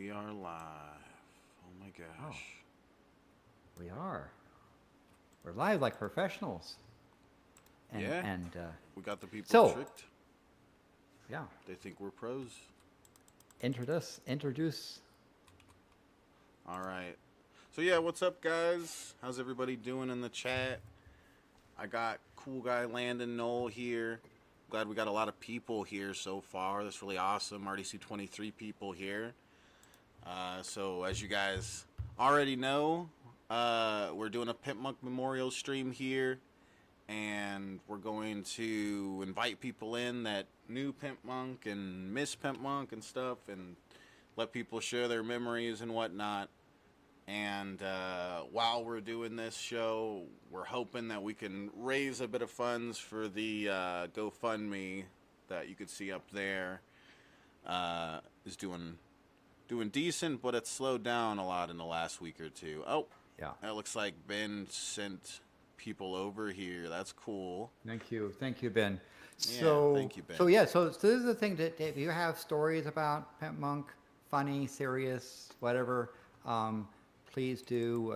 We are live. Oh my Oh, gosh. we are. We're live like professionals. And Yeah, and we got the people so tricked. yeah, They think we're pros. introduce. All right. So yeah, what's up, guys? How's everybody doing in the chat? I got cool guy Landon Knoll here. Glad we got a lot of people here so far. That's really awesome. Already see 23 people here. So as you guys already know, we're doing a Pimpmunk Memorial stream here, and we're going to invite people in that knew Pimpmunk and miss Pimpmunk and stuff, and let people share their memories and whatnot. And while we're doing this show, we're hoping that we can raise a bit of funds for the GoFundMe that you could see up there. Is doing decent, but it's slowed down a lot in the last week or two. Oh, Yeah. that looks like Ben sent people over here. That's cool. Thank you, Ben. Yeah, So thank you, so Ben. yeah, so this is the thing that if you have stories about Pimp Monk, funny, serious, whatever, um, please do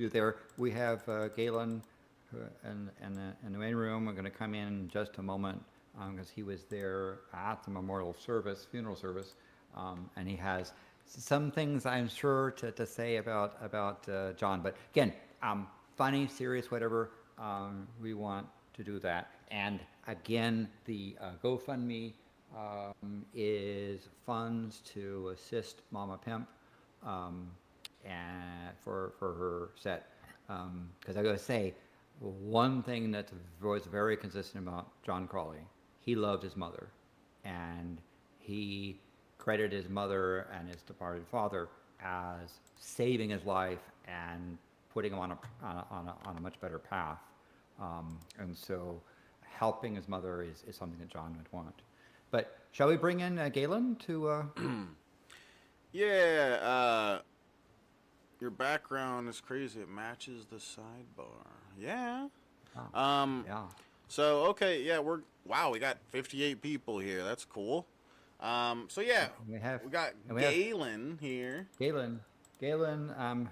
there. We have Galen in the main room. We're going to come in just a moment because he was there at the memorial service, funeral service, and he has some things I'm sure to say about John. But again, funny, serious, whatever. We want to do that. And again, the GoFundMe is funds to assist Mama Pimp um, and for her set. Because I gotta say, one thing that was very consistent about John Crawley, he loved his mother, and he credited his mother and his departed father as saving his life and putting him on a much better path. And so helping his mother is something that John would want. But shall we bring in Galen to? Yeah, your background is crazy. It matches the sidebar. Yeah. Oh, Um. yeah, So okay, yeah, wow. We got 58 people here. That's cool. So yeah, we have we got and we have Galen here. Galen,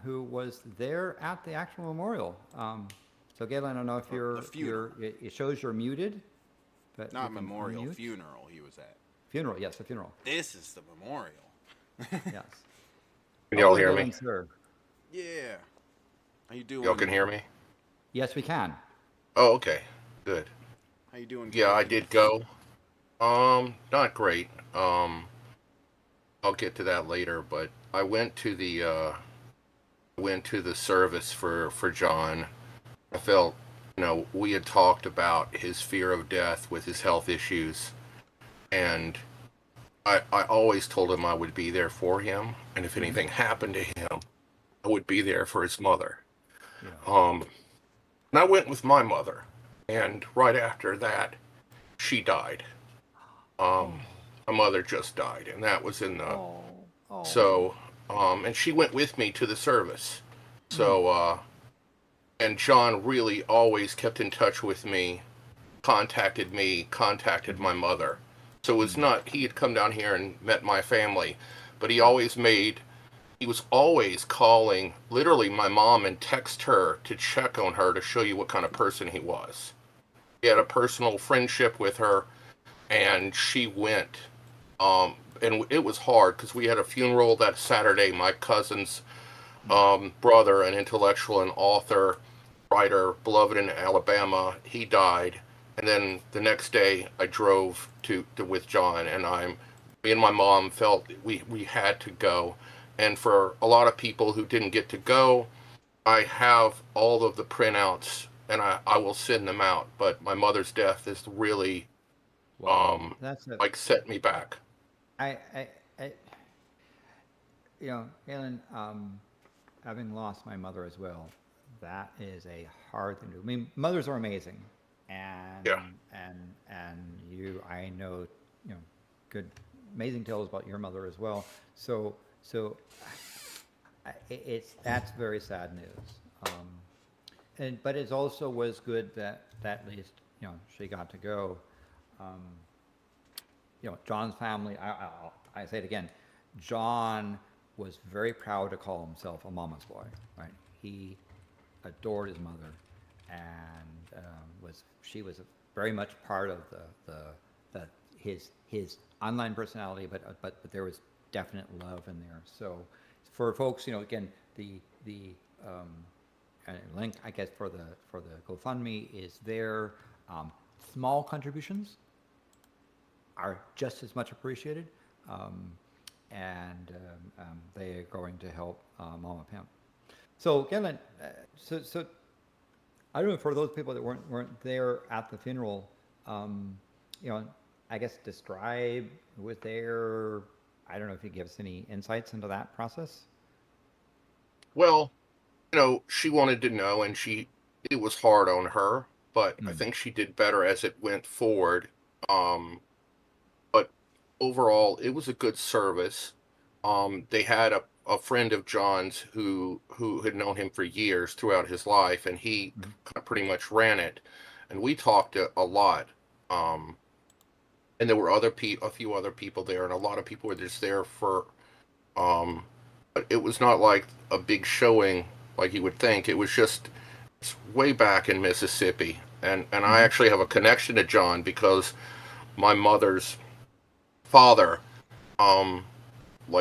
who was there at the actual memorial. So Galen, I don't know if The funeral, it shows you're muted, but you not can memorial, unmute. funeral. He was at. Funeral, yes, the funeral, This is the memorial. yes. Can How y'all are you hear doing, me? sir? Yeah. How you Y'all can doing? hear me? Yes, we can. Oh, okay. Good. How you doing, Yeah, I Galen? did go. Not great. I'll get to that later, but I went to the service for John. I felt, we had talked about his fear of death with his health issues, and I always told him I would be there for him, and if Mm-hmm. anything happened to him, I would be there for his mother. Yeah. Um, and I went with my mother, and right after that, she died. Oh, Um, my mother just died, and that was in the oh, oh. so. And she went with me to the service. Mm. So, and John really always kept in touch with me, contacted Mm-hmm. my mother. So it was Mm. not he had come down here and met my family, but he was always calling literally my mom and text her to check on her to show you what kind of person he was. He had a personal friendship with her, and she went. And it was hard because we had a funeral that Saturday. My cousin's Mm. brother, an intellectual and author, writer, beloved in Alabama, he died. And then the next day, I drove to with John, and me and my mom felt we had to go. And for a lot of people who didn't get to go, I have all of the printouts, and I will send them out. But my mother's death is really Wow, um, that's a. like set me back. I Galen, having lost my mother as well, that is a hard thing to do. I mean, mothers are amazing, Yeah. and I know, you know, good, amazing tales about your mother as well. So, it's that's very sad news. But it also was good that at least she got to go. Um, John's family. I say it again. John was very proud to call himself a mama's boy, right? He adored his mother, and she was very much part of the his online personality, but there was definite love in there. So for folks, again, the link, I guess, for the GoFundMe is there. Small contributions are just as much appreciated, and they are going to help Mama Pimp. So again, so I don't know, for those people that weren't there at the funeral, I guess describe who was there. I don't know if you give us any insights into that process. Well, she wanted to know, and it was hard on her, but I think she did better as it went forward. But overall, it was a good service. They had a friend of John's who had known him for years throughout his life, and he pretty much ran it. And we talked a lot. And there were a few other people there, and a lot of people were just there for. But it was not like a big showing like you would think. It was just it's way back in Mississippi, and I actually have a connection to John because my mother's father,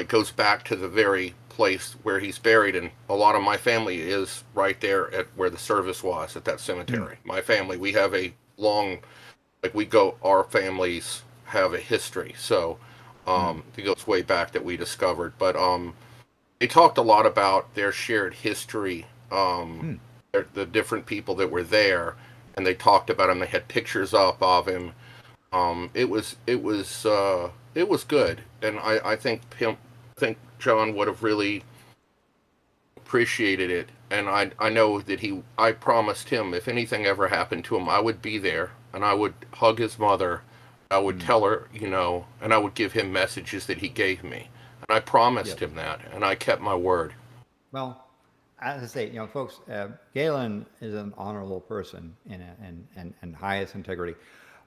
goes back to the very place where he's buried, and a lot of my family is right there at where the service was at that cemetery. My family, we have a long, our families have a history, so it goes way back that we discovered. But they talked a lot about their shared history, the different people that were there, and they talked about him. They had pictures up of him. It was good, and I think John would have really appreciated it. And I know that I promised him if anything ever happened to him, I would be there, and I would hug his mother. I would tell her, and I would give him messages that he gave me. And I promised him that, and I kept my word. Well, as I say, folks, Galen is an honorable person in highest integrity.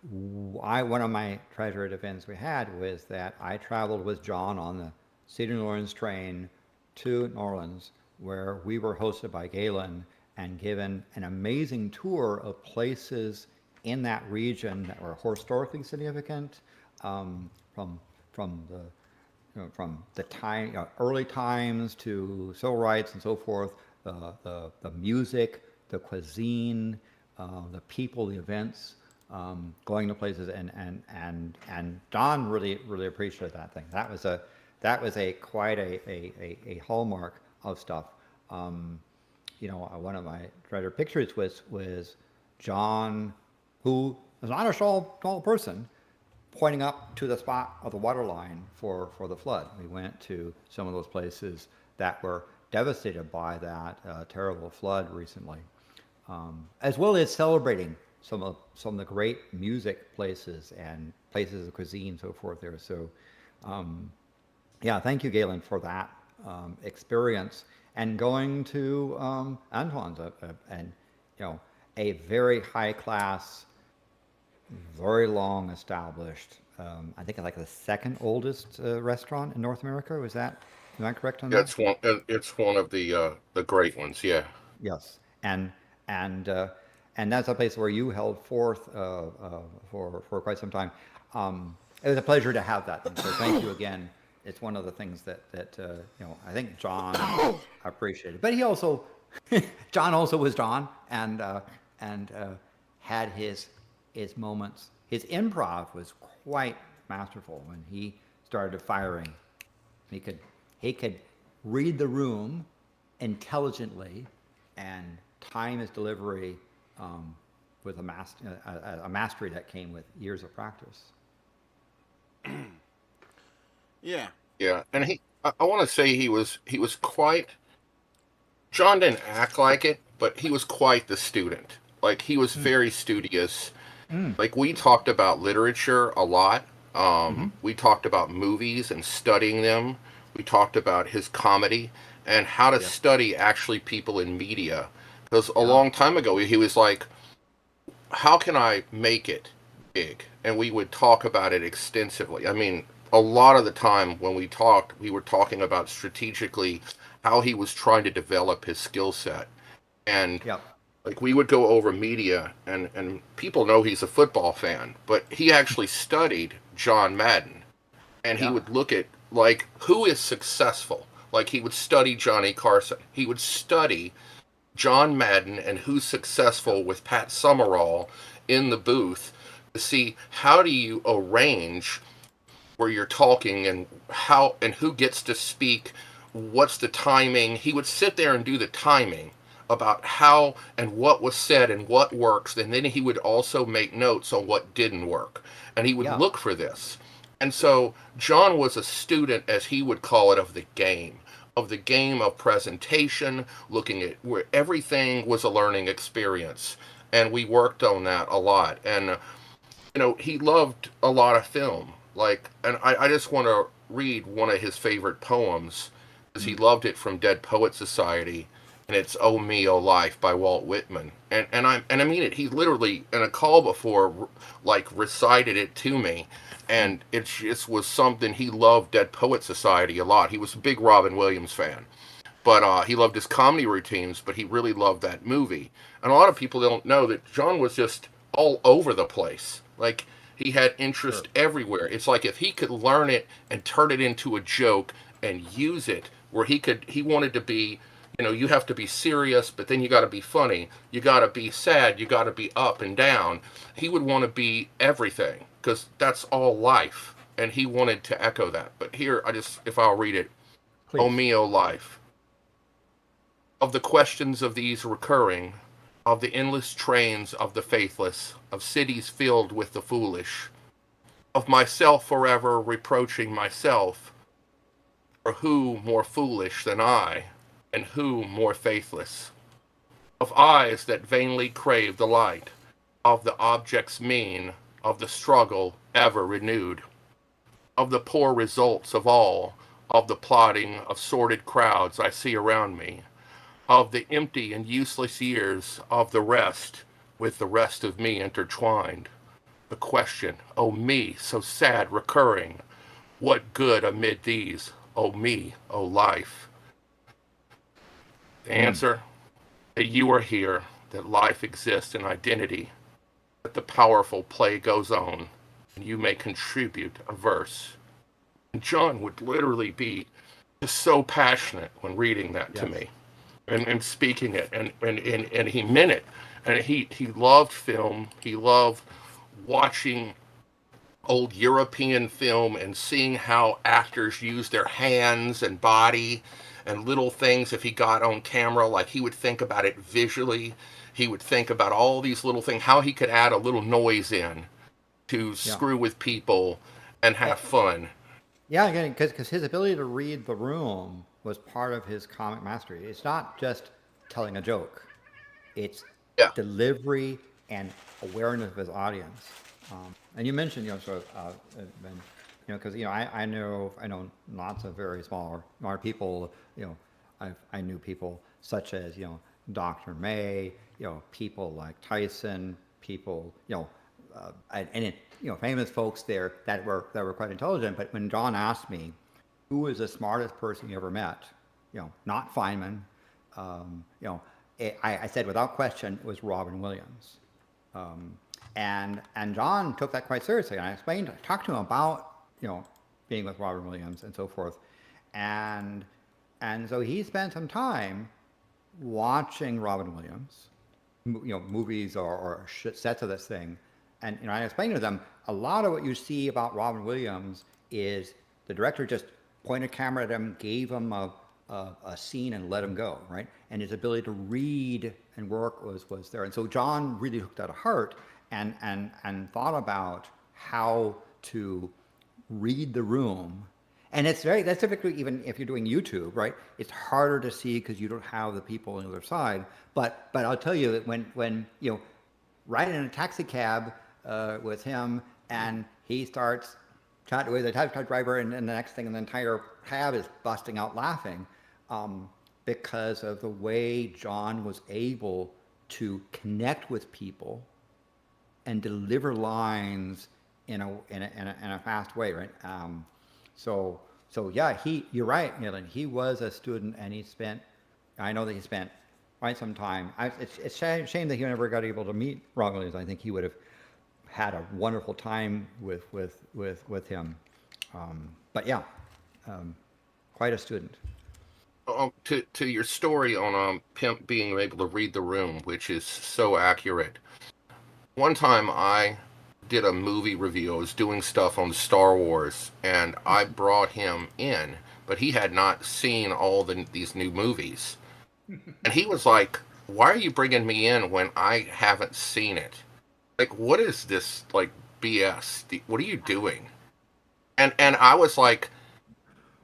One of my treasured events we had was that I traveled with John on the Cedar New Orleans train to New Orleans, where we were hosted by Galen and given an amazing tour of places in that region that were historically significant, from the time, early times to civil rights and so forth, the music, the cuisine, the people, the events, going to places, and Don really appreciated that thing. That was quite a hallmark of stuff. One of my treasured pictures was John, who is not a tall person, pointing up to the spot of the water line for the flood. We went to some of those places that were devastated by that terrible flood recently, as well as celebrating some of the great music places and places of cuisine and so forth there. So, thank you, Galen, for that experience, and going to Antoine's a very high class, very long established, I think like the second oldest restaurant in North America. Am I correct on that? It's one of the great ones, yeah. Yes, and that's a place where you held forth for quite some time. It was a pleasure to have that, and so thank you again. It's one of the things that I think John appreciated, but he also John also was John, and had his moments. His improv was quite masterful when he started firing. He could read the room intelligently and time his delivery with a mastery that came with years of practice. Yeah. Yeah, and I want to say he was quite. John didn't act like it, but he was quite the student. Like, he was very studious. Like, we talked about literature a lot. We talked about movies and studying them. We talked about his comedy and how to study actually people in media. Because a long time ago, he was like, how can I make it big? And we would talk about it extensively. I mean, a lot of the time when we talked, we were talking about strategically how he was trying to develop his skill set. And Yep. like we would go over media, and people know he's a football fan, but he actually studied John Madden, and he Yeah. would look at like who is successful. Like he would study Johnny Carson. He would study John Madden and who's successful with Pat Summerall in the booth to see how do you arrange where you're talking and how and who gets to speak, what's the timing. He would sit there and do the timing about how and what was said and what works, and then he would also make notes on what didn't work, and he would Yeah. look for this. And so John was a student, as he would call it, of the game of presentation, looking at where everything was a learning experience, and we worked on that a lot. And he loved a lot of film. Like, and I just want to read one of his favorite poems, because he loved it, from Dead Poet Society, and it's "Oh Me, Oh Life" by Walt Whitman. And I mean it. He literally, in a call before, like recited it to me, and it just was something. He loved Dead Poet Society a lot. He was a big Robin Williams fan, but he loved his comedy routines. But he really loved that movie. And a lot of people don't know that John was just all over the place. Like, he had interest everywhere. It's like if he could learn it and turn it into a joke and use it, where he wanted to be, you have to be serious, but then you got to be funny. You got to be sad. You got to be up and down. He would want to be everything, because that's all life. And he wanted to echo that. But here, if I'll read it. Please. Oh me, oh life. Of the questions of these recurring, of the endless trains of the faithless, of cities filled with the foolish, of myself forever reproaching myself, for who more foolish than I, and who more faithless, of eyes that vainly crave the light, of the object's mean, of the struggle ever renewed, of the poor results of all, of the plotting of sordid crowds I see around me, of the empty and useless years of the rest with the rest of me intertwined. The question, oh me, so sad recurring, what good amid these, oh me, oh life? The answer, that you are here, that life exists in identity, that the powerful play goes on, and you may contribute a verse. And John would literally be just so passionate when reading that to me. And speaking it, and he meant it, and he loved film. He loved watching old European film and seeing how actors use their hands and body and little things. If he got on camera, like, he would think about it visually. He would think about all these little things, how he could add a little noise in to screw with people and have fun. Yeah, again, because his ability to read the room was part of his comic mastery. It's not just telling a joke; it's delivery and awareness of his audience. And you mentioned, sort of, because I know lots of very smart people. I knew people such as Dr. May, people like Tyson, people and famous folks there that were quite intelligent. But when John asked me, who was the smartest person you ever met, not Feynman, I said without question it was Robin Williams. And John took that quite seriously, and I talked to him about being with Robin Williams and so forth, and so he spent some time watching Robin Williams, movies or sets of this thing, and I explained to them a lot of what you see about Robin Williams is the director just pointed a camera at him, gave him a scene, and let him go, right? And his ability to read and work was there, and so John really took that to heart and thought about how to read the room. And that's typically, even if you're doing YouTube, right? It's harder to see because you don't have the people on the other side. But I'll tell you that when riding in a taxi cab with him, and he starts chatting with the taxi driver, and the next thing, the entire cab is busting out laughing, because of the way John was able to connect with people and deliver lines in a fast way, right? So yeah, you're right, Galen. He was a student, and I know that he spent quite some time. It's a shame that he never got able to meet Romulus. I think he would have had a wonderful time with him. But yeah, quite a student. To your story on Pimp being able to read the room, which is so accurate. One time I did a movie review. I was doing stuff on Star Wars, and I brought him in, but he had not seen all these new movies. And he was like, "Why are you bringing me in when I haven't seen it? Like, what is this, like, BS? What are you doing?" And I was like,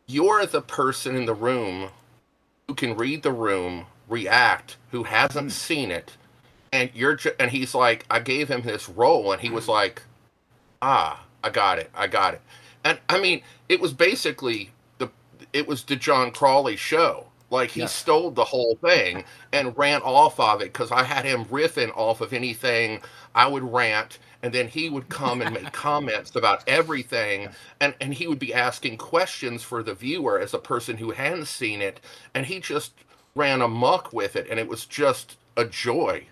"You're the person in the room who can read the room, react, who hasn't seen it, and and he's like, I gave him this role, and he was like, I got it, I got it." And I mean, it was basically the John Crawley show. Like, he Yes. stole the whole thing and ran off of it, because I had him riffing off of anything I would rant, and then he would come and make comments about everything, and he would be asking questions for the viewer as a person who hadn't seen it, and he just ran amok with it, and it was just a joy.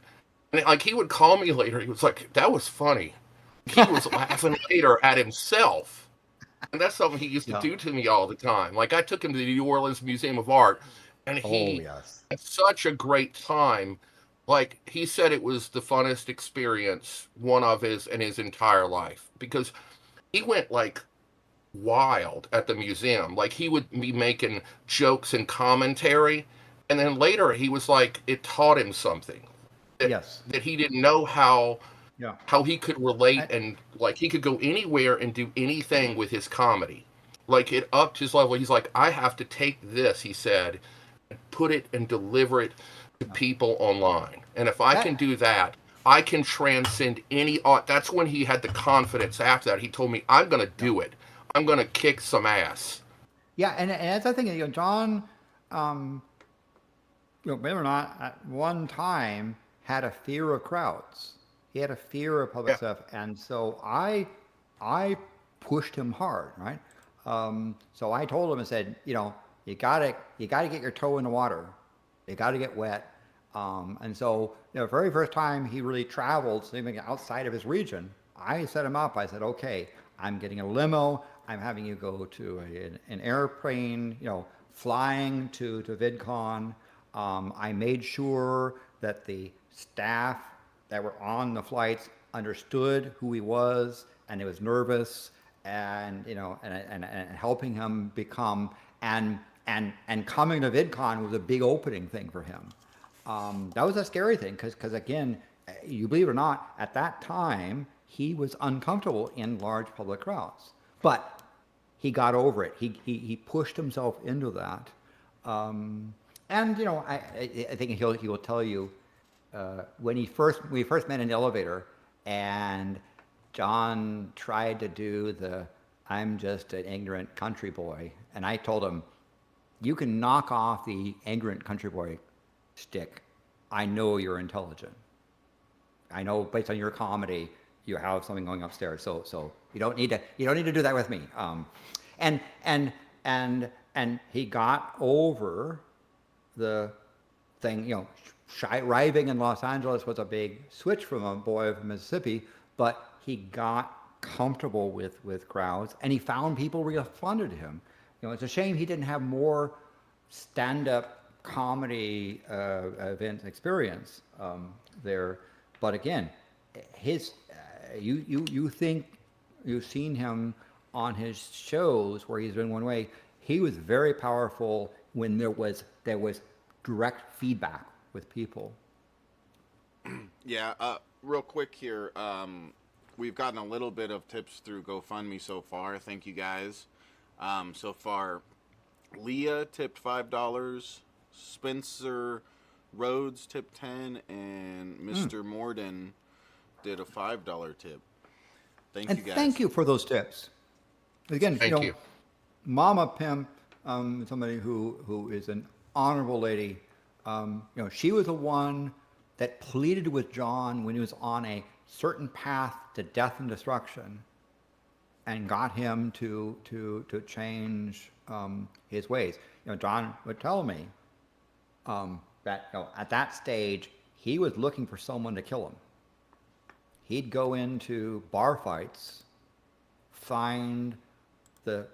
And like, he would call me later, he was like, "That was funny." He was laughing later at himself. And that's something he used to Yeah. do to me all the time. Like, I took him to the New Orleans Museum of Art, and Oh he yes. had such a great time. Like, he said it was the funnest experience, one of his in his entire life, because he went like wild at the museum. Like, he would be making jokes and commentary, and then later he was like, it taught him something that Yes. he didn't know Yeah. how he could relate, I, and like, he could go anywhere and do anything with his comedy. Like, it upped his level. He's like, I have to take this, he said, and put it and deliver it to people online. And if I can that do that, I can transcend any art. That's when he had the confidence after that. He told me, I'm going to yeah. do it. I'm going to kick some ass. Yeah, and that's the thing. John, um, believe it or not, at one time had a fear of crowds. He had a fear of public Yeah. stuff, and so I pushed him hard, right? So I told him and said, you gotta get your toe in the water. You gotta get wet. And so the very first time he really traveled, even outside of his region, I set him up. I said, okay, I'm getting a limo. I'm having you go to an airplane, flying to VidCon. I made sure that the staff that were on the flights understood who he was, and it was nervous, and and helping him become and coming to VidCon was a big opening thing for him. That was a scary thing because again, you believe it or not, at that time he was uncomfortable in large public crowds, but he got over it. He pushed himself into that. And I think he will tell you when we first met in the elevator, and John tried to do the "I'm just an ignorant country boy," and I told him, "You can knock off the ignorant country boy stick. I know you're intelligent. I know based on your comedy, you have something going upstairs. So you don't need to do that with me." And and he got over the thing. Arriving in Los Angeles was a big switch from a boy of Mississippi, but he got comfortable with crowds, and he found people responded to him. It's a shame he didn't have more stand-up comedy event experience there. But again, his you think you've seen him on his shows where he's been one way. He was very powerful when there was direct feedback with people. Yeah, real quick here. We've gotten a little bit of tips through GoFundMe so far. Thank you guys. So far, Leah tipped $5, Spencer Rhodes tipped 10, and Mr. Morden did a $5 tip. Thank And you guys. thank you for those tips. Again, Thank you. Mama Pimp, somebody who is an honorable lady. She was the one that pleaded with John when he was on a certain path to death and destruction. and got him to change his ways. John would tell me that at that stage he was looking for someone to kill him. He'd go into bar fights, find the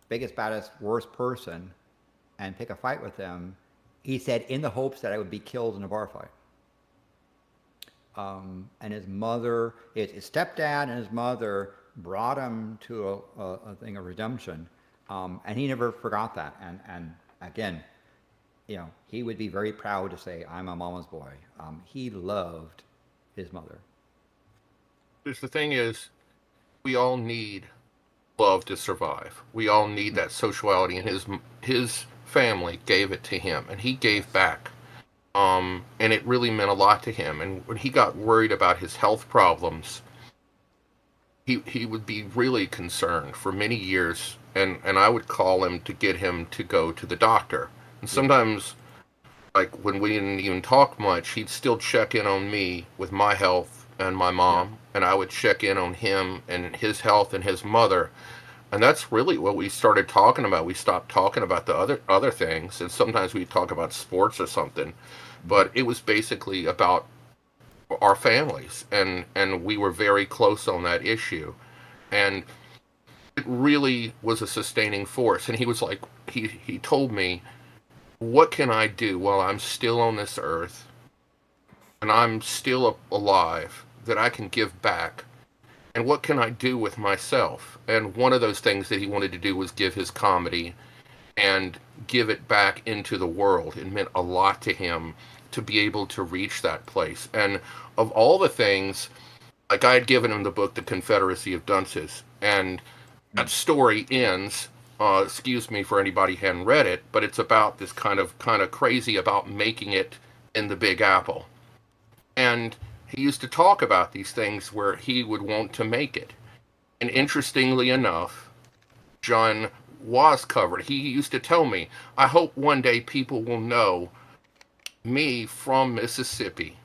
biggest, baddest, worst person, and pick a fight with them. He said, in the hopes that I would be killed in a bar fight. And his mother, his stepdad and his mother brought him to a thing of redemption. And he never forgot that. And again, he would be very proud to say, I'm a mama's boy. He loved his mother. Because the thing is, we all need love to survive. We all need that sociality, and his family gave it to him, and he gave back. And it really meant a lot to him. And when he got worried about his health problems, he would be really concerned for many years, and I would call him to get him to go to the doctor. And sometimes, like when we didn't even talk much, he'd still check in on me with my health and my mom, and I would check in on him and his health and his mother. And that's really what we started talking about. We stopped talking about the other things, and sometimes we'd talk about sports or something, but it was basically about our families, and we were very close on that issue. And it really was a sustaining force. And he was like, he told me, what can I do while I'm still on this earth and I'm still alive that I can give back? And what can I do with myself? And one of those things that he wanted to do was give his comedy and give it back into the world. It meant a lot to him to be able to reach that place. And of all the things, like I had given him the book, The Confederacy of Dunces, and that story ends, excuse me for anybody who hadn't read it, but it's about this kind of crazy about making it in the Big Apple. And he used to talk about these things where he would want to make it. And interestingly enough, John was covered. He used to tell me, I hope one day people will know me from Mississippi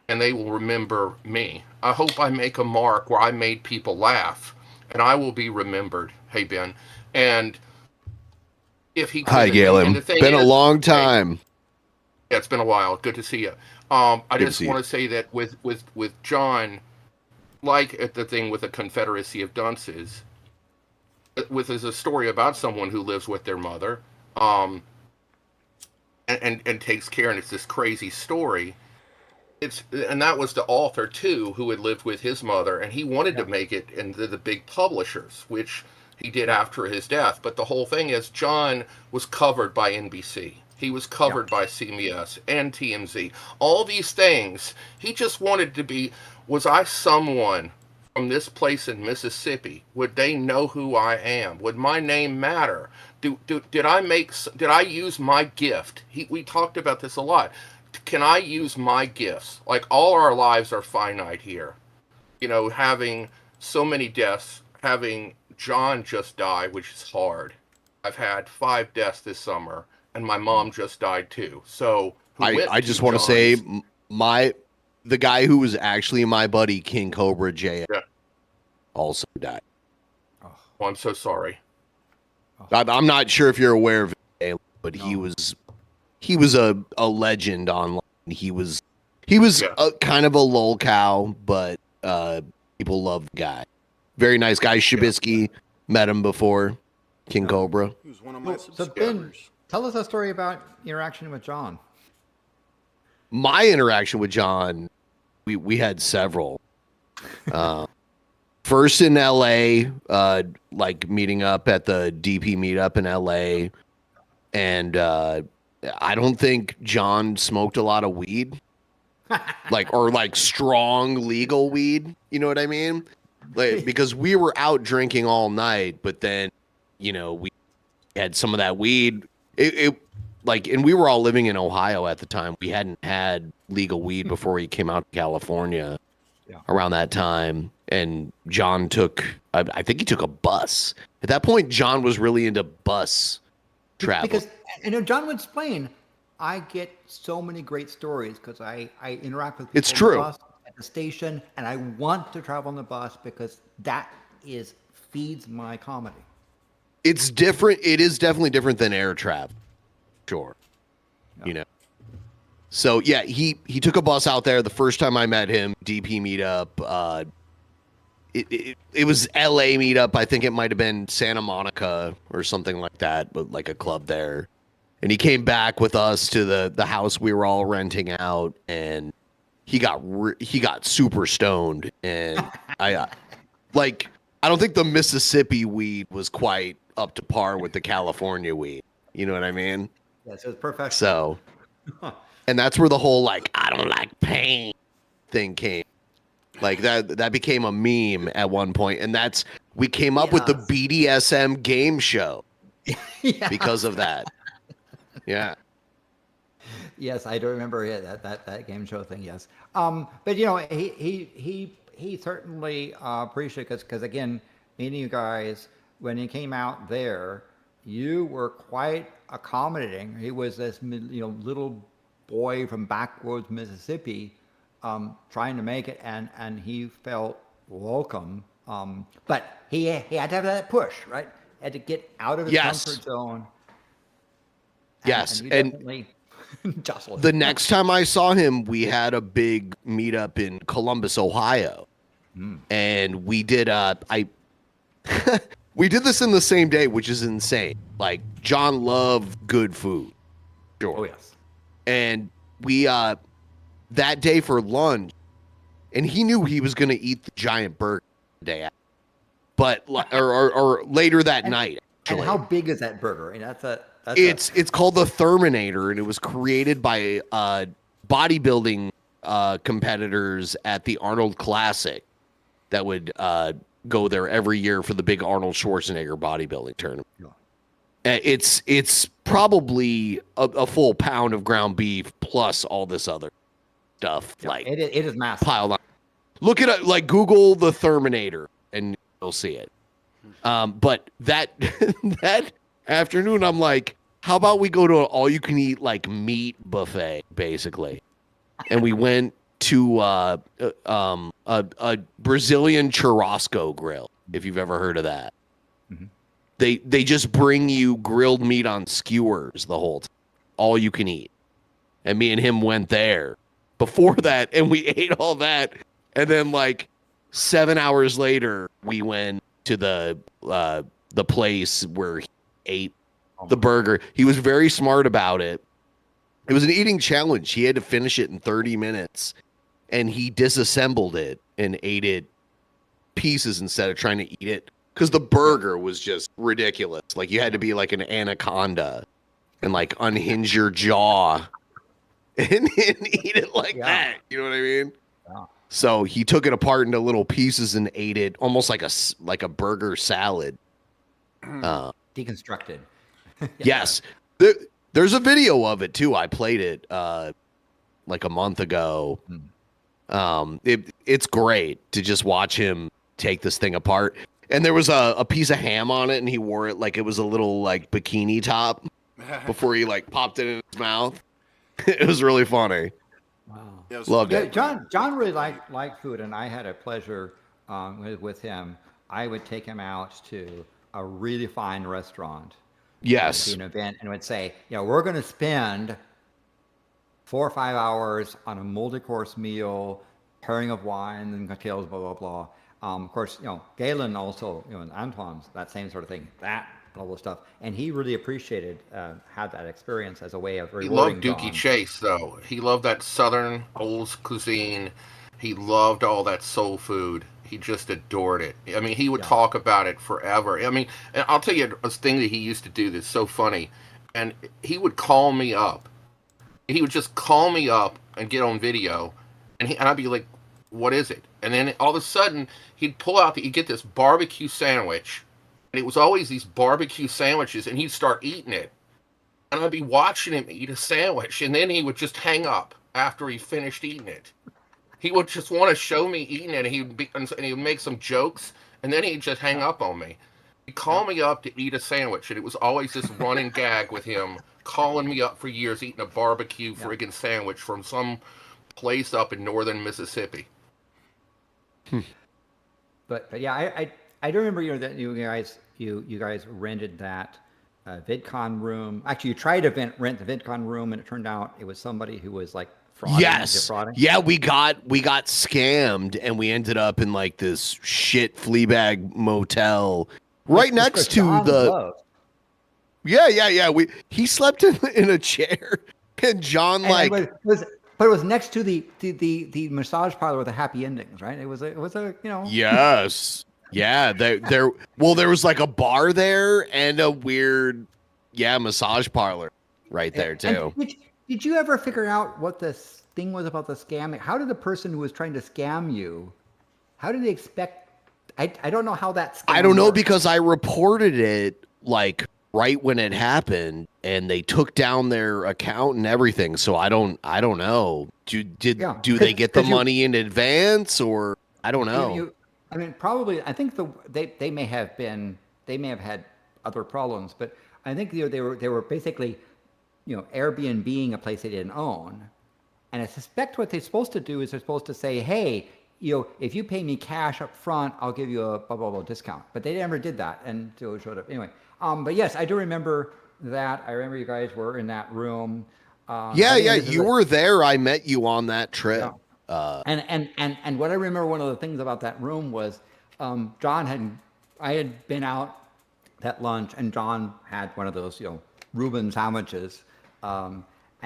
and they will remember me. I hope I make a mark where I made people laugh and I will be remembered. Hey, Ben. And if he could, hi, Galen. Been a long time. Yeah, it's been a while. Good to see you. I just want to say that with John, like at the thing with the Confederacy of Dunces, is a story about someone who lives with their mother, and takes care, and it's this crazy story. And that was the author too, who had lived with his mother, and he wanted to make it into the big publishers, which he did after his death. But the whole thing is, John was covered by NBC. He was covered by CBS and TMZ. All these things. He just wanted to be, was I someone from this place in Mississippi? Would they know who I am? Would my name matter? Did I use my gift? We talked about this a lot. Can I use my gifts? Like, all our lives are finite here. Having so many deaths, having John just die, which is hard. I've had 5 deaths this summer, and my mom just died too. So I just want to say, the guy who was actually my buddy, King Cobra J, also died. Oh, I'm so sorry. I'm not sure if you're aware of it, but he was a legend online. He was a kind of a lol cow, but people love the guy. Very nice guy. Shabisky, met him before. King Cobra. He was one of my subscribers. So Ben, tell us a story about your interaction with John. My interaction with John, we had several. First in LA, like meeting up at the DP meetup in LA, and I don't think John smoked a lot of weed, like strong legal weed. You know what I mean? Like, because we were out drinking all night, but then, we had some of that weed. And we were all living in Ohio at the time. We hadn't had legal weed before he came out to California around that time. And John I think he took a bus. At that point, John was really into bus travel. Because, John would explain, I get so many great stories because I interact with people it's true. on the bus, at the station, and I want to travel on the bus because that feeds my comedy. It's different. It is definitely different than air travel. Sure. Yeah. You know. So yeah, he took a bus out there. The first time I met him, DP meetup. It was LA meetup. I think it might have been Santa Monica or something like that, but like a club there. And he came back with us to the house we were all renting out, and he got super stoned. And I don't think the Mississippi weed was quite up to par with the California weed. You know what I mean? Yes, it was professional. So, and that's where the whole like I don't like pain thing came. Like that became a meme at one point, and we came up with the BDSM game show because of that. Yeah. Yes, I do remember that game show thing. Yes, but you know, he certainly appreciated because again, meeting you guys when he came out there, you were quite accommodating. He was this little boy from backwoods Mississippi, trying to make it, and he felt welcome. But he had to have that push, right? Had to get out of his comfort zone. And jostled the him. next time I saw him, we had a big meetup in Columbus, Ohio, and we did we did this in the same day, which is insane. Like John loved good food, sure. Oh yes, and we that day for lunch, and he knew he was going to eat the giant burger the day after, but or later that night. Actually. And how big is that burger? And it's called the Terminator, and it was created by bodybuilding competitors at the Arnold Classic that would go there every year for the big Arnold Schwarzenegger bodybuilding tournament. Yeah. It's probably a full pound of ground beef plus all this other stuff. Yeah, like it is massive. Piled on. Look at it, like Google the Terminator, and you'll see it. But that that afternoon, I'm like, how about we go to an all-you-can-eat like meat buffet, basically? And we went to a Brazilian churrasco grill, if you've ever heard of that. Mm-hmm. They just bring you grilled meat on skewers the whole time, all you can eat. And me and him went there before that, and we ate all that. And then like 7 hours later, we went to the place where he ate the burger. He was very smart about it. It was an eating challenge. He had to finish it in 30 minutes, and he disassembled it and ate it pieces instead of trying to eat it because the burger was just ridiculous. Like you had to be like an anaconda and like unhinge your jaw and eat it like that. You know what I mean? Yeah. So he took it apart into little pieces and ate it almost like a burger salad. Deconstructed. Yes. There's a video of it too. I played it like a month ago. It's great to just watch him take this thing apart. And there was a piece of ham on it, and he wore it like it was a little like bikini top before he like popped it in his mouth. It was really funny. Wow. Loved it. John really liked food, and I had a pleasure with him. I would take him out to a really fine restaurant. Yes. An event, and would say, we're going to spend 4 or 5 hours on a multi-course meal, pairing of wine and cocktails, blah, blah, blah. Of course, Galen also, and Antoine's that same sort of thing, that all the stuff. And he really appreciated, had that experience as a way of rewarding He loved Dookie Chase, though. He loved that Southern old cuisine. He loved all that soul food. He just adored it. I mean, he would talk about it forever. I mean, and I'll tell you a thing that he used to do that's so funny. And he would call me up. He would just call me up and get on video. And I'd be like, what is it? And then all of a sudden, he'd pull out, he'd get this barbecue sandwich. And it was always these barbecue sandwiches. And he'd start eating it. And I'd be watching him eat a sandwich. And then he would just hang up after he finished eating it. He would just want to show me eating it, and he would make some jokes, and then he'd just hang up on me. He'd call me up to eat a sandwich, and it was always this running gag with him calling me up for years, eating a barbecue friggin' sandwich from some place up in northern Mississippi. But yeah, I I do remember, that you guys rented that VidCon room. Actually, you tried to rent the VidCon room, and it turned out it was somebody who was like defrauding. Yeah, we got scammed, and we ended up in like this shit Fleabag motel right next to the. Yeah. He slept in a chair, and John but it was next to the massage parlor with the happy endings, right? It was a Yes. Yeah, there was like a bar there and a weird massage parlor right there too. Did you ever figure out what this thing was about the scam? How did the person who was trying to scam you, how did they expect? I don't know how that. I don't know works. because I reported it like right when it happened, and they took down their account and everything. So I don't know. Do they get the money in advance, or I don't know. I mean, probably. I think they may have had other problems, but I think they were basically, Airbnb-ing a place they didn't own, and I suspect what they're supposed to do is they're supposed to say, hey, if you pay me cash up front, I'll give you a blah blah blah discount. But they never did that until it showed up anyway. But yes, I do remember that. I remember you guys were in that room. You were there. I met you on that trip. Yeah. And what I remember, one of the things about that room was, I had been out at lunch, and John had one of those, Reuben sandwiches, and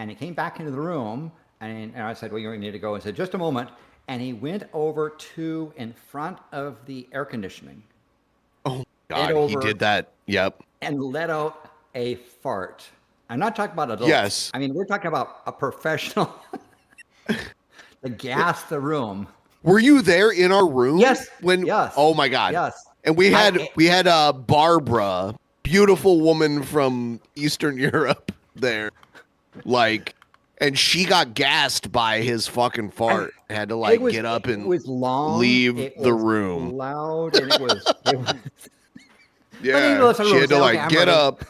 he came back into the room, and I said, well, you need to go, and said, just a moment, and he went over to in front of the air conditioning. Oh God, he did that. Yep. And let out a fart. I'm not talking about adults. Yes. I mean, we're talking about a professional. To gas the room. Were you there in our room? Yes. Yes. Oh my God. Yes. And we had Barbara, beautiful woman from Eastern Europe there, and she got gassed by his fucking fart. Had to get up and leave the room. Loud, and it was yeah. She had to get up.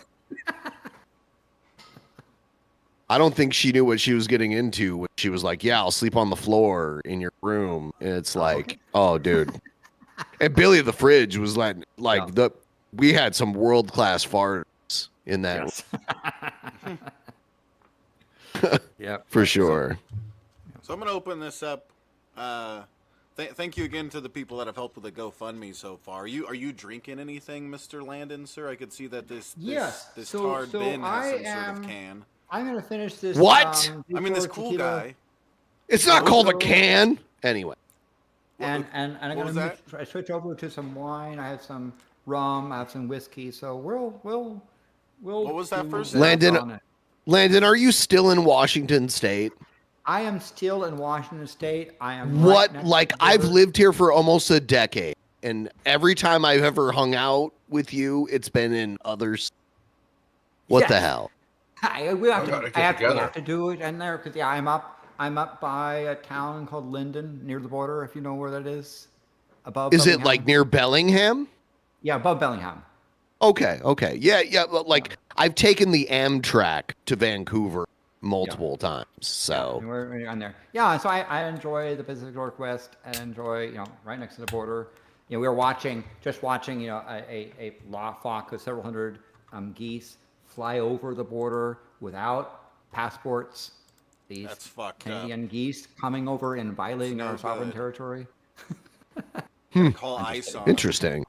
I don't think she knew what she was getting into when she was like, yeah, I'll sleep on the floor in your room. And it's like, oh, dude. And Billy the Fridge was we had some world-class farts in that. Yes. Yeah. For sure. So I'm going to open this up. Thank you again to the people that have helped with the GoFundMe so far. Are you drinking anything, Mr. Landon, sir? I could see that this tarred bin has some sort of can. I'm going to finish this. What? This cool guy. It's not called a can. Anyway. And I'm going to switch over to some wine. I have some rum. I have some whiskey. So we'll. What was that first? Landon, are you still in Washington State? I am still in Washington State. I am. I've lived here for almost a decade, and every time I've ever hung out with you, it's been in others. What the hell? We have to do it in there because I'm up by a town called Linden near the border, if you know where that is. Above. Is Bellingham. It like near Bellingham? Yeah, above Bellingham. Okay. Yeah. I've taken the Amtrak to Vancouver multiple times, so we're on there. Yeah, so I enjoy the Pacific Northwest. I enjoy right next to the border. We were watching a flock of several hundred geese fly over the border without passports. That's fucked Canadian up. Geese coming over and violating our sovereign territory. Call ICE on. Interesting.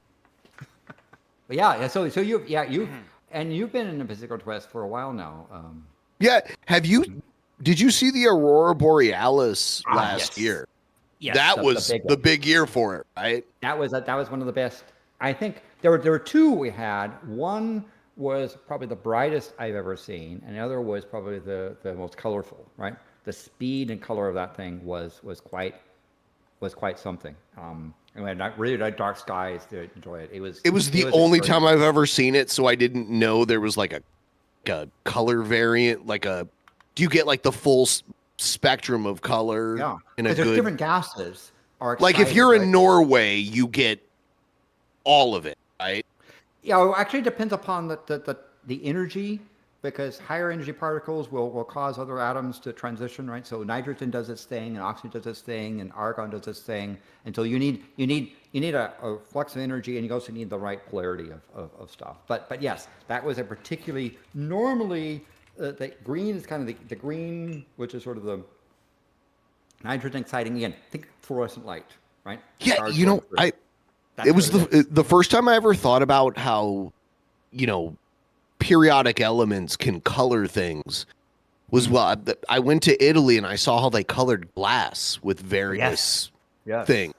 But so you've been in the Pacific Northwest for a while now. Did you see the Aurora Borealis last year? Yes, that was the big year for it, right? That was one of the best. I think there were two we had. One was probably the brightest I've ever seen, and the other was probably the most colorful. Right, the speed and color of that thing was quite something. And we had really dark skies to enjoy it. It was the only time I've ever seen it, so I didn't know there was like a color variant. Do you get like the full spectrum of color? Yeah, there's different gases. If you're in Norway, you get all of it, right? Yeah, it actually depends upon the energy because higher energy particles will cause other atoms to transition, right? So nitrogen does its thing, and oxygen does its thing, and argon does its thing. And so you need a flux of energy, and you also need the right polarity of stuff. But yes, that was a particularly normally the green is kind of the green, which is sort of the nitrogen exciting. Again, think fluorescent light, right? Yeah, Stars going through. it was the first time I ever thought about how, periodic elements can color things was, well, I went to Italy and I saw how they colored glass with various things.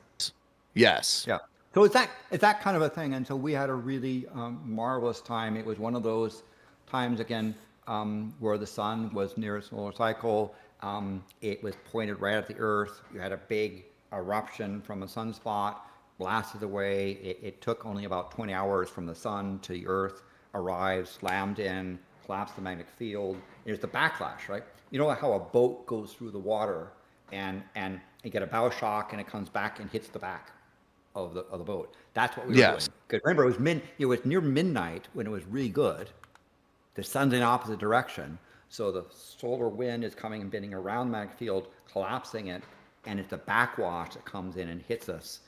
Yes. Yeah. So it's that kind of a thing. And so we had a really marvelous time. It was one of those times, again, where the sun was near its solar cycle. It was pointed right at the Earth. You had a big eruption from a sunspot, blasted away. It took only about 20 hours from the sun to the Earth, arrived, slammed in, collapsed the magnetic field. There's the backlash, right? You know how a boat goes through the water and you get a bow shock and it comes back and hits the back of the boat. That's what we were doing. Because remember, it was near midnight when it was really good. The sun's in the opposite direction. So the solar wind is coming and bending around the magnetic field, collapsing it, and it's a backwash that comes in and hits us.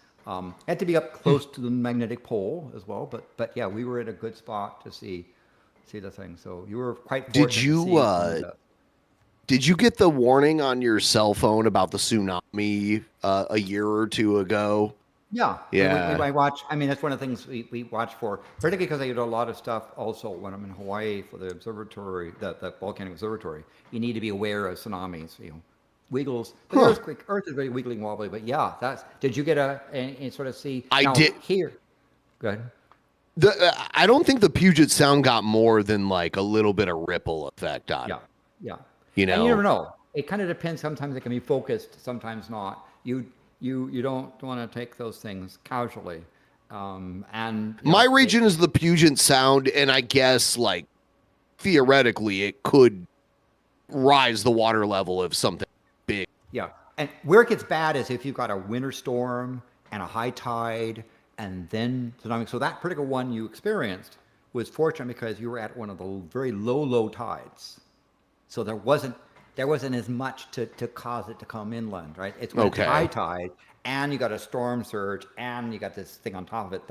Had to be up close to the magnetic pole as well, but yeah, we were in a good spot to see the thing. So you were quite fortunate. Did you get the warning on your cell phone about the tsunami a year or two ago? Yeah. Yeah. I watch. I mean, that's one of the things we watch for, particularly because I do a lot of stuff also when I'm in Hawaii for the observatory, the volcanic observatory. You need to be aware of tsunamis. Wiggles. The Earth is very wiggling wobbly, but yeah, did you get a sort of see? I did here. Go ahead. I don't think the Puget Sound got more than like a little bit of ripple effect on it. Yeah. And you never know. It kind of depends. Sometimes it can be focused, sometimes not. You don't want to take those things casually. And my region is the Puget Sound, and I guess like theoretically it could rise the water level of something big. Yeah. And where it gets bad is if you've got a winter storm and a high tide and then tsunami. So that particular one you experienced was fortunate because you were at one of the very low tides. So there wasn't as much to cause it to come inland, right? It's when it's high tide and you got a storm surge and you got this thing on top of it,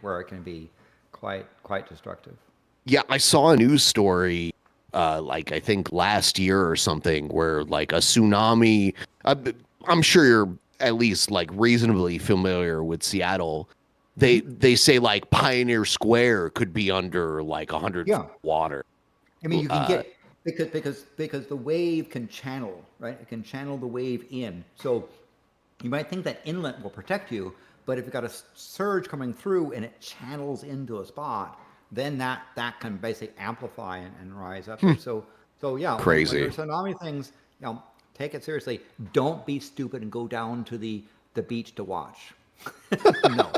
where it can be quite destructive. Yeah, I saw a news story like I think last year or something where like a tsunami, I'm sure you're at least like reasonably familiar with Seattle. They say like Pioneer Square could be under like 100 feet of water. I mean, you can get because the wave can channel, right? It can channel the wave in. So you might think that inlet will protect you, but if you've got a surge coming through and it channels into a spot, then that can basically amplify and rise up. So yeah, crazy. When there's tsunami things, take it seriously. Don't be stupid and go down to the beach to watch. No.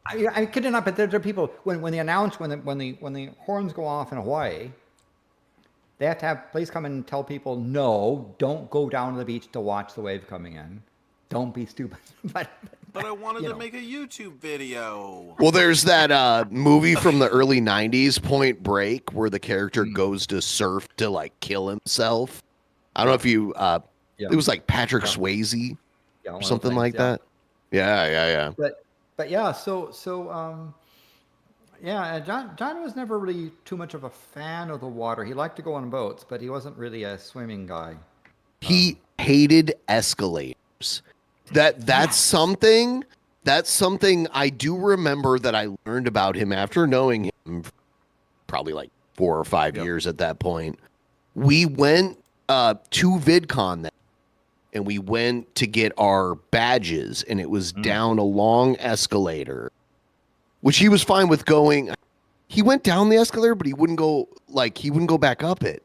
I kid you not, but there are people when the horns go off in Hawaii, they have to have police come and tell people, no, don't go down to the beach to watch the wave coming in. Don't be stupid. But I wanted to make a YouTube video. Well, there's that movie from the early 90s, Point Break, where the character goes to surf to like kill himself. I don't know if you it was like Patrick Swayze or something like that. Yeah. But yeah, so John was never really too much of a fan of the water. He liked to go on boats, but he wasn't really a swimming guy. He hated escalators. That's something I do remember that I learned about him after knowing him probably like 4 or 5 years at that point. We went to VidCon then, and we went to get our badges, and it was down a long escalator, which he was fine with going. He went down the escalator, but he wouldn't go back up it.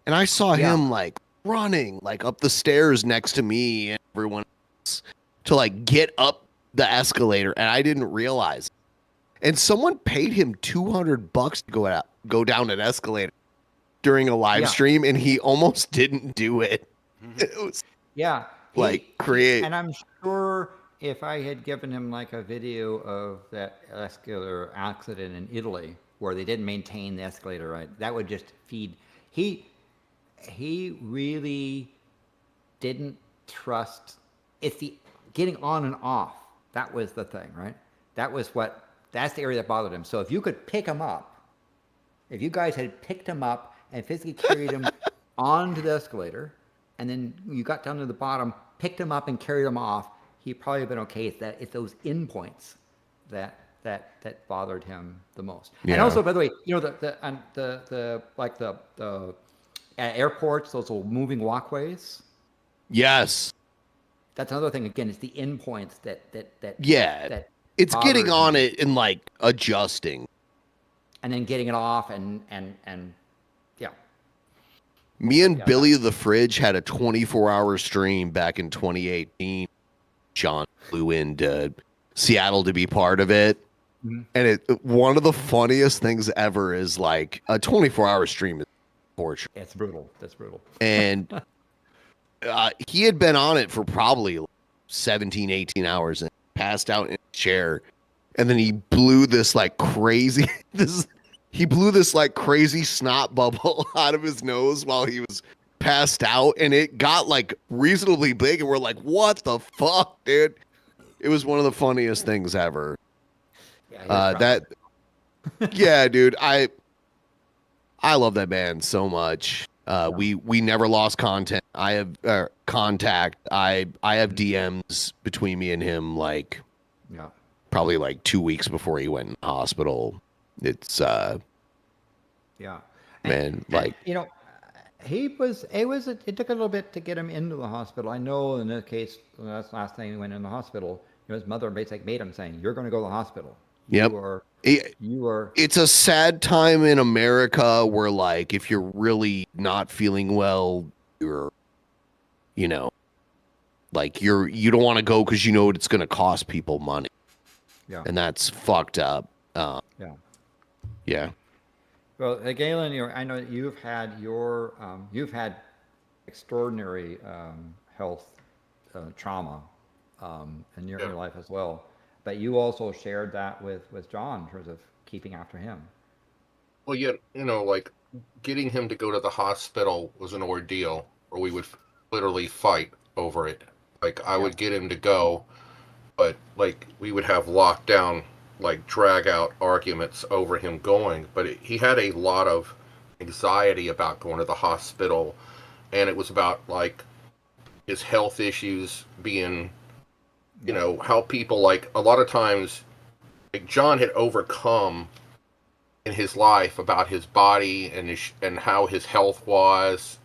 And I saw him like running like up the stairs next to me and everyone else to like get up the escalator, and I didn't realize. And someone paid him $200 to go down an escalator during a live stream, and he almost didn't do it. It was create. And I'm sure if I had given him like a video of that escalator accident in Italy where they didn't maintain the escalator right. That would just feed. He really didn't trust. It's the getting on and off. That was the thing, right? That's the area that bothered him. So if you could pick him up, if you guys had picked him up and physically carried him onto the escalator, and then you got down to the bottom, picked him up and carried him off, he'd probably have been okay. It's those endpoints that bothered him the most. Yeah. And also, by the way, the airports, those little moving walkways. Yes. That's another thing. Again, it's the endpoints that it's getting on it and like adjusting, and then getting it off, and yeah. Me and Billy the Fridge had a 24-hour stream back in 2018. John flew into Seattle to be part of it. Mm-hmm. And one of the funniest things ever is like a 24-hour stream is torture. It's brutal. That's brutal. And he had been on it for probably 17, 18 hours and passed out in a chair. And then he blew this like crazy snot bubble out of his nose while he was passed out. And it got like reasonably big. And we're like, what the fuck, dude? It was one of the funniest things ever. Yeah, yeah, dude. I love that band so much. We never lost contact. I have contact. I have DMs between me and him, like, probably like 2 weeks before he went in the hospital. It's man, like, you know, it took a little bit to get him into the hospital. I know in this case, that's the last time he went in the hospital. His mother basically made him saying, "You're going to go to the hospital." You are. It's a sad time in America where, like, if you're really not feeling well, you don't want to go because you know it's going to cost people money. Yeah, and that's fucked up. Yeah. Well, Galen, I know you've had extraordinary health trauma in your life as well. But you also shared that with John in terms of keeping after him. Well, yeah, like getting him to go to the hospital was an ordeal, or we would literally fight over it. Like I would get him to go, but like we would have lockdown, like drag out arguments over him going. But he had a lot of anxiety about going to the hospital, and it was about like his health issues being, how people, like, a lot of times, like John had overcome in his life about his body and how his health was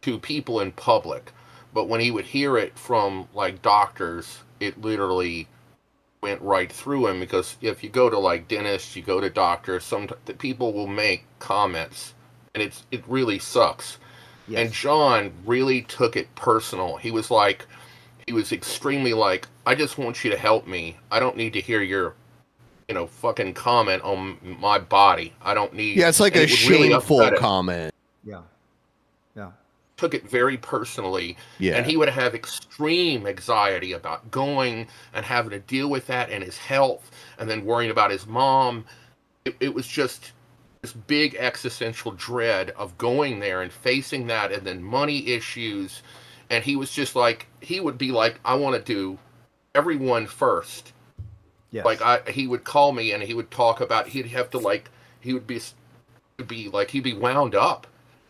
to people in public. But when he would hear it from like doctors, it literally went right through him, because if you go to like dentists, you go to doctors, some people will make comments, and it really sucks. Yes. And John really took it personal. He was extremely like, I just want you to help me. I don't need to hear your, fucking comment on my body. I don't need. Yeah, it's like a shameful comment. Yeah. Took it very personally. Yeah. And he would have extreme anxiety about going and having to deal with that and his health, and then worrying about his mom. It was just this big existential dread of going there and facing that, and then money issues. And he was just like, he would be like, I want to do everyone first. Yes. Like he would call me and he would talk about, he'd have to like, he'd be wound up,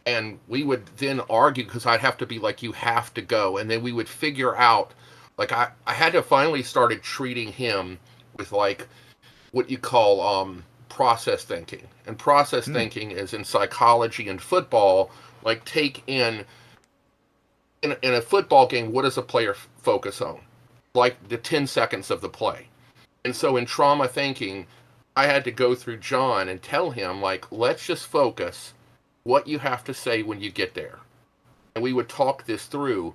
and we would then argue, because I'd have to be like, you have to go. And then we would figure out, like, I had to finally started treating him with like what you call process thinking. And process thinking is in psychology and football, like take in a football game, what does a player focus on? Like the 10 seconds of the play. And so in trauma thinking, I had to go through John and tell him, like, let's just focus what you have to say when you get there. And we would talk this through.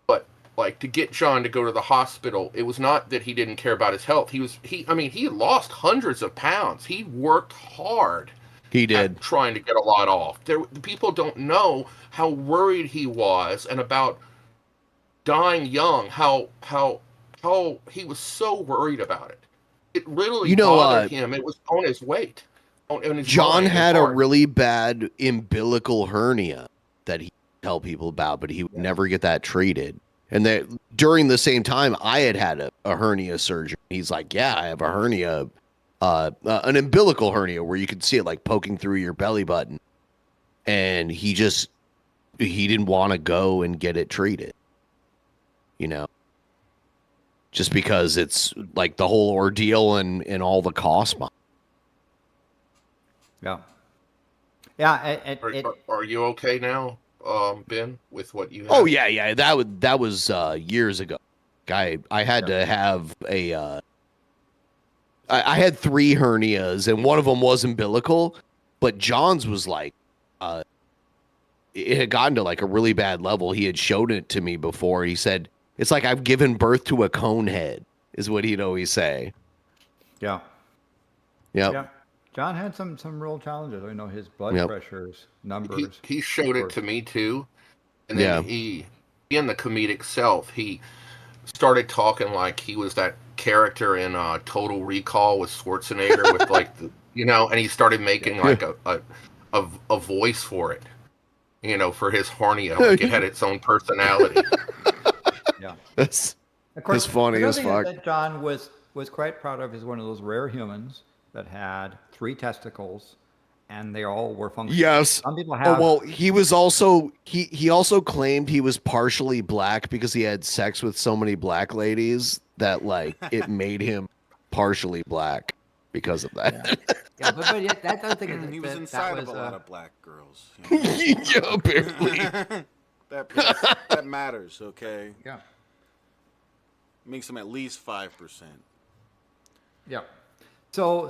But like, to get John to go to the hospital, it was not that he didn't care about his health. He had lost hundreds of pounds. He worked hard. He did. Trying to get a lot off. People don't know how worried he was, and about dying young, how he was so worried about it. It literally bothered him. It was on his weight. in his John mind, had his a heart. really bad umbilical hernia that he tell people about, but he would never get that treated. And that during the same time, I had a hernia surgery. He's like, "Yeah, I have a hernia, an umbilical hernia where you could see it like poking through your belly button." And he didn't want to go and get it treated, you know, just because it's like the whole ordeal and all the cost. Yeah. Yeah. Are you okay now, Ben, with what you have? Oh yeah. That was years ago. I had to have a I had 3 hernias and one of them was umbilical, but John's was like it had gotten to like a really bad level. He had showed it to me before. He said, "It's like I've given birth to a cone head," is what he'd always say. Yeah. Yep. Yeah. John had some real challenges. I know his blood Yep. pressures, numbers. He showed it to me too, and then Yeah. he in the comedic self, he started talking like he was that character in Total Recall with Schwarzenegger with like the, and he started making like a voice for it, for his hernia, like it had its own personality. Yeah. That's Of course, funny another as thing fuck. that John was quite proud of is one of those rare humans that had 3 testicles, and they all were functional. Yes. Some people Oh have. well, he was also he also claimed he was partially black because he had sex with so many black ladies that like it made him partially black because of that. Yeah, but yet that other thing is He was that inside was, of a lot of black girls. Yeah, apparently. That matters, okay? Yeah. Makes him at least 5%. Yeah. So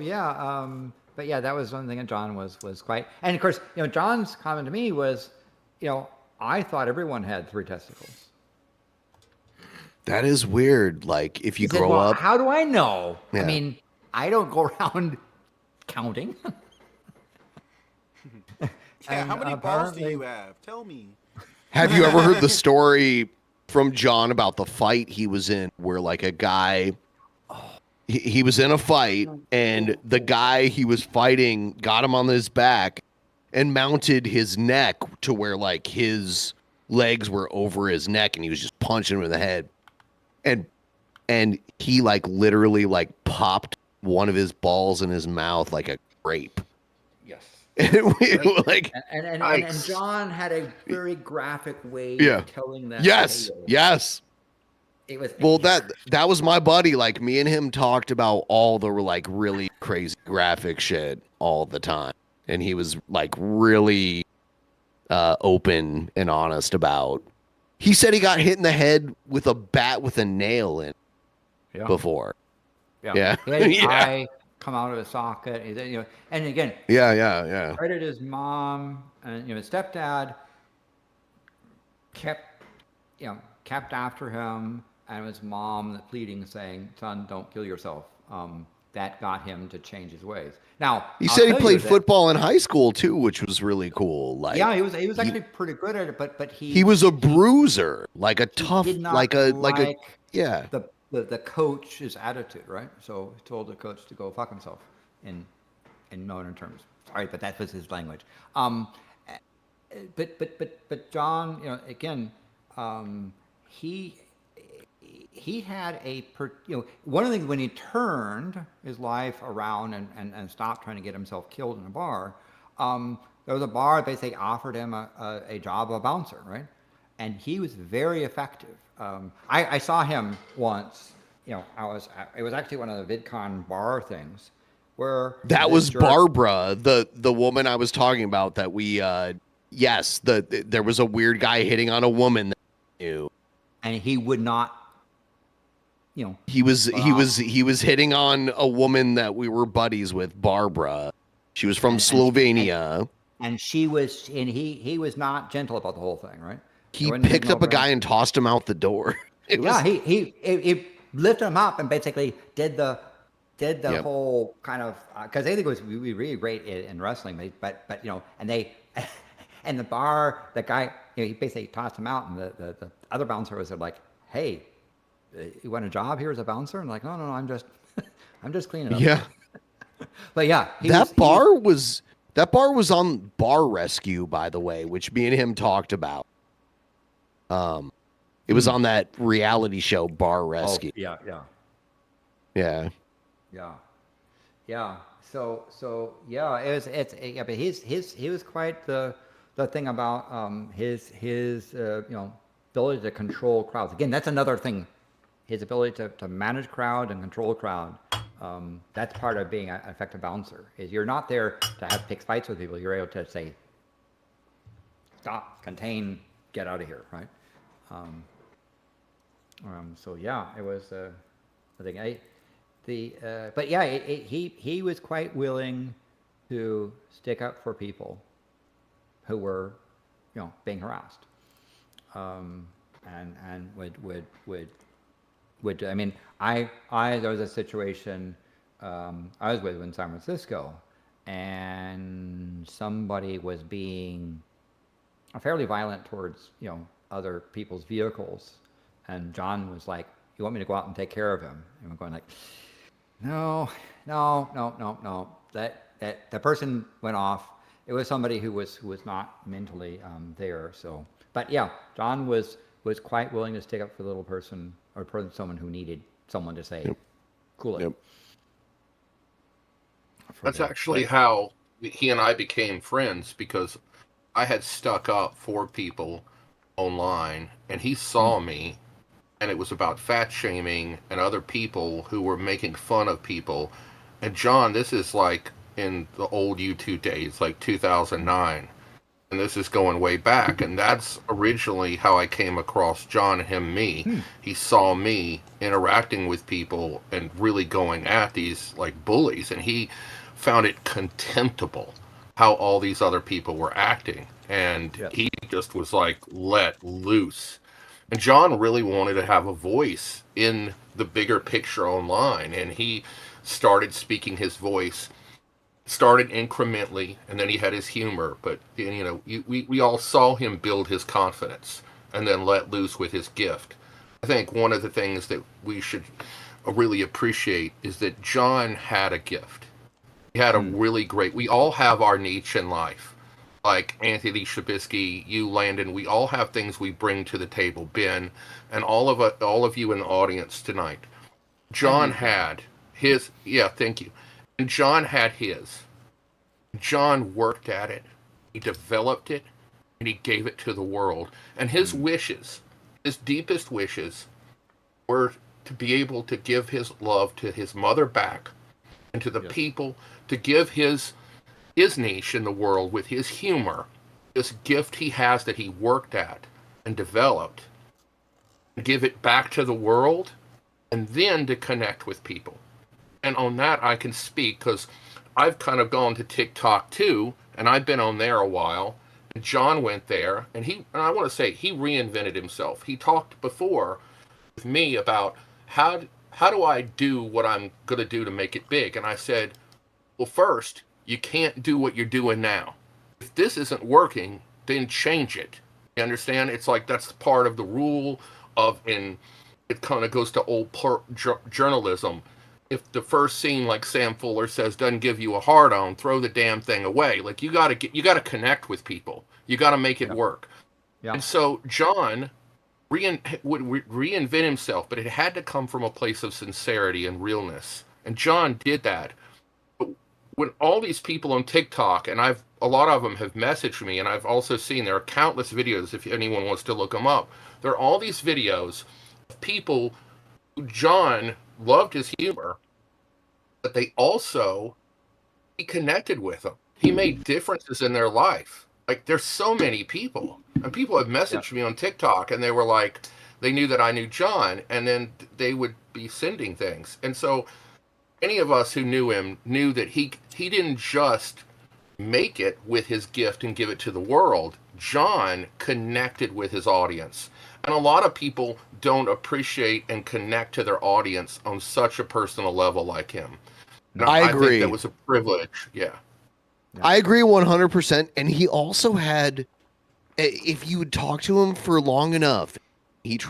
yeah. But yeah, that was one thing that John was quite. And of course, John's comment to me was, I thought everyone had 3 testicles. That is weird. Like if you He said, grow well, up, how do I know? Yeah. I mean, I don't go around counting. Yeah, how many balls do apparently- you have? Tell me. have you ever heard the story from John about the fight he was in where like a guy he was in a fight and the guy he was fighting got him on his back and mounted his neck to where like his legs were over his neck and he was just punching him in the head and he like literally like popped one of his balls in his mouth like a grape. Yes. And we were like And John had a very graphic way Yeah. of telling that. yes tale. yes It was well that was my buddy. Like me and him talked about all the like really crazy graphic shit all the time and he was like really open and honest about. He said he got hit in the head with a bat with a nail in Yeah. before. Yeah. He had his Yeah. eye come out of his socket. And again, Yeah. credit his mom and his stepdad kept after him, and it was mom that pleading, saying, "Son, don't kill yourself." That got him to change his ways. Now He I'll said he tell you played that- football in high school too, which was really cool. Like Yeah, he was actually pretty good at it, but he was a bruiser, like a tough, did not like a yeah. the coach's attitude, right? So he told the coach to go fuck himself in modern terms. Sorry, but that was his language. But John, again, he had one of the things when he turned his life around and stopped trying to get himself killed in a bar. There was a bar basically offered him a job of a bouncer, right? And he was very effective. I saw him once. It was actually one of the VidCon bar things where That this was jerk- Barbara, the woman I was talking about. That we yes, there was a weird guy hitting on a woman that we knew. and he would not. He was hitting on a woman that we were buddies with, Barbara. She was from Slovenia. And he was not gentle about the whole thing, right? He wasn't picked hitting up a over guy him. and tossed him out the door. It was, Yeah, he lifted him up and basically did the Yep. whole kind of because they think it was really great in wrestling, but and they and the bar, the guy, he basically tossed him out, and the other bouncer was like, "Hey, you want a job here as a bouncer?" And like, no, I'm just I'm just cleaning up. yeah. But yeah, That bar was on Bar Rescue, by the way, which me and him talked about. It was on that reality show Bar Rescue. yeah. Yeah. Yeah. So yeah, yeah, but he was quite the thing about his ability to control crowds. Again, that's another thing. His ability to manage crowd and control crowd. That's part of being an effective bouncer. Is you're not there to have pick fights with people. You're able to say, stop, contain, get out of here, right? So yeah, it was. I think but yeah, he was quite willing to stick up for people who were, being harassed, and would. I mean, there was a situation I was with in San Francisco, and somebody was being fairly violent towards other people's vehicles, and John was like, "You want me to go out and take care of him?" And we're going like, No. That the person went off. It was somebody who was not mentally there. So, but yeah, John was quite willing to stick up for the little person or for someone who needed someone to say, "Cool it." Yep. That's actually how he and I became friends, because I had stuck up for people online, and he saw me. And it was about fat shaming and other people who were making fun of people. And John, this is like in the old YouTube days, like 2009. And this is going way back. And that's originally how I came across John, him, me. He saw me interacting with people and really going at these like bullies. And he found it contemptible how all these other people were acting. And he just was like let loose. And John really wanted to have a voice in the bigger picture online, and he started speaking his voice, started incrementally, and then he had his humor. But we all saw him build his confidence and then let loose with his gift. I think one of the things that we should really appreciate is that John had a gift. He had a really great. We all have our niche in life. Like Anthony Shabisky, you, Landon, we all have things we bring to the table. Ben, and all of you in the audience tonight. John had his. Yeah, thank you. And John had his. John worked at it. He developed it, and he gave it to the world. And his wishes, his deepest wishes, were to be able to give his love to his mother back, and to the people, to give his niche in the world with his humor, this gift he has that he worked at and developed, give it back to the world, and then to connect with people. And on that I can speak, because I've kind of gone to TikTok too, and I've been on there a while. And John went there, and I want to say he reinvented himself. He talked before with me about how do I do what I'm going to do to make it big. And I said, well, first, you can't do what you're doing now. If this isn't working, then change it. You understand? It's like that's part of the rule and it kind of goes to old journalism. If the first scene, like Sam Fuller says, doesn't give you a hard on, throw the damn thing away. Like you got to connect with people. You got to make it work. Yeah. And so John would reinvent himself, but it had to come from a place of sincerity and realness. And John did that. When all these people on TikTok, and a lot of them have messaged me, and I've also seen there are countless videos if anyone wants to look them up. There are all these videos of people who John loved his humor, but he connected with them. He made differences in their life. Like there's so many people, and people have messaged me on TikTok, and they were like, they knew that I knew John, and then they would be sending things, and so. Any of us who knew him knew that he didn't just make it with his gift and give it to the world. John connected with his audience. And a lot of people don't appreciate and connect to their audience on such a personal level like him. And I agree. I think that was a privilege. Yeah. I agree 100%. And he also had, if you would talk to him for long enough, he'd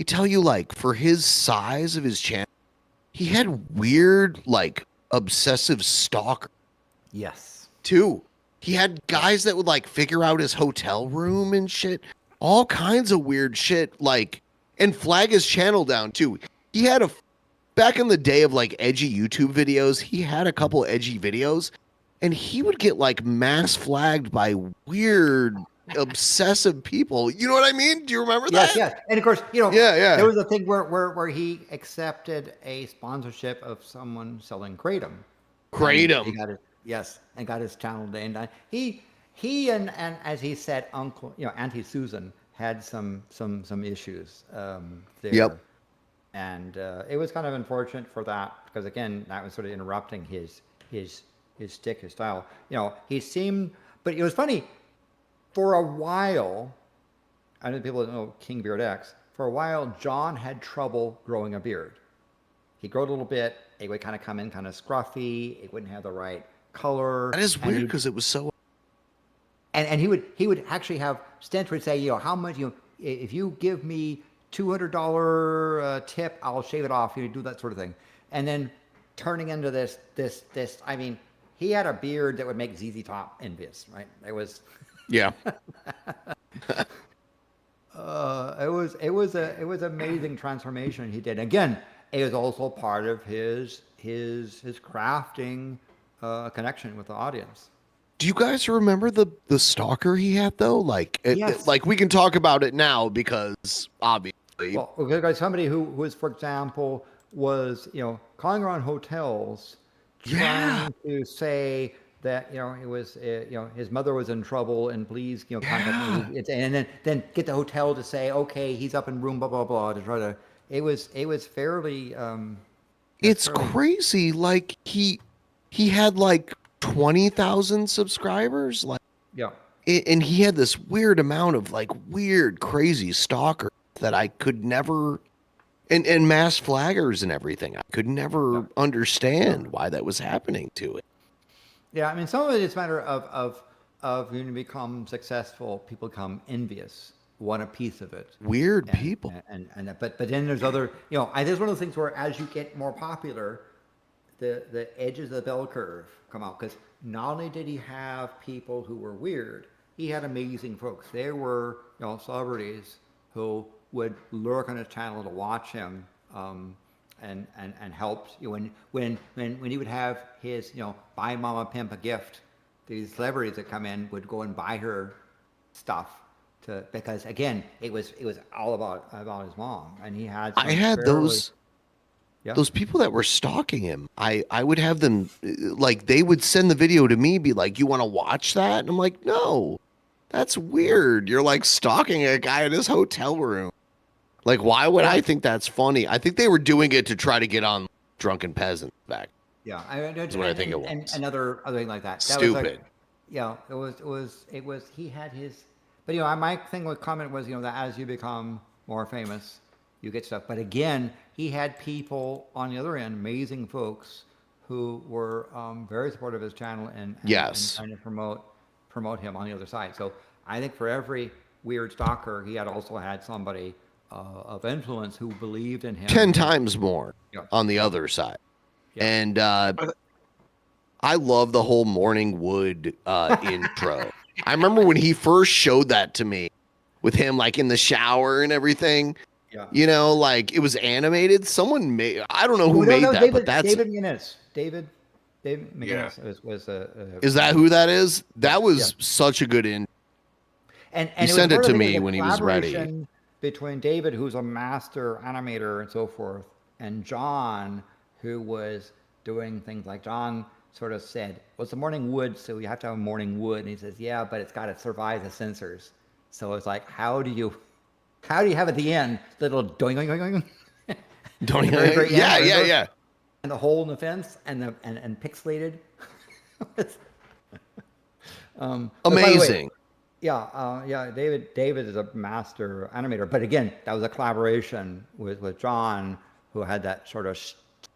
tell you, like, for his size of his channel, he had weird, like, obsessive stalker Yes. too. He had guys that would like figure out his hotel room and shit, all kinds of weird shit, like, and flag his channel down too. He had back in the day of like edgy YouTube videos, he had a couple edgy videos, and he would get like mass flagged by weird, obsessive people. You know what I mean? Do you remember that? Yes. And of course, you know, Yeah. there was a thing where he accepted a sponsorship of someone selling kratom. Kratom. He got it. Yes, and got his channel named. He and as he said, Uncle, you know, Auntie Susan had some issues there. Yep. And it was kind of unfortunate for that because again, that was sort of interrupting his stick, his style. You know, he seemed, but it was funny. For a while, I know people don't know KingBeardx. For a while, John had trouble growing a beard. He'd grow a little bit. It would kind of come in kind of scruffy. It wouldn't have the right color. That is weird because it was so. And he would actually have Stents would say, you know, how much, you know, if you give me $200 tip, I'll shave it off. You know, do that sort of thing. And then turning into this. I mean, he had a beard that would make ZZ Top envious, right? It was. Yeah. It was amazing transformation he did. Again, it was also part of his crafting connection with the audience. Do you guys remember the stalker he had though? Like, Yes. like we can talk about it now because obviously. Well, okay, somebody who was, for example, was, you know, calling around hotels, trying to say that, you know, it was, you know, his mother was in trouble and please, you know, contact me. And then get the hotel to say, okay, he's up in room, blah, blah, blah, to try to, it was fairly, it's crazy. Like he had like 20,000 subscribers. Like, yeah. And he had this weird amount of like weird, crazy stalkers that I could never, and mass flaggers and everything. I could never understand why that was happening to it. Yeah, I mean, some of it is a matter of when you become successful, people become envious, want a piece of it. Weird people. But then there's other, you know, there's one of those things where as you get more popular, the edges of the bell curve come out, because not only did he have people who were weird, he had amazing folks. There were, you know, celebrities who would lurk on his channel to watch him. And helped you when he would have his, you know, buy Mama Pimp a gift. These celebrities that come in would go and buy her stuff because again it was all about his mom, and he had. I had those people that were stalking him. I would have them like they would send the video to me, be like, "You want to watch that?" And I'm like, "No, that's weird. You're like stalking a guy in his hotel room." Like, why would I think that's funny? I think they were doing it to try to get on Drunken Peasants back. Yeah, that's what I think it was. And another thing like that. Stupid. Was like, yeah, it was. He had his, but you know, my thing with comment was, you know, that as you become more famous, you get stuff. But again, he had people on the other end, amazing folks, who were very supportive of his channel and trying to promote him on the other side. So I think for every weird stalker, he had also had somebody of influence who believed in him 10 times more on the other side. Yeah. And I love the whole Morning Wood intro. I remember when he first showed that to me with him like in the shower and everything. Yeah. You know, like it was animated. Someone made, I don't know who made that, but that's David McGinnis. David McGinnis was Is that who that is? That was such a good in. And he sent it to me when he was ready. Between David, who's a master animator and so forth, and John, who was doing things like John sort of said, well, it's a Morning Wood, so you have to have a Morning Wood. And he says, yeah, but it's got to survive the censors. So it's like, how do you have at the end, little doing, doing, yeah. And the hole in the fence and pixelated. Amazing. Yeah. David is a master animator, but again, that was a collaboration with John, who had that sort of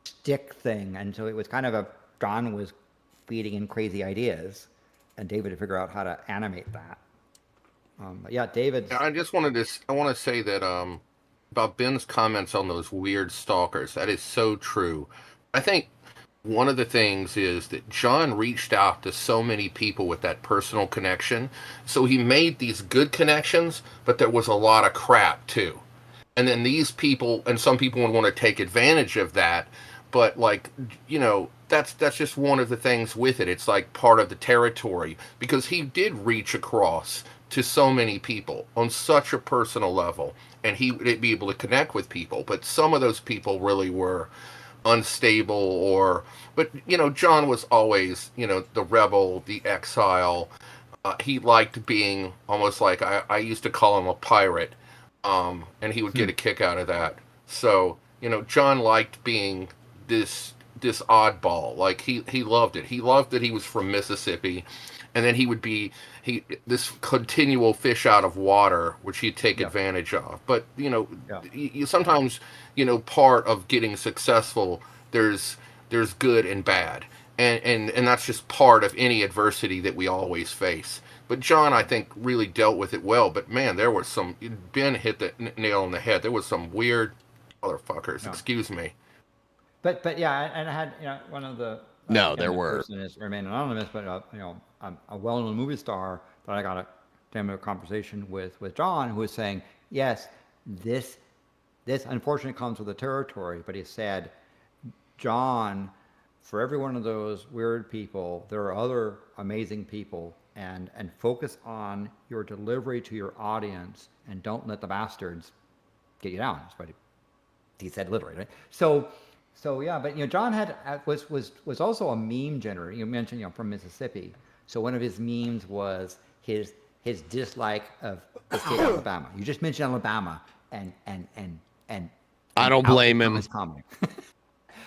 stick thing, and so it was kind of John was feeding in crazy ideas, and David to figure out how to animate that. David. I just wanted to. I want to say that about Ben's comments on those weird stalkers. That is so true. I think one of the things is that John reached out to so many people with that personal connection. So he made these good connections, but there was a lot of crap too. And then these people, and some people would want to take advantage of that, but like, that's just one of the things with it. It's like part of the territory, because he did reach across to so many people on such a personal level, and he would be able to connect with people. But some of those people really were unstable, but John was always, the rebel, the exile. He liked being almost like, I used to call him a pirate, and he would get a kick out of that. So John liked being this oddball. Like he loved it. He loved that he was from Mississippi, and then he would be this continual fish out of water, which he'd take advantage of. But you sometimes, part of getting successful, there's good and bad, and that's just part of any adversity that we always face. But John, I think, really dealt with it well. But man, there was some. Ben hit the nail on the head. There was some weird motherfuckers. Excuse me. But yeah, and I had one of the there were. Person is remain anonymous, but a well-known movie star that I got a conversation with John, who was saying, yes, this unfortunately comes with the territory, but he said, John, for every one of those weird people, there are other amazing people, and focus on your delivery to your audience, and don't let the bastards get you down. That's what he said literally, right? So yeah, but John was also a meme generator. You mentioned from Mississippi. So one of his memes was his dislike of the state of Alabama. You just mentioned Alabama, and I don't blame him. His comedy.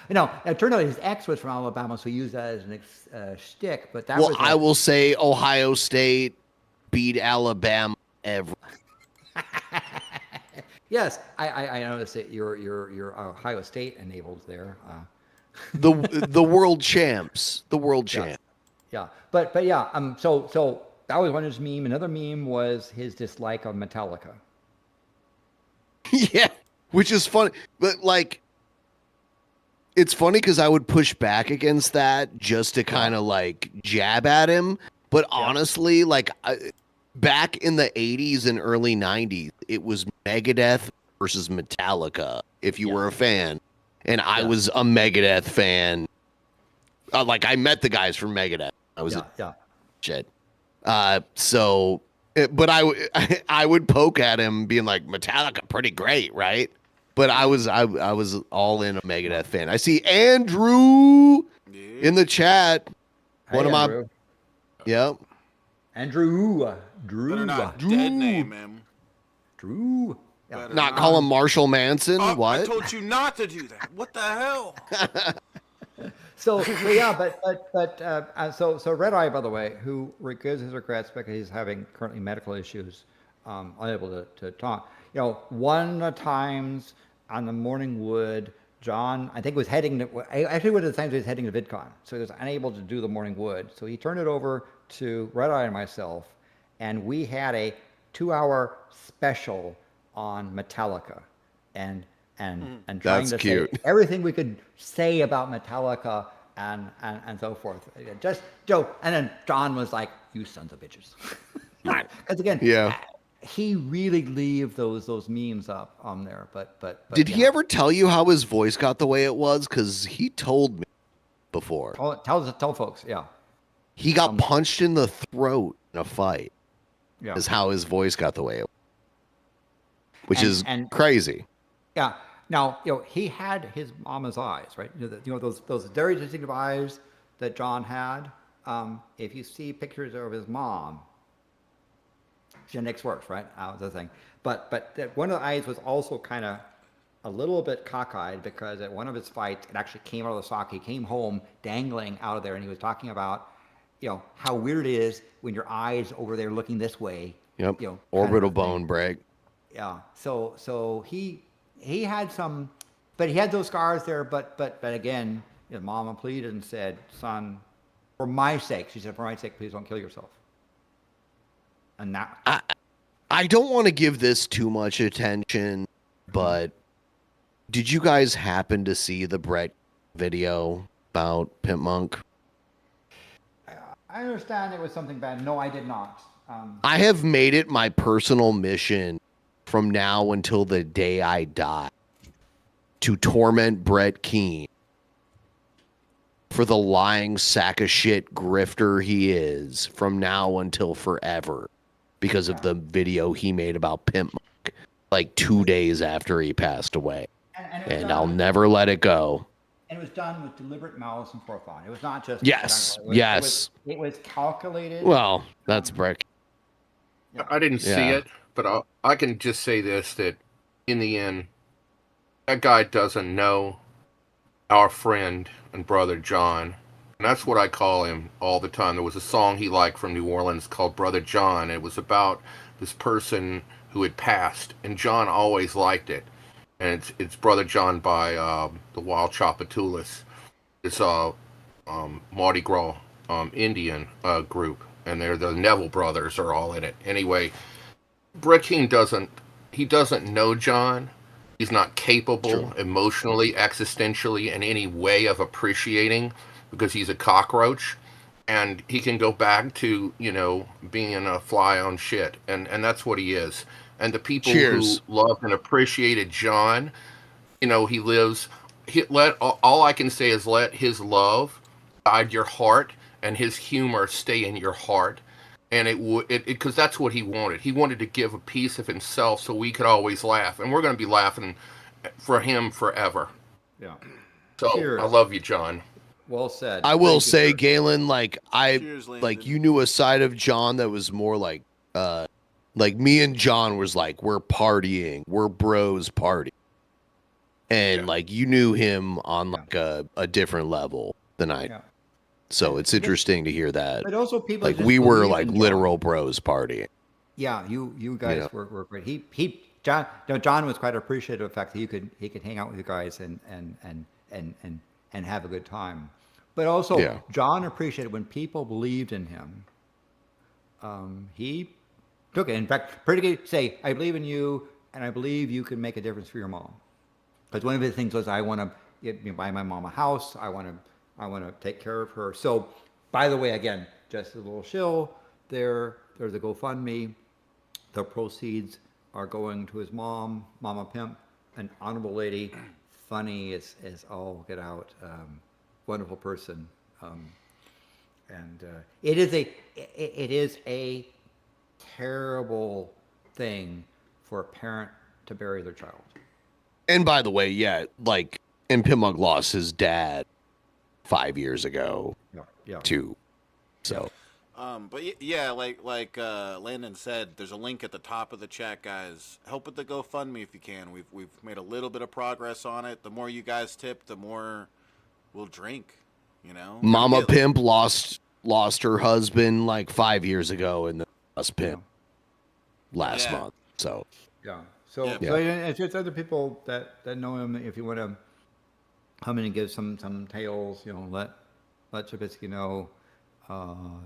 It turned out his ex was from Alabama, so he used that as an shtick. But that was I will say Ohio State beat Alabama every. Yes, I noticed that you're Ohio State enabled there. The world champs, Yeah, but yeah. So that was one of his meme. Another meme was his dislike of Metallica. Yeah, which is funny, but like, it's funny because I would push back against that just to kind of like jab at him. But honestly, like. Back in the 80s and early 90s, it was Megadeth versus Metallica, if you were a fan. And I was a Megadeth fan. Like, I met the guys from Megadeth. I was shit. So, but I would poke at him being like, Metallica, pretty great, right? But I was all in a Megadeth fan. I see Andrew in the chat. Hey, Andrew. Yep. Drew. Better not dead name him. Drew. Yeah. Not call him Marshall Manson. What? I told you not to do that. What the hell? So Red Eye, by the way, who gives his regrets because he's having currently medical issues, unable to talk. One of the times on the Morning Wood, John, I think was heading to, actually one of the times he was heading to VidCon, so he was unable to do the Morning Wood. So he turned it over to Red Eye and myself, and we had a 2-hour special on Metallica, and trying to say everything we could say about Metallica and so forth. Just Joe, and then John was like, "You sons of bitches," because again, he really leave those memes up on there. But did he ever tell you how his voice got the way it was? Because he told me before. Tell folks, he got punched in the throat in a fight. Yeah, is how his voice got the way it was, which is crazy. Yeah. Now, he had his mama's eyes, right? Those very distinctive eyes that John had. If you see pictures of his mom, genetics works, right? The thing. But one of the eyes was also kind of a little bit cockeyed, because at one of his fights, it actually came out of the sock. He came home dangling out of there, and he was talking about, how weird it is when your eyes over there looking this way. Yep. Orbital bone break. Yeah. So he had some, but he had those scars there. But again, his mama pleaded and said, "Son, for my sake," she said, "for my sake, please don't kill yourself." And that. I don't want to give this too much attention, but did you guys happen to see the Brett video about Pimpmunk? I understand it was something bad. No, I did not. I have made it my personal mission from now until the day I die to torment Brett Keane for the lying sack of shit grifter he is from now until forever because of the video he made about Pimpmunk like 2 days after he passed away. And I'll never let it go. And it was done with deliberate malice and forethought. It was not just yes. It was calculated. Well, that's Brett. Yeah. I didn't see it, but I can just say this, that in the end, that guy doesn't know our friend and brother John. And that's what I call him all the time. There was a song he liked from New Orleans called Brother John. It was about this person who had passed, and John always liked it. And it's Brother John by the Wild Chapatulas. It's Mardi Gras Indian group, and they're the Neville brothers are all in it. Anyway, Brett King doesn't know John. He's not capable emotionally, existentially, in any way of appreciating, because he's a cockroach, and he can go back to, being a fly on shit, and that's what he is. And the people who loved and appreciated John, he lives. All I can say is let his love guide your heart and his humor stay in your heart. And because that's what he wanted. He wanted to give a piece of himself so we could always laugh. And we're going to be laughing for him forever. Yeah. So Cheers. I love you, John. Well said. I will say, Galen, you knew a side of John that was more like me and John was like, we're partying, we're bros party. And you knew him on a different level than I. Yeah. So it's interesting to hear that. But also people we were literal bros partying. Yeah, you guys were great. John was quite appreciative of the fact that he could hang out with you guys and have a good time. But also John appreciated when people believed in him. He took it. In fact, pretty good say, I believe in you, and I believe you can make a difference for your mom. Because one of the things was, I want to buy my mom a house. I want to take care of her. So, by the way, again, just a little shill. There's a GoFundMe. The proceeds are going to his mom, Mama Pimp, an honorable lady, funny as all get out, wonderful person, and it is a terrible thing for a parent to bury their child. And by the way, and Pimpmunk lost his dad 5 years ago, too. So, but yeah, like Landon said, there's a link at the top of the chat, guys. Help with the GoFundMe if you can. We've made a little bit of progress on it. The more you guys tip, the more we'll drink. Mama Pimp lost her husband 5 years ago, and the Pimp last month. So So it's just other people that know him. If you want to come in and give some tales, let Trubisky know.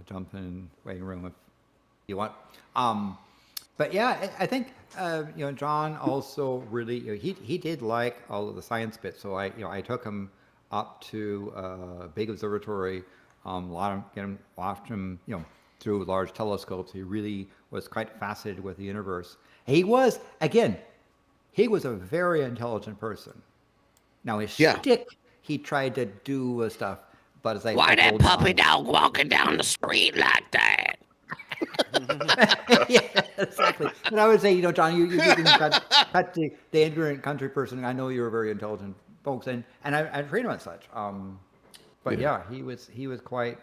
Jump in waiting room if you want. But yeah, I think John also really he did like all of the science bits. So I took him up to big observatory. Watched him through large telescopes. He really was quite fascinated with the universe. He was a very intelligent person. Now his shtick, he tried to do stuff. But as why that puppy dog walking down the street like that? Yeah, exactly. But I would say, John, you didn't cut the ignorant country person. I know you're very intelligent folks, and I treat him as such. But he was quite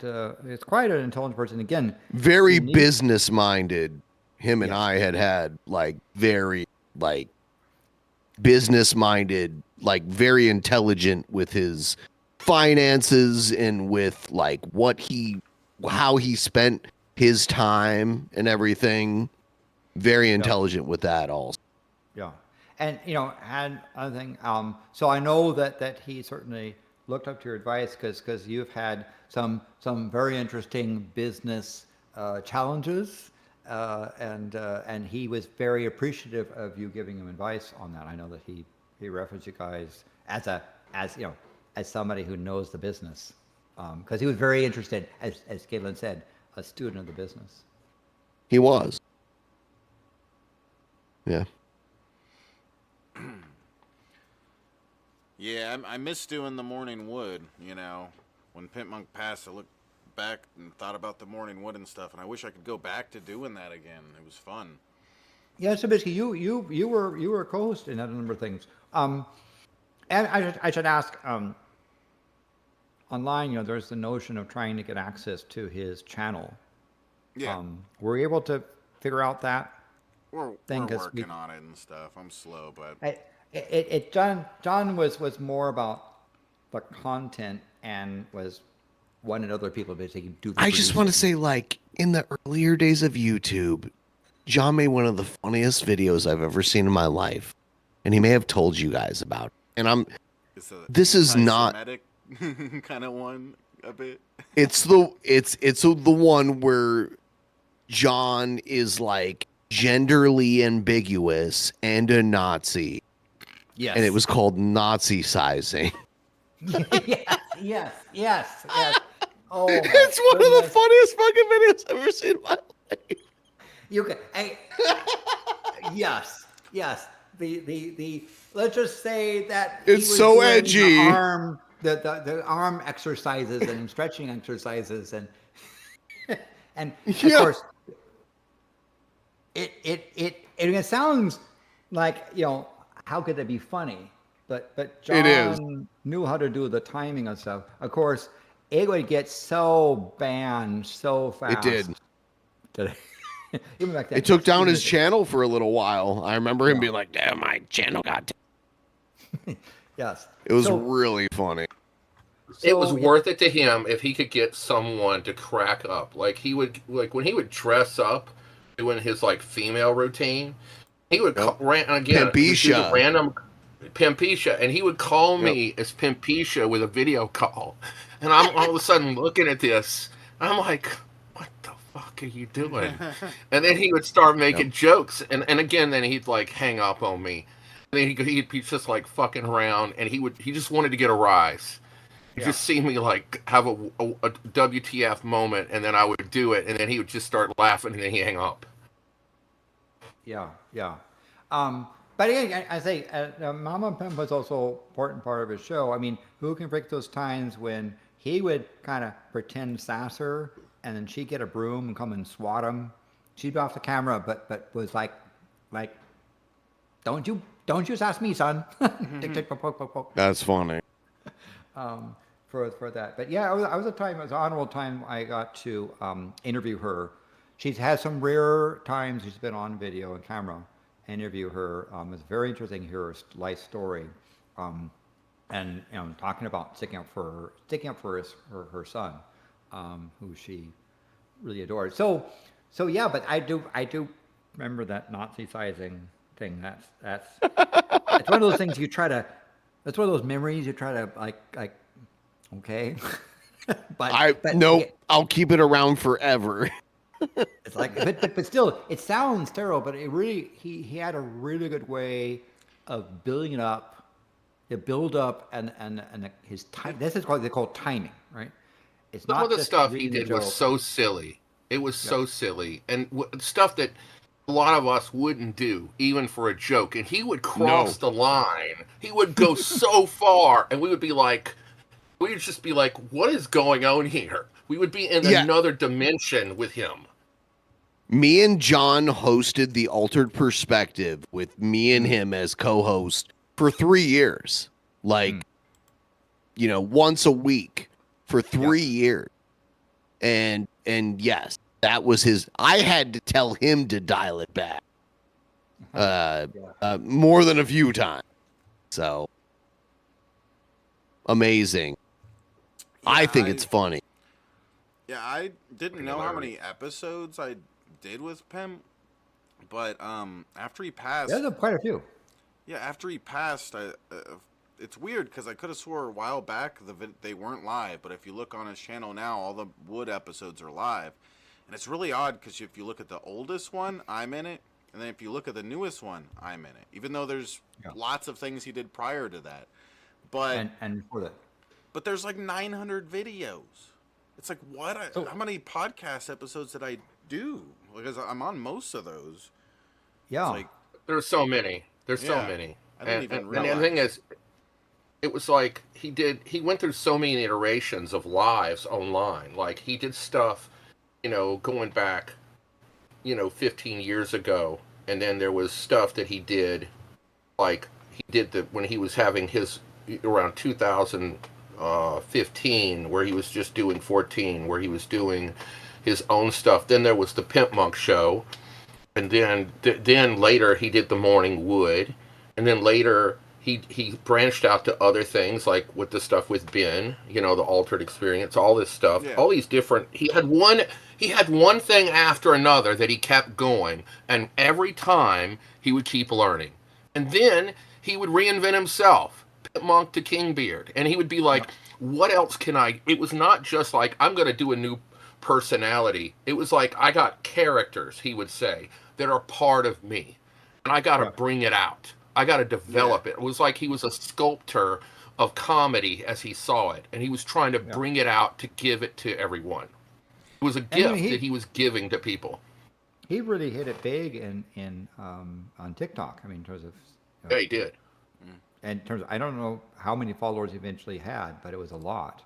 an intelligent person. Again, very business minded. Him and I had very business minded, very intelligent with his finances and with how he spent his time and everything. Very intelligent with that also. Yeah. And had other thing, so I know that he certainly looked up to your advice because you've had some very interesting business challenges, and he was very appreciative of you giving him advice on that. I know that he referenced you guys as as somebody who knows the business, because he was very interested, as Galen said, a student of the business. He was. Yeah. Yeah, I miss doing the morning wood. You know, when Pimpmunk passed, I looked back and thought about the morning wood and stuff, and I wish I could go back to doing that again. It was fun. Yeah, so basically, you were a co-host in a number of things. And I should ask, online, you know, there's the notion of trying to get access to his channel. Yeah, Were you able to figure out that we're thing? working on it and stuff. I'm slow, but John was more about the content and wanted other people to basically do the I just want to producing. say, like, in the earlier days of YouTube, John made one of the funniest videos I've ever seen in my life, and he may have told you guys about it. And this is not anti-Semitic kind of one a bit. it's the one where John is like genderly ambiguous and a Nazi, Yes. and it was called Nazi sizing. yes. Oh, my It's one of the goodness. funniest fucking videos I've ever seen in my life. You can, yes. The let's just say that he It's was so doing edgy. the arm exercises and stretching exercises and and of Yeah. course it sounds like, you know, how could it be funny? But It is. John knew how to do the timing and stuff. Of course, it would get so banned so fast. It did. That even back then, It took down even his if channel for a little while. I remember him being like, "Damn, my channel got." Yes. It was So- really funny. It was So, yeah. worth it to him if he could get someone to crack up. Like he would, like when he would dress up, doing his like female routine, he would Yep. again he would do the Pimpisha. random Pimpisha, and he would call me as Pimpisha with a video call, and I'm all of a sudden looking at this, and I'm like, what the fuck are you doing? And then he would start making jokes, and again, then he'd like hang up on me, and then he'd be just like fucking around, and he just wanted to get a rise. You just see me like have a WTF moment, and then I would do it, and then he would just start laughing, and then he'd hang up. Yeah. But again, I say, Mama Pimp was also an important part of his show. I mean, who can break those times when he would kind of pretend sass her, and then she'd get a broom and come and swat him. She'd be off the camera, but was like, don't you sass me, son. Tick, tick, poke, poke, poke, poke. That's funny. For that. But yeah, it was an honorable time I got to interview her. She's had some rare times she's been on video and camera. Interview her. It's very interesting to hear her life story, and you know, talking about sticking up for her son, who she really adored. So yeah, but I do remember that Nazi sizing thing. That's it's one of those things you try to. That's one of those memories you try to like. Okay, but nope. I'll keep it around forever. It's like, but still, it sounds terrible. But it really, he had a really good way of building it up, build up, and his time. This is what they call timing, right? It's Some not of the just stuff he reading the did was joke. so silly. It was so silly, and stuff that a lot of us wouldn't do, even for a joke. And he would cross the line. He would go so far, and we would just be like, "What is going on here?" We would be in another dimension with him. Me and John hosted the Altered Perspective with me and him as co-host for 3 years. Like, you know, once a week for 3 years. And yes, that was his. I had to tell him to dial it back more than a few times. So amazing. I think it's funny. Yeah, I didn't know how many episodes I did with Pimp, but after he passed, There's quite a few. Yeah, after he passed, it's weird because I could have swore a while back they weren't live, but if you look on his channel now, all the Wood episodes are live, and it's really odd because if you look at the oldest one, I'm in it, and then if you look at the newest one, I'm in it. Even though there's lots of things he did prior to that, but And before that. but there's like 900 videos. It's like, what? How many podcast episodes did I do? Because I'm on most of those. Yeah. It's like, There's so many. There's so Yeah. many. I didn't even And realize. the thing is, it was like he went through so many iterations of lives online. Like he did stuff, going back, 15 years ago. And then there was stuff that he did, like he did when he was having his around 2015, where he was just doing 14, where he was doing his own stuff. Then there was the Pimpmunk show, and then later he did the Morning Wood, and then later he branched out to other things like with the stuff with Ben, the Altered Experience, all this stuff, Yeah. all these different. He had one thing after another that he kept going, and every time he would keep learning, and then he would reinvent himself, Pimpmunk to Kingbeard, and he would be like, "What else can I?" It was not just like I'm going to do a new personality. It was like I got characters, he would say, that are part of me, and I got to bring it out. I got to develop it. It was like he was a sculptor of comedy as he saw it, and he was trying to bring it out to give it to everyone. It was a gift that he was giving to people. He really hit it big on TikTok. I mean, in terms of Yeah, he did. and in terms of, I don't know how many followers he eventually had, but it was a lot.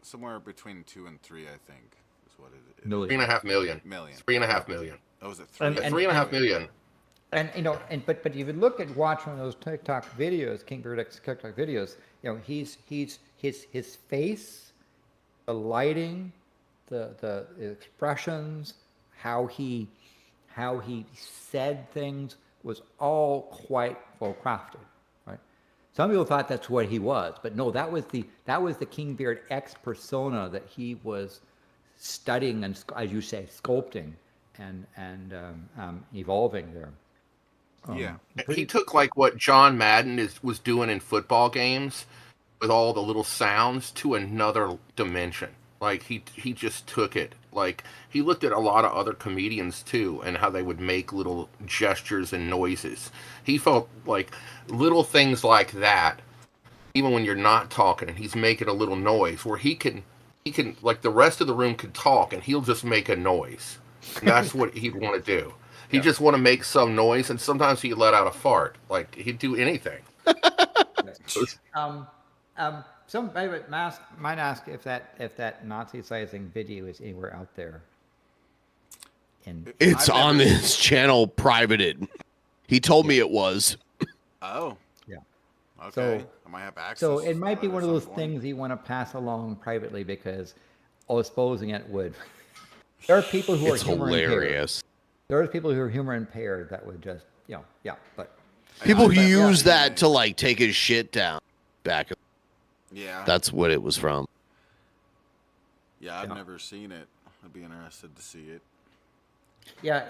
somewhere between 2 and 3, I think, is what it is. Million. 3.5 million. Million. 3.5 million. Oh, was it 3? And- 3.5 million. And but if you look at watch one of those TikTok videos, KingBeardx TikTok videos, his face, the lighting, the expressions, how he said things was all quite well crafted, right? Some people thought that's what he was, but no, that was the KingBeardx persona that he was studying and, as you say, sculpting and evolving there. Yeah. He took like what John Madden was doing in football games with all the little sounds to another dimension. Like he just took it. Like he looked at a lot of other comedians too and how they would make little gestures and noises. He felt like little things like that, even when you're not talking and he's making a little noise, where he can like the rest of the room could talk and he'll just make a noise. And that's what he'd want to do. He just want to make some noise, and sometimes he'd let out a fart. Like he'd do anything. Somebody might ask if that Nazi-sizing video is anywhere out there. It's I've on never- this channel, privated. He told me it was. Oh. Yeah. Okay. So- I might have access. So it might be to one at of those some point. things you want to pass along privately because exposing it would. There are people who It's are humor impaired. hilarious. There are people who are humor impaired that would just, but People who bet- use yeah. that to like take his shit down back. Yeah. That's what it was from. Yeah, I've Yeah. never seen it. I'd be interested to see it. yeah,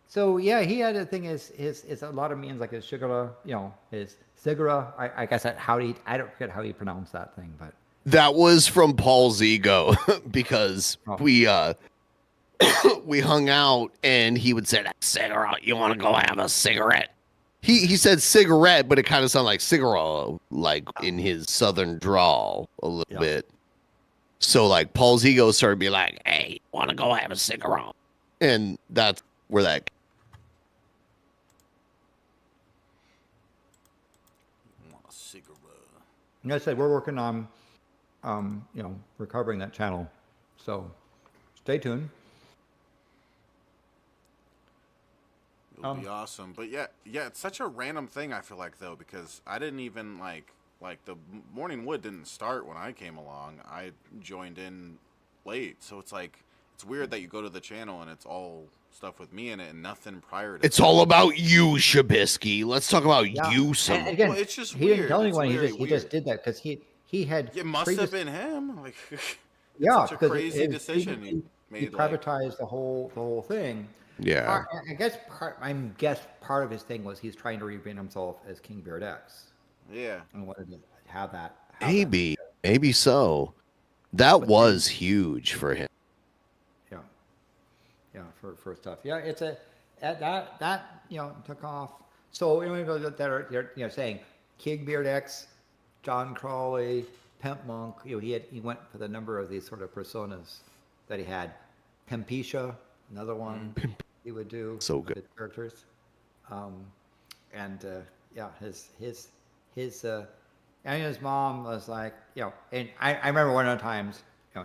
so yeah, he had a thing is a lot of memes like his Shigura, his Sigura. I guess I don't forget how you pronounce that thing, but That was from Paul's ego because Oh. we hung out and he would say, "That cigarette, you want to go have a cigarette?" He said cigarette, but it kind of sounded like cigarette, like in his southern drawl a little Yeah. bit. So like Paul's ego started to be like, "Hey, want to go have a cigarette?" And that's where that. Want a cigarette? like I said, we're working on, recovering that channel. So stay tuned. It'll be awesome. But yeah, it's such a random thing, I feel like, though, because I didn't even like the Morning Wood didn't start when I came along. I joined in late, so it's like it's weird that you go to the channel and it's all stuff with me in it and nothing prior to It's that. all about you, Shabisky. Let's talk about you some. And again, Well, it's just he didn't weird. tell It's anyone. very He just weird. did that because he had. It must previous- have been him. Like, Yeah, such a because crazy decision he he made. Like, privatized the whole thing. Yeah. I guess part of his thing was he's trying to reinvent himself as KingBeardx yeah. and wanted to have that. Maybe so. That was huge for him. Yeah, for stuff. Yeah, it's that took off. So anyway, that are saying KingBeardx, John Crawley, Pimpmunk, he went for the number of these sort of personas that he had. Pimpisha, another one he would do. So good. His characters. Yeah, and his mom was like, and I remember one of the times,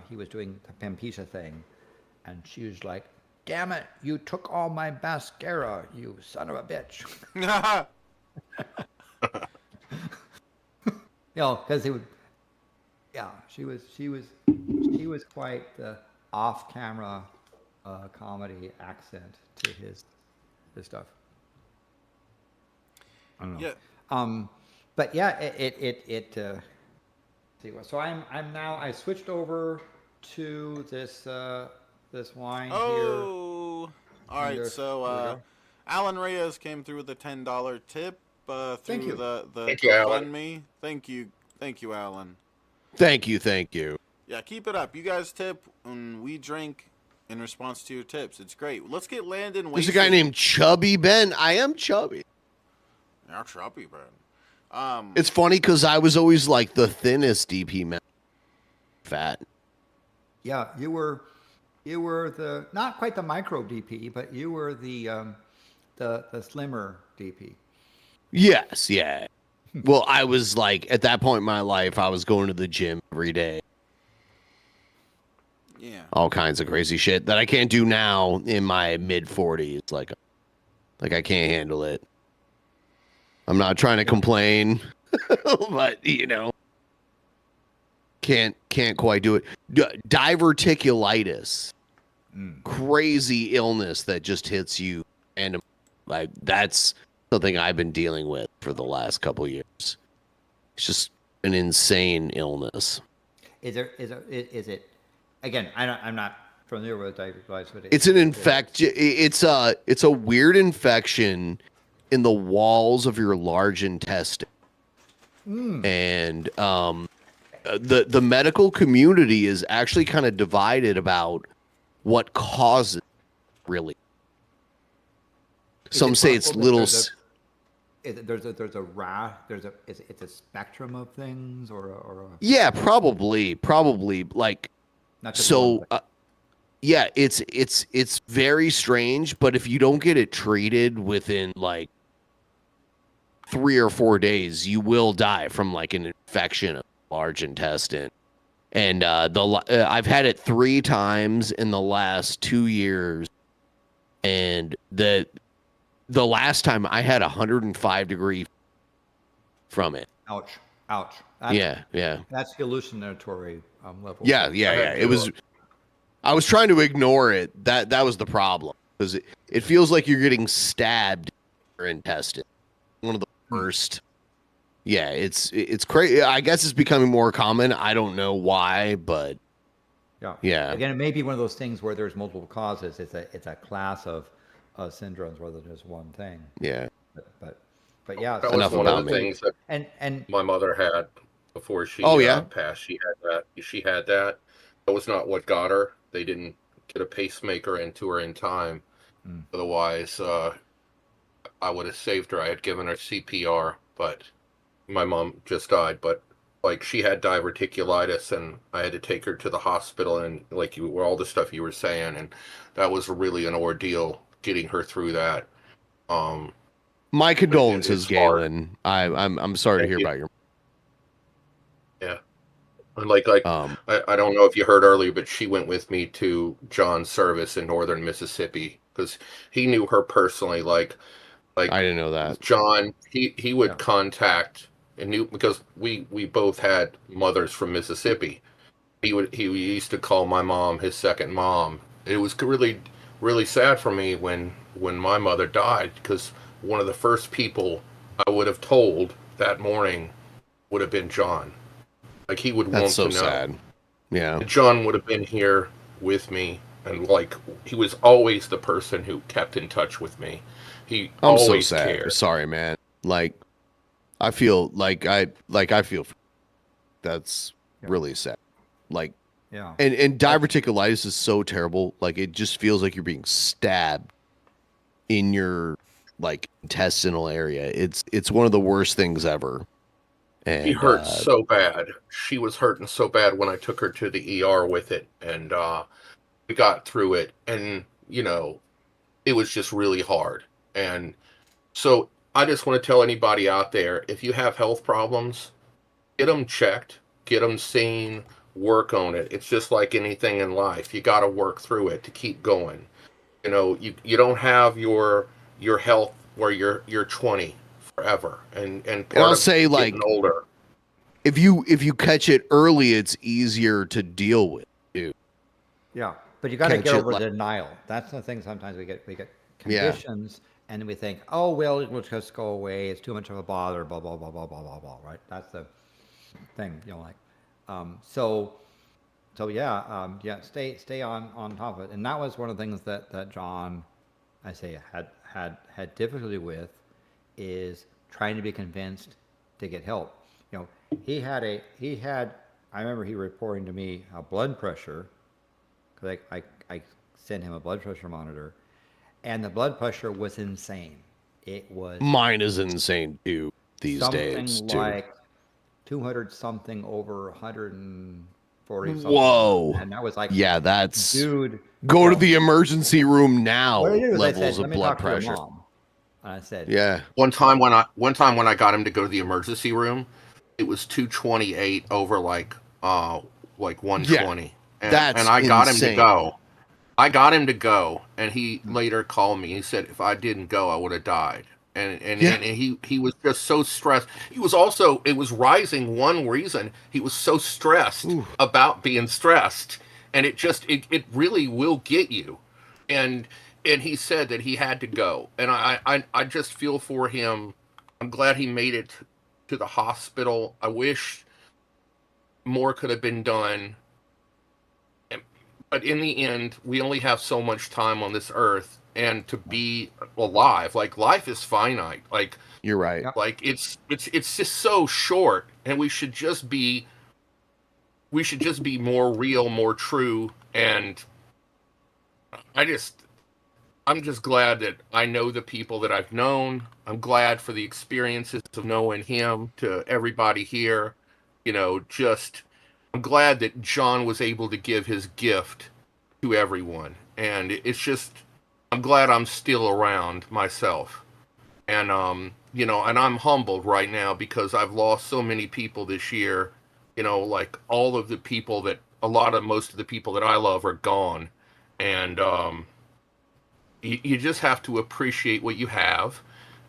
he was doing the Pimpisha thing, and she was like, "Damn it, you took all my mascara, you son of a bitch." Because he would, she was quite the off-camera comedy accent to his stuff. I don't know. Yeah. But yeah, so I switched over to this wine here. Oh, all right. So Alan Reyes came through with a $10 tip through the GoFundMe. Thank you, Alan. Thank you. Yeah, keep it up. You guys tip and we drink in response to your tips. It's great. Let's get Landon. There's a guy named Chubby Ben. I am chubby. You're chubby, Ben. It's funny because I was always like the thinnest DP man. Fat. Yeah, you were the not quite the micro DP, but you were the slimmer DP. Yes, yeah. Well, I was like at that point in my life, I was going to the gym every day. Yeah. All kinds of crazy shit that I can't do now in my mid 40s. Like I can't handle it. I'm not trying to complain, but can't quite do it. Diverticulitis, crazy illness that just hits you, and like that's something I've been dealing with for the last couple of years. It's just an insane illness. Is it? Again, I'm not familiar with diverticulitis, but it's an infection. It's a weird infection in the walls of your large intestine. And the medical community is actually kind of divided about what causes it, really. Some say it's little. There's a rash. It's a spectrum of things, or a... Yeah, probably like not just so. Yeah, it's very strange, but if you don't get it treated within like 3 or 4 days, you will die from like an infection of the large intestine. And I've had it 3 times in the last 2 years, and the last time I had 105-degree from it. Ouch. Yeah. That's hallucinatory level. Yeah. It was. I was trying to ignore it. That was the problem, because it feels like you're getting stabbed in your intestine. One of the worst. Yeah, it's crazy. I guess it's becoming more common. I don't know why, but yeah. Again, it may be one of those things where there's multiple causes. It's a class of syndromes rather than just one thing. Yeah. But yeah. That was one of the things that and my mother had before she passed. She had that. That was not what got her. They didn't get a pacemaker into her in time. Otherwise, I would have saved her. I had given her CPR, but my mom just died. But like, she had diverticulitis, and I had to take her to the hospital, and like all the stuff you were saying, and that was really an ordeal getting her through that. My condolences, Galen. I'm sorry to hear about your. Yeah. Like I don't know if you heard earlier, but she went with me to John's service in northern Mississippi because he knew her personally. Like I didn't know that. John, he would contact and knew, because we both had mothers from Mississippi. He used to call my mom his second mom. It was really, really sad for me when my mother died, because one of the first people I would have told that morning would have been John. Like, he would want to know. That's so sad. Yeah. John would have been here with me, and like, he was always the person who kept in touch with me. He always so sad. cared. Sorry, man. Like, I feel like I feel that's really sad. Like, yeah. And diverticulitis is so terrible. Like, it just feels like you're being stabbed in your like intestinal area. It's one of the worst things ever. She And hurt so bad. She was hurting so bad when I took her to the ER with it, and we got through it. And it was just really hard. And so I just want to tell anybody out there, if you have health problems, get them checked, get them seen, work on it. It's just like anything in life. You got to work through it to keep going. You don't have your health where you're 20 forever, and part I'll of say, like, getting older. if you catch it early, it's easier to deal with, too. Yeah, but you got to Catch get it over like- denial. That's the thing. Sometimes we get Yeah. conditions, and we think, oh well, it will just go away. It's too much of a bother. Blah blah blah blah blah blah blah. Right? That's the thing. So yeah. Stay on top of it. And that was one of the things that John, I say, had difficulty with, is trying to be convinced to get help. He had. I remember he reporting to me a blood pressure, because I sent him a blood pressure monitor, and the blood pressure was insane. It was Mine is insane, too, these days, something too. like 200 something over 140 something. Whoa. And that was like, Yeah, that's... dude, Go to the emergency room now, what I did was I levels said, of let me blood talk to your pressure. mom. And I said, Yeah. One time when I got him to go to the emergency room, it was 228 over like 120. That's and I got him to insane. go. I got him to go, and he later called me. He said, if I didn't go, I would have died. And he was just so stressed. It was rising. One reason he was so stressed about being stressed, and it really will get you. And he said that he had to go, and I just feel for him. I'm glad he made it to the hospital. I wish more could have been done. But in the end, we only have so much time on this earth, and to be alive, like, life is finite. Like, You're right. Yep. like it's just so short, and we should just be more real, more true. And I'm just glad that I know the people that I've known. I'm glad for the experiences of knowing him. To everybody here, I'm glad that John was able to give his gift to everyone. And I'm glad I'm still around myself. And, and I'm humbled right now because I've lost so many people this year. Like, most of the people that I love are gone. And, you just have to appreciate what you have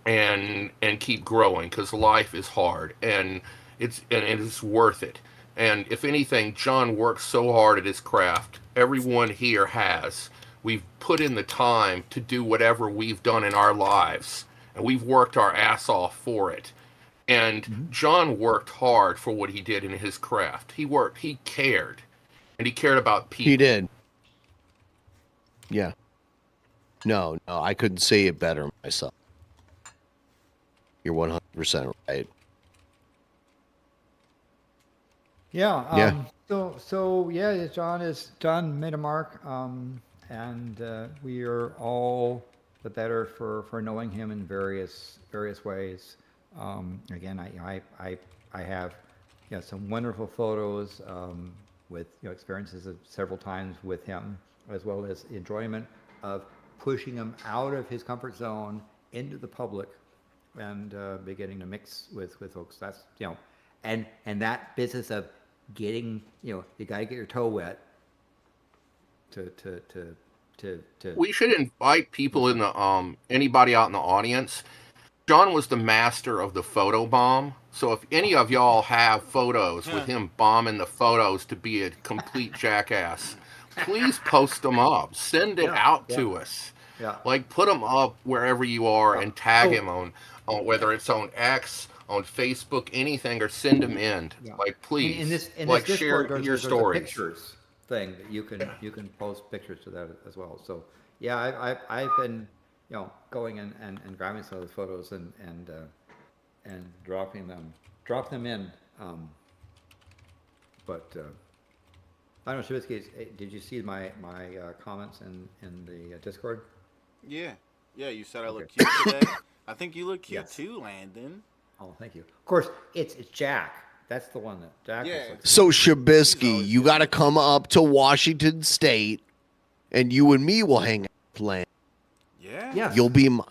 and keep growing, because life is hard, and it's worth it. And if anything, John works so hard at his craft. Everyone here has. We've put in the time to do whatever we've done in our lives, and we've worked our ass off for it. And John worked hard for what he did in his craft. He cared, and he cared about people. He did. Yeah. No, I couldn't say it better myself. You're 100% right. yeah. So yeah, John made a mark, and we are all the better for knowing him in various ways. Again, I have some wonderful photos with experiences of several times with him, as well as enjoyment of pushing him out of his comfort zone into the public, and beginning to mix with folks. That's and that business of getting you gotta get your toe wet to We should invite people in the anybody out in the audience. John was the master of the photo bomb. So if any of y'all have photos with him bombing the photos to be a complete jackass, please post them up. Send it out to us. Yeah. Like, put them up wherever you are and tag him on whether it's on X, on Facebook, anything, or send them in. Yeah. Like, please, in this like, Discord, share there's your a stories. pictures thing that you can post pictures to that as well. So yeah, I've been going and grabbing some of those photos and dropping them in. But I don't know, Shabitsky, did you see my comments in the Discord? Yeah, you said I look cute today. I think you look cute Yes. too, Landon. Oh, thank you. Of course, it's Jack. That's the one that Jack Yeah. was like. So He's Shabisky, always you good. got to come up to Washington State, and you and me will hang out land. Yeah. Yes. You'll be my.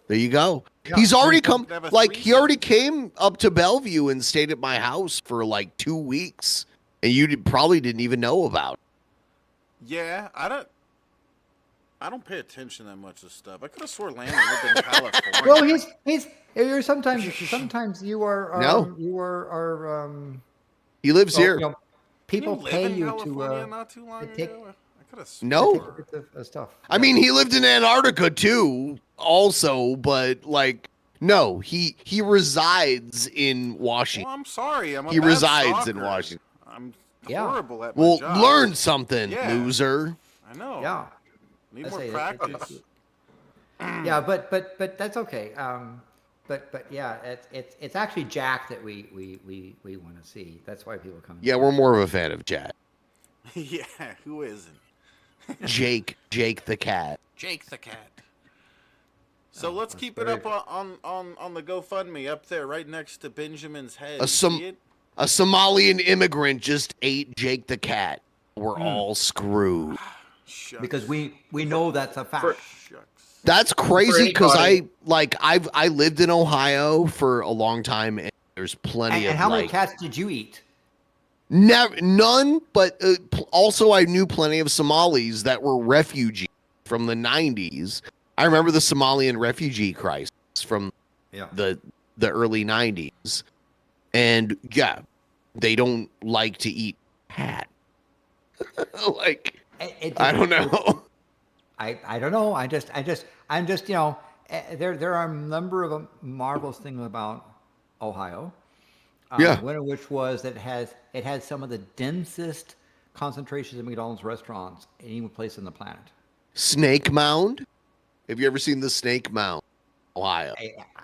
There you go. Yeah. He's already We come. could have a Like he threesome. already came up to Bellevue and stayed at my house for like 2 weeks, and you probably didn't even know about it. Yeah, I don't pay attention that much to stuff. I could have swore Landon lived in California. Well, you're sometimes you are No. He lives well, here. you know, Didn't people you live pay in you California to not too long take- ago? I could have No. take a bit of stuff. I mean, he lived in Antarctica too, also, but like, no, he resides in Washington. Well, I'm sorry. I'm a He bad resides in stalker. Washington. I'm Yeah. horrible at my Well, job. learn something, Yeah. loser. I know. Yeah. Need I more say practice. Yeah, but that's okay. But yeah, it's actually Jack that we want to see. That's why people come. Yeah, we're more of a fan of Jack. Yeah, who isn't? Jake the cat. Jake the cat. So Oh, let's that's keep it very up on the GoFundMe up there, right next to Benjamin's head. A You see it? A Somalian immigrant just ate Jake the cat. We're all screwed. Shucks. because we know that's a fact. Shucks. That's crazy because anybody- I lived in Ohio for a long time, and there's plenty And of how many like cats did you eat? none, but also I knew plenty of Somalis that were refugees from the 90s. I remember the Somalian refugee crisis from Yeah. the early 90s, and yeah, they don't like to eat cat. Like I don't know. I don't know. I'm just there are a number of marvelous things about Ohio. Yeah. One of which was that it has some of the densest concentrations of McDonald's restaurants in any place on the planet. Snake Mound. Have you ever seen the Snake Mound, Ohio?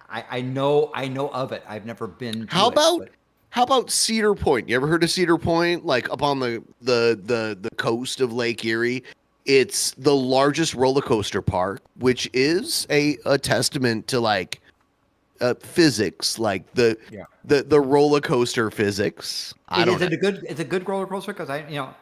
I know of it. I've never been. To How it, about but- how about Cedar Point? You ever heard of Cedar Point? Like up on the coast of Lake Erie. It's the largest roller coaster park, which is a testament to like physics, like the roller coaster physics. I don't know. It's a good roller coaster because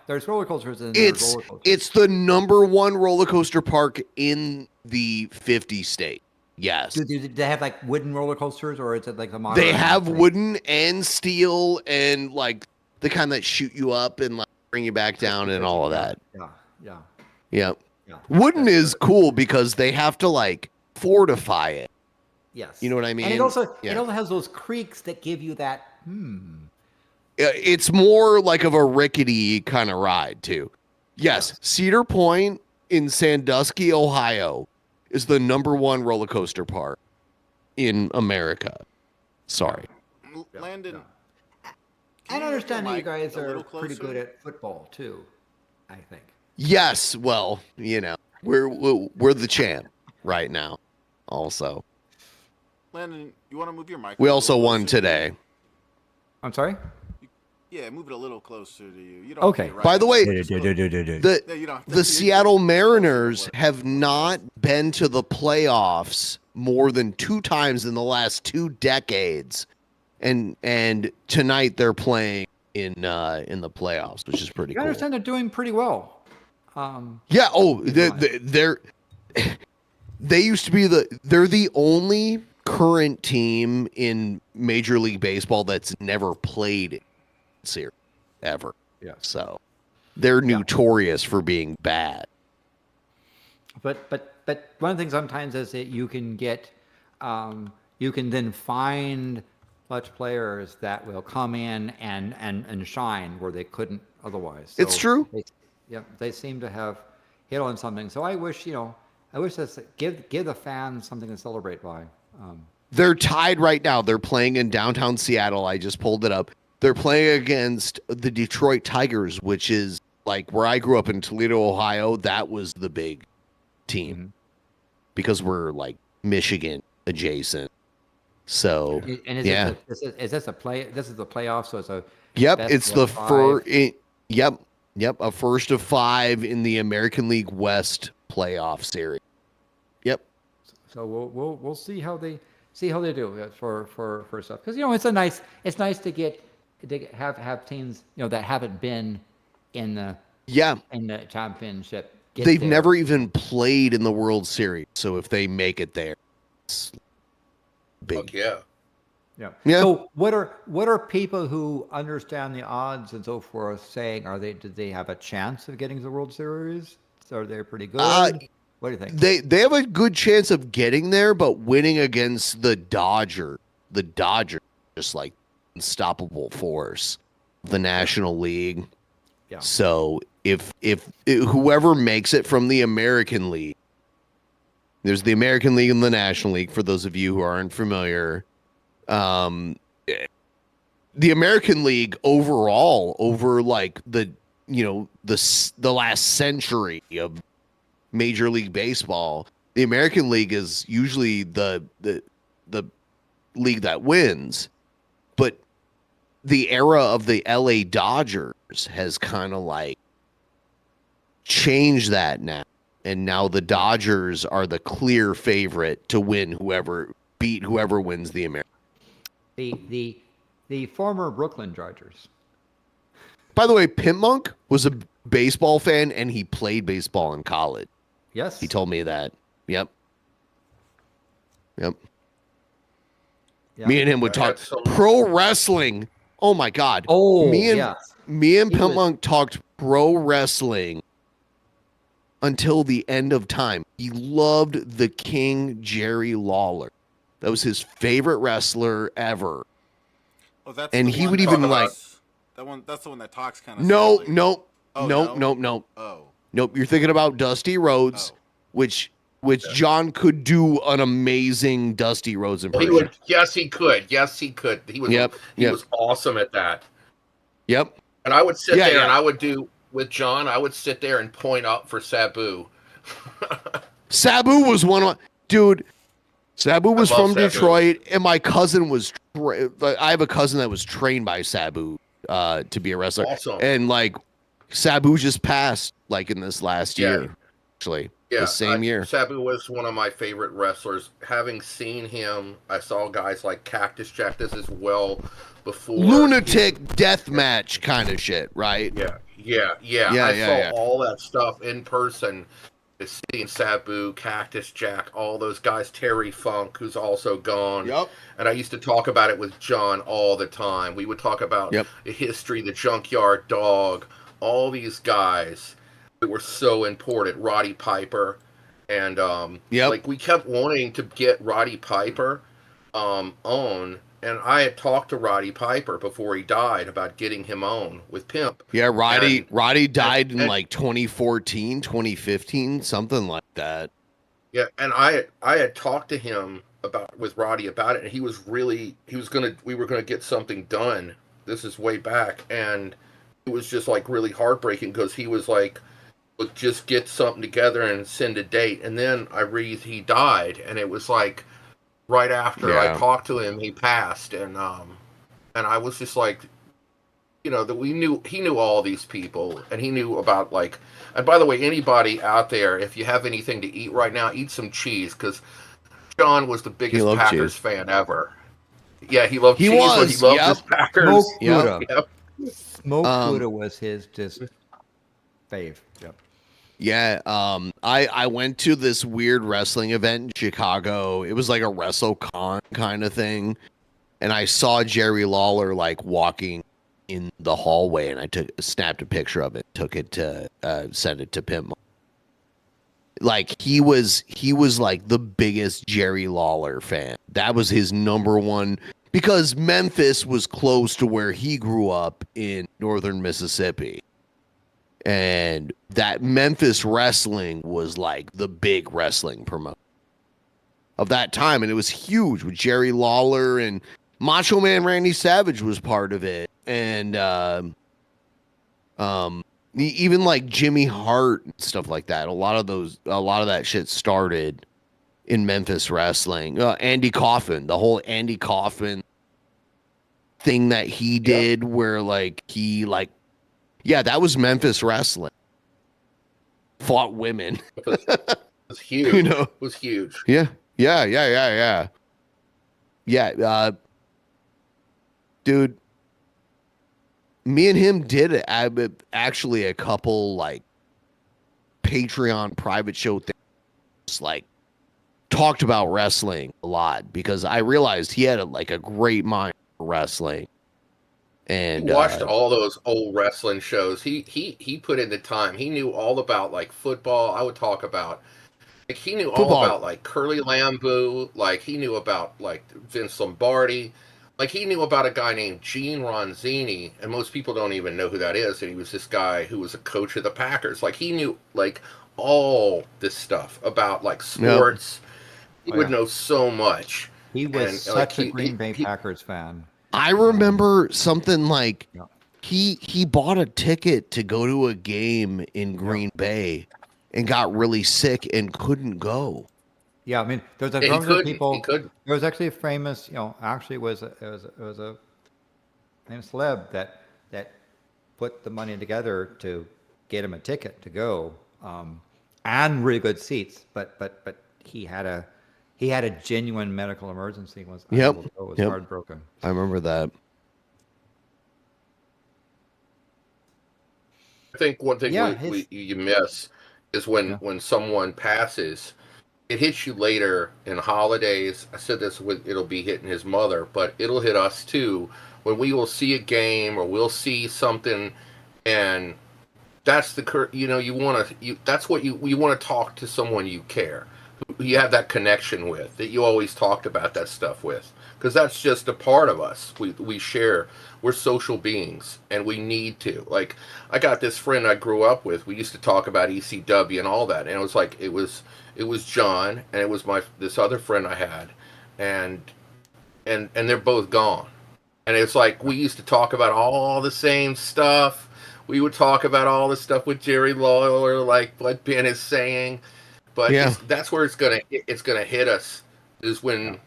there's roller coasters and there's It's roller coasters. it's the number one roller coaster park in the 50 state. Yes. Do they have like wooden roller coasters or is it like the modern? They have thing? wooden and steel and like the kind that shoot you up and like bring you back down and all of that. Yeah. Yep. Yeah. Wooden is cool because they have to like fortify it. Yes. You know what I mean? And it also Yeah. has those creaks that give you that It's more like of a rickety kind of ride too. Yes, Cedar Point in Sandusky, Ohio is the number one roller coaster park in America. Sorry. Landon. I understand that you guys a are little pretty closer? good at football too. I think. Yes, well, we're the champ right now. Also, Landon, you want to move your mic? we a also little won closer? today. I'm sorry. Yeah, move it a little closer to you. You don't Okay. have to be right By the way, Just close- Yeah, you don't have to- the Seattle Mariners have not been to the playoffs more than 2 times in the last 2 decades, and tonight they're playing in the playoffs, which is pretty You cool. understand they're doing pretty well. Yeah. Oh, they used to be they're the only current team in Major League Baseball that's never played series ever. Yes. So they're notorious for being bad. But one of the things sometimes is that you can get, you can then find such players that will come in and shine where they couldn't otherwise. It's true. They seem to have hit on something. So I wish that give the fans something to celebrate by. They're tied right now. They're playing in downtown Seattle. I just pulled it up. They're playing against the Detroit Tigers, which is like where I grew up in Toledo, Ohio. That was the big team because we're like Michigan adjacent. So And is this a play? This is the playoff. So it's a it's the first. A first of 5 in the American League West playoff series. Yep. So we'll see how they see how they do for stuff. Because it's nice to have teams that haven't been in the championship. They've there. never even played in the World Series, so if they make it there, it's big. Fuck yeah. Yeah. So what are people who understand the odds and so forth saying? Did they have a chance of getting to the World Series? Are they pretty good? What do you think? They have a good chance of getting there, but winning against the Dodgers, just like unstoppable force of the National League. Yeah. So if whoever makes it from the American League, there's the American League and the National League. For those of you who aren't familiar. The American League overall, over like the last century of Major League Baseball, the American League is usually the league that wins. But the era of the LA Dodgers has kind of like changed that now. And now the Dodgers are the clear favorite to beat whoever wins the American. The former Brooklyn Dodgers. By the way, Pimpmunk was a baseball fan and he played baseball in college. Yes. He told me that. Yep. Yeah. Me and him would talk pro wrestling. Oh my God. Oh, me and Pimpmunk talked pro wrestling until the end of time. He loved the King Jerry Lawler. That was his favorite wrestler ever. Oh, that's and he would even like that one. That's the one that talks kind of. Nope. Oh. Nope. You're thinking about Dusty Rhodes, which John could do an amazing Dusty Rhodes impression. Yes, he could. He was awesome at that. Yep. And I would sit there and I would do with John. I would sit there and point up for Sabu. Sabu was one of dude. Sabu was from Detroit, and my cousin was. I have a cousin that was trained by Sabu to be a wrestler, awesome. And like Sabu just passed like in this last year, actually. Yeah, the same year. Sabu was one of my favorite wrestlers. Having seen him, I saw guys like Cactus Jack. This is well before lunatic death match kind of shit, right? Yeah. I saw all that stuff in person. Seeing Sabu, Cactus Jack, all those guys, Terry Funk, who's also gone. Yep. And I used to talk about it with John all the time. We would talk about the history, the Junkyard Dog, all these guys that were so important. Roddy Piper. And like we kept wanting to get Roddy Piper on. And I had talked to Roddy Piper before he died about getting him on with Pimp. Yeah, Roddy died in like 2014, 2015, something like that. Yeah, and I had talked to him with Roddy about it, and we were gonna get something done. This is way back, and it was just like really heartbreaking because he was like, "Look, just get something together and send a date." And then I read he died, and it was like. Right after I talked to him, he passed, and I was just like, that he knew all these people, and he knew about like, and by the way, anybody out there, if you have anything to eat right now, eat some cheese, because John was the biggest Packers fan ever. Yeah, he loved cheese, but he loved his Packers. Smoked Gouda. Smoked Gouda was his just fave. Yep. Yeah, I went to this weird wrestling event in Chicago. It was like a WrestleCon kind of thing, and I saw Jerry Lawler like walking in the hallway, and I snapped a picture of it, took it to send it to Pimpmunk. Like he was like the biggest Jerry Lawler fan. That was his number one, because Memphis was close to where he grew up in northern Mississippi. And that Memphis wrestling was like the big wrestling promotion of that time. And it was huge with Jerry Lawler, and Macho Man Randy Savage was part of it. And even like Jimmy Hart and stuff like that. A lot of that shit started in Memphis wrestling. Andy Kaufman, the whole Andy Kaufman thing that he did where like he like, yeah, that was Memphis wrestling. Fought women. It was huge. It was huge. Yeah. Yeah, dude, me and him did actually a couple like Patreon private show things, like talked about wrestling a lot because I realized he had like a great mind for wrestling. He And watched all those old wrestling shows. He put in the time. He knew all about like football. I would talk about like he knew all football, about like Curly Lambeau. Like he knew about like Vince Lombardi. Like he knew about a guy named Gene Ronzini, and most people don't even know who that is. And he was this guy who was a coach of the Packers. Like he knew like all this stuff about like yep. sports. He Oh would yeah. know so much, He was and like such a Green Bay he Packers fan. I remember something like Yeah. he bought a ticket to go to a game in Yeah. Green Bay and got really sick and couldn't go. Yeah, I mean, there's a he bunch of couldn't he people. couldn't. There was actually a famous, actually it was a famous celeb that put the money together to get him a ticket to go, and really good seats. But he had a genuine medical emergency and was Yep. unable to go. It was Yep. heartbroken. I remember that. I think one thing Yeah, we you miss is when yeah, someone passes, it hits you later in holidays. I said this with it'll be hitting his mother, but it'll hit us too when we will see a game or we'll see something, and that's the you want to that's what you want to talk to someone you care, who you have that connection with, that you always talked about that stuff with, because that's just a part of us. We share. We're social beings, and we need to. Like, I got this friend I grew up with. We used to talk about ECW and all that, and it was like it was John, and it was this other friend I had, and they're both gone. And it's like we used to talk about all the same stuff. We would talk about all the stuff with Jerry Lawler, like what Ben is saying. But Yeah. that's where it's gonna hit us, is yeah. when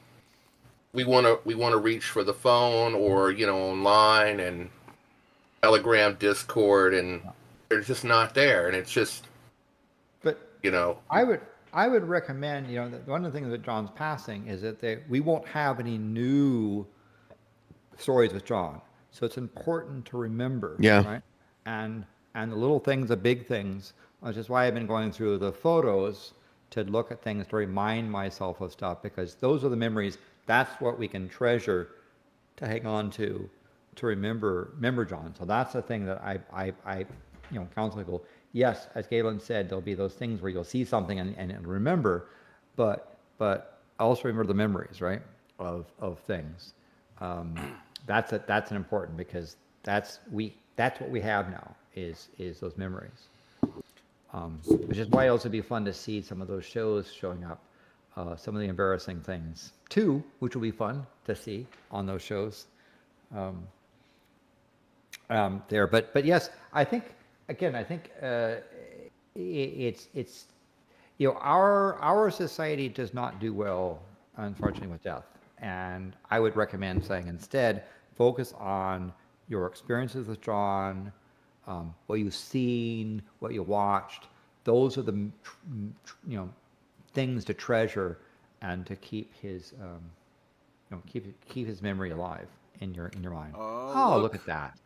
we wanna reach for the phone, or online, and Telegram, Discord, and they're just not there, and it's just But you know I would I would recommend, that one of the things that John's passing is that we won't have any new stories with John. So it's important to remember, Yeah. right? And the little things, the big things, which is why I've been going through the photos to look at things to remind myself of stuff, because those are the memories. That's what we can treasure to hang on to remember John. So that's the thing that I counsel people. Yes, as Galen said, there'll be those things where you'll see something and remember, but also remember the memories, right, of things. That's an important, because that's what we have now is those memories. Which is why it'll also be fun to see some of those shows showing up, some of the embarrassing things too, which will be fun to see on those shows. There, but yes, I think it's our society does not do well, unfortunately, with death, and I would recommend saying instead focus on your experiences with John, what you've seen, what you watched. Those are the things to treasure and to keep his keep his memory alive in your mind. Oh, look at that.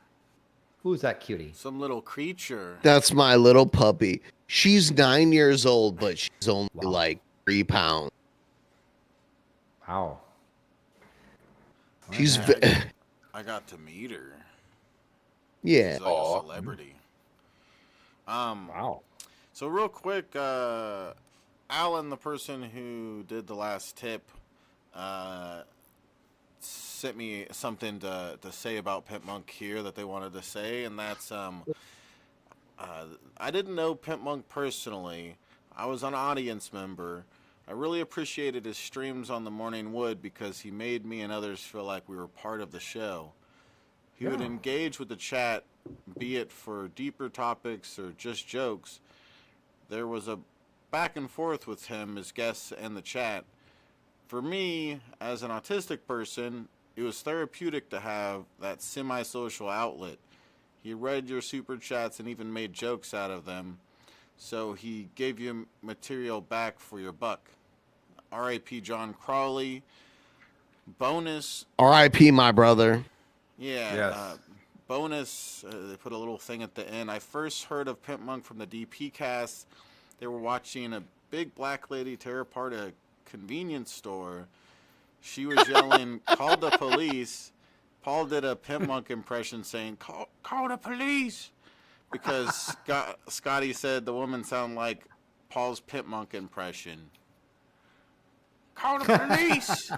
Who's that cutie? Some little creature. That's my little puppy. She's 9 years old, but she's only Wow. like 3 pounds. Wow. She's I got to meet her. yeah. She's like a celebrity. Wow. So real quick, Alan, the person who did the last tip, sent me something to say about Pimpmunk here that they wanted to say, and that's I didn't know Pimpmunk personally. I was an audience member. I really appreciated his streams on the Morning Wood because he made me and others feel like we were part of the show. He would engage with the chat, be it for deeper topics or just jokes. There was a back and forth with him, his guests, and the chat. For me, as an autistic person, it was therapeutic to have that semi-social outlet. He read your super chats and even made jokes out of them, so he gave you material back for your buck. R.I.P. John Crawley. bonus. R.I.P. my brother. Yeah. Yes. Bonus. They put a little thing at the end. I first heard of Pimpmunk from the DP cast. They were watching a big black lady tear apart a convenience store. She was yelling, "Call the police." Paul did a Pimpmunk impression saying, call the police. Because Scotty said the woman sounded like Paul's Pimpmunk impression. Call the police.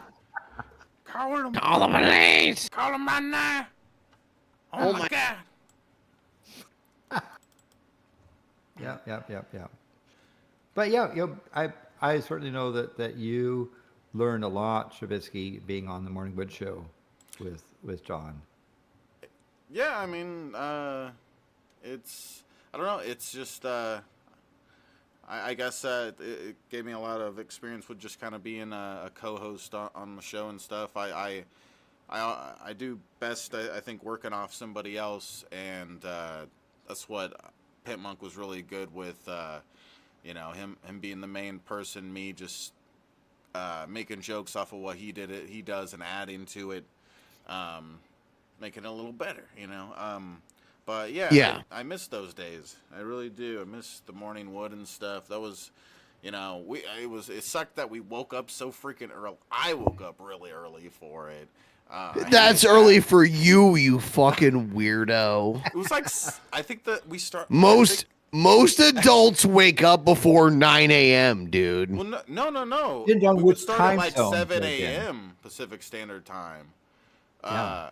Call them. Call the police. Call them right now. Oh my God. Yeah. But yeah, I certainly know that you learned a lot, Trubisky, being on the Morning Wood Show with John. Yeah, I mean, it's, I don't know, it's just, I guess it gave me a lot of experience with just kind of being a co-host on the show and stuff. I do best, I think, working off somebody else, and that's what Pimpmunk was really good with, him being the main person, me just making jokes off of what he does and adding to it, making it a little better, But yeah. I miss those days. I really do. I miss the morning wood and stuff. That was, it sucked that we woke up so freaking early. I woke up really early for it. That's early for you, you fucking weirdo. It was like, I think that we start. Most adults wake up before 9 a.m., dude. Well, no. Depends on We would which start time at like zone 7 you're in. a.m. Pacific Standard Time. Yeah.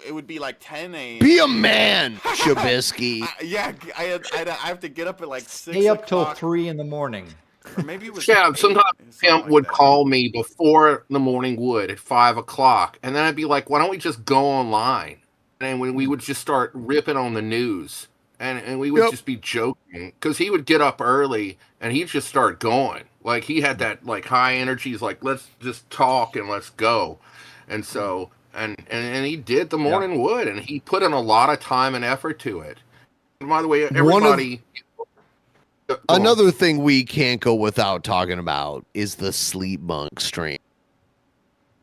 It would be like 10 a.m. Be a man, Trubisky. I have to get up at like 6 Stay up till o'clock. 3 in the morning. Or maybe it was Yeah, 8, sometimes something Pimp like would that. call me before the morning wood at 5 o'clock, and then I'd be like, "Why don't we just go online?" And when we would just start ripping on the news, and we would just be joking because he would get up early and he'd just start going. Like he had that like high energy. He's like, "Let's just talk and let's go," and so and he did the morning wood, and he put in a lot of time and effort to it. And by the way, everybody. Another thing we can't go without talking about is the Sleep Monk stream,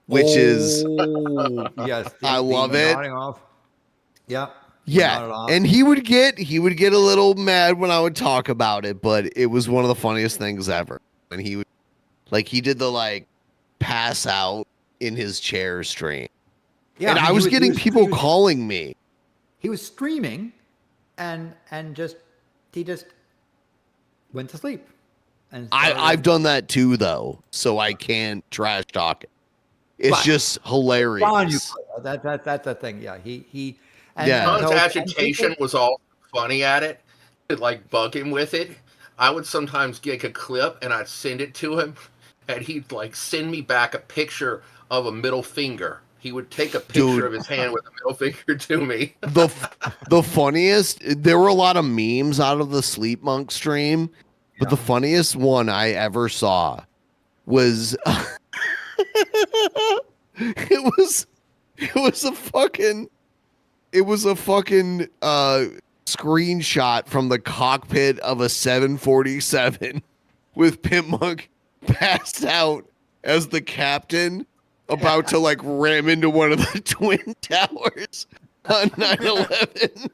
which is yes, I love it. Off. Yep. Yeah, and he would get a little mad when I would talk about it, but it was one of the funniest things ever. And he would he did the pass out in his chair stream. Yeah, and I was getting people calling me. He was streaming, and he just went to sleep. And I've done that too, though, so I can't trash talk it. It's just hilarious. Ron, that's the thing. Yeah, he. And John's agitation was all funny at it. It'd bug him with it. I would sometimes get a clip and I'd send it to him, and he'd send me back a picture of a middle finger. He would take a picture of his hand with a middle finger to me. The funniest, there were a lot of memes out of the Sleep Monk stream, but the funniest one I ever saw was it was a fucking screenshot from the cockpit of a 747 with Pimpmunk passed out as the captain, about to ram into one of the twin towers on 9/11.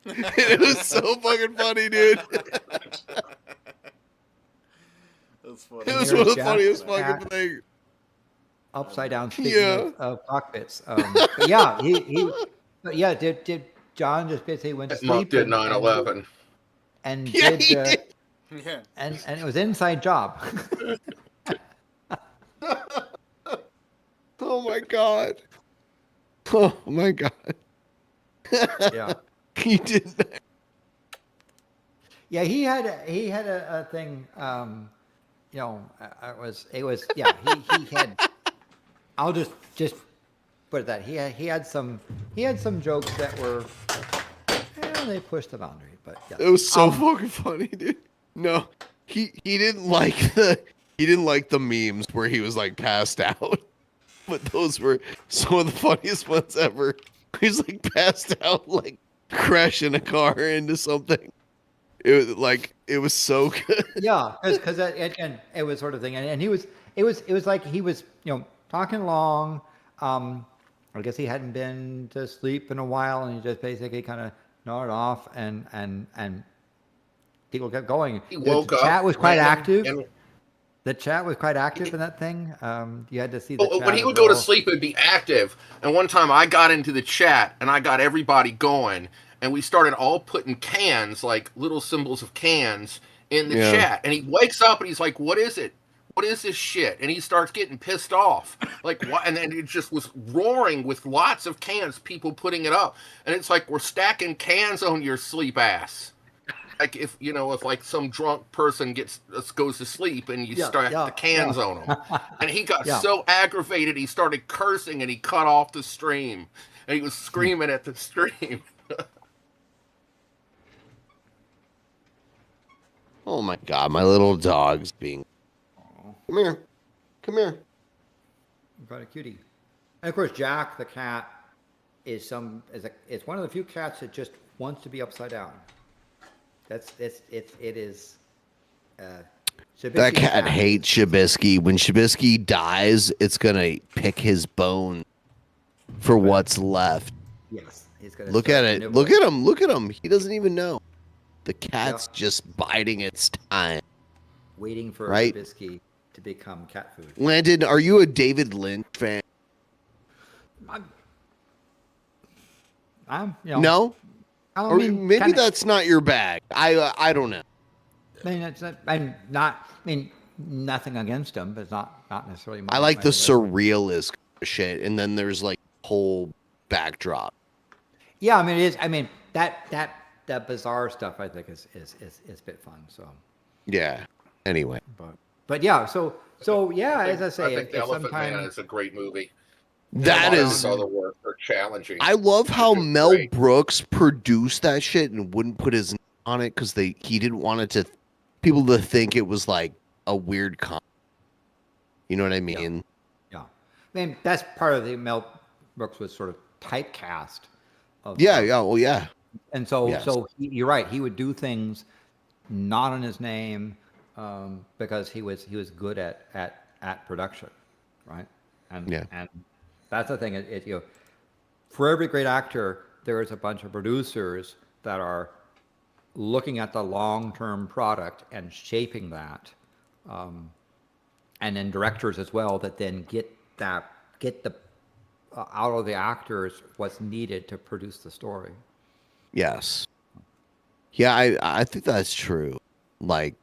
It was so fucking funny, dude. That's funny. It was one of the funniest fucking things. Upside down speaking of cockpits. But yeah, did John just basically went to sleep? Monk did 9/11. And did. And it was an inside job. Oh my god. Oh my god. Yeah. He did that. Yeah, he had a thing. It was he had. I'll just put it that he had some jokes that were they pushed the boundary, but yeah. It was so fucking funny, dude. No, he didn't like the memes where he was passed out. But those were some of the funniest ones ever. He's passed out, crashing a car into something. It was so good. Yeah, because it was sort of thing, and it was like he was talking along, I guess he hadn't been to sleep in a while, and he just basically kind of nodded off, and people kept going. He The woke up, chat was quite active. and The chat was quite active in that thing. You had to see the chat when he as would go to well. sleep, it'd be active. And one time I got into the chat and I got everybody going, and we started all putting cans, like little symbols of cans, in the Yeah. chat. And he wakes up and he's like, "What is it? What is this shit?" And he starts getting pissed off. Like, what? And then it just was roaring with lots of cans, people putting it up. And it's like, we're stacking cans on your sleep ass. Like, if like some drunk person goes to sleep and you stack the cans on him. And he got so aggravated, he started cursing and he cut off the stream. And he was screaming at the stream. Oh my God, my little dog's being. Come here. Come here. Got a cutie. And of course, Jack the cat is one of the few cats that just wants to be upside down. It is. That cat hates Shabisky. When Shabisky dies, it's gonna pick his bone for what's left. Yes, he's gonna look at it. nibbling. Look at him. Look at him. He doesn't even know. The cat's just biding its time. Waiting for right? Shabisky to become cat food. Landon, are you a David Lynch fan? I'm no. I mean, maybe kinda, that's not your bag. I don't know. I mean, it's not, I'm not. I mean, nothing against him, but it's not necessarily. I like the surrealist shit, and then there's like whole backdrop. Yeah, I mean, it is. I mean, that bizarre stuff I think is a bit fun. So. Yeah. Anyway. But yeah, so yeah, as I say, I think The Elephant Man is a great movie. That is other work are challenging. I love how Mel Brooks produced that shit and wouldn't put his name on it because he didn't want it to people to think it was like a weird comedy. You know what I mean? Yeah. I mean, that's part of the Mel Brooks was sort of typecast. Well, yeah. And so you're right. He would do things not on his name because he was good at production, right? And that's the thing. For every great actor, there is a bunch of producers that are looking at the long-term product and shaping that, and then directors as well that then get the out of the actors what's needed to produce the story. Yes. Yeah, I think that's true. Like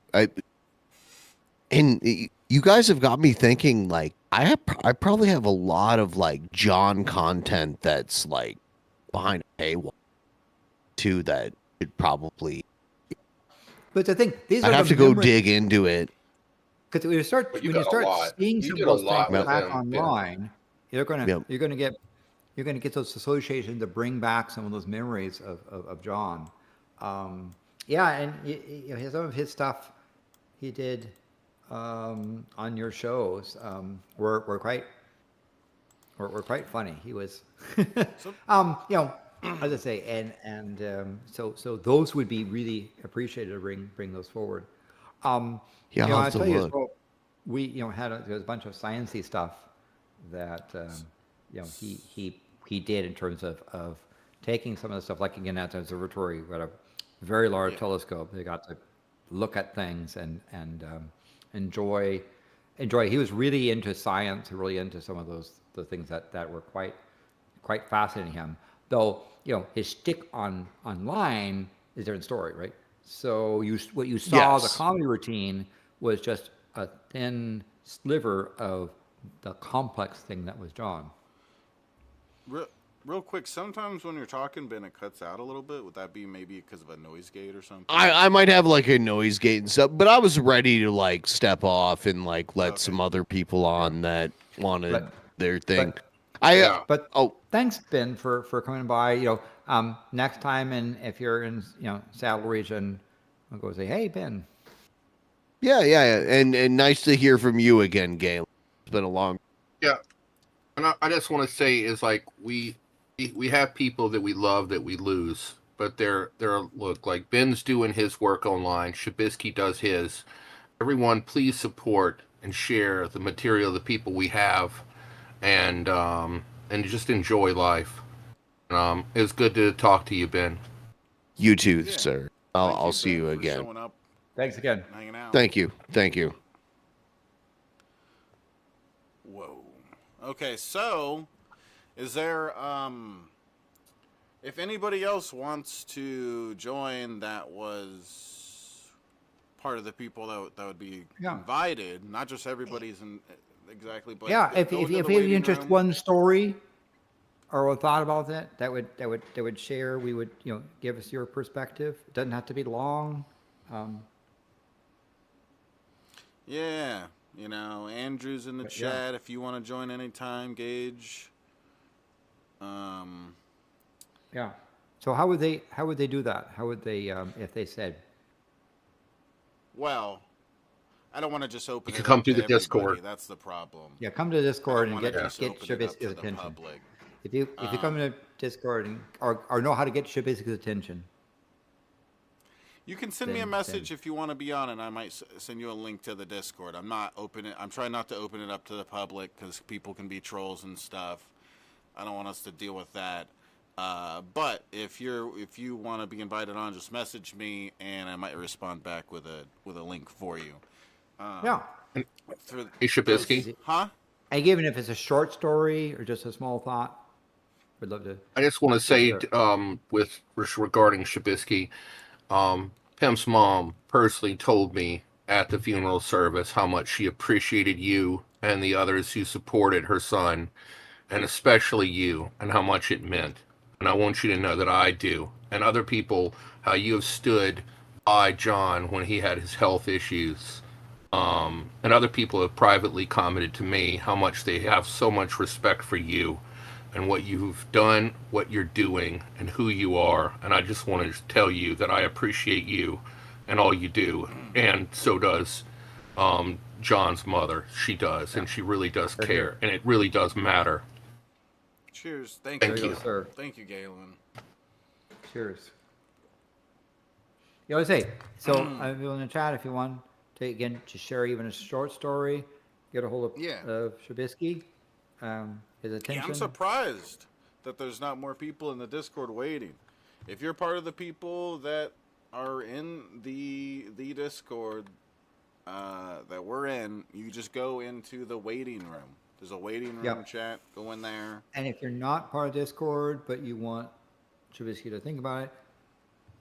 and you guys have got me thinking. Like I probably have a lot of like John content that's like behind a paywall too that should probably. But the thing, these I'd are have to go dig into it. Because when you start seeing some of those things back online, you're gonna get those associations to bring back some of those memories of John. And some of his stuff he did on your shows were quite funny. He was, as I say, so those would be really appreciated to bring those forward. I'll I tell you, well, we there was a bunch of sciencey stuff that he did in terms of taking some of the stuff, like again at the observatory, we had a very large telescope. They got to look at things and enjoy. He was really into science, really into some of the things that were quite fascinating him. Though his stick online is a different story, right? So what you saw the comedy routine was just a thin sliver of the complex thing that was John. Real quick, sometimes when you're talking, Ben, it cuts out a little bit. Would that be maybe because of a noise gate or something? I might have like a noise gate and stuff, but I was ready to like step off and like let some other people on that wanted their thing. Thanks, Ben, for coming by. Next time, and if you're in Saddle region, I'll go say, hey, Ben. Yeah, and nice to hear from you again, Gail. It's been a long. Yeah, and I just want to say is like we have people that we love that we lose, but they're look like Ben's doing his work online. Shabisky does his. Everyone, please support and share the material of the people we have. and just enjoy life. It was good to talk to you, Ben. You too, Yeah. sir. Thank I'll see Ben, you for again. Showing up, Thanks again. hanging out. Thank you. Thank you. Whoa. Okay, so is there if anybody else wants to join that was part of the people that would be invited, not just everybody's exactly, but Yeah, if go into you the waiting have just room. one story or a thought about that would share, we would give us your perspective. It doesn't have to be long. Yeah, Andrew's in the chat if you want to join anytime, Gage. Yeah. So how would they do that? How would they if they said? Well, I don't want to just open You can it come up through to the everybody. Discord. That's the problem. Yeah, come to Discord and get just open it up Shabisky's to the attention. public. If you come to Discord or know how to get Shabisky's attention. You can send me a message if you want to be on, and I might send you a link to the Discord. I'm trying not to open it up to the public because people can be trolls and stuff. I don't want us to deal with that. But if you want to be invited on, just message me, and I might respond back with a link for you. Yeah. Hey, Shabisky. Huh? And even if it's a short story or just a small thought, we'd love to. I just want to say, with regarding Shabisky, Pim's mom personally told me at the funeral service how much she appreciated you and the others who supported her son, and especially you, and how much it meant. And I want you to know that I do, and other people, how you have stood by John when he had his health issues. And other people have privately commented to me how much they have so much respect for you and what you've done, what you're doing, and who you are. And I just want to tell you that I appreciate you and all you do. And so does John's mother. She does, and she really does care, and it really does matter. Cheers. Thank you. Sir. Thank you, Galen. Cheers. You always say, so people in the chat, if you want to share even a short story, get a hold of Shabisky. His attention. Yeah, I'm surprised that there's not more people in the Discord waiting. If you're part of the people that are in the Discord that we're in, you just go into the waiting room. There's a waiting room chat. Go in there. And if you're not part of Discord, but you want Shabisky to think about it,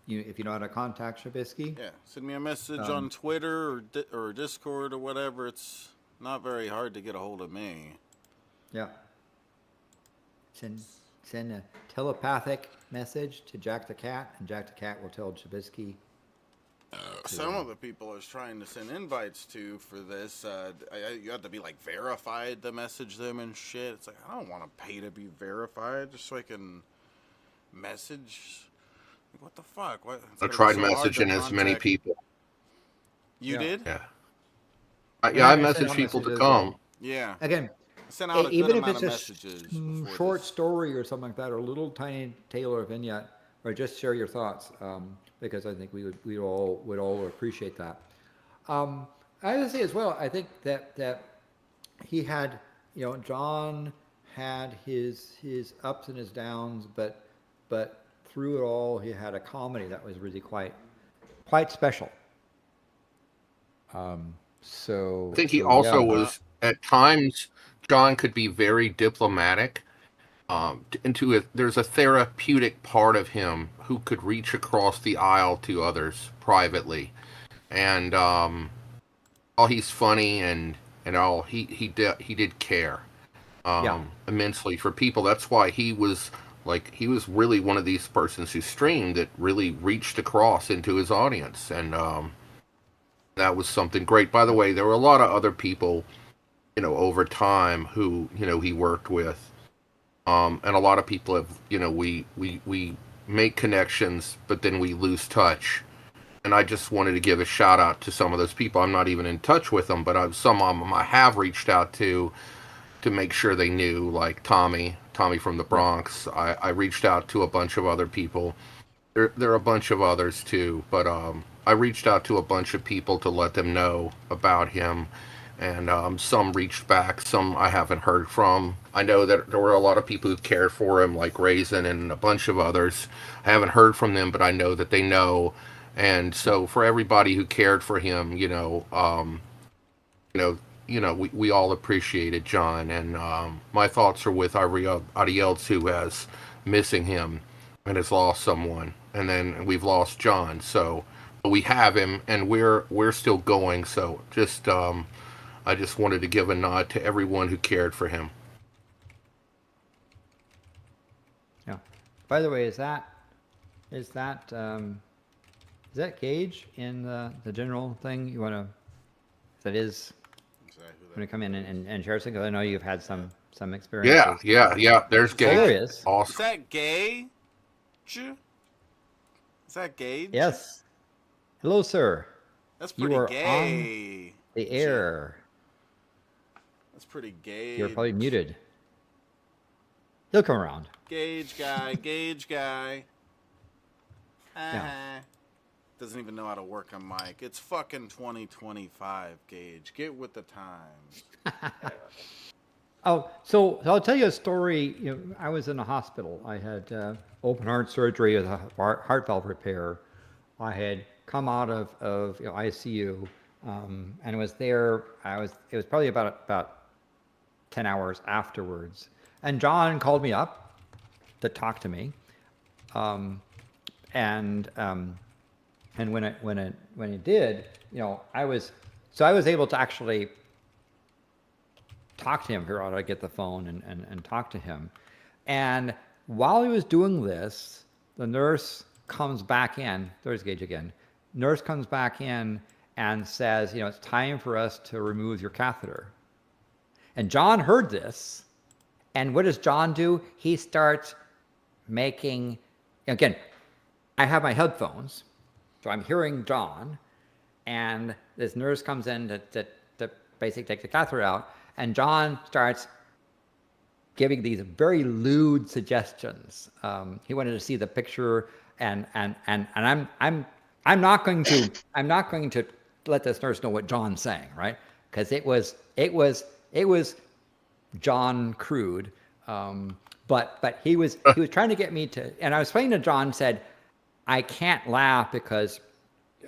if you know how to contact Shabisky. Yeah, send me a message on Twitter or Discord or whatever. It's not very hard to get a hold of me. Yeah. Send a telepathic message to Jack the Cat, and Jack the Cat will tell Shabisky. Some of the people I was trying to send invites to for this, you have to be verified to message them and shit. It's I don't want to pay to be verified just so I can message. What the fuck? I tried messaging as many people. You did? Yeah. I messaged people to come. Yeah. Again, sent out even if it's a short story or something like that, or a little tiny Taylor vignette, or just share your thoughts, because I think we all would appreciate that. I have to say as well, I think that he had, John had his ups and his downs, but through it all, he had a comedy that was really quite special. So I think he also was at times. John could be very diplomatic. There's a therapeutic part of him who could reach across the aisle to others privately, and all he's funny and all he did care immensely for people. That's why he was really one of these persons who streamed that really reached across into his audience, and that was something great. By the way, there were a lot of other people, over time who he worked with, and a lot of people have, we make connections, but then we lose touch. And I just wanted to give a shout out to some of those people. I'm not even in touch with them, but some of them I have reached out to make sure they knew, like Tommy from the Bronx. I reached out to a bunch of other people. There are a bunch of others too, but I reached out to a bunch of people to let them know about him. And some reached back, some I haven't heard from. I know that there were a lot of people who cared for him, like Raisin and a bunch of others. I haven't heard from them, but I know that they know. And so for everybody who cared for him, you know, we all appreciated John. And my thoughts are with everybody else who has missing him and has lost someone. And then we've lost John. So we have him, and we're still going. So just I just wanted to give a nod to everyone who cared for him. Yeah. By the way, is that Gage in the general thing? You want to? That is. Going to come in and share something, because I know you've had some experiences. Yeah. There's Gage. Hilarious. Awesome. Is that Gage? Is that Gage? Yes. Hello, sir. That's pretty you are gay. On the air. That's pretty gay. You're probably muted. He'll come around. Gage guy. Yeah. Doesn't even know how to work a mic. It's fucking 2025, Gage. Get with the times. Oh, so I'll tell you a story. I was in a hospital. I had open heart surgery with a heart valve repair. I had come out of ICU, and it was there. It was probably about 10 hours afterwards. And John called me up to talk to me, and when it did, I was able to actually talk to him, figure out how to get the phone and talk to him. And while he was doing this, the nurse comes back in. There's Gage again. Nurse comes back in and says, it's time for us to remove your catheter. And John heard this. And what does John do? He starts making, again, I have my headphones, so I'm hearing John, and this nurse comes in to basically take the catheter out, and John starts giving these very lewd suggestions. He wanted to see the picture, and I'm not going to let this nurse know what John's saying, right? Because it was John crude, but he was trying to get me to, and I was explaining to John, said, I can't laugh because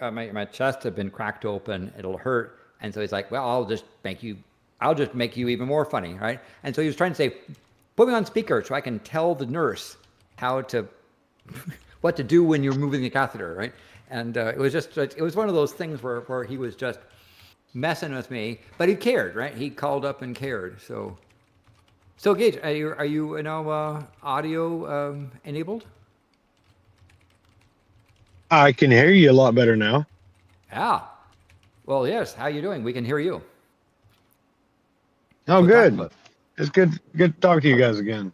my chest had been cracked open. It'll hurt. And so he's like, well, I'll just make you even more funny, right? And so he was trying to say, put me on speaker so I can tell the nurse what to do when you're moving the catheter, right? And it was one of those things where he was just messing with me, but he cared, right? He called up and cared. So Gage, are you audio enabled? I can hear you a lot better now. Yeah. Well, yes. How you doing? We can hear you. Oh, good. It's good to talk to you guys again.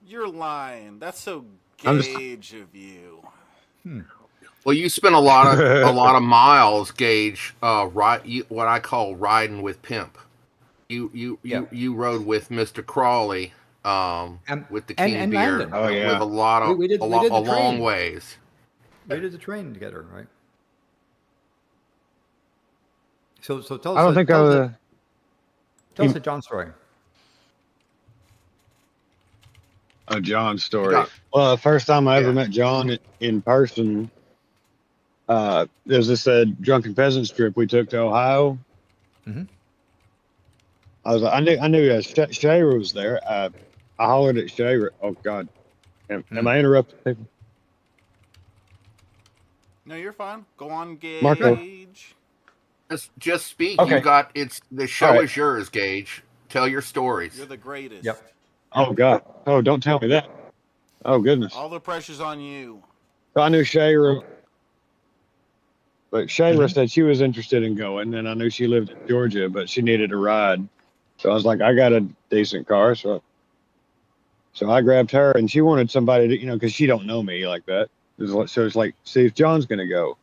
You're lying. That's so Gage of you. Well, you spent a lot of miles, Gage. What I call riding with Pimp. You rode with Mr. Crawley, with the King Beard. Oh yeah, with a lot of a long ways. We did the train together, right? So tell us. I don't think tell us a John story. A John story. Yeah. Well, the first time I ever met John in person, there's this drunken peasants trip we took to Ohio. Mm-hmm. I knew Shayra was there. I hollered at Shayra. Oh God, am I interrupting people? No, you're fine. Go on, Gage. Marco. Just speak. Okay. The show is yours, Gage. Tell your stories. You're the greatest. Yep. Oh God. Oh, don't tell me that. Oh goodness. All the pressure's on you. So I knew Shayra, but Shayra said she was interested in going, and I knew she lived in Georgia, but she needed a ride. So I was like, I got a decent car, so I grabbed her, and she wanted somebody to, because she don't know me like that. So it's like, see if John's gonna go.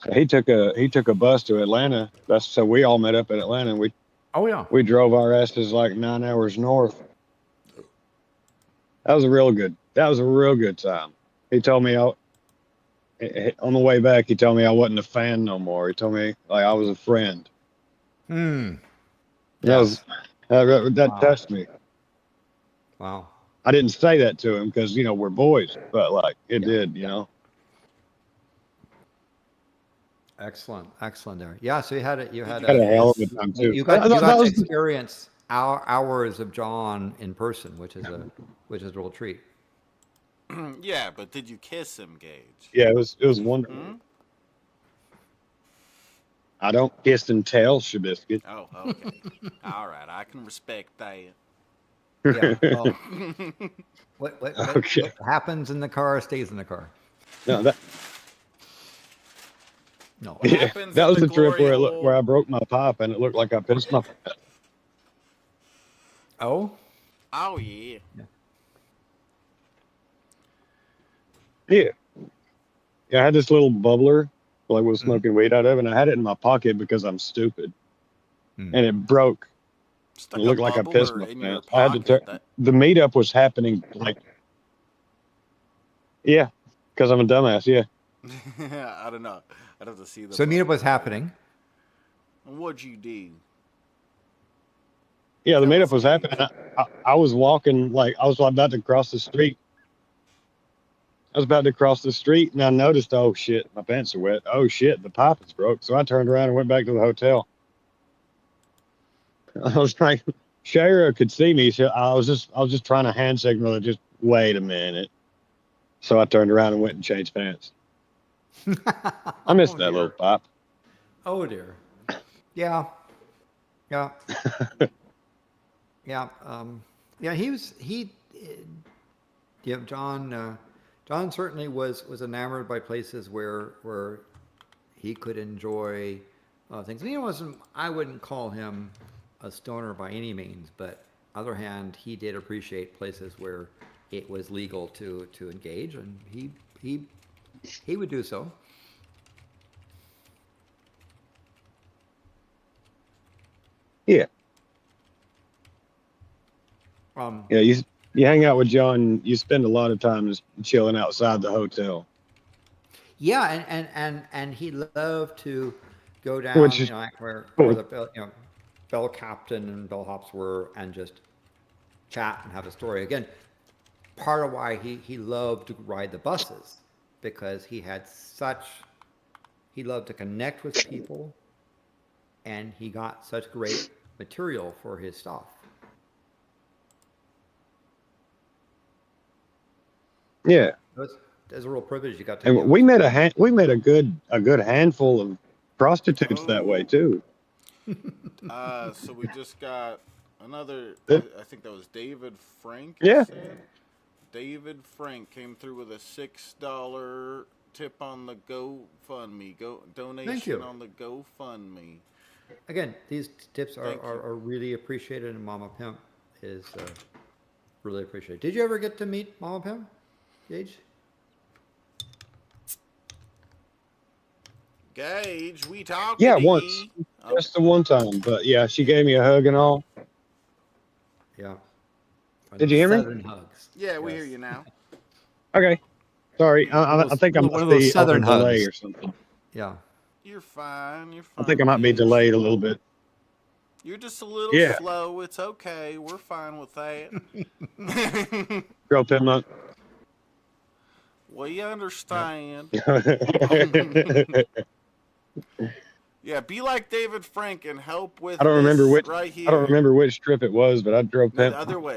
So he took a bus to Atlanta. So we all met up in Atlanta, and we drove our asses like 9 hours north. That was a real good time. He told me on the way back, he told me I wasn't a fan no more. He told me like I was a friend. Hmm. That was that Wow. touched me. Wow. I didn't say that to him because we're boys, but like it Yeah. did. Excellent. Excellent there. Yeah. So you had it. You had Had a hell of a Yes. time too. you That, got you that, that got to was experience hours of John in person, which is a real treat. Yeah, but did you kiss him, Gage? yeah. It was wonderful. Hmm? I don't kiss and tell, Shabiscuit. Oh, okay. All right, I can respect that. Yeah. Well, what Okay. happens in the car stays in the car. No, that No. What yeah, happens that in was the the trip glory where hole? I broke my pipe and it looked like I pissed my. Oh. Oh yeah. Yeah, yeah. I had this little bubbler I was Mhm. smoking weed out of, and I had it in my pocket because I'm stupid, Hmm. and it broke. And Stuck it a looked like I pissed bubbler my in your pants. I had to pocket. turn. The meetup was happening yeah, because I'm a dumbass. Yeah, I don't know. I'd have to see the. So meetup was bubble. happening. What'd you do? yeah. The Tell meetup us, was Gage. happening. I was walking I was about to cross the street. I was about to cross the street, and I noticed, oh shit, my pants are wet. Oh shit, the pipe is broke. So I turned around and went back to the hotel. I was trying. Shara could see me. So I was just trying to hand signal and just wait a minute. So I turned around and went and changed pants. I missed that little dear. pipe. Oh dear. Yeah. Yeah. Yeah. Yeah. John. John certainly was enamored by places where he could enjoy things. He wasn't. I wouldn't call him a stoner by any means, but other hand, he did appreciate places where it was legal to engage, and he would do so. Yeah, Um, yeah. You hang out with John. You spend a lot of time just chilling outside the hotel, yeah, and he loved to go which down, is like where cool. the bell captain and bellhops were, and just chat and have a story. Again, part of why he loved to ride the buses because he loved to connect with people, and he got such great material for his stuff. Yeah, It was a real privilege. You got to and we met a good handful of prostitutes that way Oh. too. So we just got another. It- I think that was David Frank. You yeah, said David Frank came through with a $6 tip on the GoFundMe. Thank Donation you. on the GoFundMe. Again, these tips Thank you. are really appreciated, and Mama Pimp is really appreciated. Did you ever get to meet Mama Pimp, Gage? Gage, we talking yeah. to Once, ye? Oh, just the one time, but yeah, she gave me a hug and all. Yeah. Did you hear me? Southern hugs. yeah, we hear Yes. you now. Okay, sorry. I think I One must of those be on a Southern delay hugs. or something. Yeah. You're fine. You're I fine. think I might be Gage. delayed a little bit. You're just a little Yeah, slow. It's okay. We're fine with that. girl Pimpmunk. We Yep. understand. Yeah, be like David Frank and help with I don't remember this which right I don't here. remember which trip it was, but I drove No, the Pimp. other way.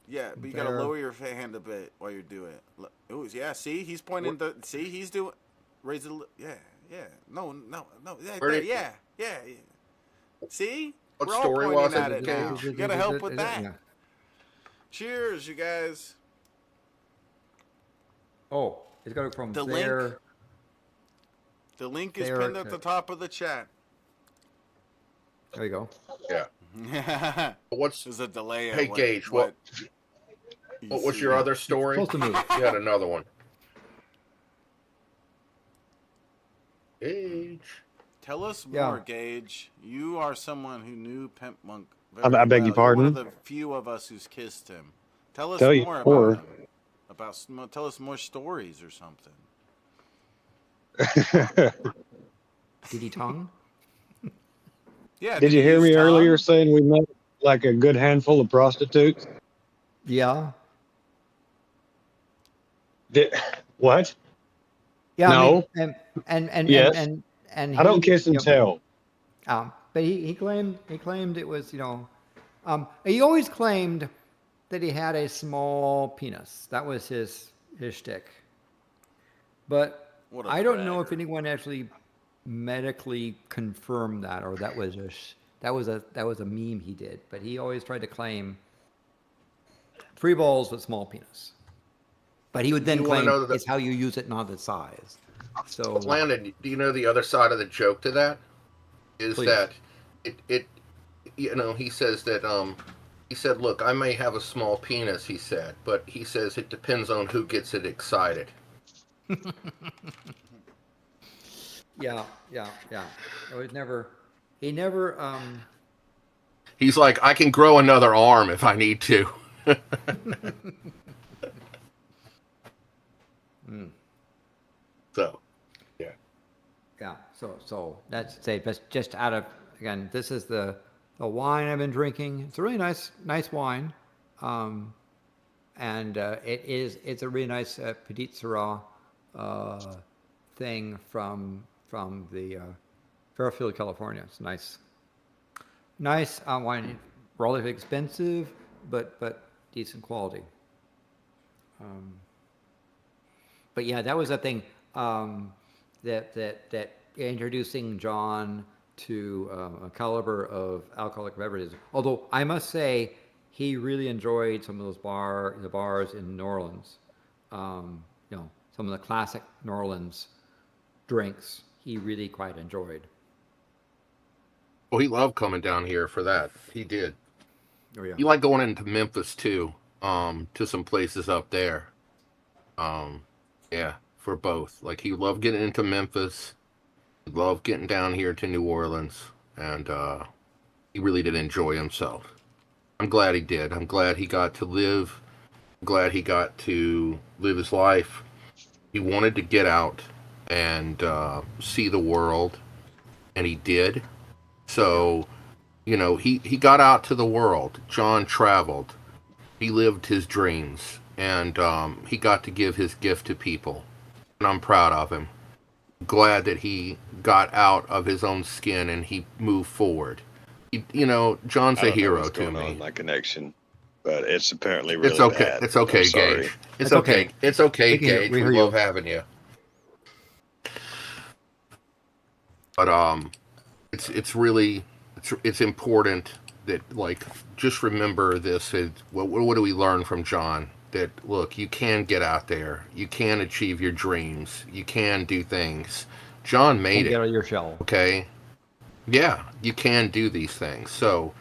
Yeah, but you gotta There. lower your hand a bit while you do it. Oh, yeah. See, he's pointing. See, he's doing. Raise it. Yeah, yeah. No. Yeah, Where there, did- yeah. See, What we're all story pointing was at it, it now. Gage? You gotta help with that. Yeah. Cheers, you guys. Oh, it's got to go from The there. link. The link is There pinned at to- the top of the chat. There you go. Yeah. What's There's a delay. Hey, at Gage, what what was see. your other story? Supposed to move. You had another one. Gage. Tell us Yeah. more, Gage. You are someone who knew Pimpmunk very I beg your well. You're one of pardon? the few of us who's kissed him. Tell us Tell you more more. about him. Tell us more stories or something. Did he tongue? Yeah. Did you hear use me earlier Tom? saying we met like a good handful of prostitutes? Yeah. Did what? Yeah, I mean, No. Yes. and I don't he, kiss and tell. but he claimed it was, he always claimed that he had a small penis. That was his shtick. But What a I don't know if bragger. anyone actually medically confirmed that, or that was a meme he did. But he always tried to claim free balls with small penis. But he would then You want to claim know that, it's how you use it, not the size. So Landon? Do you know the other side of the joke to that? Is please. that it? He says that he said, look, I may have a small penis, he said, but he says it depends on who gets it excited. Yeah. He never, He's like, I can grow another arm if I need to. So, yeah. yeah. So that's say, but just out of, again, this is the wine I've been drinking. It's a really nice wine. And it's a really nice Petit Syrah thing from the Fairfield, California. It's nice wine, relatively expensive, but decent quality. But yeah, that was a thing that introducing John to a caliber of alcoholic beverages. Although I must say, he really enjoyed some of the bars in New Orleans. Some of the classic New Orleans drinks he really quite enjoyed. Well, he loved coming down here for that. He did. Oh yeah. He liked going into Memphis too, to some places up there. Yeah, for both. Like he loved getting into Memphis. He loved getting down here to New Orleans, and he really did enjoy himself. I'm glad he did. I'm glad he got to live. I'm glad he got to live his life. He wanted to get out and see the world, and he did. So, he got out to the world. John traveled. He lived his dreams, and he got to give his gift to people. And I'm proud of him. Glad that he got out of his own skin and he moved forward. John's I a don't know hero what's to going on me. with my connection, but it's apparently It's really okay. bad. It's I'm okay, sorry. Gage. It's It's okay. okay. It's okay, We can hear- Gage. we We hear love you. having you. But it's really it's important that just remember this. What do we learn from John? That look, you can get out there. You can achieve your dreams. You can do things. John made Get it. out of your shell. Okay. Yeah, you can do these things. So,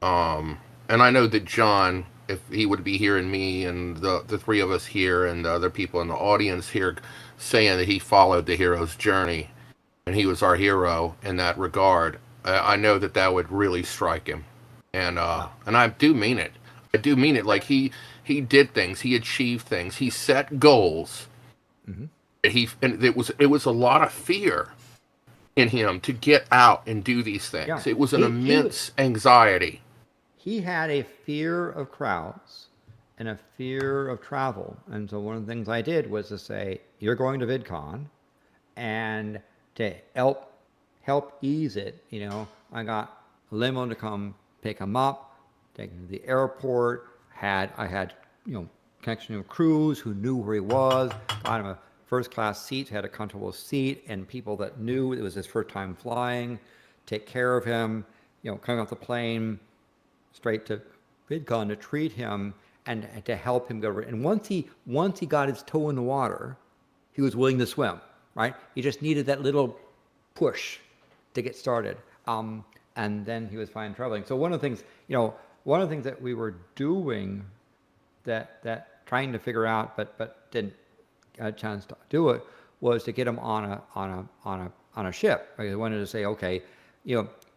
and I know that John, if he would be hearing me and the three of us here and the other people in the audience here saying that he followed the hero's journey and he was our hero in that regard, I know that would really strike him. And I do mean it. I do mean it. Like he did things. He achieved things. He set goals. Mm-hmm. And it was a lot of fear in him to get out and do these things. Yeah. It was an He immense anxiety. he had a fear of crowds and a fear of travel. And so one of the things I did was to say, you're going to VidCon, and to help ease it, I got a limo to come pick him up, take him to the airport. I had connection with crews who knew where he was, got him a first class seat, had a comfortable seat, and people that knew it was his first time flying, take care of him, coming off the plane straight to VidCon to treat him and to help him go over. And once he got his toe in the water, he was willing to swim, right? He just needed that little push to get started. And then he was fine traveling. So one of the things that we were doing that trying to figure out, but didn't get a chance to do it, was to get him on a ship. I wanted to say, okay,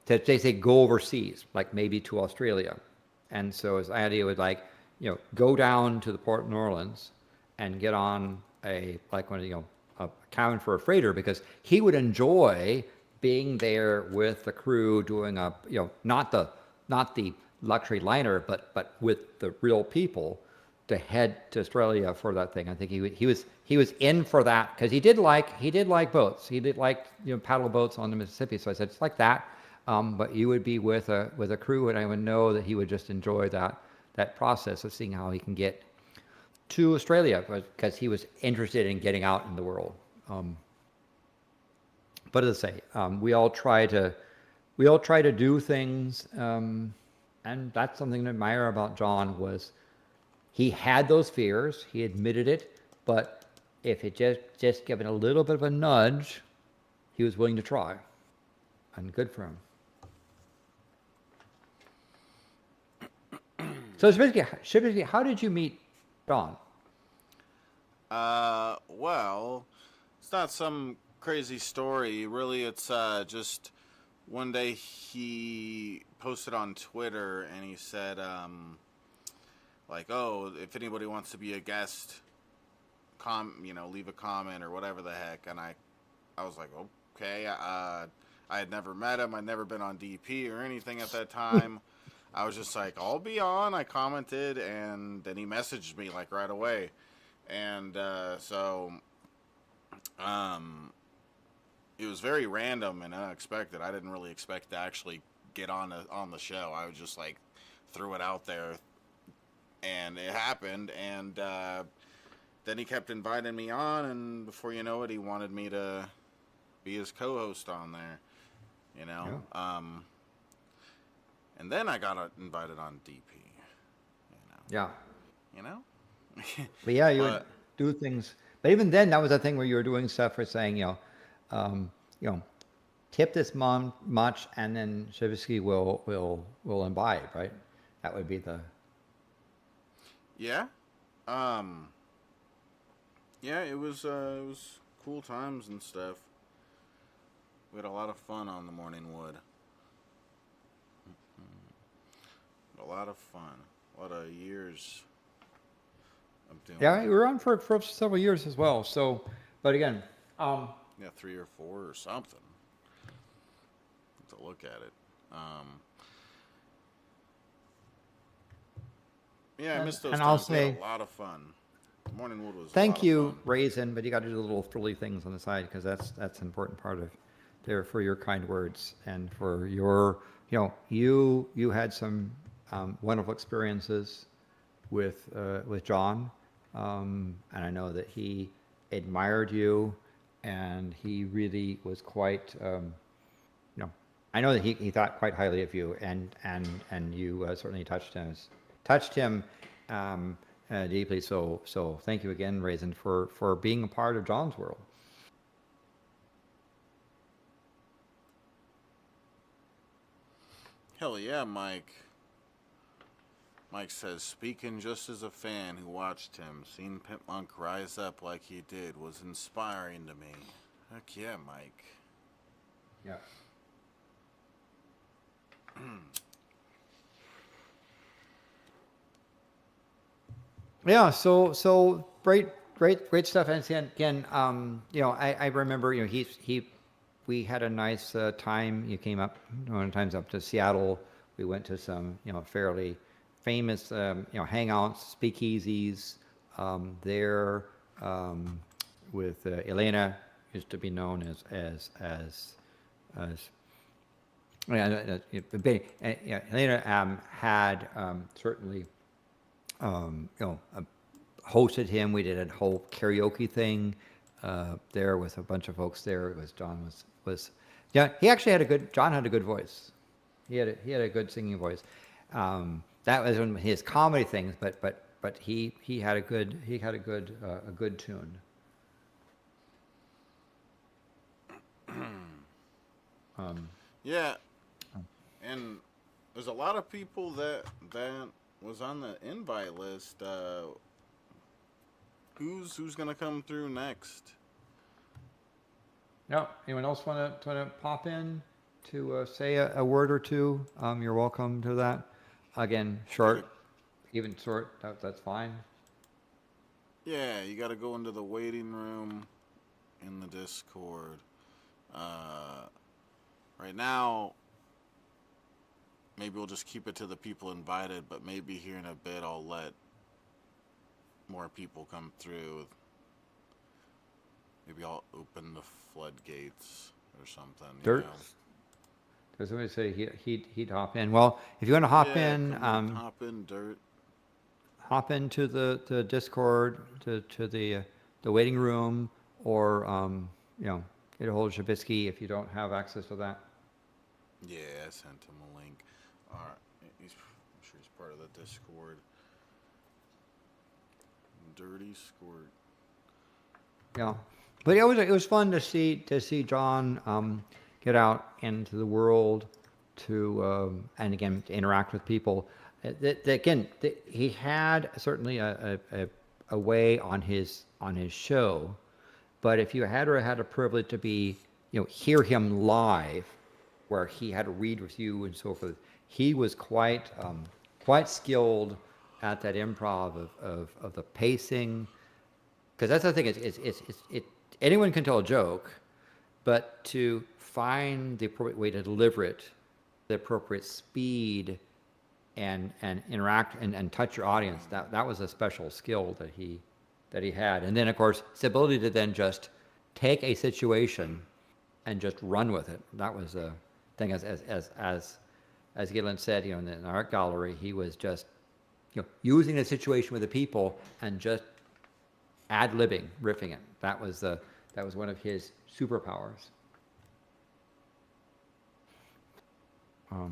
they say go overseas, like maybe to Australia. And so his idea was go down to the port of New Orleans and get on a cabin for a freighter, because he would enjoy being there with the crew doing not the luxury liner, but with the real people to head to Australia for that thing. I think he was in for that because he did like boats. He did like paddle boats on the Mississippi. So I said it's like that, but you would be with a crew, and I would know that he would just enjoy that process of seeing how he can get to Australia because he was interested in getting out in the world. But as I say, we all try to do things, and that's something to admire about John was he had those fears, he admitted it, but if it just given a little bit of a nudge, he was willing to try, and good for him. So specifically, how did you meet John? Well, it's not some crazy story. Really, it's just one day he posted on Twitter and he said, like, oh, if anybody wants to be a guest, leave a comment or whatever the heck. And I was like, okay. I had never met him. I'd never been on DP or anything at that time. I was just like, I'll be on. I commented, and then he messaged me like right away. And so it was very random and unexpected. I didn't really expect to actually get on the show. I was just like threw it out there, and it happened. And then he kept inviting me on, and before you know it, he wanted me to be his co-host on there. Yeah. And then I got invited on DP. Yeah. But yeah, you would do things. But even then, that was a thing where you were doing stuff for saying, tip this much, and then Shivsky will imbibe, right? That would be the. Yeah. Yeah, it was cool times and stuff. We had a lot of fun on the Morning Wood. A lot of fun. A lot of years of doing. Yeah, we were on for several years as well. So, but again, yeah, 3 or 4 or something. To look at it. Yeah, I missed those and times. I'll say, we had a lot of fun. Morning Wood was. Thank you, Raisin, but you got to do the little frilly things on the side because that's an important part of there for your kind words and for your you had some wonderful experiences with John, and I know that he admired you, and he really was quite I know that he thought quite highly of you, and you certainly touched him deeply. So thank you again, Raisin, for being a part of John's world. Hell yeah, Mike. Mike says, speaking just as a fan who watched him, seeing Pimpmunk rise up like he did was inspiring to me. Heck yeah, Mike. Yeah. Yeah, so great stuff. And again, I remember, we had a nice time. You came up one times up to Seattle. We went to some, fairly famous, hangouts, speakeasies there with Elena, used to be known as Elena had certainly. Hosted him. We did a whole karaoke thing there with a bunch of folks there. It was John was he actually John had a good voice. He had a good singing voice. That was one of his comedy things, but he had a good tune. Yeah, and there's a lot of people that was on the invite list. Who's gonna come through next? No, anyone else want to pop in to say a word or two? You're welcome to that. Again, short, even short. That's fine. Yeah, you got to go into the waiting room in the Discord. right now, maybe we'll just keep it to the people invited, but maybe here in a bit I'll let more people come through. Maybe I'll open the floodgates or something. Dirt. You know? Does somebody say he'd hop in? Well, if you want to hop Yeah, in, hop in, Dirt. hop into the Discord to the waiting room, or you know, get a hold of Shabisky if you don't have access to that. Yeah, I sent him a link. All right, I'm sure he's part of the Discord. Dirty Squirt. Yeah, but it was fun to see John get out into the world to and again to interact with people. He had certainly a way on his show, but if you had a privilege to be, you know, hear him live, where he had to read with you and so forth, he was quite skilled at that improv of the pacing. Because that's the thing, anyone can tell a joke, but to find the appropriate way to deliver it, the appropriate speed, and interact and touch your audience, that was a special skill that he had. And then of course his ability to then just take a situation and just run with it. That was the thing. As Galen said, you know, in the art gallery, he was just, you know, using the situation with the people and just ad-libbing, riffing it. That was one of his superpowers. But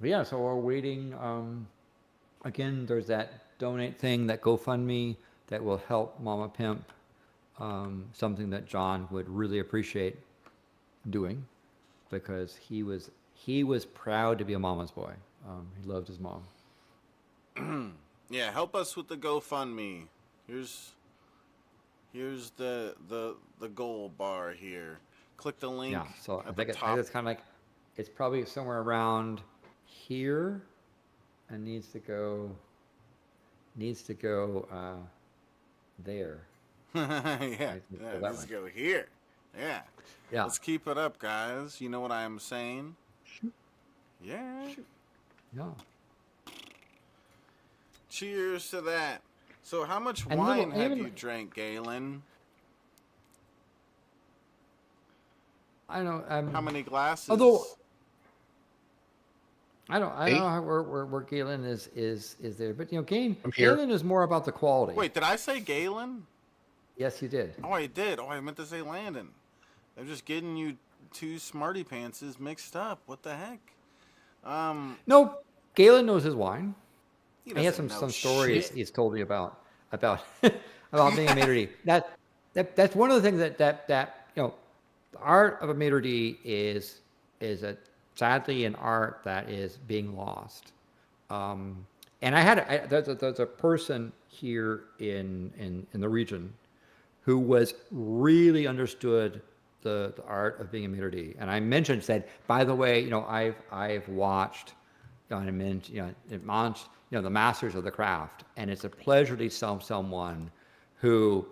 yeah, so we're waiting. Again, there's that donate thing, that GoFundMe that will help Mama Pimp. Something that John would really appreciate doing, because he was proud to be a mama's boy. He loved his mom. Yeah, help us with the GoFundMe. Here's the goal bar here. Click the link. Yeah, so I at think the top. it's kind of like, it's probably somewhere around here, and needs to go there. Yeah, let's go here. Yeah. Yeah. Let's keep it up, guys. You know what I'm saying? Yeah. Yeah. Cheers to that. So how much And wine have you drank, Galen? I don't know. How many glasses? Although I don't know how where Galen is there, but you know, Galen is more about the quality. Wait, did I say Galen? Yes, you did. Oh, I did. Oh, I meant to say Landon. I'm just getting you two smarty pantses mixed up. What the heck? No, Galen knows his wine. He has some stories shit. he's told me about being a maitre d'. That's one of the things that you know, the art of a maitre d' is sadly an art that is being lost. And there's a person here in the region who was really understood the art of being a maitre d'. And I said, by the way, you know, I've watched, you know, the masters of the craft, and it's a pleasure to see someone who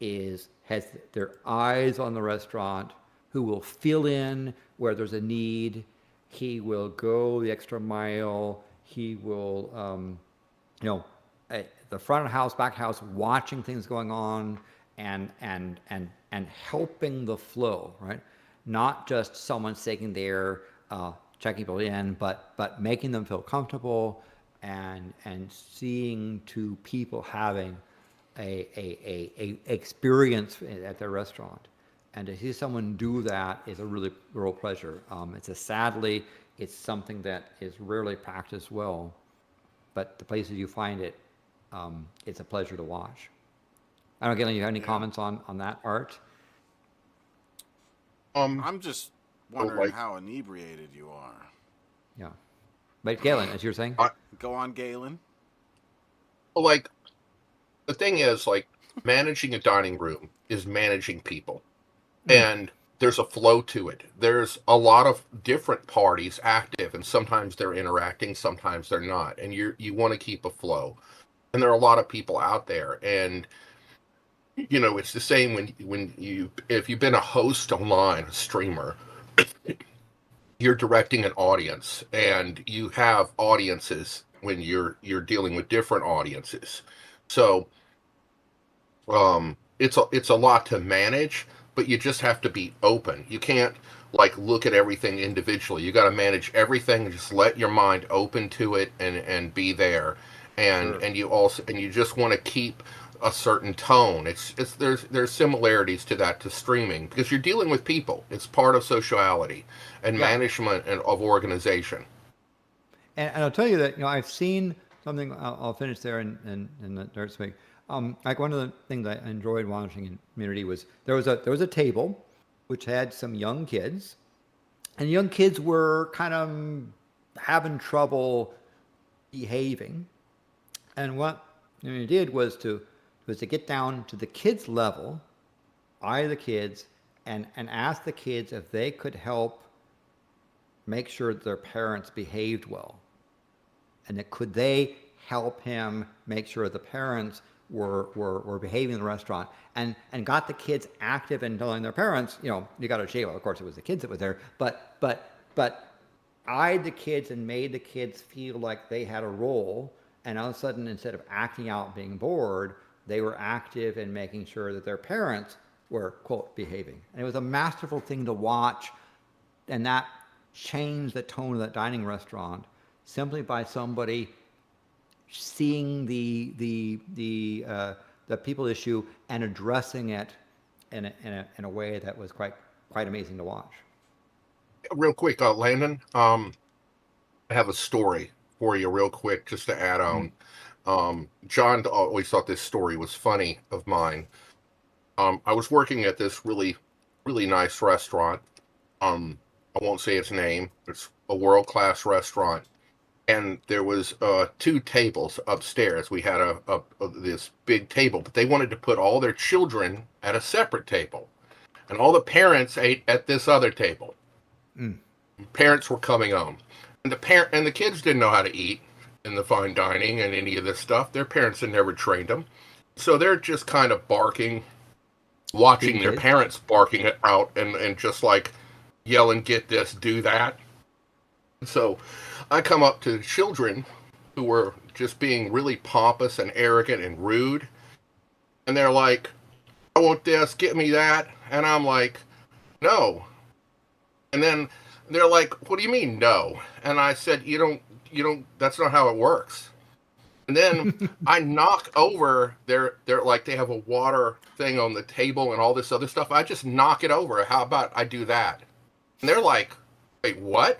has their eyes on the restaurant, who will fill in where there's a need. He will go the extra mile. He will, you know, the front of the house, back of the house, watching things going on and helping the flow, right? Not just someone sitting there checking people in, but making them feel comfortable and seeing to people having a experience at their restaurant. And to see someone do that is a really real pleasure. Sadly, it's something that is rarely practiced well, but the places you find it, it's a pleasure to watch. I don't know, Galen, you have any comments on that art? I'm just wondering how inebriated you are. Yeah. But Galen, as you're saying? Go on, Galen. Well, like, the thing is, like, managing a dining room is managing people. And there's a flow to it. There's a lot of different parties active, and sometimes they're interacting, sometimes they're not. And you want to keep a flow. And there are a lot of people out there. And, you know, it's the same if you've been a host online, a streamer, you're directing an audience, and you have audiences when you're dealing with different audiences. So it's a lot to manage, but you just have to be open. You can't like look at everything individually. You got to manage everything and just let your mind open to it and be there. Sure. And you just want to keep a certain tone. It's there's similarities to that to streaming because you're dealing with people. It's part of sociality and Yeah. management and of organization. And I'll tell you that, I've seen something, I'll finish there and the Dirt Speak. Like one of the things I enjoyed watching in Community was there was a table which had some young kids, and young kids were kind of having trouble behaving. And what you did was to get down to the kids' level, eye the kids, and ask the kids if they could help make sure that their parents behaved well. And that could they help him make sure the parents were behaving in the restaurant, and got the kids active in telling their parents, you got to shave. Well, of course, it was the kids that were there, but eyed the kids and made the kids feel like they had a role. And all of a sudden, instead of acting out being bored, they were active in making sure that their parents were, quote, behaving. And it was a masterful thing to watch, and that changed the tone of that dining restaurant simply by somebody seeing the people issue and addressing it in a way that was quite amazing to watch. Real quick, Landon, I have a story for you real quick just to add on. John always thought this story was funny of mine. I was working at this really, really nice restaurant. I won't say its name. It's a world-class restaurant. And there was 2 tables upstairs. We had this big table, but they wanted to put all their children at a separate table. And all the parents ate at this other table. Parents were coming home. And the kids didn't know how to eat in the fine dining and any of this stuff. Their parents had never trained them. So they're just kind of barking, watching their parents barking it out and just like yelling, get this, do that. So I come up to the children who were just being really pompous and arrogant and rude. And they're like, I want this, get me that. And I'm like, no. And then they're like, what do you mean, no? And I said, you don't, that's not how it works. And then I knock over their like, they have a water thing on the table and all this other stuff. I just knock it over. How about I do that? And they're like, wait, what?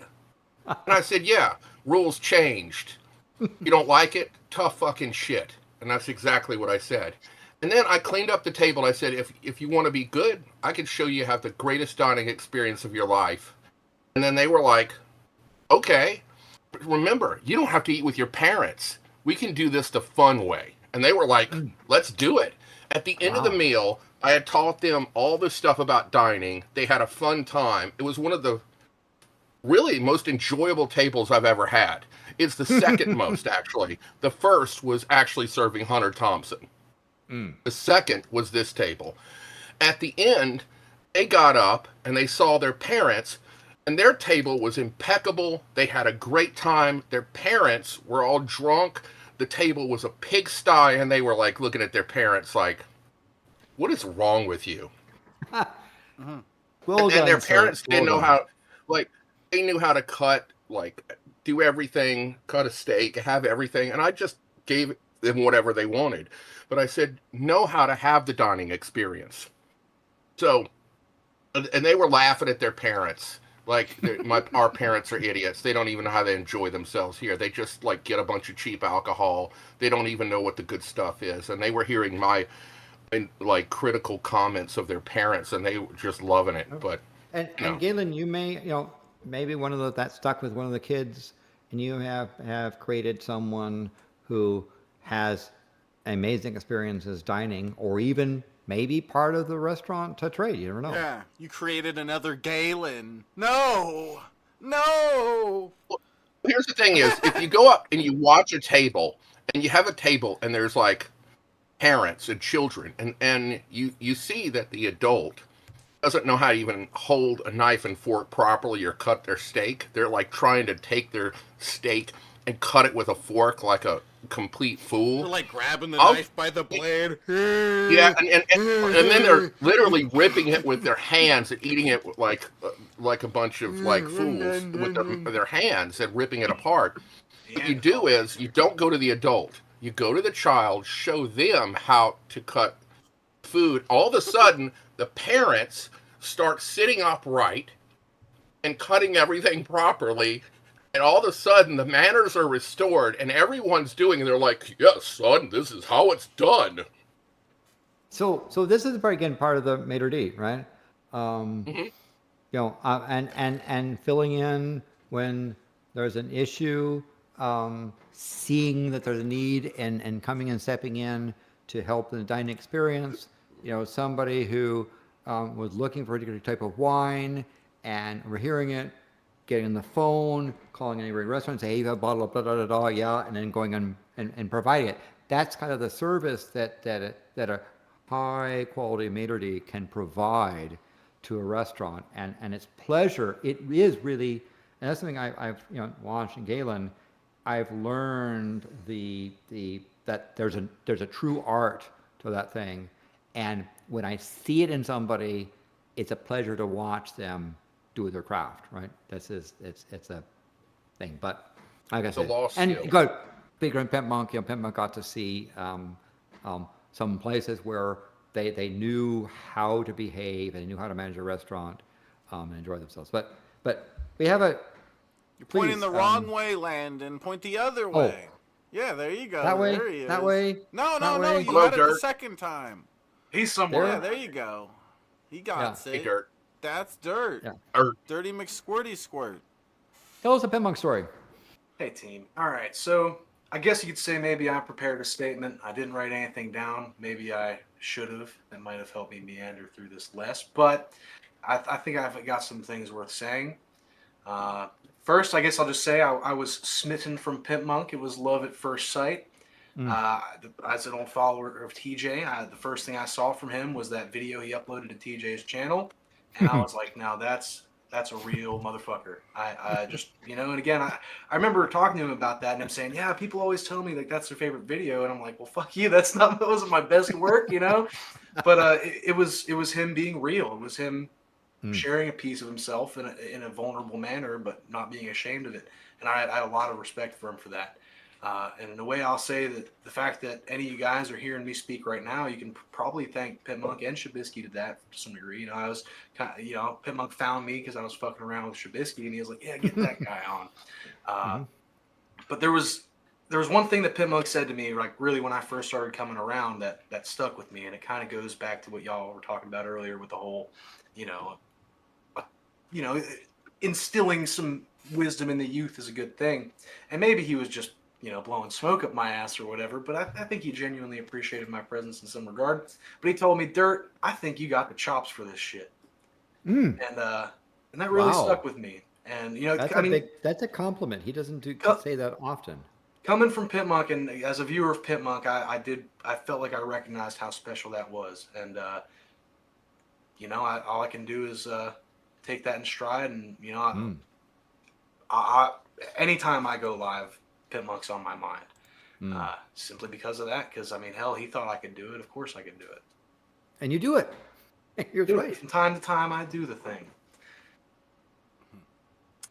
And I said, yeah, rules changed. You don't like it? Tough fucking shit. And that's exactly what I said. And then I cleaned up the table. I said, if you want to be good, I can show you have the greatest dining experience of your life. And then they were like, okay, but remember, you don't have to eat with your parents. We can do this the fun way. And they were like, let's do it. At the end of the meal, I had taught them all this stuff about dining. They had a fun time. It was one of the really most enjoyable tables I've ever had. It's the second most, actually. The first was actually serving Hunter Thompson. The second was this table. At the end, they got up and they saw their parents, and their table was impeccable. They had a great time. Their parents were all drunk. The table was a pigsty, and they were like looking at their parents like, what is wrong with you? Well and their done, parents sir. didn't Well know done. how, like, they knew how to cut, like, do everything, cut a steak, have everything. And I just gave them whatever they wanted. But I said, know how to have the dining experience. So, and they were laughing at their parents. Like, our parents are idiots. They don't even know how to enjoy themselves here. They just, like, get a bunch of cheap alcohol. They don't even know what the good stuff is. And they were hearing my, like, critical comments of their parents, and they were just loving it. But, And Galen, you may, maybe one of that stuck with one of the kids, and you have created someone who has amazing experiences dining, or even maybe part of the restaurant to trade. You never know. Yeah, you created another Galen. No! Well, here's the thing is, if you go up and you watch a table, and you have a table, and there's, like, parents and children, and you see that the adult doesn't know how to even hold a knife and fork properly or cut their steak. They're like trying to take their steak and cut it with a fork like a complete fool. They're like grabbing the knife by the blade. Yeah, and then they're literally ripping it with their hands and eating it like a bunch of like fools with their hands and ripping it apart. What you do is you don't go to the adult. You go to the child, show them how to cut food. All of a sudden, the parents start sitting upright and cutting everything properly. And all of a sudden, the manners are restored, and everyone's doing it. They're like, yes, son, this is how it's done. So this is again part of the maitre d', right? You know, and filling in when there's an issue, seeing that there's a need, and coming and stepping in to help the dining experience. You know, somebody who was looking for a particular type of wine, and we're hearing it, getting on the phone, calling any restaurant, say, hey, you have a bottle of blah, blah, blah, blah, yeah, and then going and providing it. That's kind of the service that a high quality maitre d' can provide to a restaurant, and its pleasure. It is really, and that's something I've launched in Galen. I've learned that there's a true art to that thing, and when I see it in somebody, it's a pleasure to watch them do their craft. Right? It's a thing. But like I said, and good. Bigger in Pimpmunk, Pimpmunk got to see some places where they knew how to behave and they knew how to manage a restaurant and enjoy themselves. But we have a. You're pointing the wrong way, Landon. Point the other way. Yeah, there you go. That way. There he is. That way. No. You Hello, had it Dirt. the second time. He's somewhere. Yeah, there you go. He got it. Hey, Dirt. That's Dirt. Yeah. Dirty McSquirty Squirt. Tell us a Pimpmunk story. Hey, team. All right, so I guess you could say maybe I prepared a statement. I didn't write anything down. Maybe I should have. That might have helped me meander through this less. But I think I've got some things worth saying. First, I guess I'll just say I was smitten from Pimpmunk. It was love at first sight. As an old follower of TJ, the first thing I saw from him was that video he uploaded to TJ's channel. And I was like, now that's a real motherfucker. I just, and again, I remember talking to him about that and him saying, yeah, people always tell me like that's their favorite video. And I'm like, well, fuck you. That wasn't my best work, but it was him being real. It was him sharing a piece of himself in a vulnerable manner, but not being ashamed of it. And I had a lot of respect for him for that. And in a way, I'll say that the fact that any of you guys are hearing me speak right now, you can probably thank Pimpmunk and Shabisky to that to some degree. I was kind of, Pimpmunk found me because I was fucking around with Shabisky, and he was like, yeah, get that guy on. But there was one thing that Pimpmunk said to me, like really when I first started coming around, that stuck with me, and it kind of goes back to what y'all were talking about earlier with the whole, instilling some wisdom in the youth is a good thing, and maybe he was just blowing smoke up my ass or whatever, but I think he genuinely appreciated my presence in some regard. But he told me, Dirt, I think you got the chops for this shit. And that really stuck with me. And that's a compliment. He doesn't say that often. Coming from Pimpmunk, and as a viewer of Pimpmunk, I felt like I recognized how special that was. And all I can do is take that in stride. And I anytime I go live, Pimpmunk's on my mind, simply because of that. Because hell, he thought I could do it. Of course, I can do it. And you do it. You're right. From time to time, I do the thing.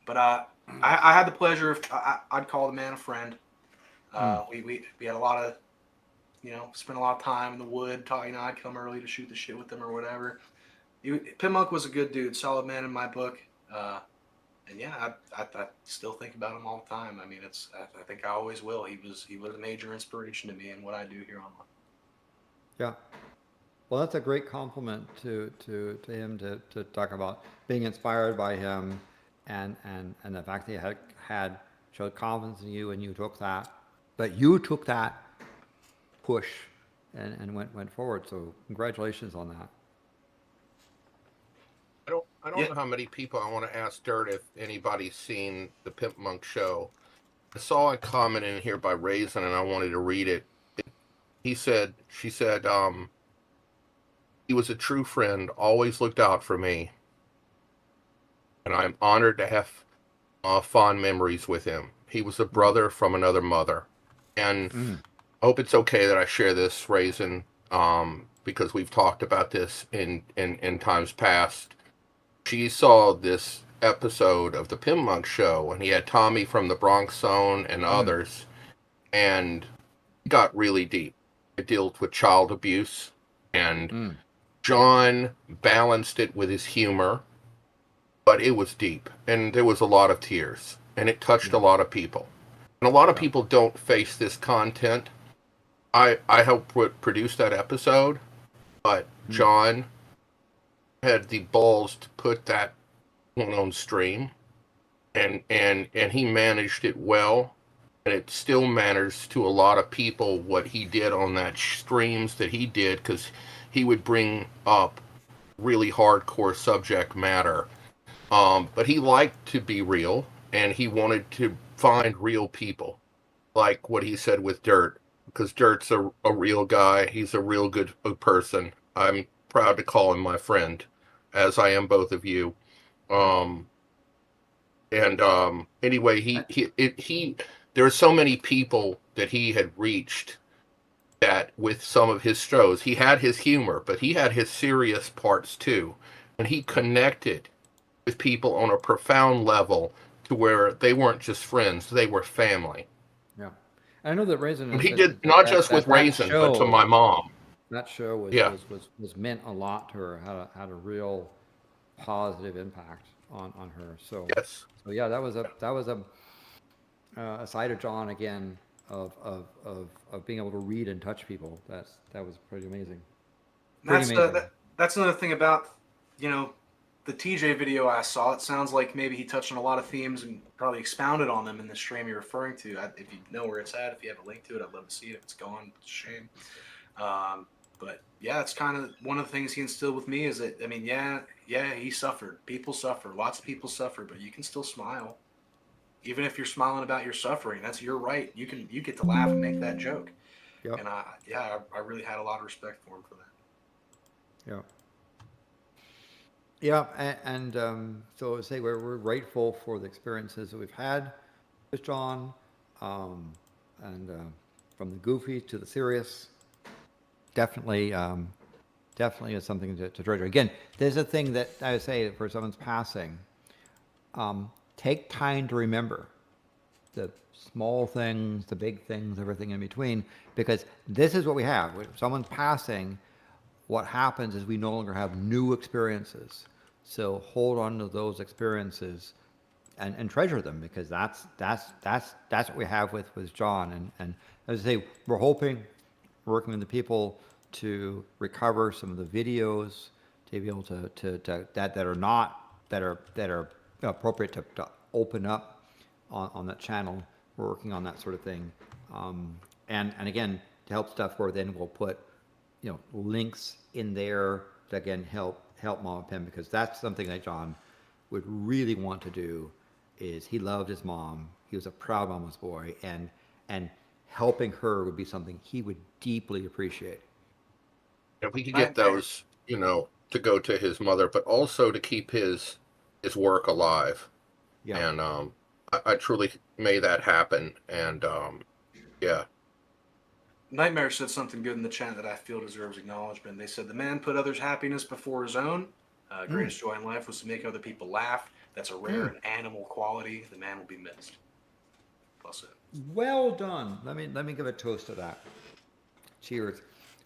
But I had the pleasure of I'd call the man a friend. We had a lot of spent a lot of time in the wood. I'd come early to shoot the shit with him or whatever. Pimpmunk was a good dude, solid man in my book. And yeah, I still think about him all the time. I think I always will. He was a major inspiration to me in what I do here online. Yeah. Well, that's a great compliment to him to talk about being inspired by him and the fact that he had showed confidence in you and you took that. But you took that push and went forward. So congratulations on that. I don't know how many people I want to ask Dirt if anybody's seen the Pimpmunk show. I saw a comment in here by Raisin and I wanted to read it. She said, He was a true friend, always looked out for me, and I'm honored to have fond memories with him. He was a brother from another mother. And I hope it's okay that I share this, Raisin, because we've talked about this in times past. She saw this episode of the Pimpmunk show, and he had Tommy from the Bronx Zone and others, and it got really deep. It dealt with child abuse, and John balanced it with his humor, but it was deep, and there was a lot of tears, and it touched a lot of people. And a lot of people don't face this content. I helped produce that episode, but John had the balls to put that one on stream, and he managed it well, and it still matters to a lot of people what he did on that streams that he did, because he would bring up really hardcore subject matter. But he liked to be real, and he wanted to find real people, like what he said with Dirt, because Dirt's a real guy. He's a real good person. I'm proud to call him my friend, as I am both of you. Anyway, he there are so many people that he had reached that with some of his shows, he had his humor, but he had his serious parts too, and he connected with people on a profound level to where they weren't just friends, they were family. Yeah. I know that Raisin. And he did not just with Raisin, but to my mom. That show was meant a lot to her. Had a real positive impact on her. So yes. So yeah, that was a side of John again of being able to read and touch people. That was pretty amazing. That's another thing about the TJ video I saw. It sounds like maybe he touched on a lot of themes and probably expounded on them in the stream you're referring to. If you know where it's at, if you have a link to it, I'd love to see it. If it's gone, it's a shame. But yeah, it's kind of one of the things he instilled with me is that, I mean, yeah, he suffered. People suffer. Lots of people suffer, but you can still smile. Even if you're smiling about your suffering, that's your right. You get to laugh and make that joke. Yep. And I really had a lot of respect for him for that. Yeah. Yeah, and so I say we're grateful for the experiences that we've had with John, and from the goofy to the serious, definitely is something to treasure. Again, there's a thing that I would say for someone's passing, take time to remember the small things, the big things, everything in between, because this is what we have. When someone's passing, what happens is we no longer have new experiences. So hold on to those experiences and treasure them, because that's what we have with John. And as I say, we're hoping, working with the people to recover some of the videos, to be able to that are appropriate to open up on that channel. We're working on that sort of thing. And again, to help stuff where then we'll put links in there to again help Mom and Pim, because that's something that John would really want to do. Is he loved his mom, he was a proud mama's boy, and helping her would be something he would deeply appreciate. If we could get those, to go to his mother, but also to keep his work alive. Yeah. And I truly made that happen. And yeah. Nightmare said something good in the chat that I feel deserves acknowledgement. They said the man put others' happiness before his own. Greatest joy in life was to make other people laugh. That's a rare and animal quality. The man will be missed. Plus it. Well done. Let me give a toast to that. Cheers.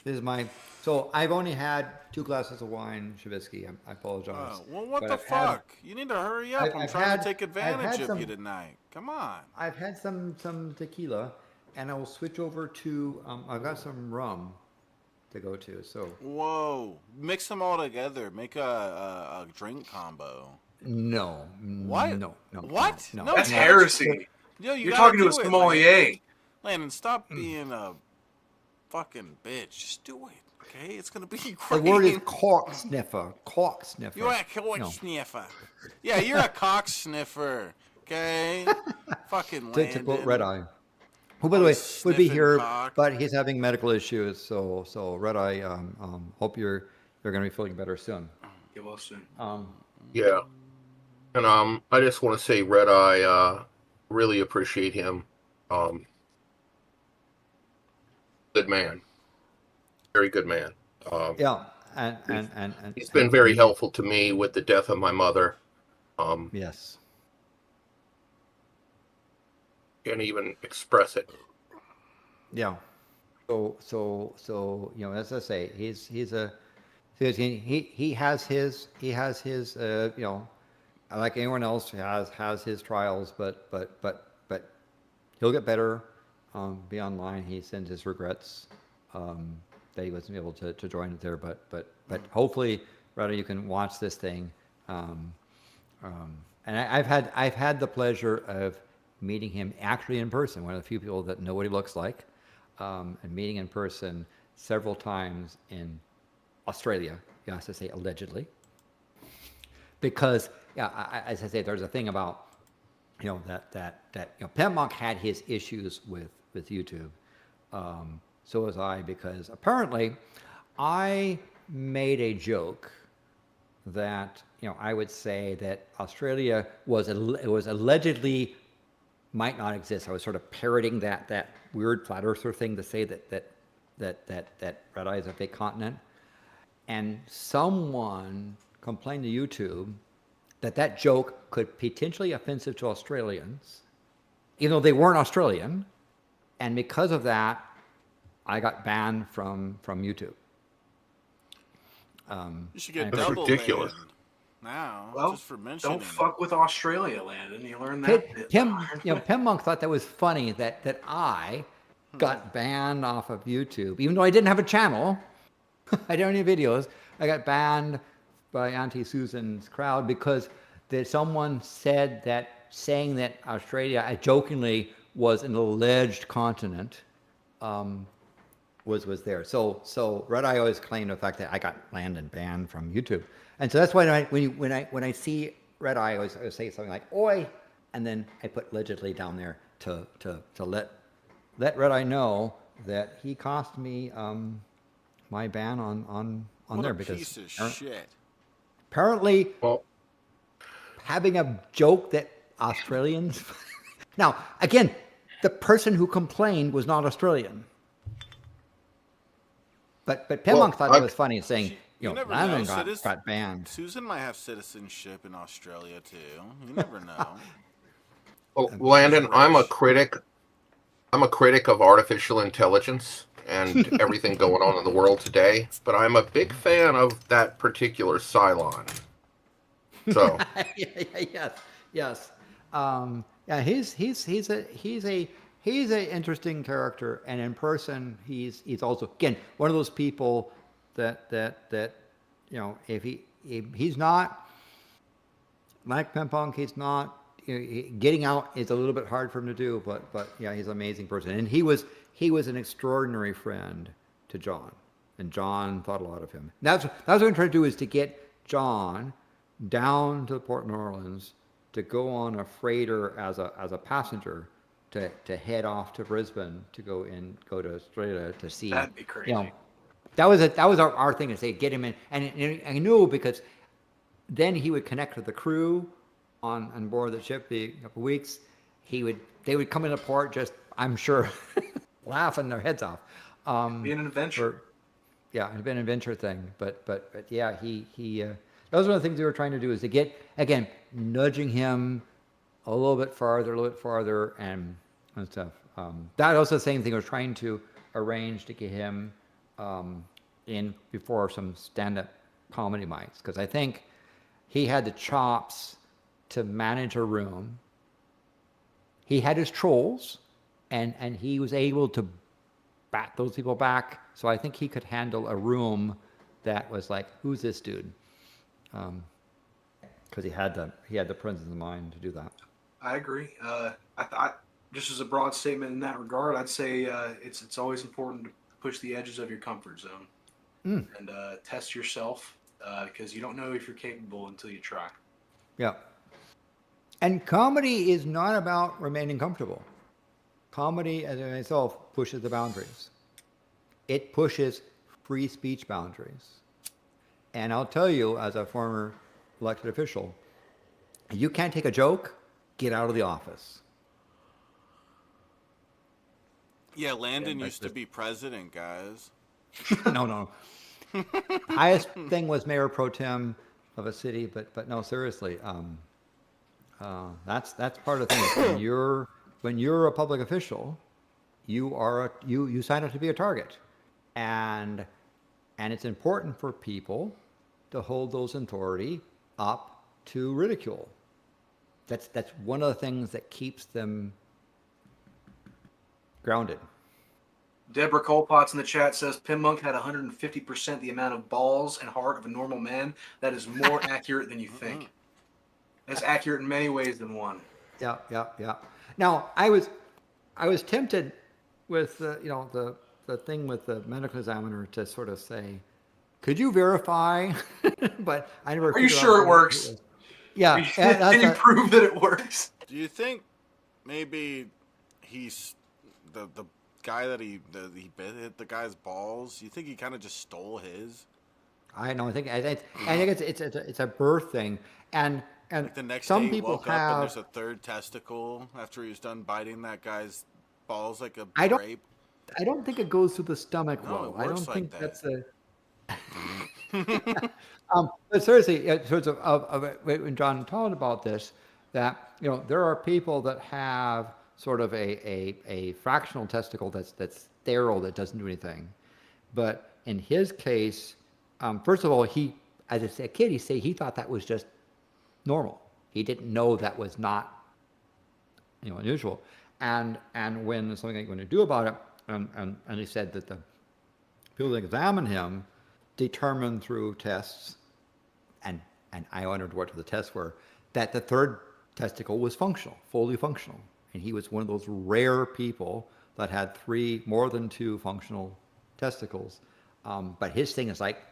This is so I've only had 2 glasses of wine, Shabisky. I apologize. Well, what the fuck? You need to hurry up. I'm trying to take advantage of you tonight. Come on. I've had some tequila, and I will switch over to, I've got some rum to go to, so. Whoa. Mix them all together. Make a drink combo. No. What? No. What? No. That's heresy. Yo, You're talking to a sommelier. Landon, stop being a fucking bitch. Just do it, okay? It's gonna be great. The word is cork sniffer. You're a cork sniffer. Yeah, you're a cock sniffer, okay? Fucking Landon. To quote Red Eye, who, by the way, would be here, but he's having medical issues. So Red Eye, hope you're they're going to be feeling better soon. Get well soon. Yeah. And I just want to say, Red Eye, really appreciate him. Good man. Very good man. Yeah, and He's been very helpful to me with the death of my mother. Yes. Can't even express it. Yeah. So you know, as I say, he has his you know, like anyone else has his trials, but he'll get better. Be online. He sends his regrets that he wasn't able to join it there, but hopefully, rather you can watch this thing. And I've had the pleasure of meeting him actually in person. One of the few people that know what he looks like, and meeting in person several times in Australia. You have to say allegedly, because yeah, as I say, there's a thing about you know that you know Pimpmunk had his issues with YouTube. So was I, because apparently I made a joke that you know I would say that Australia was allegedly might not exist. I was sort of parroting that weird flat earther thing to say that Red Eye is a fake continent, and someone complained to YouTube that joke could potentially offensive to Australians, even though they weren't Australian, and because of that, I got banned from YouTube. You should get That's double ridiculous. banned now, Well, just for mentioning don't fuck with Australia, Landon. You learned that. Pimpmunk thought that was funny that I got banned off of YouTube, even though I didn't have a channel. I don't have any videos. I got banned by Auntie Susan's crowd because someone said that saying that Australia, jokingly, was an alleged continent, was there. So Red Eye always claimed the fact that I got Landon banned from YouTube, and so that's why when I see Red Eye, I always say something like "Oi," and then I put allegedly down there to let Red Eye know that he cost me my ban on what there a because piece of shit. apparently Well, having a joke that Australians now again, the person who complained was not Australian. But Pimpmunk thought that was funny, saying, you know, never Landon know. got banned. Susan might have citizenship in Australia too. You never know. well, Landon, I'm a critic. I'm a critic of artificial intelligence and everything going on in the world today, but I'm a big fan of that particular Cylon. So yes. Yeah, he's a interesting character, and in person he's also again one of those people that you know if he's not like Pimpmunk, he's not getting out is a little bit hard for him to do, but yeah, he's an amazing person, and he was an extraordinary friend to John, and John thought a lot of him. That's what I'm trying to do, is to get John down to Port New Orleans to go on a freighter as a passenger to head off to Brisbane to go to Australia to see. That'd be crazy. You know, that was our thing, to say get him in, and I knew because then he would connect with the crew on board the ship. The couple weeks they would come into port, just I'm sure laughing their heads off. Being an adventure. Yeah, it'd been an adventure thing, but yeah, he those are the things we were trying to do, is to get, again, nudging him a little bit farther, and stuff. That also the same thing, I was trying to arrange to get him in before some stand-up comedy mics, because I think he had the chops to manage a room. He had his trolls, and he was able to bat those people back. So I think he could handle a room that was like, who's this dude? Because he had the presence of mind to do that. I agree. I thought, just as a broad statement in that regard, I'd say it's always important to push the edges of your comfort zone and test yourself, because you don't know if you're capable until you try. Yeah. And comedy is not about remaining comfortable. Comedy, as in itself, pushes the boundaries. It pushes free speech boundaries. And I'll tell you, as a former elected official, you can't take a joke, get out of the office. Yeah, Landon But used to be president, guys. no, no. Highest thing was mayor pro tem of a city, but no, seriously, that's part of the thing. When you're a public official, you sign up to be a target, and it's important for people to hold those in authority up to ridicule. That's one of the things that keeps them grounded. Deborah Colpots in the chat says Pimpmunk had 150% the amount of balls and heart of a normal man. That is more accurate than you think. That's accurate in many ways than one. Yeah. Now, I was tempted with the thing with the medical examiner to sort of say, could you verify? But I never. Are you sure it works? Yeah. Can you prove that it works? Do you think maybe he's the guy that he hit the guy's balls? You think he kind of just stole his? I don't think. I think it's a birth thing, and Like the next some day he people woke up have. and there's a third testicle after he was done biting that guy's balls like a I don't- grape. I don't think it goes through the stomach No, well. it I don't works like think that. that's a. But seriously, sorts of when John talked about this, that there are people that have sort of a fractional testicle that's sterile, that doesn't do anything, but in his case, first of all, he, as a kid, he thought that was just normal. He didn't know that was not unusual, and when something like going to do about it, and he said that the people that examined him determined through tests, and I wondered what the tests were, that the third testicle was functional, fully functional, and he was one of those rare people that had more than two functional testicles. But his thing is like,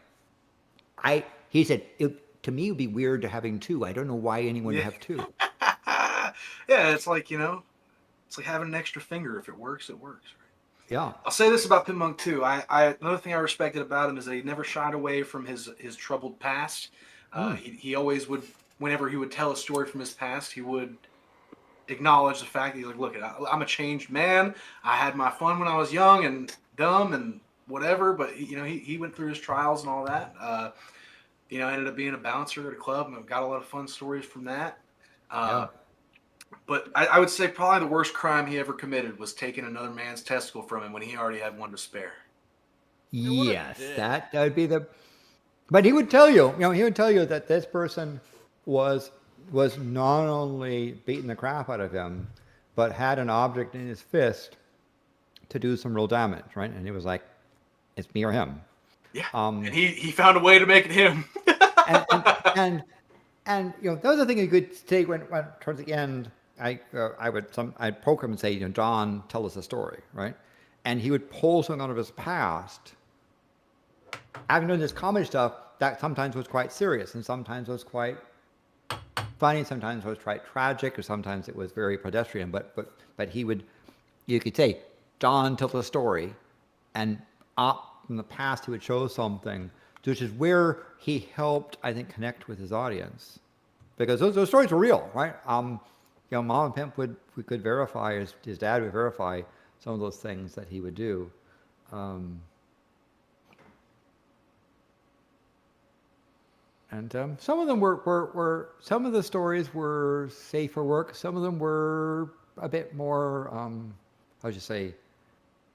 he said, to me, it would be weird to having two. I don't know why anyone would have two. Yeah, it's like it's like having an extra finger. If it works, it works. Right? Yeah. I'll say this about Pimpmunk too. Another thing I respected about him is that he never shied away from his troubled past. He always would, whenever he would tell a story from his past, he would acknowledge the fact that he's like, look, I'm a changed man. I had my fun when I was young and dumb and whatever, but he went through his trials and all that. Ended up being a bouncer at a club and got a lot of fun stories from that. Yeah. But I would say probably the worst crime he ever committed was taking another man's testicle from him when he already had one to spare. Yes, that would be the. But he would tell you, that this person was not only beating the crap out of him, but had an object in his fist to do some real damage, right? And he was like, "It's me or him." Yeah. And he found a way to make it him. and that was the thing you could say when towards the end. I'd poke him and say, John, tell us a story, right? And he would pull something out of his past. Having done this comedy stuff, that sometimes was quite serious, and sometimes was quite funny, sometimes was quite tragic, or sometimes it was very pedestrian. But he would, you could say, John, tell us a story, and up from the past he would show something, which is where he helped, I think, connect with his audience, because those stories were real, right? Mom and Pimp could verify, his dad would verify some of those things that he would do. And some of them were some of the stories were safe for work. Some of them were a bit more, how would you say,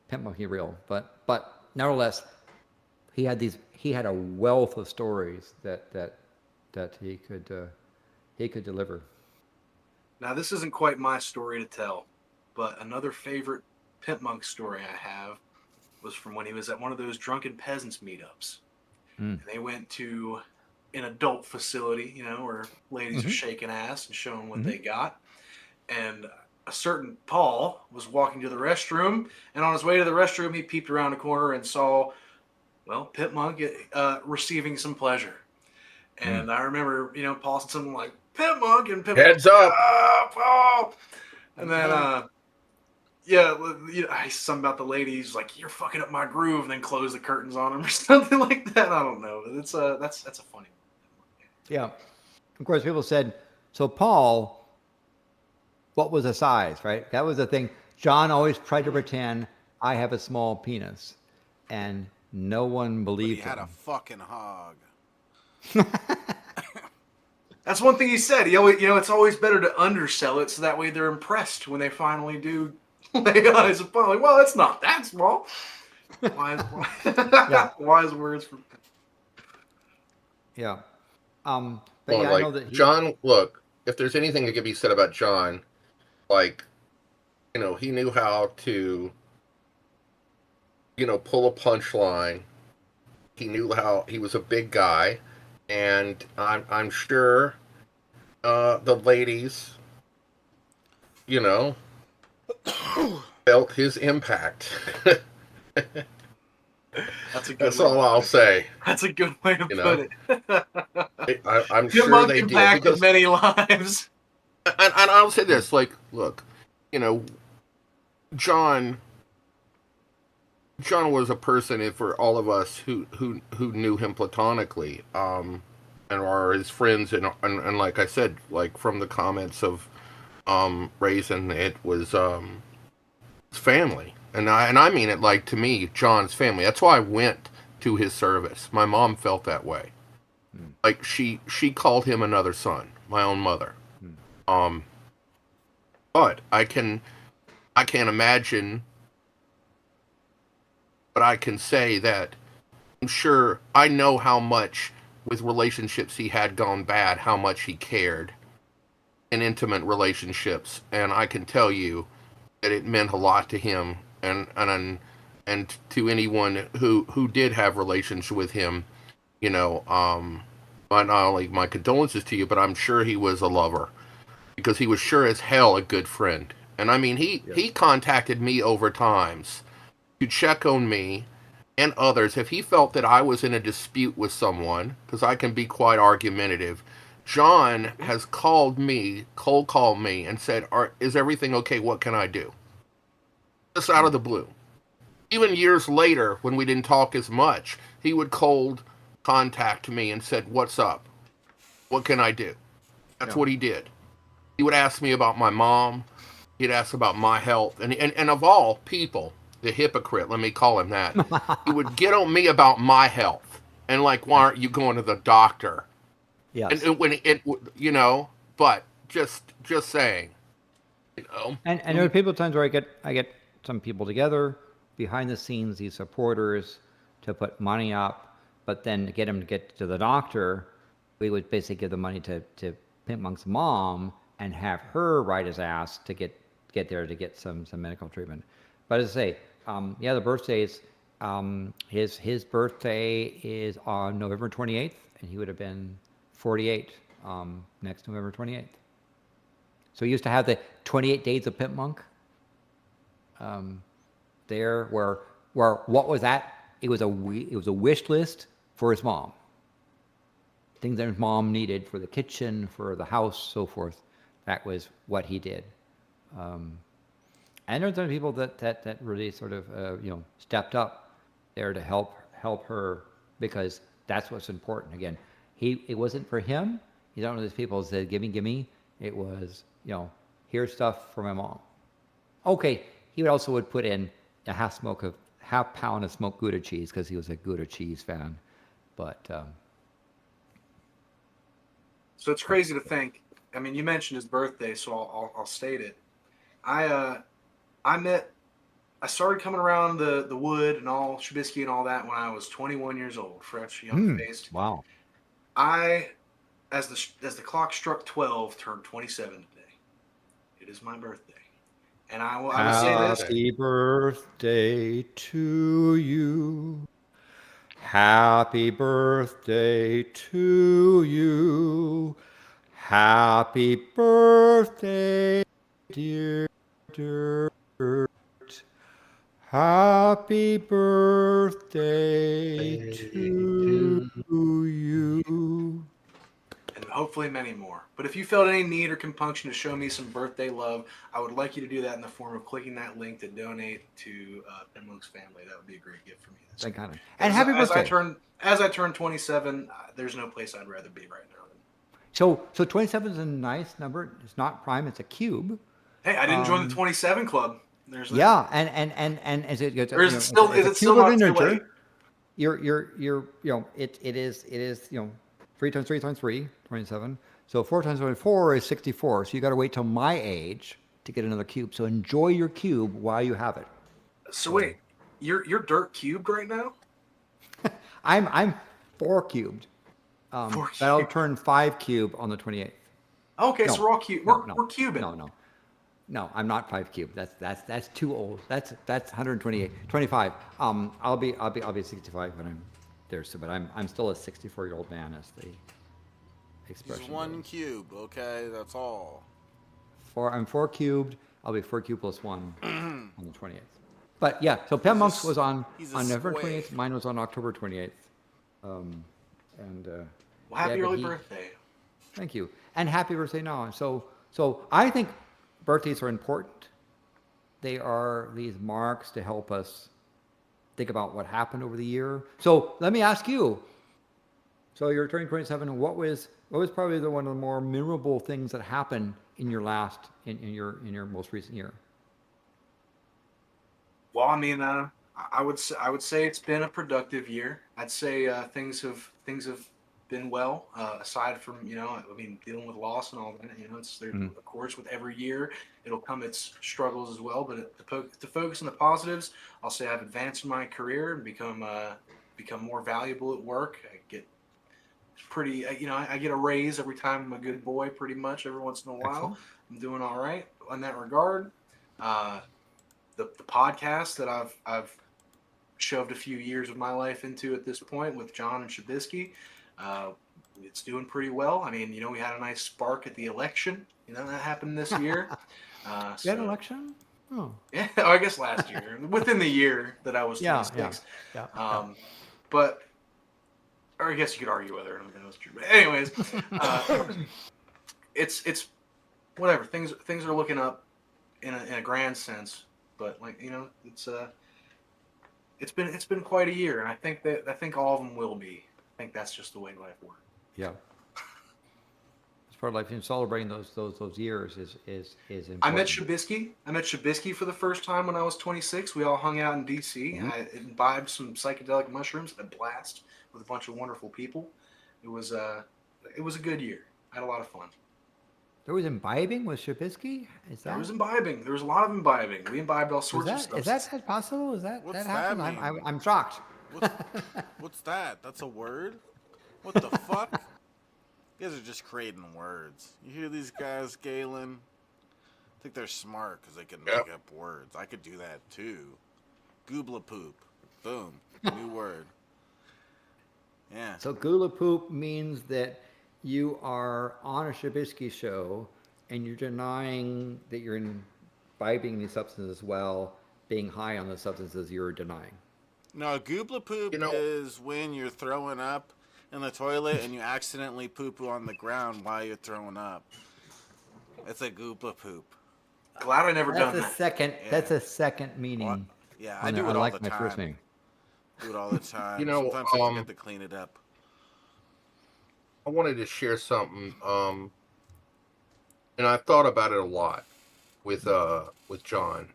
Pimp Monkey real. But nevertheless, he had a wealth of stories that he could deliver. Now, this isn't quite my story to tell, but another favorite Pimpmunk story I have was from when he was at one of those drunken peasants meetups. And they went to an adult facility, where ladies are shaking ass and showing what they got. And a certain Paul was walking to the restroom, and on his way to the restroom, he peeped around the corner and saw, Pimpmunk receiving some pleasure. And I remember, Paul said something like, Pimpmunk, and Pimpmunk, Heads up. Paul. And then Yeah, you know, something about the ladies like you're fucking up my groove, and then close the curtains on him or something like that. I don't know. It's that's a funny one. Yeah. Of course, people said, so Paul, what was the size, right? That was the thing. John always tried to pretend I have a small penis, and no one But he believed had a him. fucking hog. That's one thing he said. He always, you know, it's always better to undersell it so that way they're impressed when they finally do lay eyes upon. Like, well, it's not that small. Wise, Yeah. wise words from. Yeah. But Well, yeah, I like know that he. John, look, if there's anything that could be said about John, like, he knew how to, pull a punchline. He knew how he was a big guy, and I'm sure the ladies, you know, felt his impact. That's a good. That's way all to I'll put it. say. That's a good way to You put know, it. I'm sure Pimpmunk they did impacted because, many lives. and I'll say this, like, look, you know, John. John was a person for all of us who knew him platonically, and are his friends, and like I said, like from the comments of Raisin, it was his family, and I mean it like to me, John's family. That's why I went to his service. My mom felt that way, like she called him another son, my own mother. Um, but I can't imagine, but I can say that I'm sure I know how much with relationships he had gone bad, how much he cared in intimate relationships, and I can tell you that it meant a lot to him and to anyone who did have relations with him. You know, not only my condolences to you, but I'm sure he was a lover because he was sure as hell a good friend. And I mean, he contacted me over times to check on me and others if he felt that I was in a dispute with someone, because I can be quite argumentative. John has called me, cold called me, and said, is everything okay? What can I do? Just out of the blue. Even years later, when we didn't talk as much, he would cold contact me and said, what's up? What can I do? That's what he did. He would ask me about my mom. He'd ask about my health. And of all people, the hypocrite, let me call him that, he would get on me about my health. And like, why aren't you going to the doctor? Yes. And when but just saying, And there are people times where I get some people together behind the scenes, these supporters, to put money up, but then to get them to get to the doctor, we would basically give the money to Pimpmonk's mom and have her ride his ass to get there to get some medical treatment. But as I say, yeah, the birthdays. His birthday is on November 28th, and he would have been 48 next November 28th. So we used to have the 28 Days of Pimpmunk there, where what was that? It was a wish list for his mom. Things that his mom needed for the kitchen, for the house, so forth. That was what he did. And there's other people that really sort of stepped up there to help her, because that's what's important. Again, it wasn't for him. He's not one of those people that said, gimme. It was, here's stuff for my mom. Okay, he would put in a half pound of smoked Gouda cheese because he was a Gouda cheese fan. But So it's crazy to think. I mean, you mentioned his birthday, so I'll state it. I started coming around the wood and all Trubisky and all that when I was 21 years old, fresh, young faced. wow. I, as the clock struck 12, turned 27 today. It is my birthday, and I will say this. Happy birthday to you. Happy birthday to you. Happy birthday, dear Dirt. Happy birthday to you. And hopefully many more. But if you felt any need or compunction to show me some birthday love, I would like you to do that in the form of clicking that link to donate to Pimpmunk's family. That would be a great gift for me. Thank God. And happy birthday. As I turn 27, there's no place I'd rather be right now. So 27 is a nice number. It's not prime. It's a cube. Hey, I didn't join the 27 club. There's that. Yeah, and as it gets, is it still not too late? It is 3 times 3 times 3, 27. So 4 times 4 is 64. So you got to wait till my age to get another cube. So enjoy your cube while you have it. So wait, you're dirt cubed right now? I'm 4 cubed. But I'll turn 5 cube on the 28th. Okay, so we're all cubed. We're cubing. No, I'm not 5 cube. That's too old. That's 128, 25. I'll be 65 when I'm there. So, but I'm still a 64-year-old man, as the expression. Just 1 cube, okay, that's all. I'm 4 cubed. I'll be 4 cubed plus 1 on the 28th. But yeah, so Pimpmunk was on November 28th. Mine was on October 28th. Well, happy early birthday. Thank you, and happy birthday now. So I think birthdays are important. They are these marks to help us think about what happened over the year. So let me ask you. So you're turning 27. What was probably one of the more memorable things that happened in your most recent year? Well, I mean, I would say it's been a productive year. I'd say things have been well, aside from dealing with loss and all that. It's there. Of course, with every year, it'll come its struggles as well. But to focus on the positives, I'll say I've advanced in my career and become more valuable at work. I get I get a raise every time I'm a good boy, pretty much every once in a while. Excellent. I'm doing all right in that regard. The podcast that I've shoved a few years of my life into at this point with John and Shabisky, it's doing pretty well. I mean, we had a nice spark at the election. That happened this year. You had an election? Oh. Yeah, I guess last year, within the year that I was 26. Yeah. But, or I guess you could argue whether or not that was true. But anyways, it's whatever. Things are looking up in a grand sense. But it's been quite a year, and I think all of them will be. I think that's just the way life works. Yeah. It's part of life, and celebrating those years is important. I met Shabisky for the first time when I was 26. We all hung out in D.C. And I imbibed some psychedelic mushrooms. Had a blast with a bunch of wonderful people. It was a good year. I had a lot of fun. There was imbibing with Shabisky? There was imbibing. There was a lot of imbibing. We imbibed all sorts of stuff. Is that possible? Is that What's happen? that mean? I'm shocked. What's that? That's a word? What the fuck? You guys are just creating words. You hear these guys, Galen? I think they're smart because they can make up words. I could do that too. Goobla poop. Boom. New word. Yeah. So gula poop means that you are on a Shabisky show and you're denying that you're imbibing these substances as well, being high on the substances you're denying. No, goobla poop is when you're throwing up in the toilet and you accidentally poo-poo on the ground while you're throwing up. It's a goobla poop. Glad I never done that. That's a second meaning. Well, yeah, I do it all the time. First meaning. Do it all the time. Sometimes I forget to clean it up. I wanted to share something, and I thought about it a lot with John.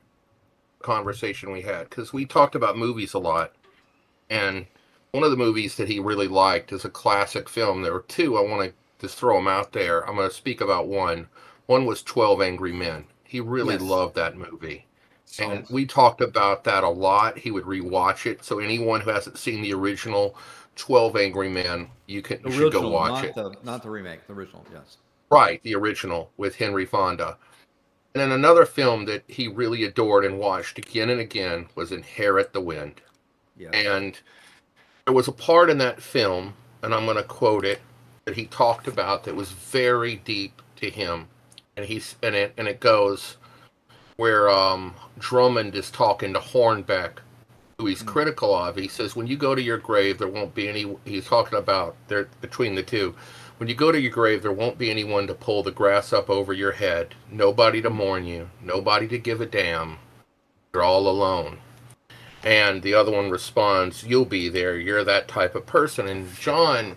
Conversation we had, because we talked about movies a lot, and one of the movies that he really liked is a classic film. There were two. I want to just throw them out there. I'm going to speak about one. One was 12 Angry Men. He really loved that movie. And we talked about that a lot. He would rewatch it. So anyone who hasn't seen the original 12 Angry Men, you should go watch it. Not the remake, the original, yes. Right, the original with Henry Fonda. And then another film that he really adored and watched again and again was Inherit the Wind. Yeah. And there was a part in that film, and I'm going to quote it, that he talked about that was very deep to him. And it goes where Drummond is talking to Hornbeck, who he's critical of. He says, when you go to your grave, there won't be any, he's talking about there between the two, When you go to your grave, there won't be anyone to pull the grass up over your head, nobody to mourn you, nobody to give a damn. You're all alone. And the other one responds, you'll be there. You're that type of person. And John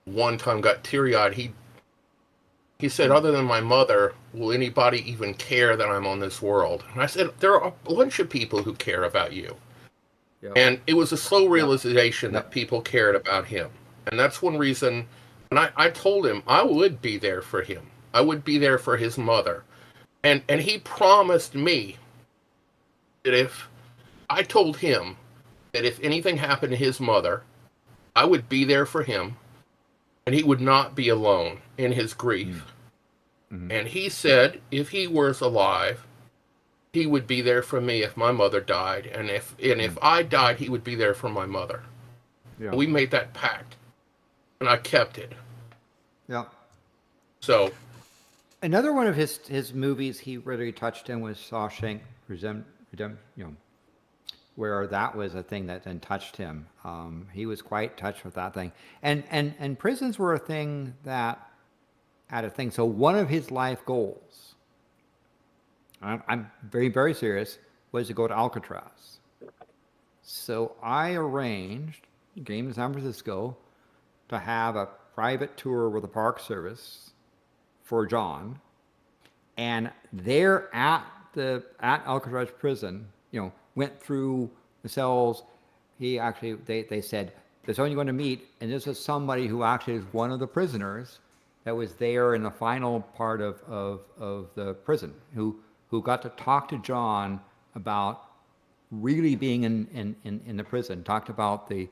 one time got teary-eyed. He said, other than my mother, will anybody even care that I'm on this world? And I said, there are a bunch of people who care about you. Yep. And it was a slow realization Yep. that people cared about him. And that's one reason. And I told him I would be there for him. I would be there for his mother. And he promised me that if I told him that if anything happened to his mother, I would be there for him and he would not be alone in his grief. Mm-hmm. And he said if he was alive, he would be there for me if my mother died. And if I died, he would be there for my mother. Yeah. We made that pact. And I kept it. Yeah. So another one of his movies he really touched in was Shawshank Redemption, where that was a thing that then touched him. He was quite touched with that thing. And prisons were a thing that had a thing. So one of his life goals, I'm very, very serious, was to go to Alcatraz. So I arranged, came to San Francisco, to have a private tour with the Park Service for John, and there at Alcatraz prison, went through the cells. They said there's only going to meet, and this is somebody who actually is one of the prisoners that was there in the final part of the prison, who got to talk to John about really being in the prison. Talked about the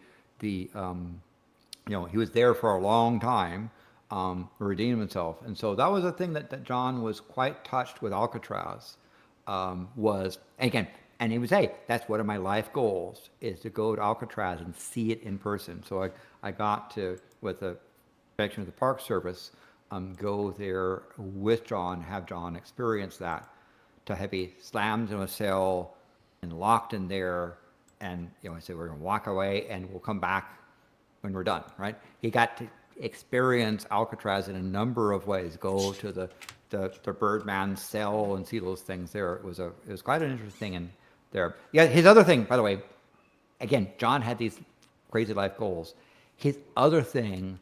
he was there for a long time, redeeming himself. And so that was a thing that John was quite touched with Alcatraz, was, again, and he would say, that's one of my life goals, is to go to Alcatraz and see it in person. So I got to, with the connection of the Park Service, go there with John, have John experience that, to have be slammed in a cell and locked in there. And, I said, we're going to walk away and we'll come back when we're done, right? He got to experience Alcatraz in a number of ways. Go to the Birdman cell and see those things there. It was quite an interesting and there. Yeah, his other thing, by the way, again, John had these crazy life goals. His other thing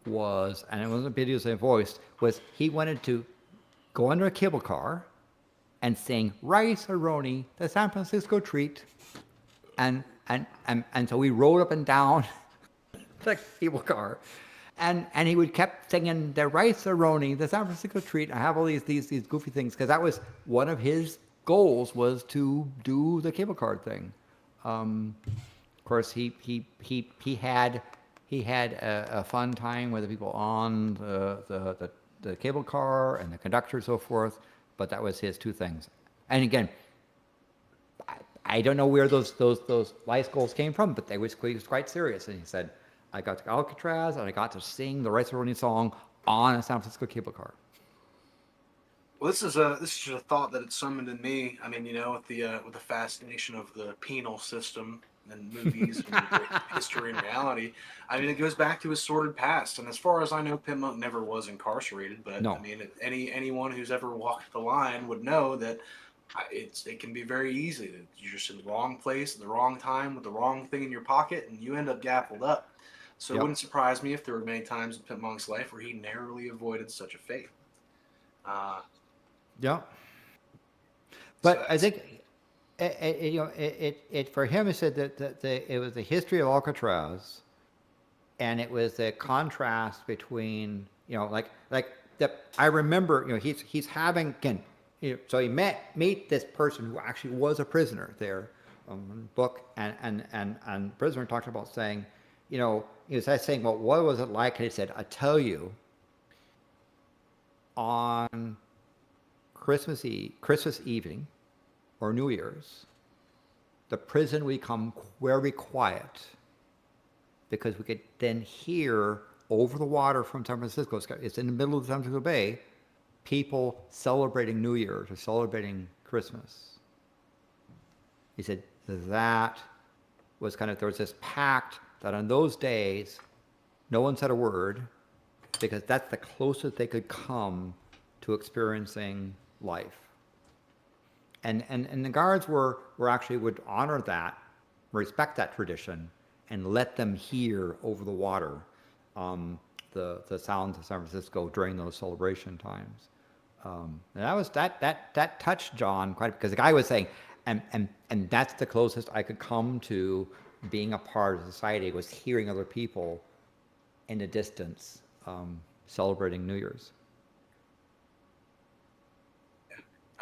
was, and it wasn't a videos I voiced, was he wanted to go under a cable car and sing Rice-A-Roni, the San Francisco treat, and so we rode up and down the cable car, and he would kept singing the Rice-A-Roni, the San Francisco treat. I have all these goofy things because that was one of his goals, was to do the cable car thing. Of course, he had a fun time with the people on the cable car and the conductor and so forth. But that was his two things. And again, I don't know where those life goals came from, but he was quite serious. And he said, I got to Alcatraz and I got to sing the Rice-A-Roni song on a San Francisco cable car. Well, this is just a thought that it summoned in me. I mean, with the fascination of the penal system and movies and history and reality. I mean, it goes back to his sordid past. And as far as I know, Pimpmunk never was incarcerated. But no. I mean, anyone who's ever walked the line would know that it can be very easy that you're just in the wrong place at the wrong time with the wrong thing in your pocket, and you end up gaffled up. So It wouldn't surprise me if there were many times in Pimpmunk's life where he narrowly avoided such a fate. Yeah. But so I think, it for him, he said that it was the history of Alcatraz, and it was the contrast between, I remember, he's having, again, so he meet this person who actually was a prisoner there, book, and prisoner talked about saying, he was saying, well, what was it like? And he said, I tell you, on Christmas evening or New Year's, the prison would become very quiet because we could then hear over the water from San Francisco. It's in the middle of the San Francisco Bay, people celebrating New Year's or celebrating Christmas. He said that was there was this pact that on those days, no one said a word, because that's the closest they could come to experiencing life. And the guards were actually would honor that, respect that tradition, and let them hear over the water the sounds of San Francisco during those celebration times. And that touched John quite, because the guy was saying, and that's the closest I could come to being a part of society, was hearing other people in the distance celebrating New Year's.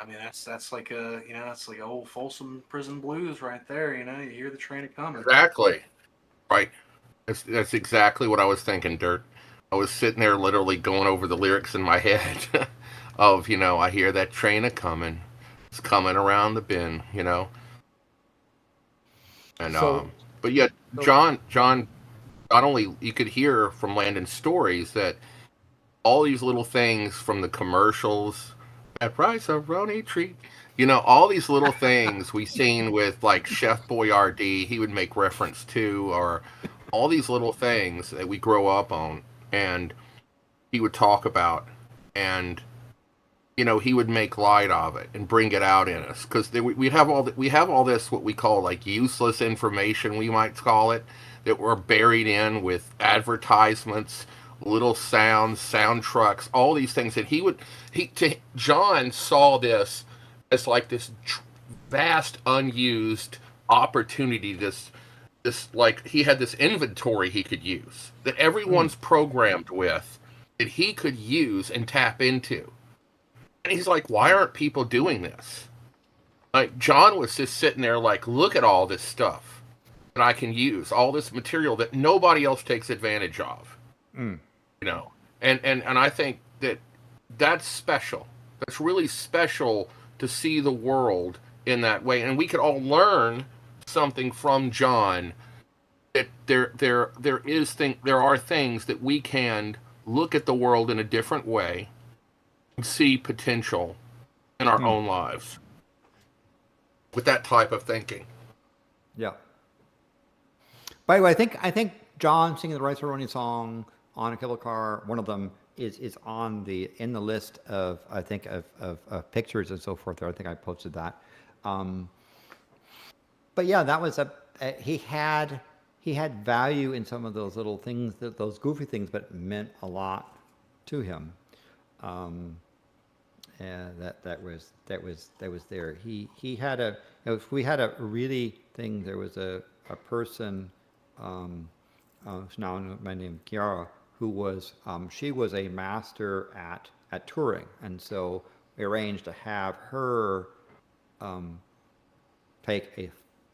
I mean, that's like a, you know, that's like old Folsom Prison Blues right there. You know, you hear the train a coming. Exactly. Right. That's exactly what I was thinking, Dirt. I was sitting there literally going over the lyrics in my head of, you know, I hear that train a coming. It's coming around the bend, you know. And but yet John not only you could hear from Landon's stories that all these little things from the commercials, that price of Roni treat, you know, all these little things we seen with like Chef Boyardee, he would make reference to, or all these little things that we grow up on, and he would talk about, and you know, he would make light of it and bring it out in us, because we have all this what we call like useless information, we might call it, that we're buried in with advertisements, little sound trucks, all these things that John saw this as like this vast unused opportunity, this like he had this inventory he could use that everyone's programmed with, that he could use and tap into. And he's like, why aren't people doing this? Like, John was just sitting there like, look at all this stuff that I can use, all this material that nobody else takes advantage of. You know, and I think that's special. That's really special to see the world in that way. And we could all learn something from John, that there are things that we can look at the world in a different way, see potential in our own lives with that type of thinking. Yeah. By the way, I think John singing the Rice Aroni song on a cable car, one of them is in the list of, I think, of pictures and so forth. I think I posted that. But yeah, that was he had value in some of those little things, those goofy things, but meant a lot to him. And that was there. He had we had a really thing. There was a person, who's now my name Kiara, who was she was a master at touring, and so we arranged to have her take a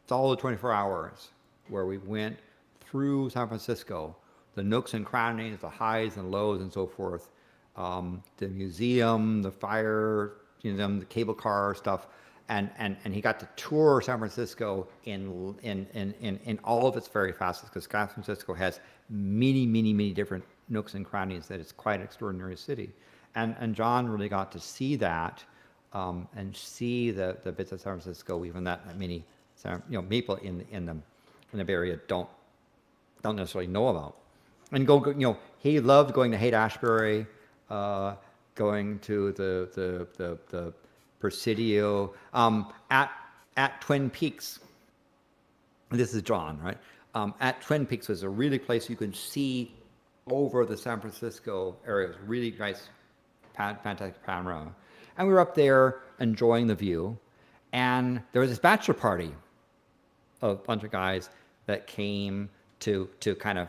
solid 24 hours where we went through San Francisco, the nooks and crannies, the highs and lows, and so forth. The museum, the fire, the cable car stuff, and he got to tour San Francisco in all of its very facets, because San Francisco has many different nooks and crannies. That it's quite an extraordinary city, and John really got to see that, and see the bits of San Francisco, even that many people in the Bay Area don't necessarily know about, and he loved going to Haight-Ashbury. Going to the Presidio, at Twin Peaks. This is John, right? At Twin Peaks was a really place you could see over the San Francisco area. It was really nice, fantastic panorama. And we were up there enjoying the view, and there was this bachelor party of a bunch of guys that came to kind of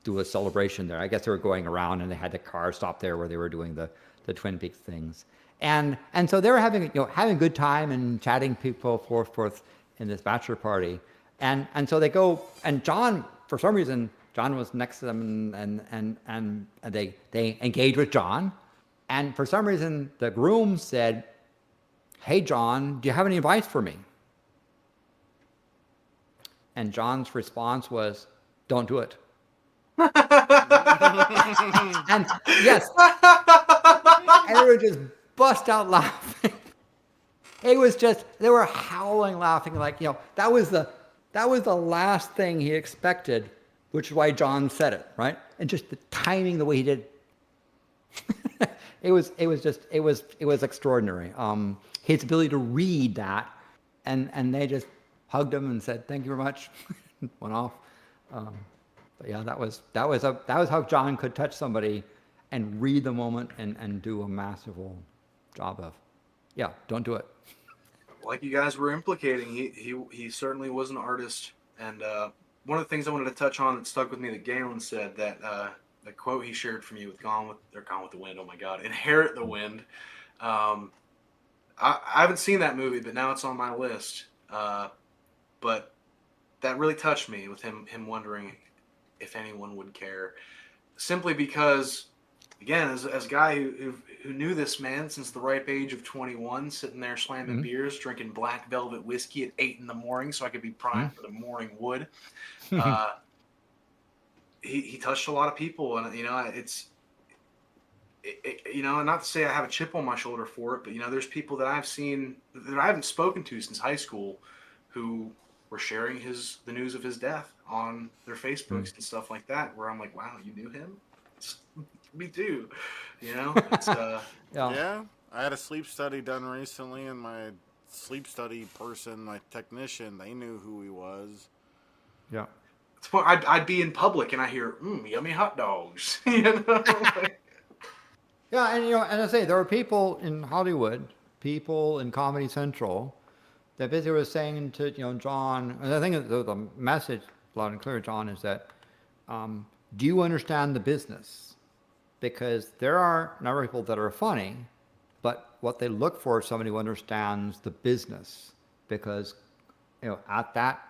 do a celebration there. I guess they were going around, and they had the car stop there where they were doing the Twin Peaks things, and so they were having a good time and chatting people forth in this bachelor party, and so they go, and John, for some reason, John was next to them, and they engage with John, and for some reason the groom said, "Hey John, do you have any advice for me?" And John's response was, "Don't do it." And yes, everyone just bust out laughing. It was just, they were howling laughing, like, that was the last thing he expected, which is why John said it, right? And just the timing, the way he did, it was extraordinary. His ability to read that, and they just hugged him and said thank you very much, went off. But yeah, that was how John could touch somebody and read the moment and do a masterful job of. Yeah, don't do it. Like you guys were implicating, he certainly was an artist. And one of the things I wanted to touch on that stuck with me that Galen said, that the quote he shared from you with Gone with the Wind. Oh my God, Inherit the Wind. I haven't seen that movie, but now it's on my list. But that really touched me with him wondering if anyone would care, simply because, again, as a guy who knew this man since the ripe age of 21, sitting there slamming beers, drinking black velvet whiskey at 8 in the morning so I could be primed for the morning wood. He touched a lot of people, and not to say I have a chip on my shoulder for it, but there's people that I've seen that I haven't spoken to since high school who were sharing the news of his death on their Facebooks and stuff like that, where I'm like, wow, you knew him? Me too. It's, Yeah, I had a sleep study done recently, and my sleep study person, my technician, they knew who he was. Yeah. It's what I'd be in public and I hear, yummy hot dogs. Yeah, and and I say there are people in Hollywood, people in Comedy Central, that basically was saying to John, and I think the message loud and clear, John, is that do you understand the business? Because there are a number of people that are funny, but what they look for is somebody who understands the business, because at that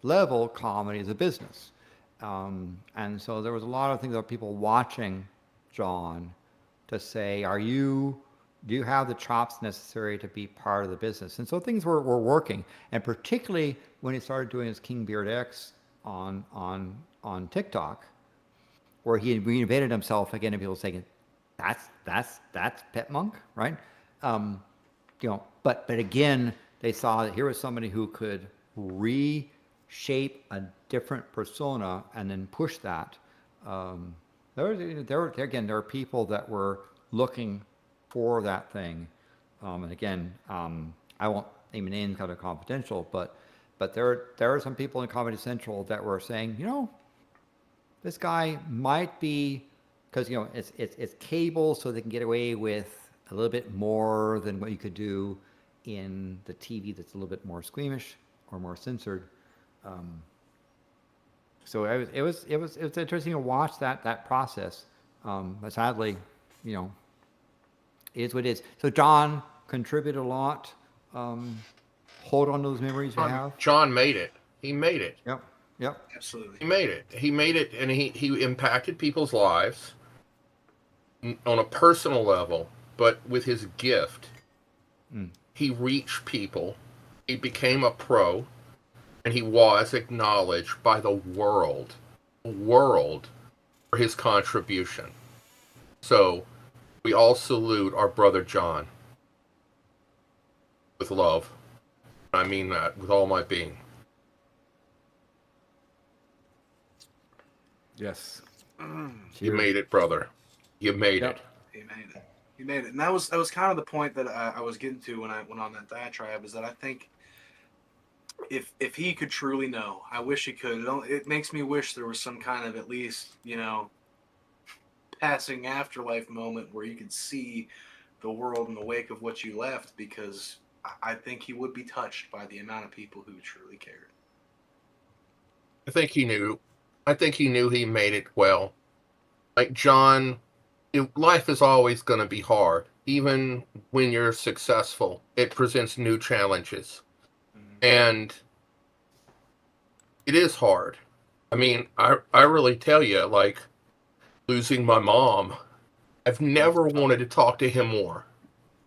level, comedy is a business, and so there was a lot of things that people watching John to say, do you have the chops necessary to be part of the business? And so things were working, and particularly when he started doing his KingBeardx on TikTok, where he reinvented himself again, and people saying, that's Pimpmunk, right? But again, they saw that here was somebody who could reshape a different persona and then push that. There are people that were looking for that thing, and again, I won't name names because they're confidential, but there are some people in Comedy Central that were saying, this guy might be, because it's cable, so they can get away with a little bit more than what you could do in the TV that's a little bit more squeamish or more censored. So it was interesting to watch that process. But sadly, it is what it is. So John contributed a lot. Hold on to those memories you have. John made it. He made it. Yep. absolutely. He made it. He made it, and he impacted people's lives on a personal level, but with his gift. He reached people. He became a pro, and he was acknowledged by the world for his contribution. So we all salute our brother John with love. I mean that with all my being. Yes. You made it, brother. You made it. He made it. He made it. And that was kind of the point that I was getting to when I went on that diatribe, is that I think if he could truly know, I wish he could. It makes me wish there was some kind of, at least, passing afterlife moment where you could see the world in the wake of what you left, because I think he would be touched by the amount of people who truly cared. I think he knew he made it well. Like John, life is always going to be hard. Even when you're successful, it presents new challenges. And it is hard. I mean, I really tell you, like, losing my mom, I've never wanted to talk to him more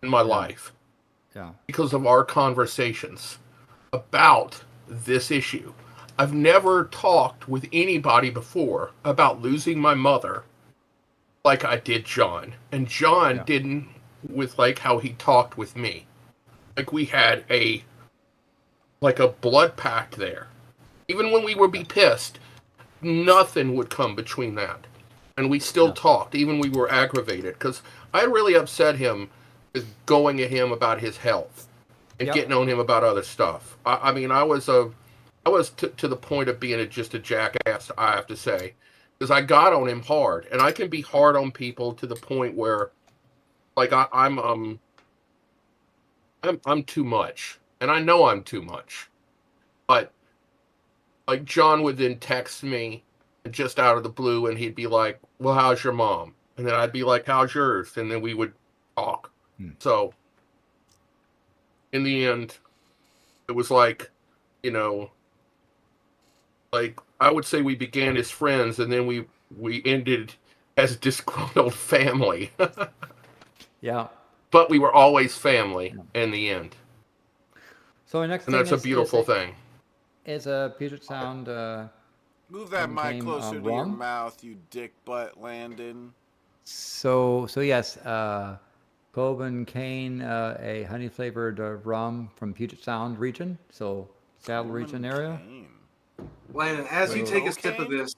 in my life. Yeah. Because of our conversations about this issue. I've never talked with anybody before about losing my mother like I did John. And John didn't with like how he talked with me. Like we had a blood pact there. Even when we would be pissed, nothing would come between that. and we still talked, even we were aggravated, because I really upset him with going at him about his health and Yep. getting on him about other stuff. I mean, I was to the point of being just a jackass, I have to say, because I got on him hard, and I can be hard on people to the point where, like, I'm too much, and I know I'm too much, but like John would then text me just out of the blue, and he'd be like, "Well, how's your mom?" And then I'd be like, "How's yours?" And then we would talk. So in the end, it was like, you know, like I would say we began as friends, and then we ended as disgruntled family. Yeah. But we were always family in the end, So the next and thing that's a beautiful thing. is a Puget Sound. Move that mic came, closer to your rum. mouth, you dick butt, Landon. So yes, Coben Cane, a honey flavored rum from Puget Sound region, so Saddle region area. Landon, as you take a sip of Cocaine? this,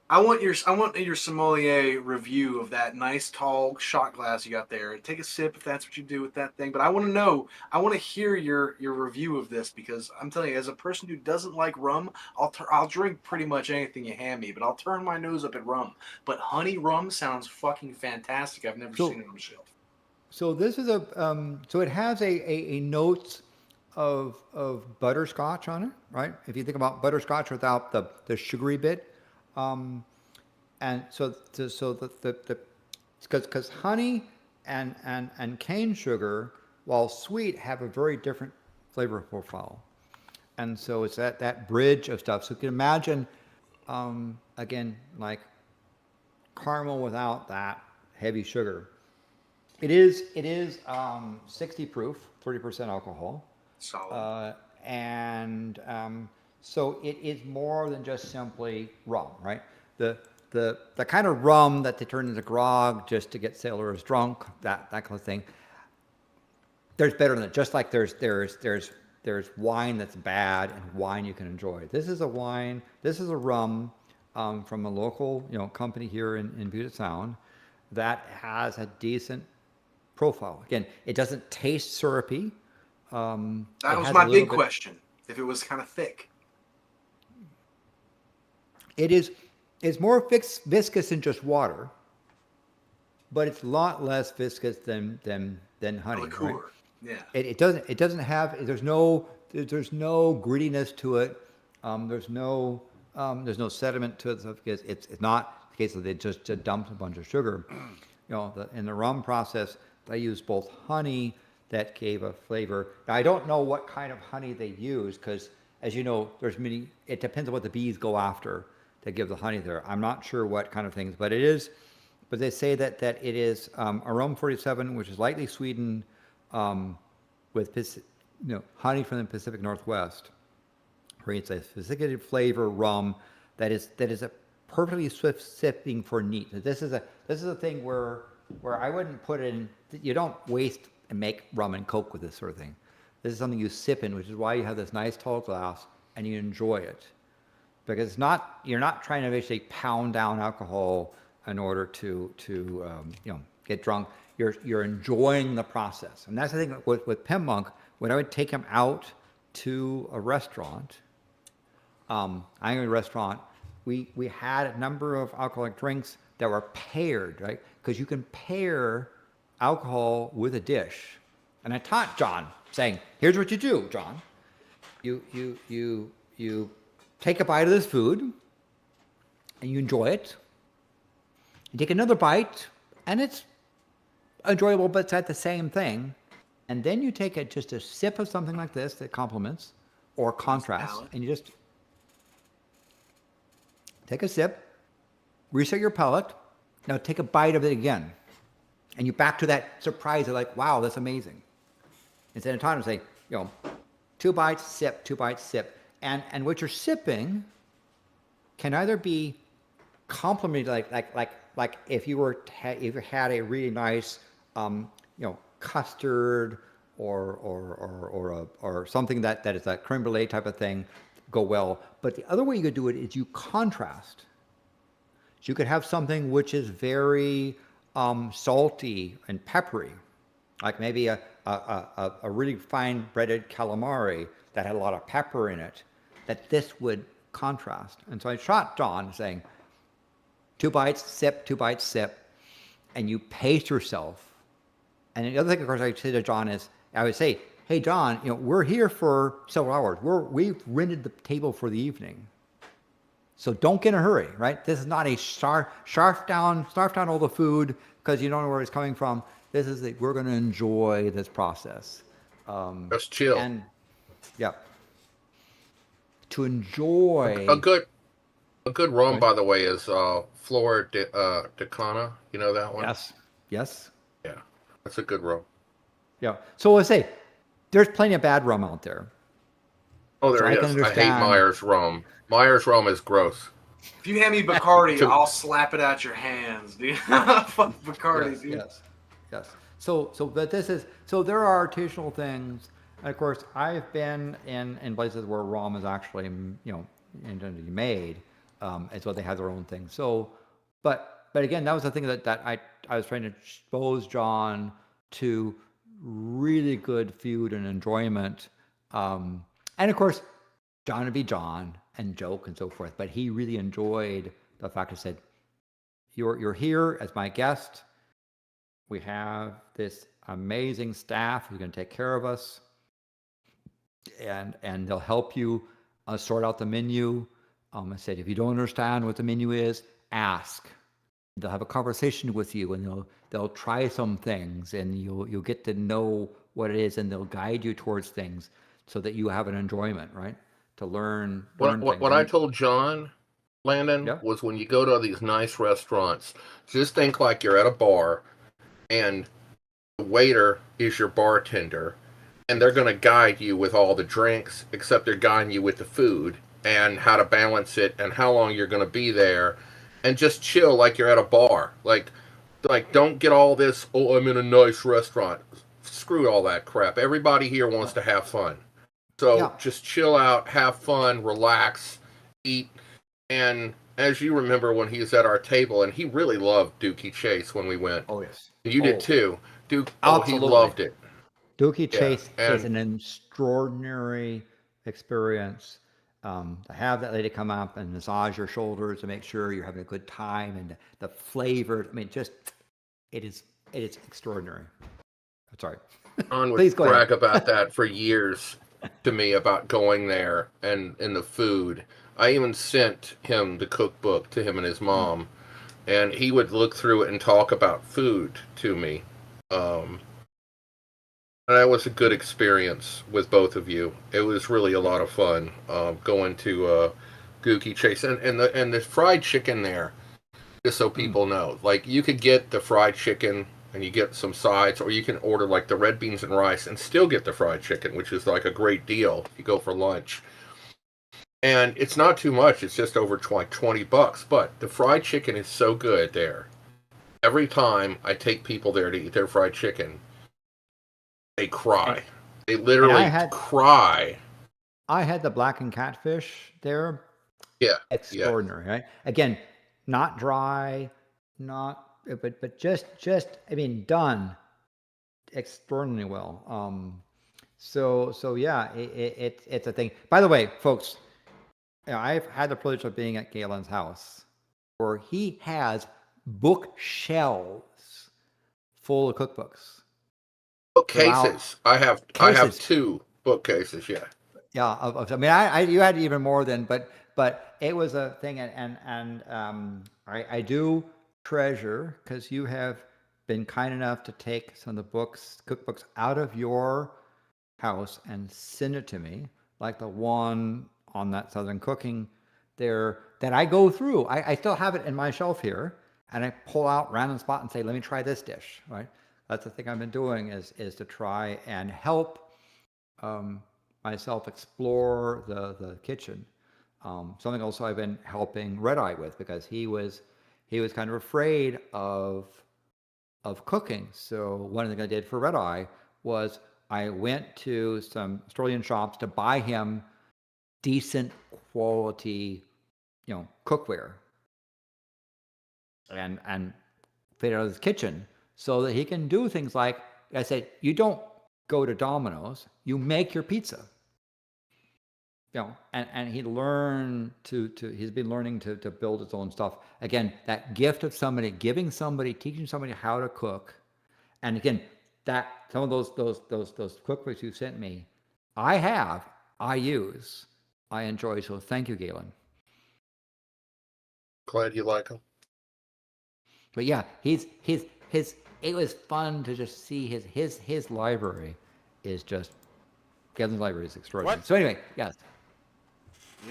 I want your sommelier review of that nice tall shot glass you got there. Take a sip if that's what you do with that thing. But I want to know, I want to hear your review of this, because I'm telling you, as a person who doesn't like rum, I'll drink pretty much anything you hand me, but I'll turn my nose up at rum. But honey rum sounds fucking fantastic. I've never seen it on the shelf. So this is so it has a notes of butterscotch on it, right? If you think about butterscotch without the sugary bit. And so the because honey and cane sugar, while sweet, have a very different flavor profile, and so it's that bridge of stuff. So you can imagine, again, like caramel without that heavy sugar. It is 60 proof, 30% alcohol. Solid. And so it is more than just simply rum, right? The kind of rum that they turn into grog just to get sailors drunk, that kind of thing. There's better than it. Just like there's wine that's bad and wine you can enjoy. This is a wine. This is a rum from a local company here in Puget Sound that has a decent profile. Again, it doesn't taste syrupy. That was my big question. If it was kind of thick. It's more viscous than just water, but it's a lot less viscous than honey. Liqueur. Right? Yeah. It doesn't have. There's no grittiness to it. There's no sediment to it because it's not the case that they just dumped a bunch of sugar. In the rum process, they use both honey that gave a flavor. Now, I don't know what kind of honey they use because, as you know, there's many. It depends on what the bees go after to give the honey there. I'm not sure what kind of things, but it is. But they say that it is a rum 47, which is lightly sweetened with honey from the Pacific Northwest. Creates a sophisticated flavor rum that is a perfectly swift sipping for neat. This is a thing where I wouldn't put it in. You don't waste and make rum and coke with this sort of thing. This is something you sip in, which is why you have this nice tall glass and you enjoy it, because you're not trying to basically pound down alcohol in order to get drunk. You're enjoying the process, and that's the thing with Pimpmunk. When I would take him out to a restaurant, I'm in a restaurant. We had a number of alcoholic drinks that were paired, right? Because you can pair alcohol with a dish. And I taught John, saying, "Here's what you do, John. You take a bite of this food, and you enjoy it. You take another bite, and it's enjoyable, but it's at the same thing. And then you take just a sip of something like this that complements or contrasts, and you just take a sip, reset your palate. Now take a bite of it again. And you back to that surprise of like, wow, that's amazing. Instead of time to say, 2 bites, sip, 2 bites, sip. And what you're sipping can either be complemented, like if you had a really nice, custard or something that is that creme brulee type of thing, go well. But the other way you could do it is you contrast. You could have something which is very salty and peppery, like maybe a really fine breaded calamari that had a lot of pepper in it, that this would contrast. And so I shot John saying, 2 bites, sip, 2 bites, sip, and you pace yourself. And the other thing, of course, I say to John is, I would say, hey, John, we're here for several hours. We've rented the table for the evening. So don't get in a hurry, right? This is not a scarf down all the food because you don't know where it's coming from. This is we're going to enjoy this process. Just chill. And yeah, to enjoy A good rum, by the way, is Flor de Cana. You know that one? Yes. Yeah, that's a good rum. Yeah. So let's say there's plenty of bad rum out there. Oh, there is. I hate Myers rum. Myers rum is gross. If you hand me Bacardi, I'll slap it out your hands, dude. Fuck Bacardi, dude. Yes. So there are artisanal things. And of course, I've been in places where rum is actually, intended to be made, and so they have their own thing. So, but again, that was the thing that I was trying to expose John to really good food and enjoyment. And of course, John would be John and joke and so forth, but he really enjoyed the fact that said, you're here as my guest. We have this amazing staff who's going to take care of us, and they'll help you sort out the menu. I said, if you don't understand what the menu is, ask. They'll have a conversation with you, and they'll try some things, and you'll get to know what it is, and they'll guide you towards things so that you have an enjoyment, right? To learn What I told John, Landon, was when you go to these nice restaurants, just think like you're at a bar, and the waiter is your bartender, and they're going to guide you with all the drinks, except they're guiding you with the food and how to balance it and how long you're going to be there, and just chill like you're at a bar. Like don't get all this, oh, I'm in a nice restaurant. Screw all that crap. Everybody here wants to have fun. So just chill out, have fun, relax, eat. And as you remember when he was at our table, and he really loved Dookie Chase when we went. Oh, yes. You did too. Duke, Absolutely. He loved it. Dookie Chase is an extraordinary experience. To have that lady come up and massage your shoulders to make sure you're having a good time, and the flavors. I mean, it is extraordinary. Sorry. John would brag about that for years to me about going there and the food. I even sent him the cookbook to him and his mom, and he would look through it and talk about food to me. That was a good experience with both of you. It was really a lot of fun going to Dookie Chase and the fried chicken there. Just so people know, like you could get the fried chicken and you get some sides, or you can order like the red beans and rice and still get the fried chicken, which is like a great deal if you go for lunch. And it's not too much. It's just over like $20, but the fried chicken is so good there. Every time I take people there to eat their fried chicken, they cry. They literally cry. I had the blackened catfish there. Yeah. Extraordinary, right? Again, not dry, but just I mean, done extraordinarily well. So yeah, it's a thing. By the way, folks, I've had the privilege of being at Galen's house, where he has bookshelves full of cookbooks. Bookcases. I have 2 bookcases. Yeah. Yeah. I mean, you had even more than, but it was a thing, and I do treasure, because you have been kind enough to take some of the cookbooks out of your house and send it to me, like the one on that Southern cooking there that I go through. I still have it in my shelf here, and I pull out random spot and say, let me try this dish, right? That's the thing I've been doing is to try and help myself explore the kitchen. Something also I've been helping Red Eye with, because he was kind of afraid of cooking. So one of the things I did for Red Eye was I went to some Australian shops to buy him decent quality, cookware. and fit out his kitchen so that he can do things like I said. You don't go to Domino's. You make your pizza. And he learned to he's been learning to build his own stuff. Again, that gift of somebody giving somebody, teaching somebody how to cook. And again, that some of those cookbooks you sent me, I use, I enjoy. So thank you, Galen. Glad you like him. But yeah, his it was fun to just see his library is just Galen's library is extraordinary. What? So anyway, yes.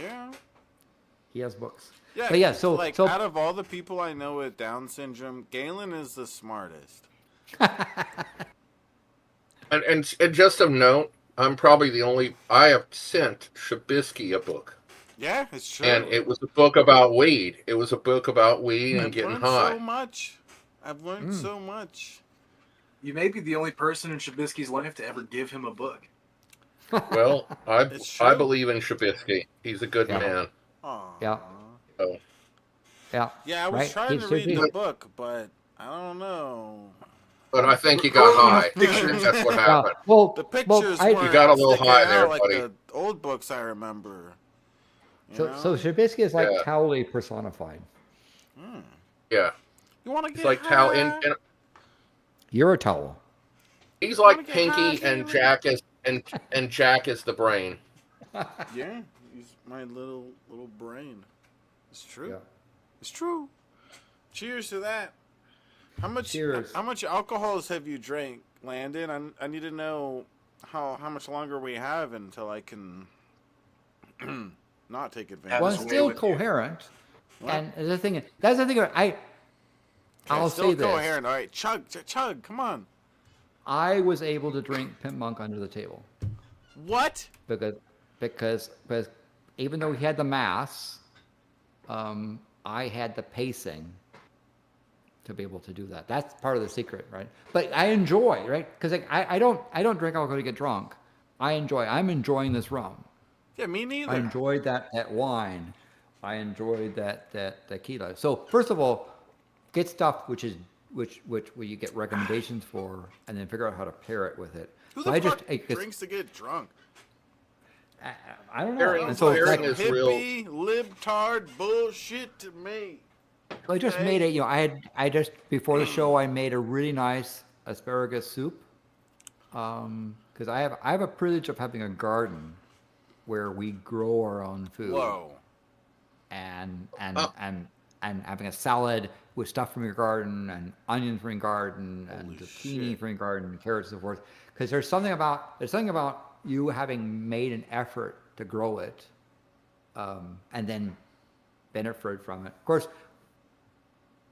Yeah. He has books. Yeah. But yeah, so out of all the people I know with Down syndrome, Galen is the smartest. And just a note, I'm probably the only. I have sent Shabisky a book. Yeah, it's true. And it was a book about weed. It was a book about weed and getting high. So much. I've learned so much. You may be the only person in Shabisky's life to ever give him a book. Well, I believe in Shabisky. He's a good man. Aww. Yeah. Oh. Yeah. Yeah, I was trying to read the book, but I don't know. But I think you got high. That's what happened. Well, the pictures you got a little high there, like buddy. The old books I remember. So Shabisky is like Cowley personified. Yeah. You want to get like high? and You're a towel. he's like Pinky and Jack is and Jack is the brain. Yeah, he's my little brain. It's true. Yeah. It's true. Cheers to that. How much? Cheers. How much alcohols have you drank, Landon? I need to know how much longer we have until I can not take advantage. Well, it's still coherent. And the thing, that's the thing. I'll say this. Still coherent. All right, chug. Come on. I was able to drink Pimpmunk under the table. What? Because even though he had the mass, I had the pacing to be able to do that. That's part of the secret, right? But I enjoy, right? Because I don't drink alcohol to get drunk. I'm enjoying this rum. Yeah, me neither. I enjoyed that wine. I enjoyed that tequila. So first of all, get stuff which you get recommendations for, and then figure out how to pair it with it. Who so the I fuck just drinks to get drunk? I don't know. Pairing- And so it's pairing like, is real. Hippie, libtard bullshit to me. I just made it. I just before the show I made a really nice asparagus soup. Because I have a privilege of having a garden where we grow our own food. Whoa. And having a salad with stuff from your garden and onions from your garden and zucchini from your garden and carrots and so forth. Because there's something about you having made an effort to grow it, and then benefit from it. Of course,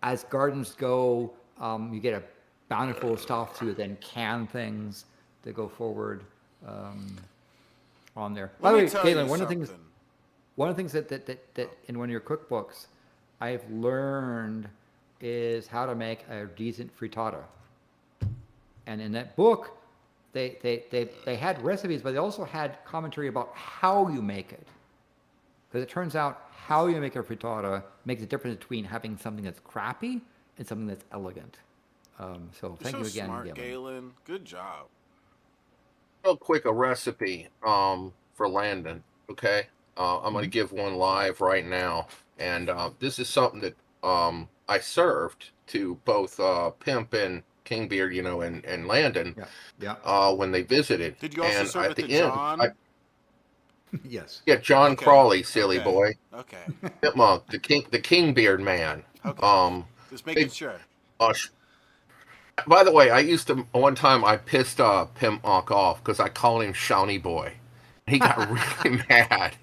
as gardens go, you get a bountiful of stuff to then can things to go forward on there. By the way, Galen, one of the things that in one of your cookbooks I've learned is how to make a decent frittata. And in that book, they had recipes, but they also had commentary about how you make it. Because it turns out how you make a frittata makes a difference between having something that's crappy and something that's elegant. So thank you again, smart, Galen. Good job. Real quick, a recipe for Landon. Okay, I'm going to give one live right now, and this is something that I served to both Pimp and KingBeard, and Landon. Yeah. When they visited. Did you also and serve at it the to end, John? Yes. Yeah, John Crawley, silly boy. Okay. Pimpmunk, the KingBeard man. Okay. Just making sure. By the way, one time I pissed Pimpmunk off because I called him Shawnee Boy. He got really mad.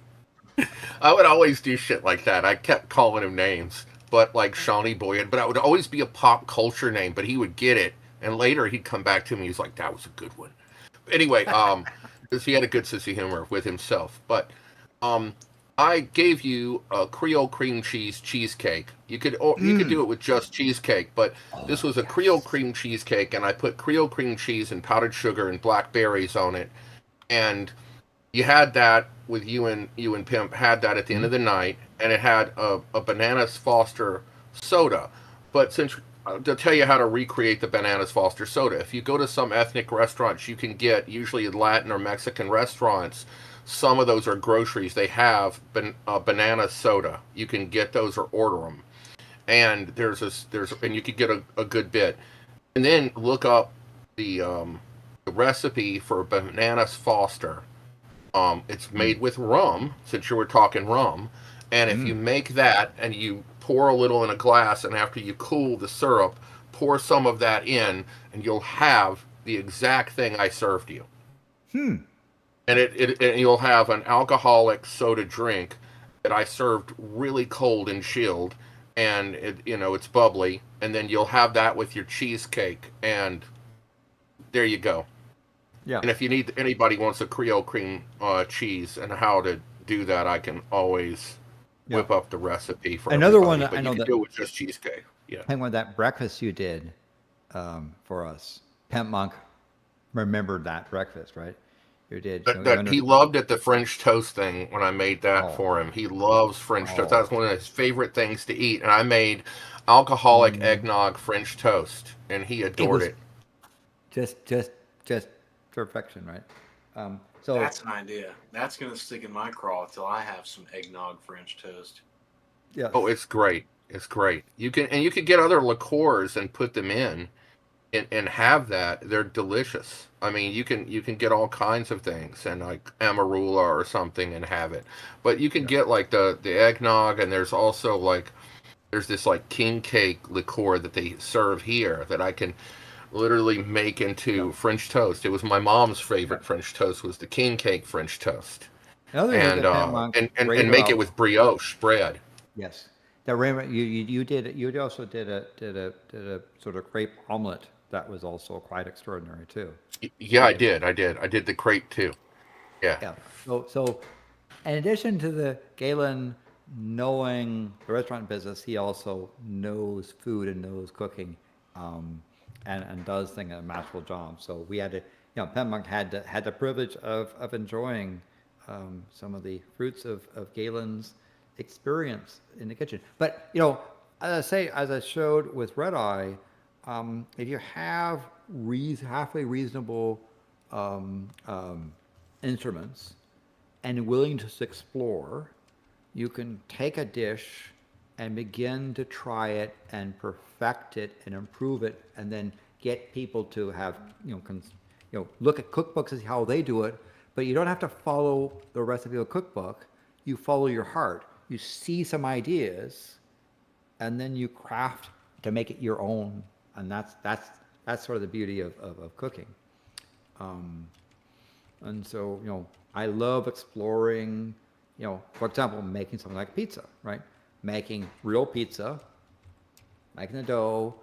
I would always do shit like that. I kept calling him names, but like Shawnee Boy, but it would always be a pop culture name, but he would get it. And later he'd come back to me. He's like, that was a good one. Anyway, because he had a good sense of humor with himself. But I gave you a Creole cream cheese cheesecake. You could do it with just cheesecake, but this was a Creole cream cheesecake, and I put Creole cream cheese and powdered sugar and blackberries on it. And you had that with you and Pimp had that at the end of the night, and it had a Bananas Foster soda. But since to tell you how to recreate the Bananas Foster soda, if you go to some ethnic restaurants, you can get, usually Latin or Mexican restaurants, some of those are groceries. They have banana soda. You can get those or order them, and and you could get a good bit. And then look up the recipe for Bananas Foster. It's made with rum, since you were talking rum. And if you make that and you pour a little in a glass, and after you cool the syrup, pour some of that in, and you'll have the exact thing I served you. And and you'll have an alcoholic soda drink that I served really cold and chilled, and it's bubbly, and then you'll have that with your cheesecake, and there you go. Yeah. And if anybody wants a Creole cream cheese and how to do that, I can always whip up the recipe for another everybody. one. But I know you can that do it with just cheesecake. Yeah. And when that breakfast you did for us, Pimpmunk remembered that breakfast, right? You did. He loved it, the French toast thing, when I made that for him. He loves French toast. That was one of his favorite things to eat. And I made alcoholic eggnog French toast, and he adored it. Just perfection, right? So that's an idea. That's gonna stick in my craw till I have some eggnog French toast. Yeah. Oh, it's great. It's great. You can get other liqueurs and put them in, and have that. They're delicious. I mean, you can get all kinds of things, and like amarula or something, and have it. But you can get like the eggnog, and there's also there's this like king cake liqueur that they serve here that I can literally make into French toast. It was my mom's favorite French toast, was the king cake French toast. Another and make it with brioche bread. Yes. Now, Raymond, you also did a sort of crepe omelet that was also quite extraordinary too. Yeah, I did the crepe too. Yeah. So in addition to the Galen knowing the restaurant business, he also knows food and knows cooking, and does things at a masterful job. So we had to, Pimpmunk had the privilege of enjoying some of the fruits of Galen's experience in the kitchen. But as I showed with Red Eye, if you have halfway reasonable instruments and willing to explore, you can take a dish and begin to try it and perfect it and improve it, and then get people to have look at cookbooks and see how they do it. But you don't have to follow the recipe of a cookbook. You follow your heart. You see some ideas, and then you craft to make it your own. And that's sort of the beauty of cooking. And so I love exploring. For example, making something like pizza, right? Making real pizza, making the dough,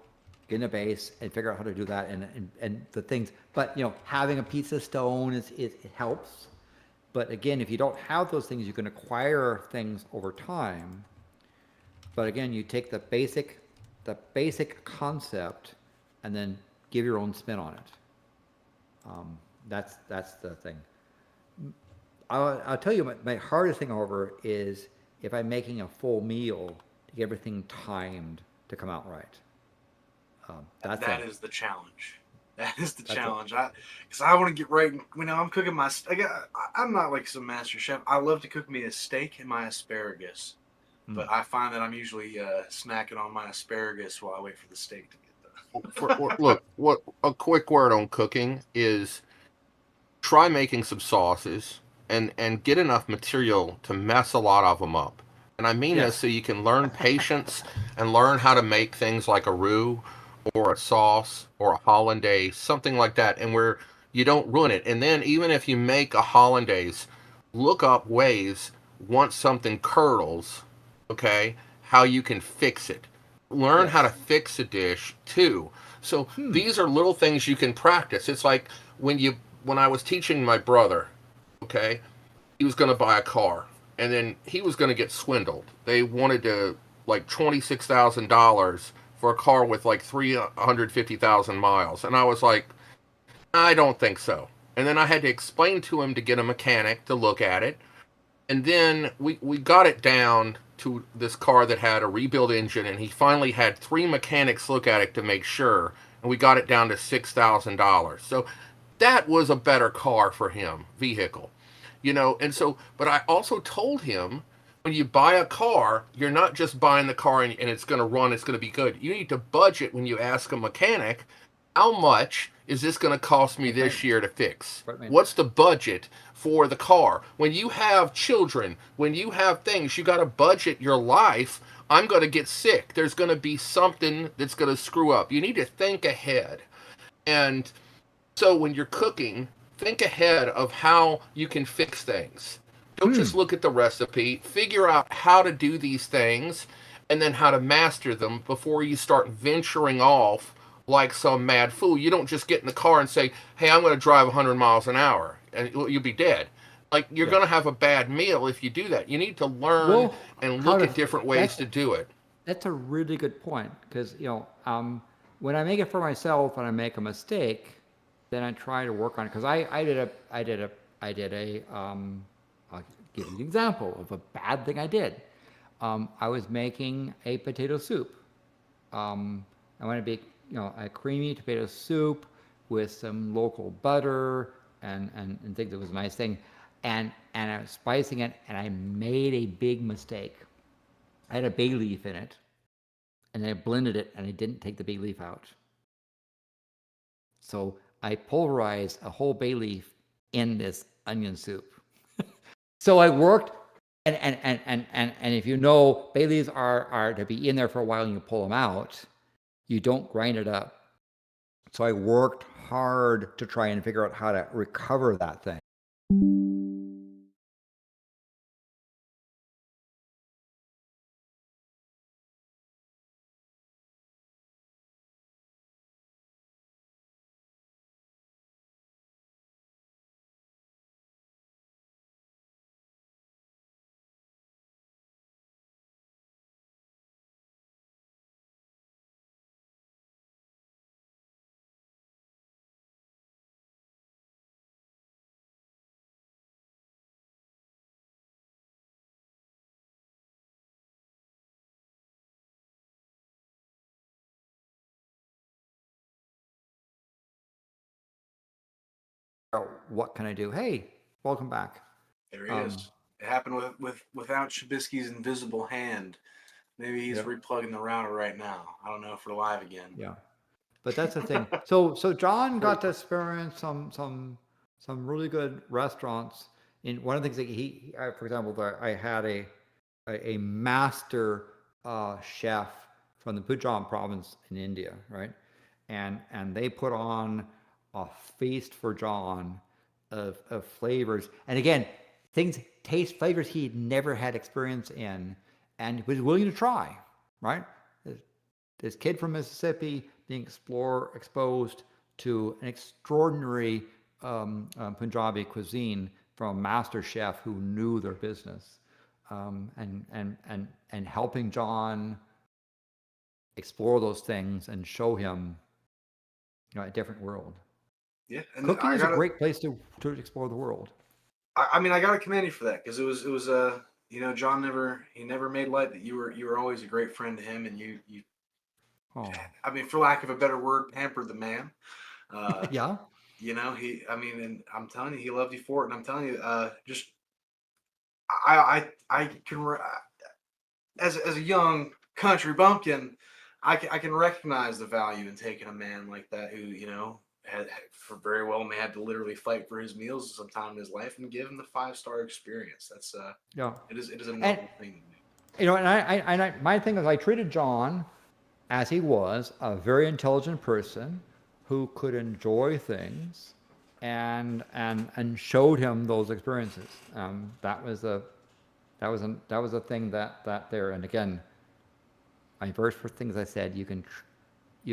getting a base, and figure out how to do that and the things. But having a pizza stone it helps. But again, if you don't have those things, you can acquire things over time. But again, you take the basic concept and then give your own spin on it. That's the thing. I'll tell you, my hardest thing, however, is if I'm making a full meal to get everything timed to come out right. That is the challenge. That is the challenge. Because I want to get right. I'm cooking I'm not like some master chef. I love to cook me a steak and my asparagus, but I find that I'm usually snacking on my asparagus while I wait for the steak to get done. Look, what a quick word on cooking is: try making some sauces and get enough material to mess a lot of them up. And I mean this so you can learn patience and learn how to make things like a roux or a sauce or a hollandaise, something like that, and where you don't ruin it. And then even if you make a hollandaise, look up ways, once something curdles, okay, how you can fix it. Learn how to fix a dish too. So these are little things you can practice. It's like when I was teaching my brother, okay, he was going to buy a car, and then he was going to get swindled. They wanted to $26,000 for a car with 350,000 miles. And I was like, I don't think so. And then I had to explain to him to get a mechanic to look at it. And then we got it down to this car that had a rebuilt engine, and he finally had 3 mechanics look at it to make sure, and we got it down to $6,000. So that was a better car for him, vehicle, And so, but I also told him, when you buy a car, you're not just buying the car and it's going to run, it's going to be good. You need to budget when you ask a mechanic, how much is this going to cost me this year to fix? What's the budget for the car? When you have children, when you have things, you got to budget your life. I'm going to get sick. There's going to be something that's going to screw up. You need to think ahead. And so when you're cooking, think ahead of how you can fix things. Don't just look at the recipe. Figure out how to do these things and then how to master them before you start venturing off like some mad fool. You don't just get in the car and say, hey, I'm going to drive 100 miles an hour, and you'll be dead. Like, you're going to have a bad meal if you do that. You need to learn and look at different ways to do it. That's a really good point, because, when I make it for myself and I make a mistake, then I try to work on it. Because I'll give you an example of a bad thing I did. I was making a potato soup. I want to make, a creamy potato soup with some local butter and think it was a nice thing. And I was spicing it, and I made a big mistake. I had a bay leaf in it, and I blended it, and I didn't take the bay leaf out. So I pulverized a whole bay leaf in this onion soup. So I worked, and if bay leaves are to be in there for a while and you pull them out, you don't grind it up. So I worked hard to try and figure out how to recover that thing. What can I do? Hey, welcome back. There he is. It happened without Shabisky's invisible hand. Maybe he's replugging the router right now. I don't know if we're live again. Yeah, but that's the thing. So John got to experience some really good restaurants. In one of the things that for example, I had a master chef from the Punjab province in India, right? And they put on a feast for John of flavors, and again, flavors he'd never had experience in, and was willing to try. Right, this kid from Mississippi being exposed to an extraordinary Punjabi cuisine from a master chef who knew their business, and helping John explore those things and show him a different world. Yeah, and cooking is a great place to explore the world. I mean, I gotta commend you for that, because it was John never made light that you were always a great friend to him, and you I mean, for lack of a better word, pampered the man. Yeah. And I'm telling you, he loved you for it, and I'm telling you, I can, as a young country bumpkin, I can recognize the value in taking a man like that who had to literally fight for his meals sometime in his life and give him the 5-star experience. That's it is a noble thing to do. And my thing is, I treated John as he was a very intelligent person who could enjoy things, and showed him those experiences. That was a thing that there. And again, my first things I said, you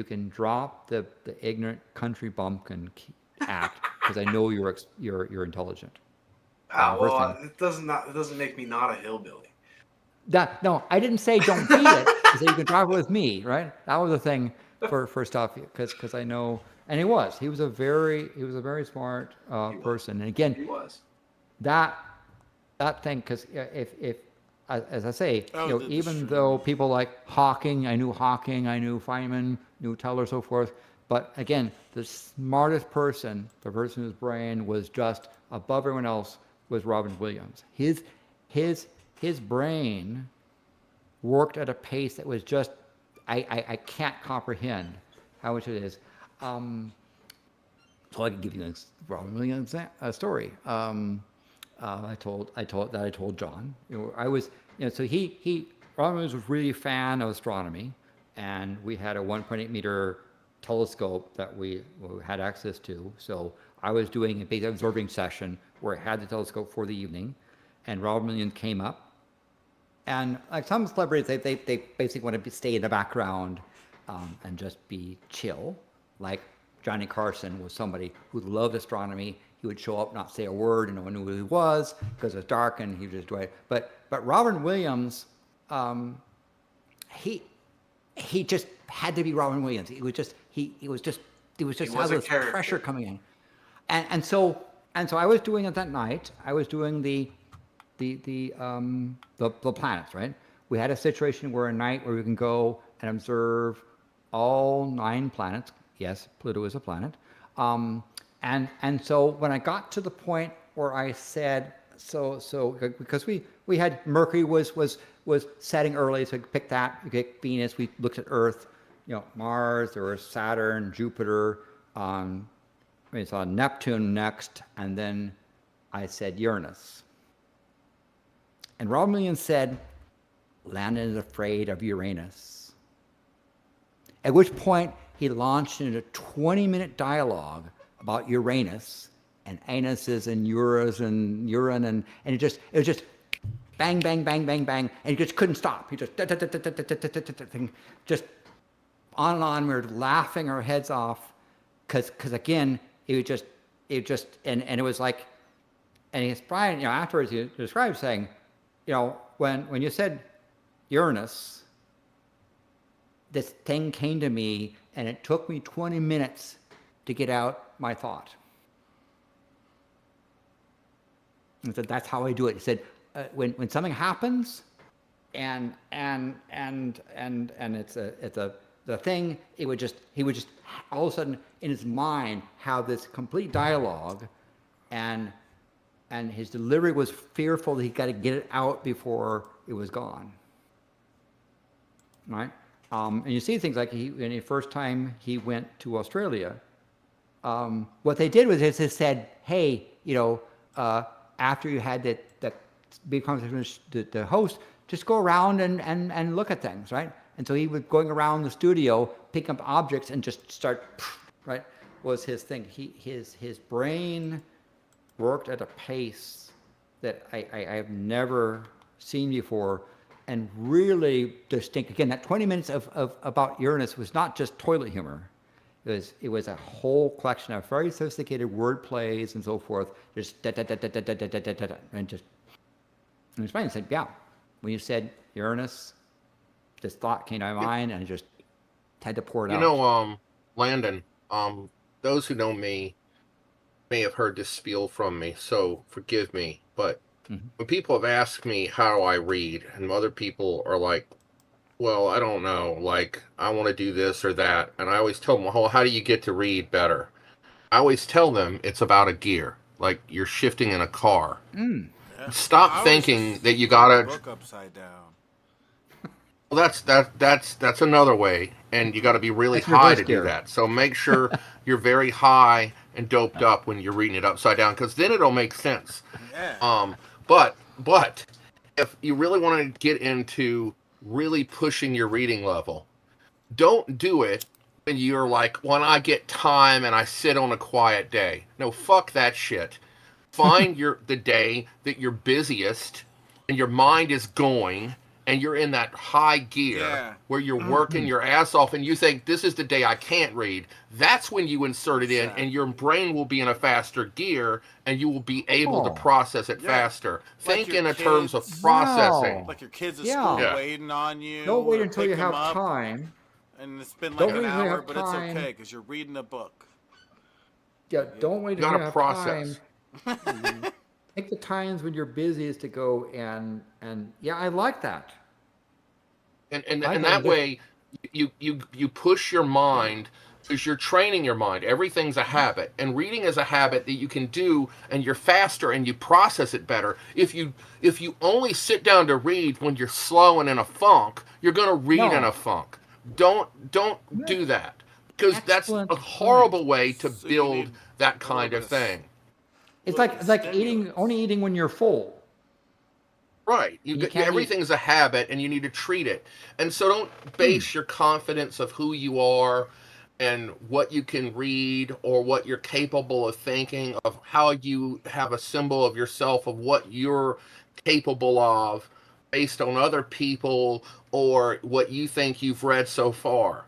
can drop the ignorant country bumpkin act, because I know you're intelligent. It doesn't make me not a hillbilly. No, I didn't say don't be it. I said you can drop it with me, right? That was the thing for stuff, because I know, and he was a very smart person. And again, he was. That that thing, because if as I say, Oh, the even stream. though people like Hawking, I knew Feynman, knew Teller, so forth, but again, the smartest person, the person whose brain was just above everyone else, was Robin Williams. His brain worked at a pace that was just, I can't comprehend how much it is. So I can give you a Robin Williams story. I told John. I was, so Robin Williams was really a fan of astronomy, and we had a 1.8 meter telescope that we had access to. So I was doing a big observing session where I had the telescope for the evening, and Robin Williams came up. And like some celebrities, they basically want to stay in the background and just be chill. Like Johnny Carson was somebody who loved astronomy. He would show up, not say a word, and no one knew who he was because it was dark, and he would just do it. But Robin Williams, he just had to be Robin Williams. It was just how this pressure coming in, and so I was doing it that night. I was doing the planets, right? We had a situation where a night where we can go and observe all 9 planets. Yes, Pluto is a planet. And so when I got to the point where I said, so because we had Mercury was setting early, so we picked that. We picked Venus. We looked at Earth, Mars. There was Saturn, Jupiter. We saw Neptune next, and then I said Uranus. And Robin Williams said, Landon is afraid of Uranus. At which point he launched into a 20-minute dialogue about Uranus and anuses and uras and urine, and it was just bang, bang, bang, bang, bang, and he just couldn't stop. He just on and on. We were laughing our heads off because again, it was like, and he's Brian, afterwards he described saying, when you said Uranus, this thing came to me, and it took me 20 minutes to get out my thought. And said, that's how I do it. He said, when something happens, and it's the thing, he would just all of a sudden in his mind have this complete dialogue, and his delivery was fearful that he got to get it out before it was gone. Right? And you see things like in the first time he went to Australia, what they did was they said, hey, after you had that big conversation with the host, just go around and look at things, right? And so he was going around the studio, picking up objects and just start, right, was his thing. His brain worked at a pace that I have never seen before, and really distinct. Again, that 20 minutes of about Uranus was not just toilet humor. It was a whole collection of very sophisticated word plays and so forth. Just and just. And his brain said, "Yeah." When you said Uranus, this thought came to my mind, and I just had to pour it out. Landon. Those who know me may have heard this spiel from me, so forgive me. But when people have asked me how I read, and other people are like, well, I don't know, like, I want to do this or that. And I always tell them, well, how do you get to read better? I always tell them it's about a gear, like you're shifting in a car. Yeah. Stop thinking that you gotta book upside down. Well, that's another way, and you got to be really high to do that. So make sure you're very high and doped up when you're reading it upside down, because then it'll make sense. Yeah. But if you really want to get into really pushing your reading level, don't do it when you're like, when I get time and I sit on a quiet day. No, fuck that shit. Find the day that you're busiest and your mind is going, and you're in that high gear where you're working your ass off, and you think, this is the day I can't read. That's when you insert it in, and your brain will be in a faster gear, and you will be able to process it faster. Like Think in terms of processing. Like your kids at school waiting on you. Don't wait until you have time. And it's been like an hour, but it's okay because you're reading a book. Yeah, don't wait until you have time. Take the times when you're busiest to go and yeah, I like that. And I that can way you push your mind because you're training your mind. Everything's a habit, and reading is a habit that you can do, and you're faster and you process it better. If you only sit down to read when you're slow and in a funk, you're going to read in No. a funk. Don't do that, because that's Excellent a point. horrible way to So you build need that a kind little of bit of thing. It's little like bit of eating, only eating when you're full. Right. You can't eat. Everything's a habit, and you need to treat it. And so don't base your confidence of who you are and what you can read or what you're capable of thinking, of how you have a symbol of yourself, of what you're capable of based on other people or what you think you've read so far.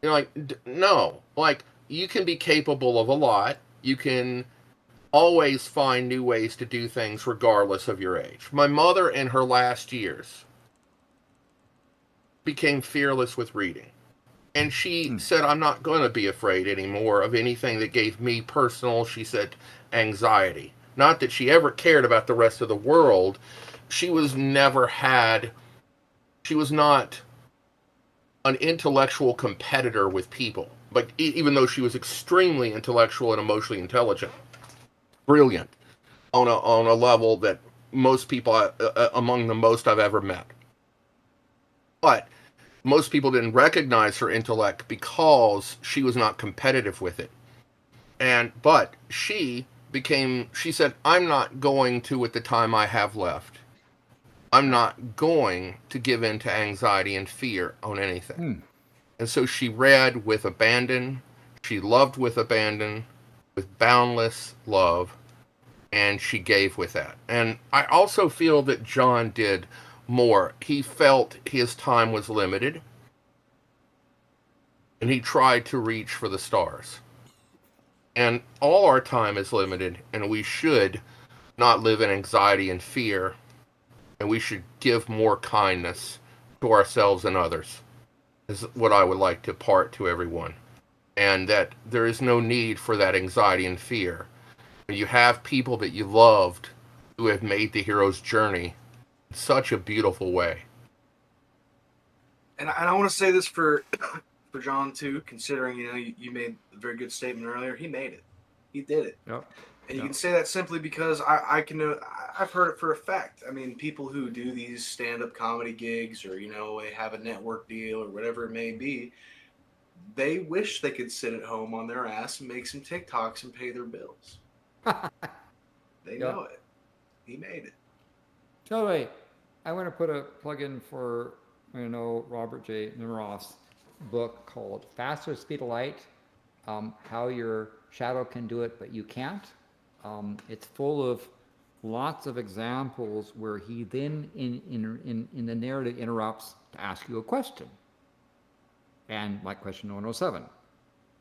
You're like, no. Like, you can be capable of a lot. You can always find new ways to do things regardless of your age. My mother, in her last years, became fearless with reading. And she said, I'm not going to be afraid anymore of anything that gave me personal, she said, anxiety. Not that she ever cared about the rest of the world. She was not an intellectual competitor with people. But even though she was extremely intellectual and emotionally intelligent, brilliant, on a level that most people, among the most I've ever met. But most people didn't recognize her intellect because she was not competitive with it. But she said, I'm not going to, with the time I have left, I'm not going to give in to anxiety and fear on anything. And so she read with abandon. She loved with abandon, with boundless love. And she gave with that. And I also feel that John did more. He felt his time was limited, and he tried to reach for the stars. And all our time is limited, and we should not live in anxiety and fear, and we should give more kindness to ourselves and others, is what I would like to part to everyone. And that there is no need for that anxiety and fear. You have people that you loved who have made the hero's journey in such a beautiful way. And I want to say this for John too, considering you made a very good statement earlier. He made it. He did it. Yep. And you can say that simply because I've heard it for a fact. I mean, people who do these stand-up comedy gigs, or they have a network deal or whatever it may be, they wish they could sit at home on their ass and make some TikToks and pay their bills. They know it. He made it. So wait, I want to put a plug in for Robert J. Nemiroff's book called Faster Speed of Light: How Your Shadow Can Do It But You Can't. It's full of lots of examples where he then in the narrative interrupts to ask you a question. And like question 107,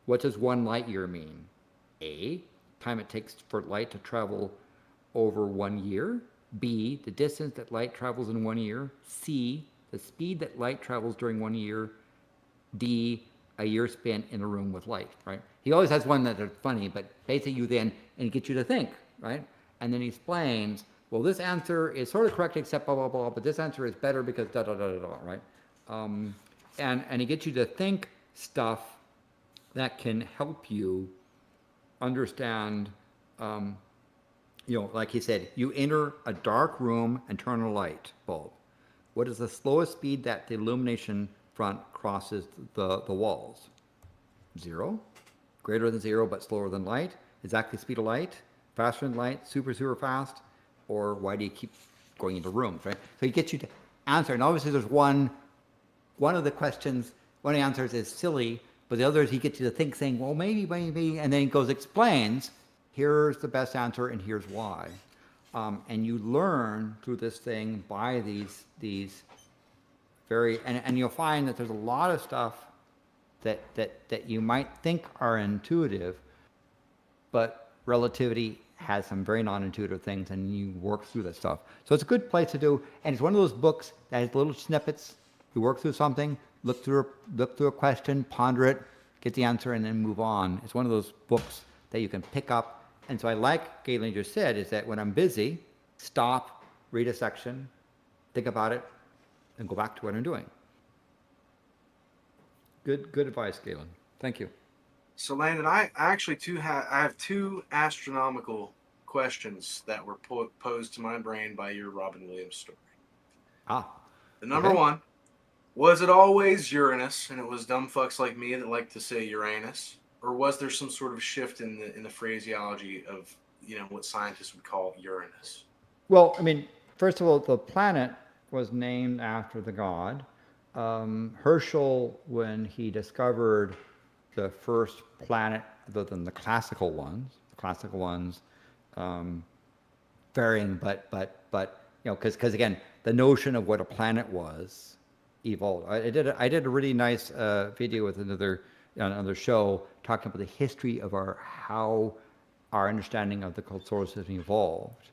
what does 1 light year mean? A, time it takes for light to travel over 1 year. B, the distance that light travels in 1 year. C, the speed that light travels during 1 year. D, a year spent in a room with light, right? He always has one that is funny, but basically and gets you to think, right? And then he explains, well, this answer is sort of correct except blah, blah, blah, but this answer is better because da, da, da, da, da, right? And he gets you to think stuff that can help you understand, like he said, you enter a dark room and turn on a light bulb. What is the slowest speed that the illumination front crosses the walls? 0. Greater than 0 but slower than light. Exactly speed of light. Faster than light. Super, super fast. Or why do you keep going into rooms, right? So he gets you to answer. And obviously there's one of the questions, one of the answers is silly, but the others he gets you to think, saying, well, maybe, and then he goes, explains, here's the best answer and here's why. And you learn through this thing by these very, and you'll find that there's a lot of stuff that you might think are intuitive, but relativity has some very non-intuitive things, and you work through that stuff. So it's a good place to do, and it's one of those books that has little snippets. You work through something, look through a question, ponder it, get the answer, and then move on. It's one of those books that you can pick up. And so I like Galen just said is that when I'm busy, stop, read a section, think about it, and go back to what I'm doing. Good advice, Galen. Thank you. So Landon, I actually I have two astronomical questions that were posed to my brain by your Robin Williams story. The number okay. one, was it always Uranus and it was dumb fucks like me that like to say Uranus? Or was there some sort of shift in the phraseology of, what scientists would call Uranus? Well, I mean, first of all, the planet was named after the god. Herschel, when he discovered the first planet other than the classical ones, varying, but because again, the notion of what a planet was evolved. I did a really nice video with another show talking about the history of how our understanding of the solar system evolved.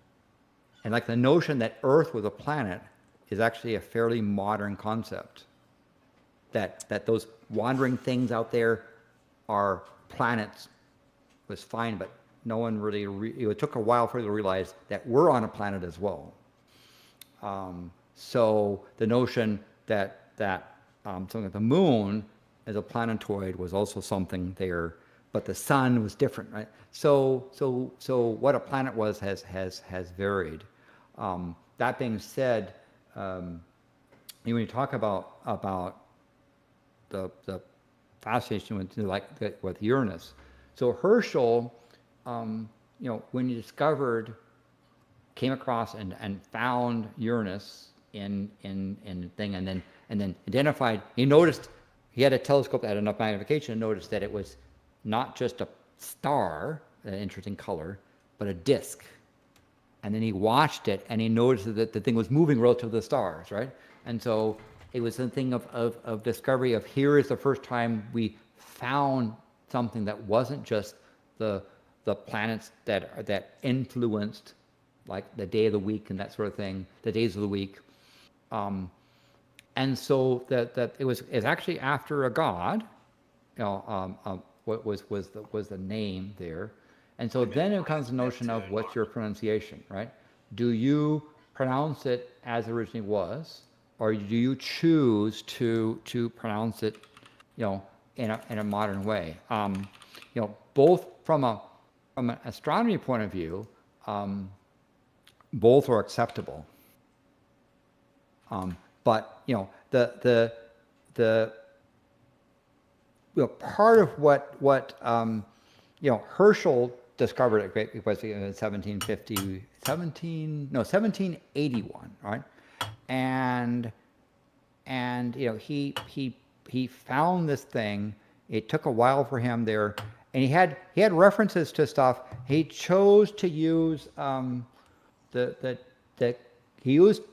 And like the notion that Earth was a planet is actually a fairly modern concept. That those wandering things out there are planets was fine, but no one really, it took a while for them to realize that we're on a planet as well. So the notion that something like the moon as a planetoid was also something there, but the sun was different, right? So what a planet was has varied. That being said, when you talk about the fascination with Uranus, so Herschel, when he came across and found Uranus in thing, and then identified, he noticed, he had a telescope that had enough magnification and noticed that it was not just a star, an interesting color, but a disk. And then he watched it and he noticed that the thing was moving relative to the stars, right? And so it was a thing of discovery of, here is the first time we found something that wasn't just the planets that influenced like the day of the week and that sort of thing, the days of the week. And so that it's actually after a god, what was the name there. And so then it comes the notion of what's your pronunciation, right? Do you pronounce it as it originally was, or do you choose to pronounce it, in a modern way? Both from an astronomy point of view, both are acceptable. But the part of what Herschel discovered it was in 1781, right? And he found this thing. It took a while for him there, and he had references to stuff. He chose to use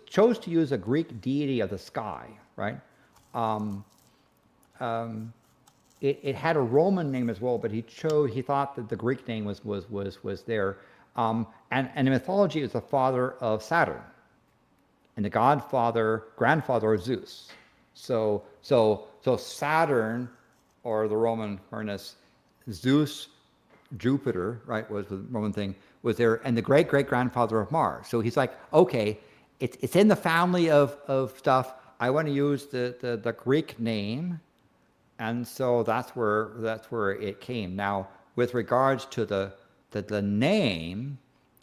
chose to use a Greek deity of the sky, right? It had a Roman name as well, but he thought that the Greek name was there. And in mythology, it was the father of Saturn, and the grandfather of Zeus. So Saturn, or the Roman Uranus, Zeus, Jupiter, right, was the Roman thing, was there, and the great grandfather of Mars. So he's like, okay, it's in the family of stuff. I want to use the Greek name. And so that's where it came. Now, with regards to the name,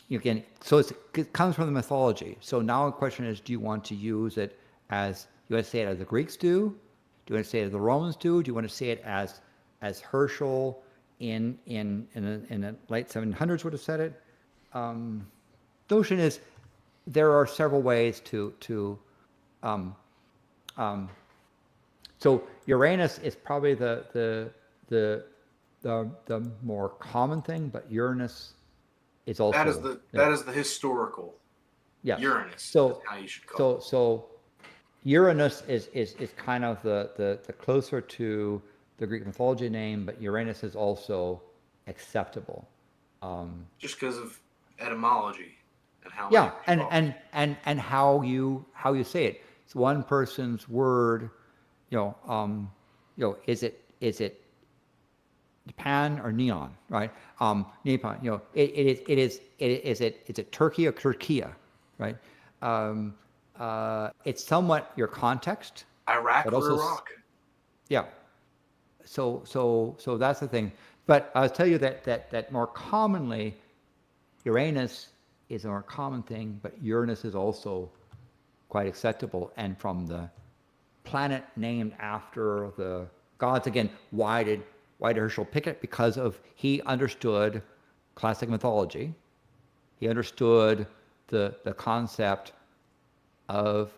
it comes from the mythology. So now the question is, do you want to use it as, you want to say it as the Greeks do? Do you want to say it as the Romans do? Do you want to say it as Herschel in the late 1700s would have said it? The notion is, there are several ways to so Uranus is probably the more common thing, but Uranus is also that is the historical. Yes. Uranus. So is how you should call it. So Uranus is kind of the closer to the Greek mythology name, but Uranus is also acceptable. Just because of etymology and how. Yeah, and how you say it. It's one person's word. Is it Japan or neon, right? Nippon. Is it Turkey or Turkiya? right? It's somewhat your context, Iraq but or also Iraq? yeah. So that's the thing. But I'll tell you that more commonly, Uranus is a more common thing, but Uranus is also quite acceptable. And from the planet named after the gods, again, why did Herschel pick it? Because he understood classic mythology. He understood the concept of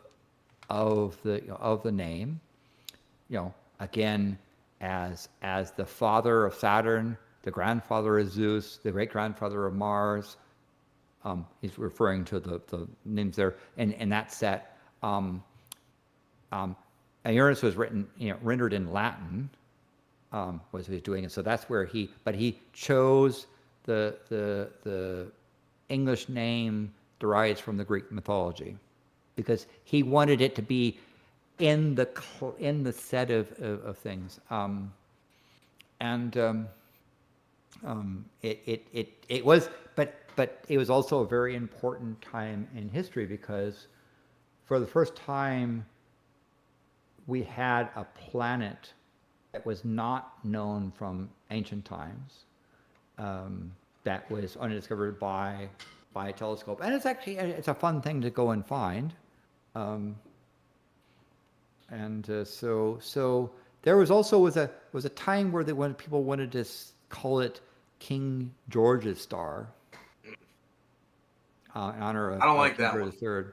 the name. Again, as the father of Saturn, the grandfather of Zeus, the great grandfather of Mars. He's referring to the names there, and that set. And Uranus was rendered in Latin. Was he doing it? So that's where he chose the English name derives from the Greek mythology, because he wanted it to be in the set of things. It was, but it was also a very important time in history, because for the first time we had a planet that was not known from ancient times, that was only discovered by a telescope, and it's a fun thing to go and find. So there was a time where people wanted to call it King George's star, in honor of I don't like King that George one. III.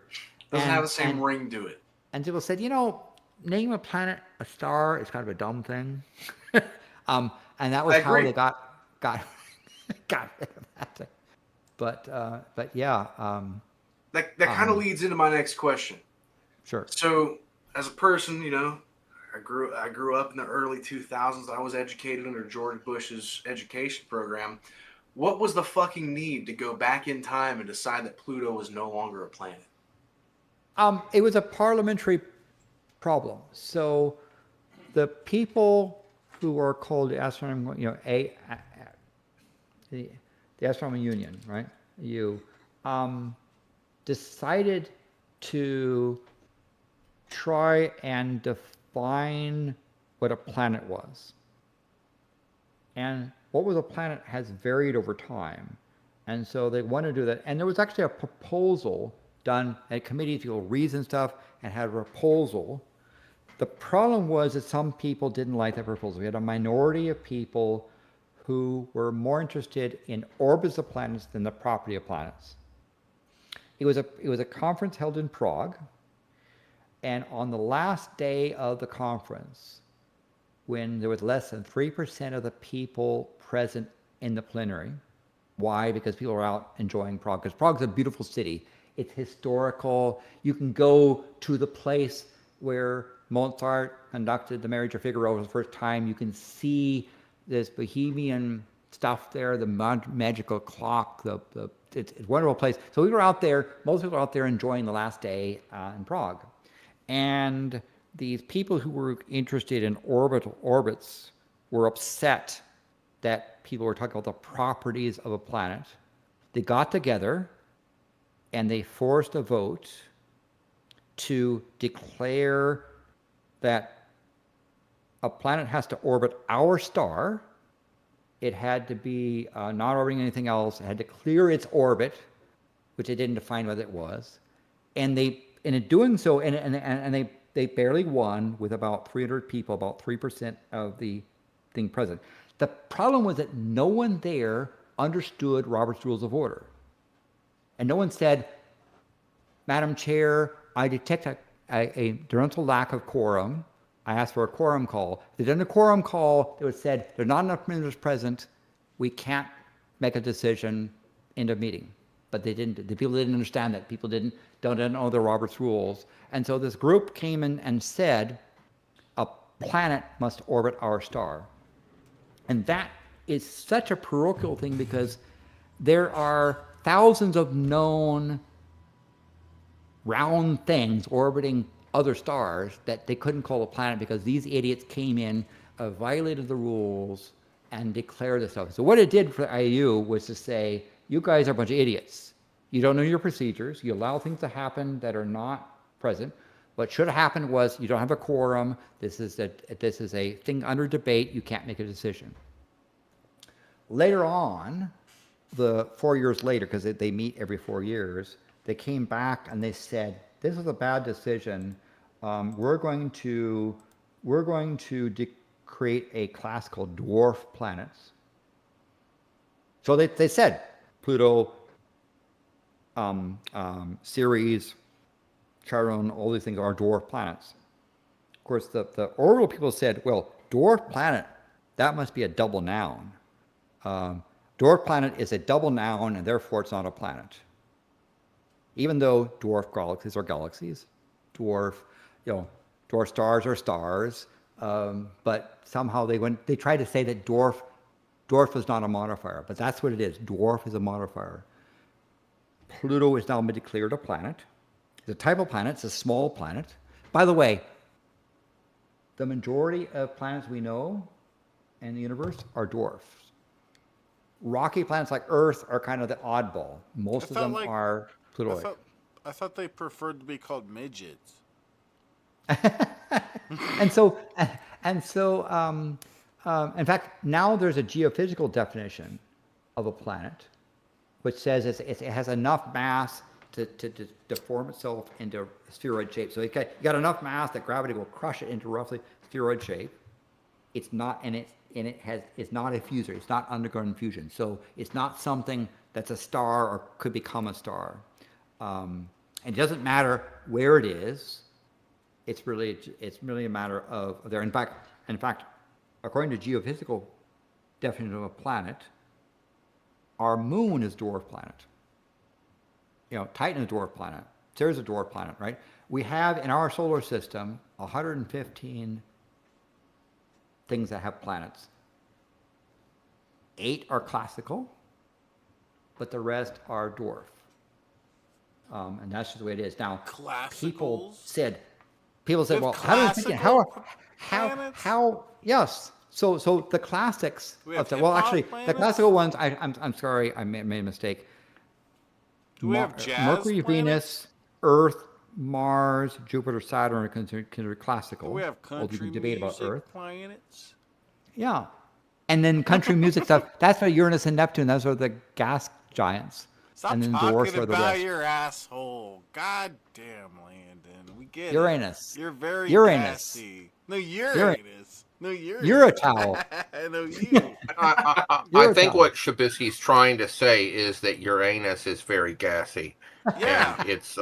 Doesn't have the same ring to it. And people said, name a planet a star is kind of a dumb thing. And that was how they got rid of that thing. But yeah. That kind of leads into my next question. Sure. So, as a person, I grew up in the early 2000s. I was educated under George Bush's education program. What was the fucking need to go back in time and decide that Pluto was no longer a planet? It was a parliamentary problem. So the people who are called the Astronomical, the Astronomical Union, right? Decided to try and define what a planet was. And what was a planet has varied over time. And so they want to do that. And there was actually a proposal done at committees, people reasoned stuff and had a proposal. The problem was that some people didn't like that proposal. We had a minority of people who were more interested in orbits of planets than the property of planets. It was a conference held in Prague, and on the last day of the conference, when there was less than 3% of the people present in the plenary. Why? Because people were out enjoying Prague. Because Prague's a beautiful city. It's historical. You can go to the place where Mozart conducted the Marriage of Figaro for the first time. You can see this bohemian stuff there, the magical clock. It's a wonderful place. So we were out there. Most people were out there enjoying the last day in Prague. And these people who were interested in orbits were upset that people were talking about the properties of a planet. They got together and they forced a vote to declare that a planet has to orbit our star. It had to be not orbiting anything else. It had to clear its orbit, which they didn't define what it was. And in doing so, and they barely won with about 300 people, about 3% of the thing present. The problem was that no one there understood Robert's Rules of Order. And no one said, Madam Chair, I detect a parental lack of quorum. I asked for a quorum call. If they'd done a quorum call, they would have said, there are not enough members present. We can't make a decision in a meeting. But they didn't. The people didn't understand that. People don't know the Robert's Rules. And so this group came in and said, a planet must orbit our star. And that is such a parochial thing because there are thousands of known round things orbiting other stars that they couldn't call a planet because these idiots came in, violated the rules, and declared this stuff. So what it did for IU was to say, you guys are a bunch of idiots. You don't know your procedures. You allow things to happen that are not present. What should have happened was you don't have a quorum. This is a thing under debate. You can't make a decision. Later on, 4 years later, because they meet every 4 years, they came back and they said, "This is a bad decision. We're going to create a class called dwarf planets." So they said Pluto, Ceres, Charon, all these things are dwarf planets. Of course, the orbital people said, "Well, dwarf planet, that must be a double noun. Dwarf planet is a double noun, and therefore it's not a planet." Even though dwarf galaxies are galaxies, dwarf stars are stars, but somehow they tried to say that dwarf is not a modifier, but that's what it is. Dwarf is a modifier. Pluto is now been declared a planet. It's a type of planet. It's a small planet. By the way, the majority of planets we know in the universe are dwarfs. Rocky planets like Earth are kind of the oddball. Most of them are Plutoid. I thought they preferred to be called midgets. and so, in fact, now there's a geophysical definition of a planet, which says it has enough mass to deform itself into spheroid shape. So you got enough mass that gravity will crush it into roughly spheroid shape. It's not, it's not a fusor. It's not underground fusion. So it's not something that's a star or could become a star. And it doesn't matter where it is. It's really a matter of there. In fact, according to geophysical definition of a planet, our moon is a dwarf planet. Titan is a dwarf planet. Ceres is a dwarf planet, right? We have in our solar system 115 things that have planets. 8 are classical, but the rest are dwarf. And that's just the way it is. Now, people said, well, how, yes. So the classics of the, well, actually, the classical ones, I'm sorry, I made a mistake. Do we have jazz Mercury, planets? Venus, Earth, Mars, Jupiter, Saturn are considered classical. Do we have country debate about music Earth. planets? Yeah. And then country music stuff, that's for Uranus and Neptune. Those are the gas giants. Stop and then talking are the about rest. your asshole. God damn, Landon. We get Uranus. it. You're very Uranus. gassy. No, Uranus. No, Uranus. You're a towel. No, you. I think what Shabisky's trying to say is that Uranus is very gassy. Yeah. And it's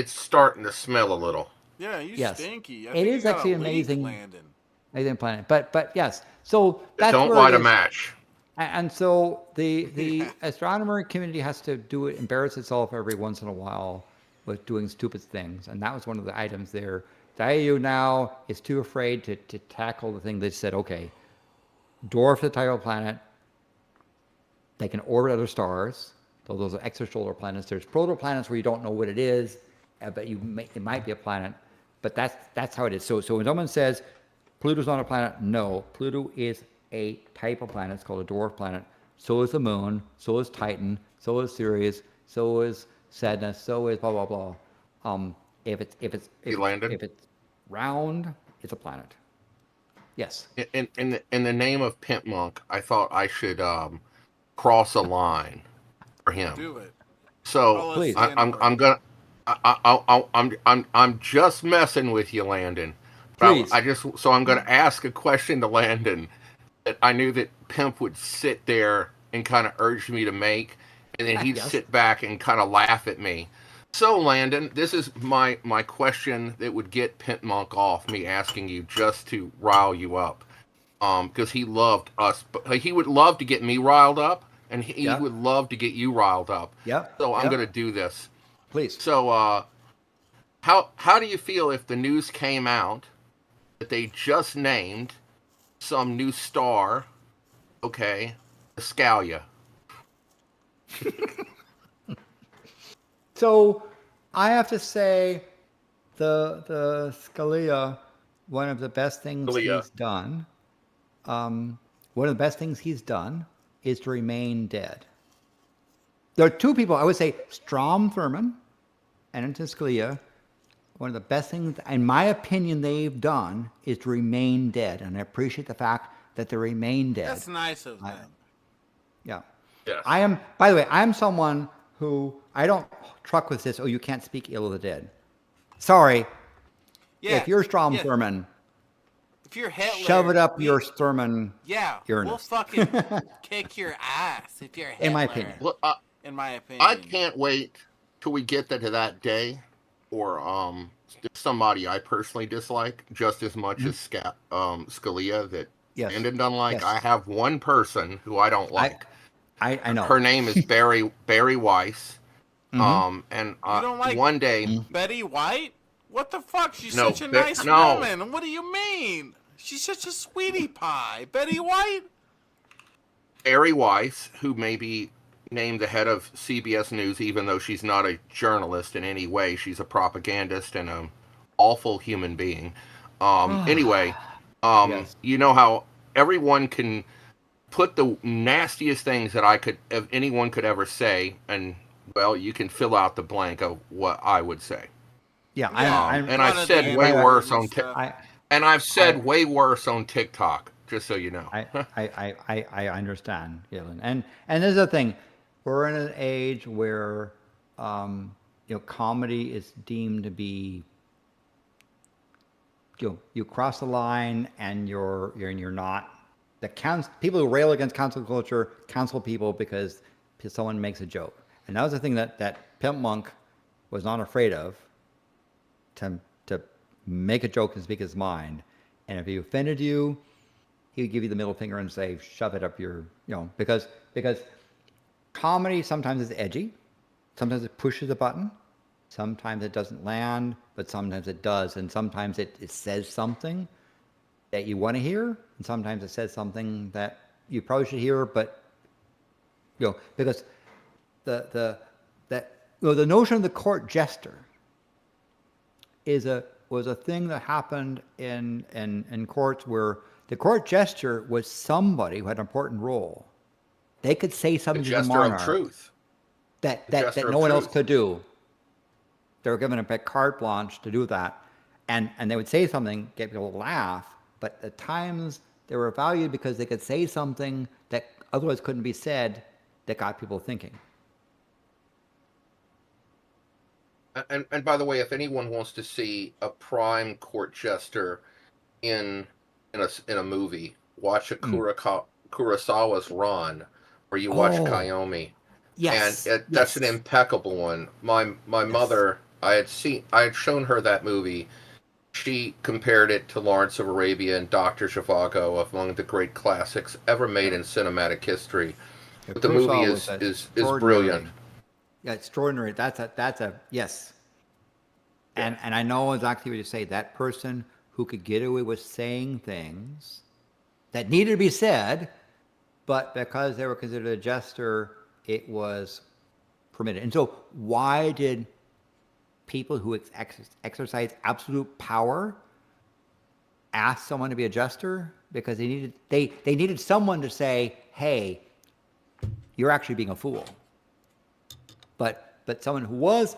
starting to smell a little. Yeah, you Yes. stinky. It is actually amazing. Landon. Amazing planet. But yes. So that's Don't where light it a is. match. And so the astronomer community has to embarrass itself every once in a while with doing stupid things. And that was one of the items there. The IAU now is too afraid to tackle the thing. They said, okay, dwarf the type of planet. They can orbit other stars. So those are extrasolar planets. There's protoplanets where you don't know what it is, but it might be a planet. But that's how it is. So when someone says Pluto's not a planet, no, Pluto is a type of planet. It's called a dwarf planet. So is the moon. So is Titan. So is Ceres. So is Sadness. So is blah blah blah. If it's round, it's a planet. Yes. In the name of Pimpmunk, I thought I should cross a line for him. Do it. So Please. I'm just messing with you, Landon. Please. I'm gonna ask a question to Landon that I knew that Pimp would sit there and kind of urge me to make, and then he'd sit back and kind of laugh at me. So, Landon, this is my question that would get Pimpmunk off, me asking you just to rile you up. Because he loved us. But he would love to get me riled up, and he would love to get you riled up. Yep. So I'm going to do this. Please. So, how do you feel if the news came out that they just named some new star, Escalia? So I have to say the Scalia, one of the best things he's done. One of the best things he's done is to remain dead. There are two people, I would say, Strom Thurmond and Antonin Scalia. One of the best things, in my opinion, they've done is to remain dead. And I appreciate the fact that they remain dead. That's nice of them. Yeah. Yes. I am, by the way, I'm someone who, I don't truck with this, oh, you can't speak ill of the dead. Sorry. Yeah. If you're Strom Thurmond, if you're Hitler, shove it up your Thurmond. Yeah. Uranus. We'll fucking kick your ass if you're Hitler. In my opinion. Well, in my opinion. I can't wait till we get to that day, or somebody I personally dislike just as much as Scalia that Brandon doesn't like. Yes. I have one person who I don't like. I know. Her name is Barry Weiss. And you don't like one day Betty White? What the fuck? She's No, such a nice no. woman. What do you mean? She's such a sweetie pie. Betty White? Barry Weiss, who may be named the head of CBS News, even though she's not a journalist in any way. She's a propagandist and an awful human being. Anyway, Yes. you know how everyone can put the nastiest things that anyone could ever say, and well, you can fill out the blank of what I would say. Yeah, And I've said way worse on I've said way worse on TikTok, just so you know. I understand, Galen. And there's the thing, we're in an age where comedy is deemed to be you cross the line and you're not. People who rail against cancel culture cancel people because someone makes a joke. And that was the thing that Pimpmunk was not afraid of, to make a joke and speak his mind. And if he offended you, he would give you the middle finger and say, shove it up your, because comedy sometimes is edgy. Sometimes it pushes a button. Sometimes it doesn't land, but sometimes it does. And sometimes it says something that you want to hear. And sometimes it says something that you probably should hear, but, because the notion of the court jester was a thing that happened in courts where the court jester was somebody who had an important role. They could say something to the monarch of truth. that no one else could do. They were given a carte blanche to do that, and they would say something, get people to laugh. But at times they were valued because they could say something that otherwise couldn't be said, that got people thinking. And by the way, if anyone wants to see a prime court jester in a movie, watch a Kurosawa's Ron, where you watch Kayomi. Yes, and that's an impeccable one. My mother, I had shown her that movie. She compared it to Lawrence of Arabia and Dr. Zhivago, among the great classics ever made in cinematic history. But the movie is brilliant. Yeah, extraordinary. That's a yes. And I know exactly what you say. That person who could get away with saying things that needed to be said, but because they were considered a jester, it was permitted. And so why did people who exercise absolute power ask someone to be a jester? Because they needed someone to say, hey, you're actually being a fool. But someone who was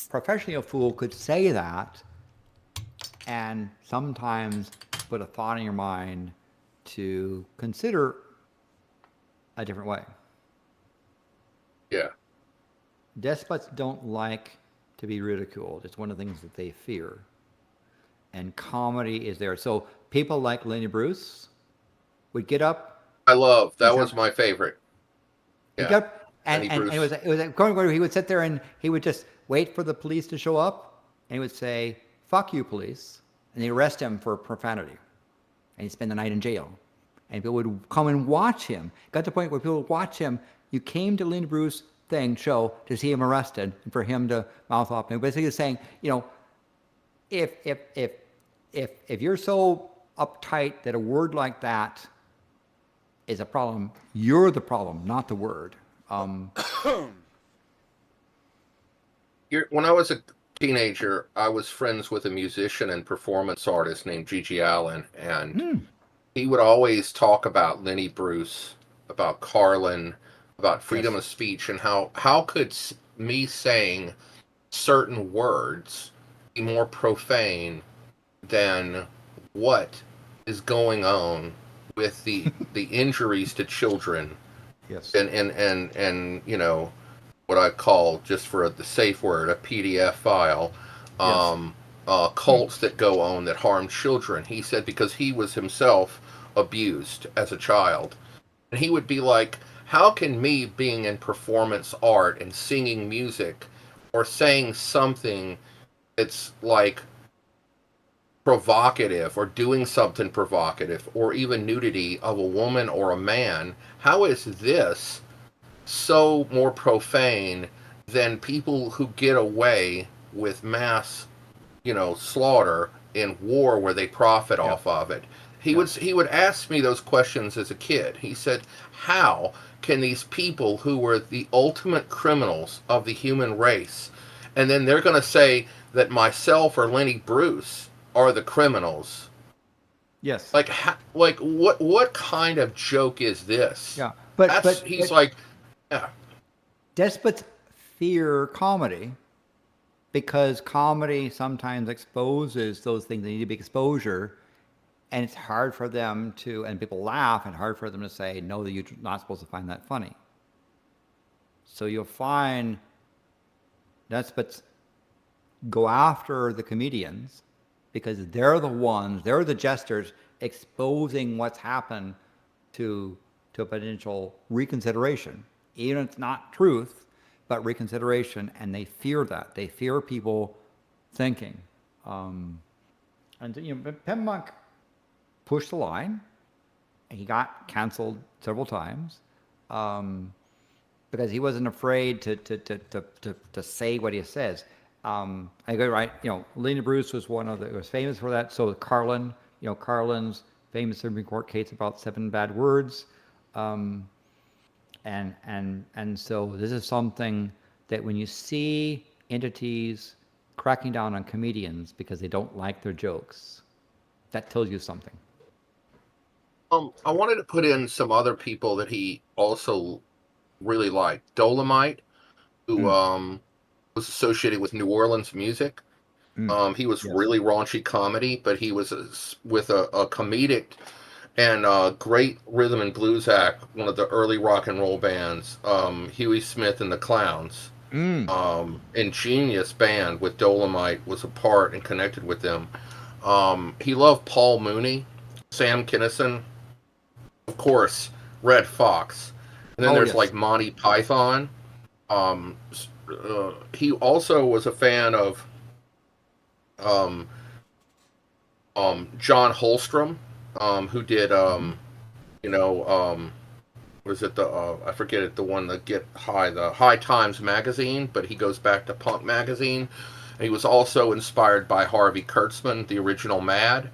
professionally a fool could say that, and sometimes put a thought in your mind to consider a different way. Yeah. Despots don't like to be ridiculed. It's one of the things that they fear. And comedy is there. So people like Lenny Bruce would get up. That was my favorite. Yeah. Get up, and it was going where he would sit there and he would just wait for the police to show up, and he would say, fuck you, police. And they arrest him for profanity. And he'd spend the night in jail. And people would come and watch him. Got to the point where people would watch him. You came to Lenny Bruce show to see him arrested and for him to mouth off. And basically saying, if you're so uptight that a word like that is a problem, you're the problem, not the word. When I was a teenager, I was friends with a musician and performance artist named Gigi Allen, and he would always talk about Lenny Bruce, about Carlin, about freedom of speech and how could me saying certain words be more profane than what is going on with the injuries to children Yes. and you know what I call, just for the safe word, a PDF file, Yes. cults that go on that harm children. He said because he was himself abused as a child. And he would be like, how can me being in performance art and singing music or saying something that's like provocative or doing something provocative or even nudity of a woman or a man, how is this so more profane than people who get away with mass, you know, slaughter in war where they profit Yeah. off of it? Yeah. He would ask me those questions as a kid. He said, how can these people who were the ultimate criminals of the human race, and then they're going to say that myself or Lenny Bruce are the criminals? Yes. Like, like what kind of joke is this? Yeah. He's like, yeah. Despots fear comedy because comedy sometimes exposes those things that need to be exposure, and it's hard for them to, and people laugh, and hard for them to say, no, that you're not supposed to find that funny. So you'll find despots go after the comedians because they're the ones, they're the jesters exposing what's happened to a potential reconsideration. Even if it's not truth, but reconsideration, and they fear that. They fear people thinking. And you know, Pimpmunk pushed the line. He got canceled several times because he wasn't afraid to say what he says. I go right. You know, Lenny Bruce was was famous for that. So Carlin, you know, Carlin's famous Supreme Court case about 7 bad words. And so this is something that when you see entities cracking down on comedians because they don't like their jokes, that tells you something. I wanted to put in some other people that he also really liked. Dolomite, who was associated with New Orleans music. He was Yes. really raunchy comedy, but he was with a comedic and great rhythm and blues act, one of the early rock and roll bands, Huey Smith and the Clowns. Ingenious band with Dolomite, was a part and connected with them. He loved Paul Mooney, Sam Kinison, of course, Red Fox. And then there's yes. like Monty Python. He also was a fan of John Holstrom, who did you know, was it the I forget it, the one that the High Times magazine, but he goes back to Punk magazine. And he was also inspired by Harvey Kurtzman, the original Mad.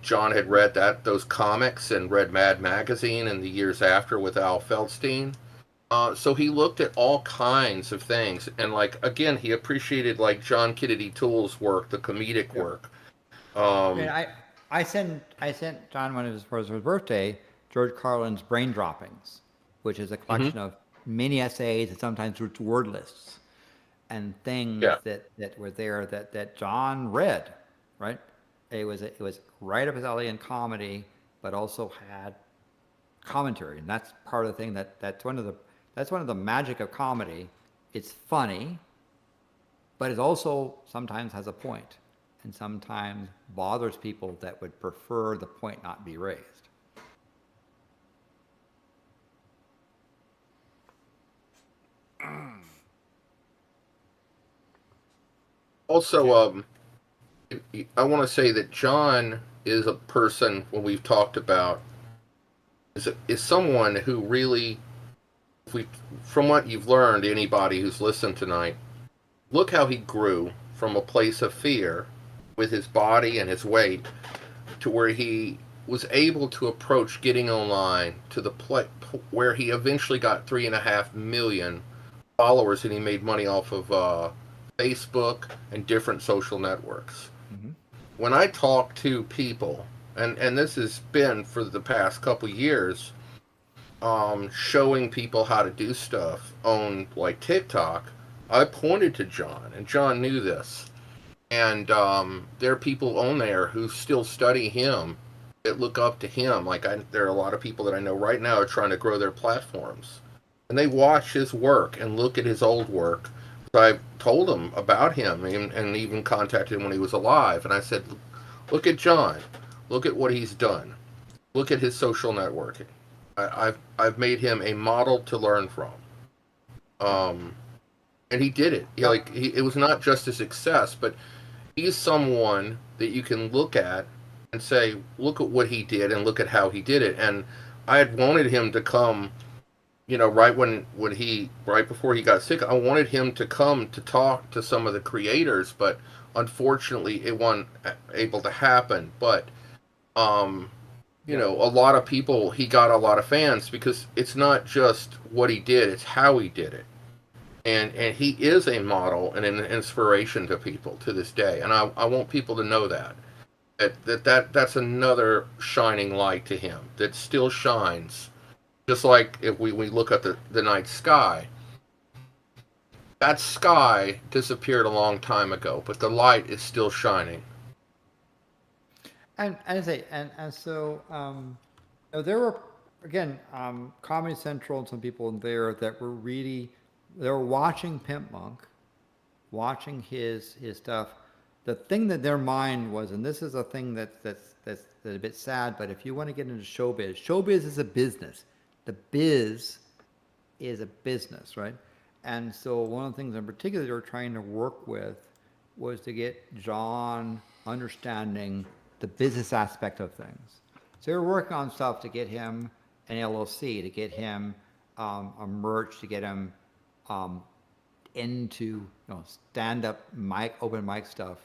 John had read those comics and read Mad magazine in the years after with Al Feldstein. So he looked at all kinds of things, and like again, he appreciated like John Kennedy Toole's work, the comedic work. I sent John one of for his birthday George Carlin's Brain Droppings, which is a collection of mini essays and sometimes word lists and things that were there that John read, right? It was right up his alley in comedy, but also had commentary, and that's part of the thing that's one of the magic of comedy. It's funny, but it also sometimes has a point, and sometimes bothers people that would prefer the point not be raised. Also, I want to say that John is a person, when we've talked about, is someone who really, from what you've learned, anybody who's listened tonight, look how he grew from a place of fear with his body and his weight to where he was able to approach getting online to the where he eventually got 3.5 million followers, and he made money off of Facebook and different social networks. When I talk to people, and this has been for the past couple years, showing people how to do stuff on like TikTok, I pointed to John, and John knew this. And there are people on there who still study him, that look up to him. Like there are a lot of people that I know right now are trying to grow their platforms, and they watch his work and look at his old work. So I told them about him, and even contacted him when he was alive. And I said, "Look at John. Look at what he's done. Look at his social networking. I've made him a model to learn from." And he did it. It was not just a success, but he's someone that you can look at and say, look at what he did and look at how he did it. And I had wanted him to come, right before he got sick, I wanted him to come to talk to some of the creators, but unfortunately it wasn't able to happen. But, a lot of people, he got a lot of fans because it's not just what he did, it's how he did it. And he is a model and an inspiration to people to this day. And I want people to know that's another shining light to him that still shines. Just like if we look at the night sky, that sky disappeared a long time ago, but the light is still shining. And so there were, again, Comedy Central and some people in there that were really, they were watching Pimpmunk, watching his stuff. The thing that their mind was, and this is a thing that's a bit sad, but if you want to get into showbiz is a business. The biz is a business, right? And so one of the things in particular they were trying to work with was to get John understanding the business aspect of things. So they were working on stuff to get him an LLC, to get him a merch, to get him into stand-up mic, open mic stuff,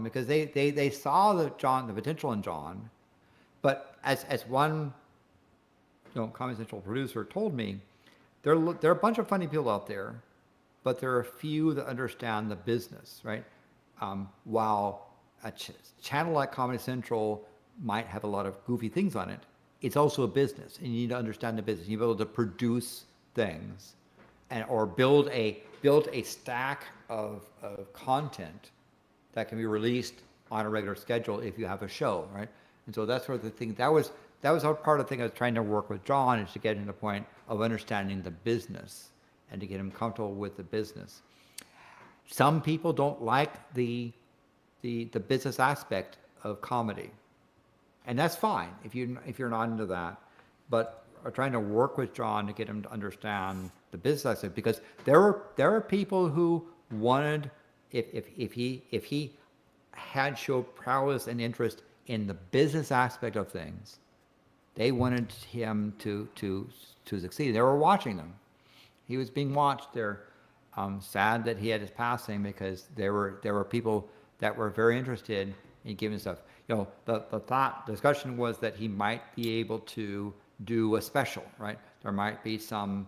because they saw the potential in John, but as one Comedy Central producer told me, there are a bunch of funny people out there, but there are a few that understand the business, right? While a channel like Comedy Central might have a lot of goofy things on it, it's also a business, and you need to understand the business. You need to be able to produce things, or build a stack of content that can be released on a regular schedule if you have a show, right? And so that's sort of the thing. That was a part of the thing I was trying to work with John, is to get him to the point of understanding the business and to get him comfortable with the business. Some people don't like the business aspect of comedy, and that's fine if you're not into that. But are trying to work with John to get him to understand the business aspect, because there are people who wanted, if he had showed prowess and interest in the business aspect of things, they wanted him to succeed. They were watching them. He was being watched. They're sad that he had his passing, because there were people that were very interested in giving stuff. The discussion was that he might be able to do a special, right? There might be some,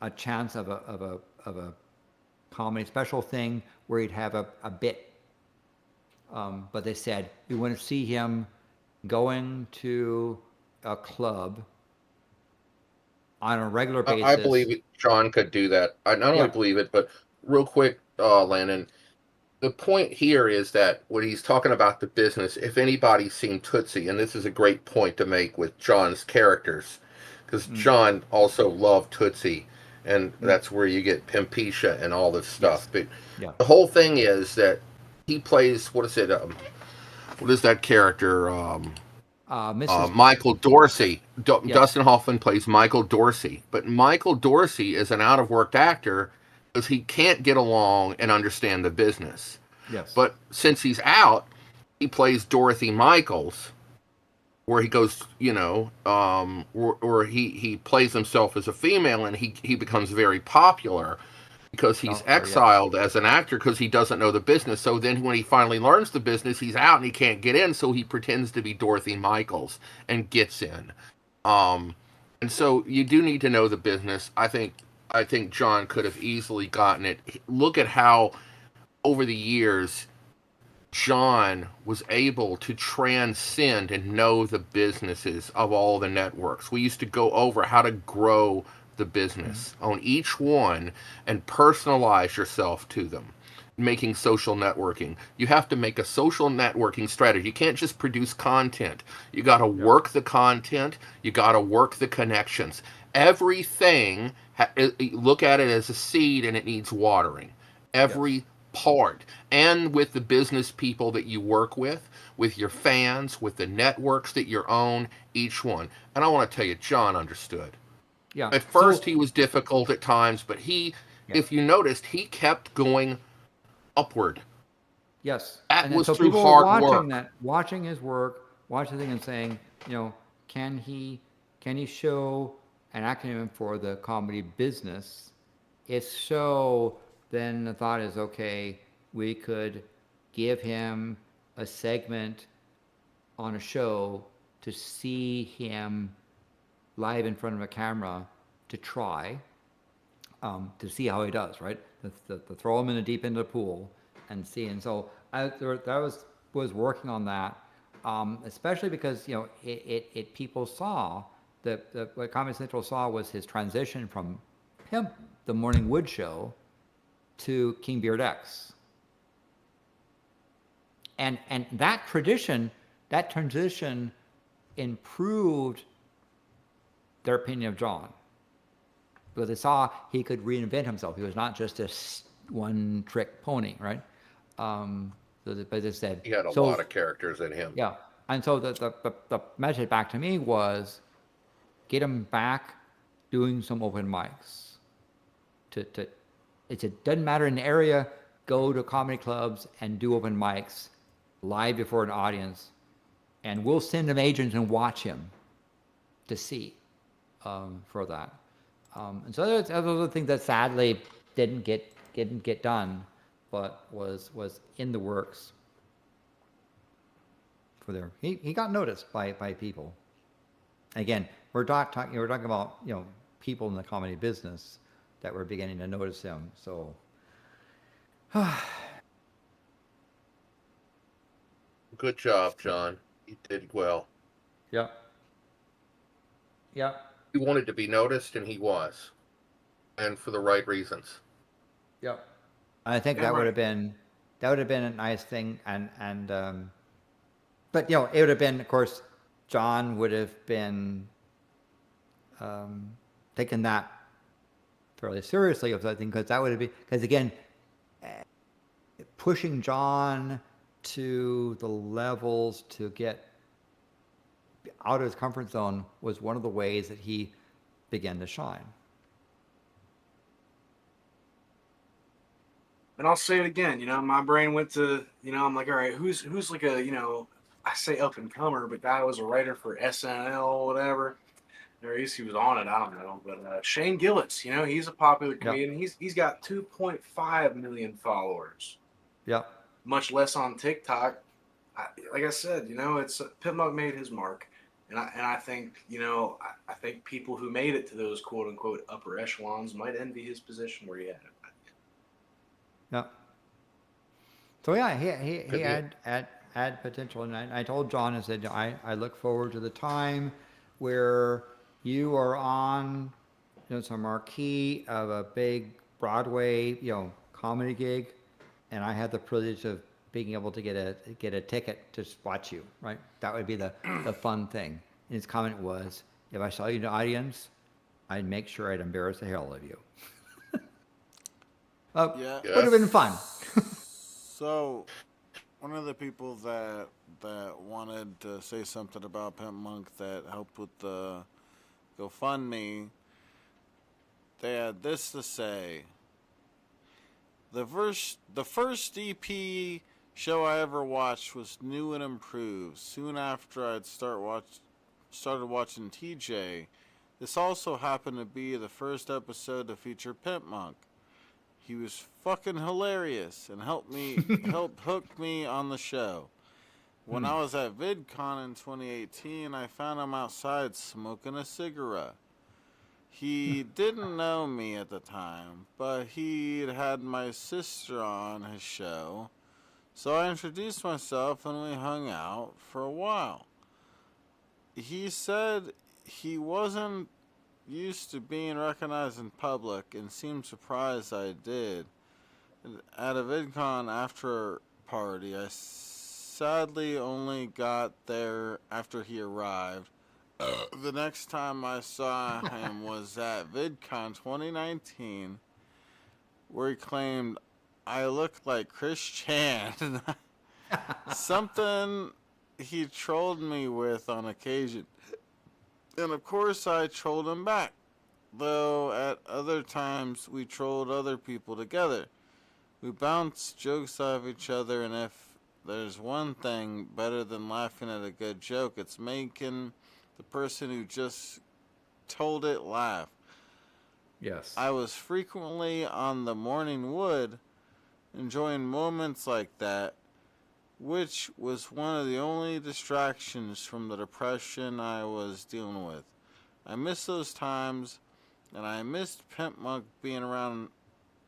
a chance of a comedy special thing where he'd have a bit. But they said, we want to see him going to a club on a regular basis. I believe John could do that. I not only believe it, but real quick, Landon, the point here is that when he's talking about the business, if anybody's seen Tootsie, and this is a great point to make with John's characters, because John also loved Tootsie, and that's where you get Pimpecia and all this stuff. But the whole thing is that he plays, what is it? What is that character? Michael Dorsey. Dustin Hoffman plays Michael Dorsey. But Michael Dorsey is an out-of-work actor because he can't get along and understand the business. Yes. But since he's out, he plays Dorothy Michaels, where he goes, or he plays himself as a female, and he becomes very popular because he's exiled as an actor because he doesn't know the business. So then when he finally learns the business, he's out and he can't get in, so he pretends to be Dorothy Michaels and gets in. And so you do need to know the business. I think John could have easily gotten it. Look at how over the years John was able to transcend and know the businesses of all the networks. We used to go over how to grow the business on each one and personalize yourself to them. Making social networking. You have to make a social networking strategy. You can't just produce content. You got to work the content, you got to work the connections. Everything, look at it as a seed and it needs watering. Every part. And with the business people that you work with your fans, with the networks that you own, each one. And I want to tell you, John understood. Yeah. At first, he was difficult at times, but if you noticed, he kept going upward. Yes. That And then was so through people were hard watching work. that, watching his work, watching the thing and saying, can he show an acronym for the comedy business? If so, then the thought is, okay, we could give him a segment on a show to see him live in front of a camera to try, to see how he does, right? To throw him in the deep end of the pool and see. And so I was working on that, especially because it people saw that what Comedy Central saw was his transition from Pimp, the Morning Wood Show, to KingBeardx. And that transition improved their opinion of John, because they saw he could reinvent himself. He was not just this one-trick pony, right? But they said He had a lot of characters in him. Yeah, and so the message back to me was, get him back doing some open mics. It doesn't matter in the area. Go to comedy clubs and do open mics live before an audience, and we'll send him agents and watch him to see for that. And so those are the things that sadly didn't get done, but was in the works. For there, he got noticed by people. Again, we're talking about people in the comedy business that were beginning to notice him. So. Good job, John. You did well. Yep. Yep. He wanted to be noticed, and he was, and for the right reasons. Yep. I think that would have been a nice thing, but it would have been, of course, John would have been taken that fairly seriously, I think, because that would have been, because again, pushing John to the levels to get out of his comfort zone was one of the ways that he began to shine. And I'll say it again, my brain went to, I'm like, all right, who's like a, I say up and comer, but guy was a writer for SNL, whatever. Or at least he was on it, I don't know. But Shane Gillis, he's a popular comedian. Yep. He's got 2.5 million followers. Yep. Much less on TikTok. Like I said, it's Pimpmunk made his mark, and I think I think people who made it to those quote unquote upper echelons might envy his position where he had it. Yeah. So yeah, he had potential, and I told John, I said, I look forward to the time where you are on some marquee of a big Broadway comedy gig, and I had the privilege of being able to get a ticket to watch you. Right, that would be the fun thing. And his comment was, if I saw you in the audience, I'd make sure I'd embarrass the hell out of you. Would have been fun. So, one of the people that wanted to say something about Pimpmunk that helped with the GoFundMe, they had this to say. The first EP show I ever watched was new and improved. Soon after I'd started watching TJ. This also happened to be the first episode to feature Pimpmunk. He was fucking hilarious and helped hook me on the show. When I was at VidCon in 2018, I found him outside smoking a cigarette. He didn't know me at the time, but he'd had my sister on his show, So I introduced myself and we hung out for a while. He said he wasn't used to being recognized in public and seemed surprised I did. At a VidCon after party, I sadly only got there after he arrived. The next time I saw him was at VidCon 2019, where he claimed I looked like Chris Chan. Something he trolled me with on occasion. And of course I trolled him back. Though at other times we trolled other people together. We bounced jokes off each other, and if there's one thing better than laughing at a good joke, it's making the person who just told it laugh. Yes. I was frequently on the morning wood, enjoying moments like that, which was one of the only distractions from the depression I was dealing with. I miss those times, and I missed Pimpmunk being around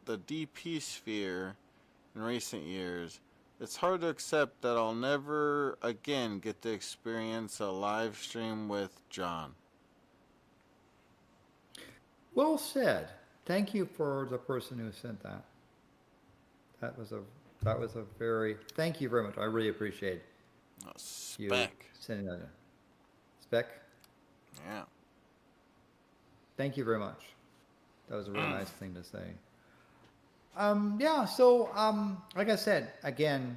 the DP sphere in recent years. It's hard to accept that I'll never again get to experience a live stream with John. Well said. Thank you for the person who sent that. That was a very, thank you very much. I really appreciate you sending that in. Spec? Yeah. Thank you very much. That was a really nice thing to say. Yeah, so like I said, again,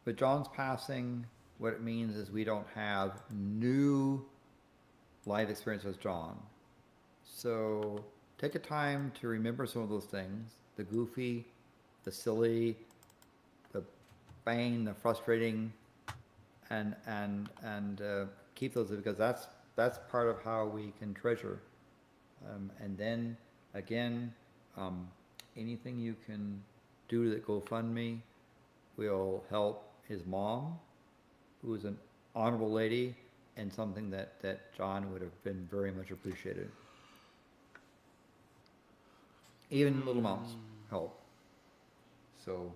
with John's passing, what it means is we don't have new life experience with John. So take a time to remember some of those things, the goofy, the silly, the pain, the frustrating, and keep those, because that's part of how we can treasure. And then again, anything you can do to GoFundMe will help his mom, who is an honorable lady, and something that John would have been very much appreciated. Even little amounts help. So,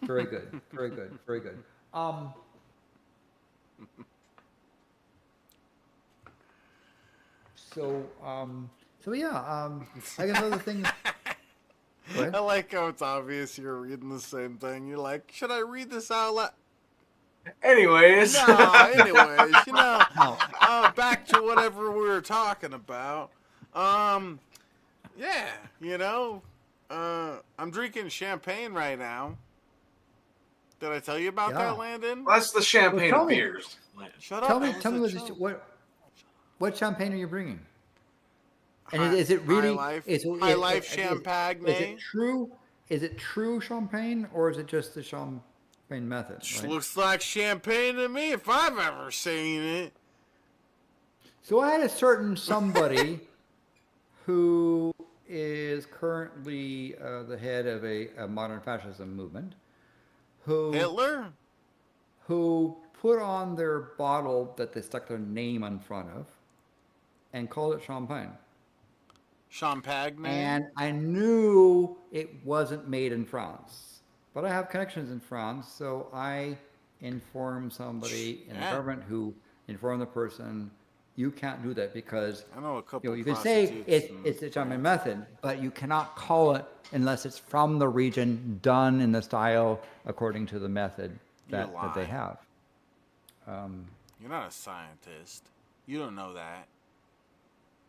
very good, very good, very good. So yeah, I guess other things. I like how it's obvious you're reading the same thing. You're like, should I read this out loud? Anyways. Back to whatever we were talking about. Yeah, I'm drinking champagne right now. Did I tell you about that, Landon? Well, that's the champagne of beers. Shut up. Tell me what champagne are you bringing? And is it really High Life Champagne? Is it true champagne, or is it just the champagne method? Right? Looks like champagne to me if I've ever seen it. So I had a certain somebody who is currently the head of a modern fascism movement. Hitler? Who put on their bottle that they stuck their name in front of and called it champagne. Champagne? And I knew it wasn't made in France. But I have connections in France, so I informed somebody in the government who informed the person, you can't do that because I know a couple you can say it's a champagne method, but you cannot call it unless it's from the region, done in the style according to the method that they have. You're not a scientist. You don't know that.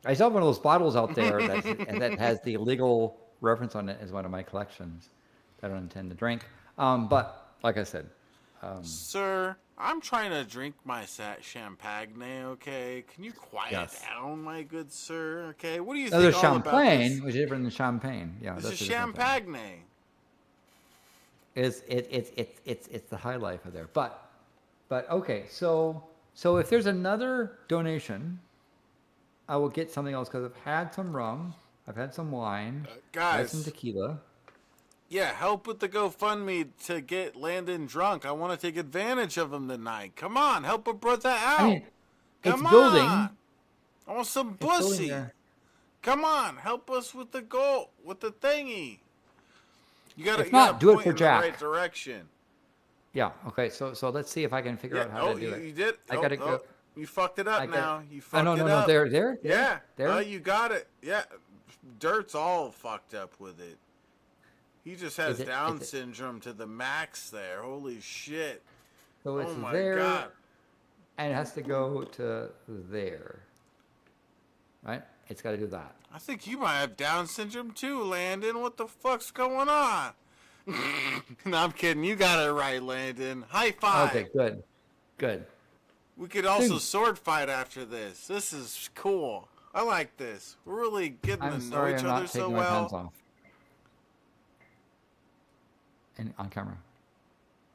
I still have one of those bottles out there that has the legal reference on it as one of my collections that I don't intend to drink. But like I said, sir, I'm trying to drink my champagne. Okay, can you quiet down, my good sir? Okay, what do you think there's all about this? Champagne, which is different than champagne. Yeah, this is champagne. It's the high life of there. But okay, so if there's another donation, I will get something else because I've had some rum, I've had some wine, guys, I've had some tequila. Yeah, help with the GoFundMe to get Landon drunk. I want to take advantage of him tonight. Come on, help a brother out. I mean, Come it's building. On. I want some pussy. Come on, help us with the goal, with the thingy. You If not, gotta do it point for in the Jack. right direction. Yeah. Okay. So let's see if I can figure out how to do it. You did. I gotta go. You fucked it up now. You fucked no, it no, up. no. There. Yeah. There. You got it. Yeah. Dirt's all fucked up with it. He just has Down syndrome to the max there. Holy shit. So it's oh my there, God. and it has to go to there. Right? It's got to do that. I think you might have Down syndrome too, Landon. What the fuck's going on? No, I'm kidding. You got it right, Landon. High five. Okay, good. We could also sword fight after this. This is cool. I like this. We're really getting I'm to know sorry, each I'm other not so taking my pants well. off. And on camera.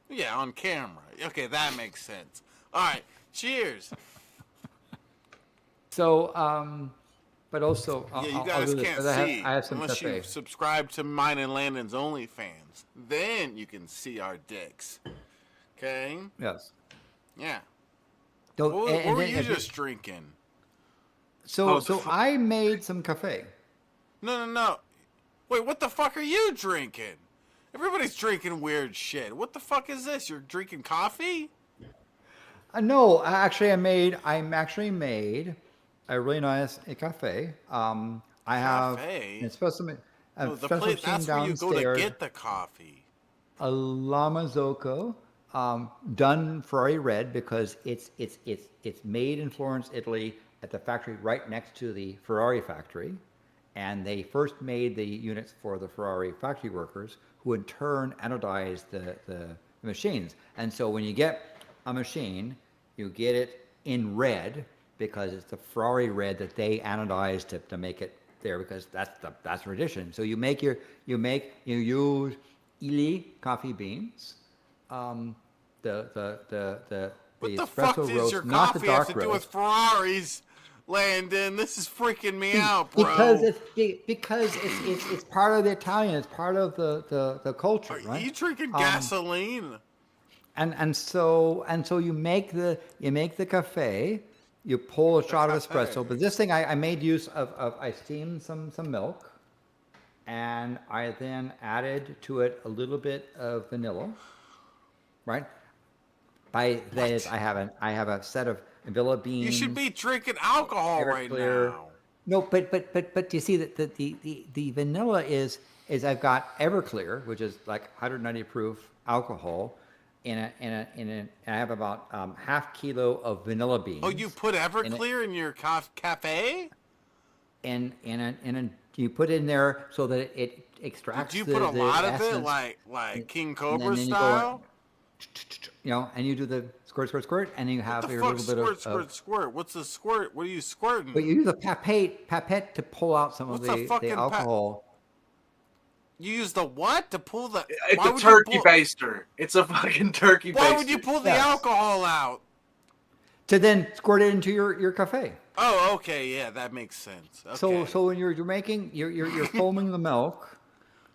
Yeah, on camera. Okay, that makes sense. All right, cheers. So, but also, Yeah, you I'll guys do this, can't 'cause see I have some unless you cafe. subscribe to mine and Landon's OnlyFans. Then you can see our dicks. Okay? Yes. Yeah. So, What were then you if just drinking? So I made some cafe. No. Wait, what the fuck are you drinking? Everybody's drinking weird shit. What the fuck is this? You're drinking coffee? No, I actually made a really nice cafe. I have Cafe? an espresso, No, the espresso place, machine that's where you go to downstairs, get the coffee. a Lamazocco, done Ferrari red because it's made in Florence, Italy, at the factory right next to the Ferrari factory, and they first made the units for the Ferrari factory workers, who in turn anodized the machines. And so when you get a machine, you get it in red because it's the Ferrari red that they anodized to make it there, because that's tradition. So you use Illy coffee beans, the What the espresso fuck does roast, your not the coffee have dark to do with roast. Ferraris, Landon? This is freaking me out, bro. Because it's part of the Italian, it's part of the culture, Are right? you drinking gasoline? And so you make the cafe, you pull a shot of cafe. espresso. But this thing I made use of I steamed some milk, and I then added to it a little bit of vanilla, right? By that is, I have a set of vanilla beans. You should be drinking alcohol right Everclear. now. No, but you see that the vanilla is I've got Everclear, which is like 190 proof alcohol, I have about half kilo of vanilla beans. Oh, you put Everclear in your cafe? And you put it in there so that it extracts. Did you put a lot of it, essence. like King And Cobra then style? and you do the squirt, and you have What the your fuck, little bit squirt? What's the squirt? What are you squirting? But you use a papette to pull out some What's of a the fucking alcohol. You use the what to pull the? It's why a would turkey you pull, baster. It's a fucking turkey baster. Why would you pull the Yes. alcohol out? To then squirt it into your cafe. Oh, okay, yeah, that makes sense. Okay. So when you're making you're foaming the milk,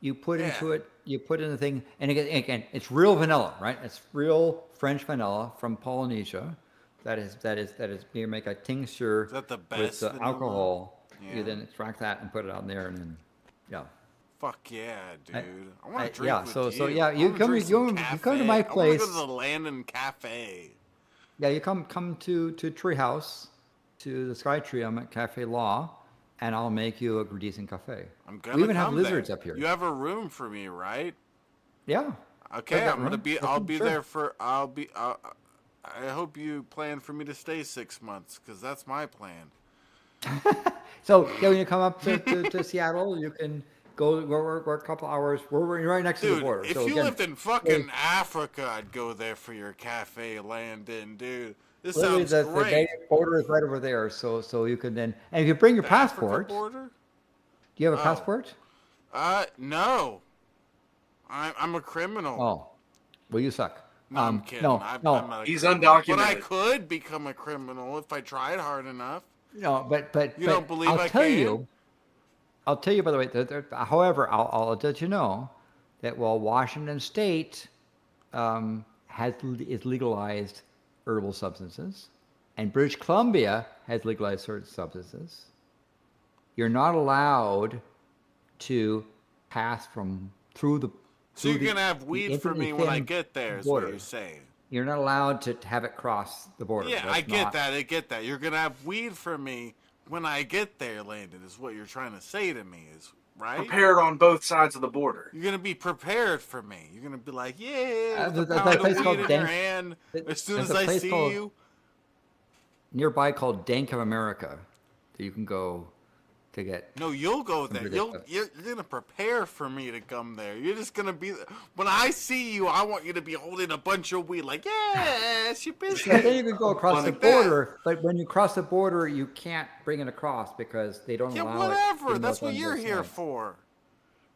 you put into it, you put in the thing, and again it's real vanilla, right? It's real French vanilla from Polynesia. That is you make a tincture Is that the with best the vanilla? alcohol. Yeah. You then extract that and put it out there, and then Fuck yeah, dude! I want to drink yeah, with so you. yeah, I you wanna come drink some you come to my cafe. I want to place. go to the Landon Cafe. Yeah, you come to Treehouse, to the Sky Tree. I'm at Cafe Law, and I'll make you a decent cafe. I'm gonna. We even have come lizards there. up here. You have a room for me, right? Yeah. Okay, got I'm gonna room. be. Okay, I'll be sure. there for. I hope you plan for me to stay 6 months, because that's my plan. So yeah, when you come up to Seattle, you can we're a couple hours. We're right next to the Dude, border. if So you again, lived in fucking Africa, I'd go there for your cafe, Landon, dude. This literally sounds the great. native border is right over there. So you can then, and if you bring your The passport, Africa border? do you have a Oh. passport? No. I'm a criminal. Oh, well, you suck. No, I'm kidding. No, I'm no, not a He's criminal. But I undocumented. could become a criminal if I tried hard enough. no. But You don't believe I'll I tell can? you. I'll tell you, by the way. However, I'll let you know that while Washington State is legalized herbal substances, and British Columbia has legalized certain substances, you're not allowed to pass through the So you're gonna have weed for me when I get there, is what you're saying. You're not allowed to have it cross the border. Yeah, I get that. You're gonna have weed for me when I get there, Landon, is what you're trying to say to me, is right? Prepared on both sides of the border. You're gonna be prepared for me. You're gonna be like, yeah, there's the a pound place of called weed in Dank- your hand as soon as there's a I place see called- you. Nearby called Dank of America that you can go to get. No, you'll go there. You're gonna prepare for me to come there. You're just gonna be when I see you. I want you to be holding a bunch of weed, like it's your business. Yeah, then you can go across the border, but when you cross the border, you can't bring it across because they don't allow it. Whatever. That's what you're here for.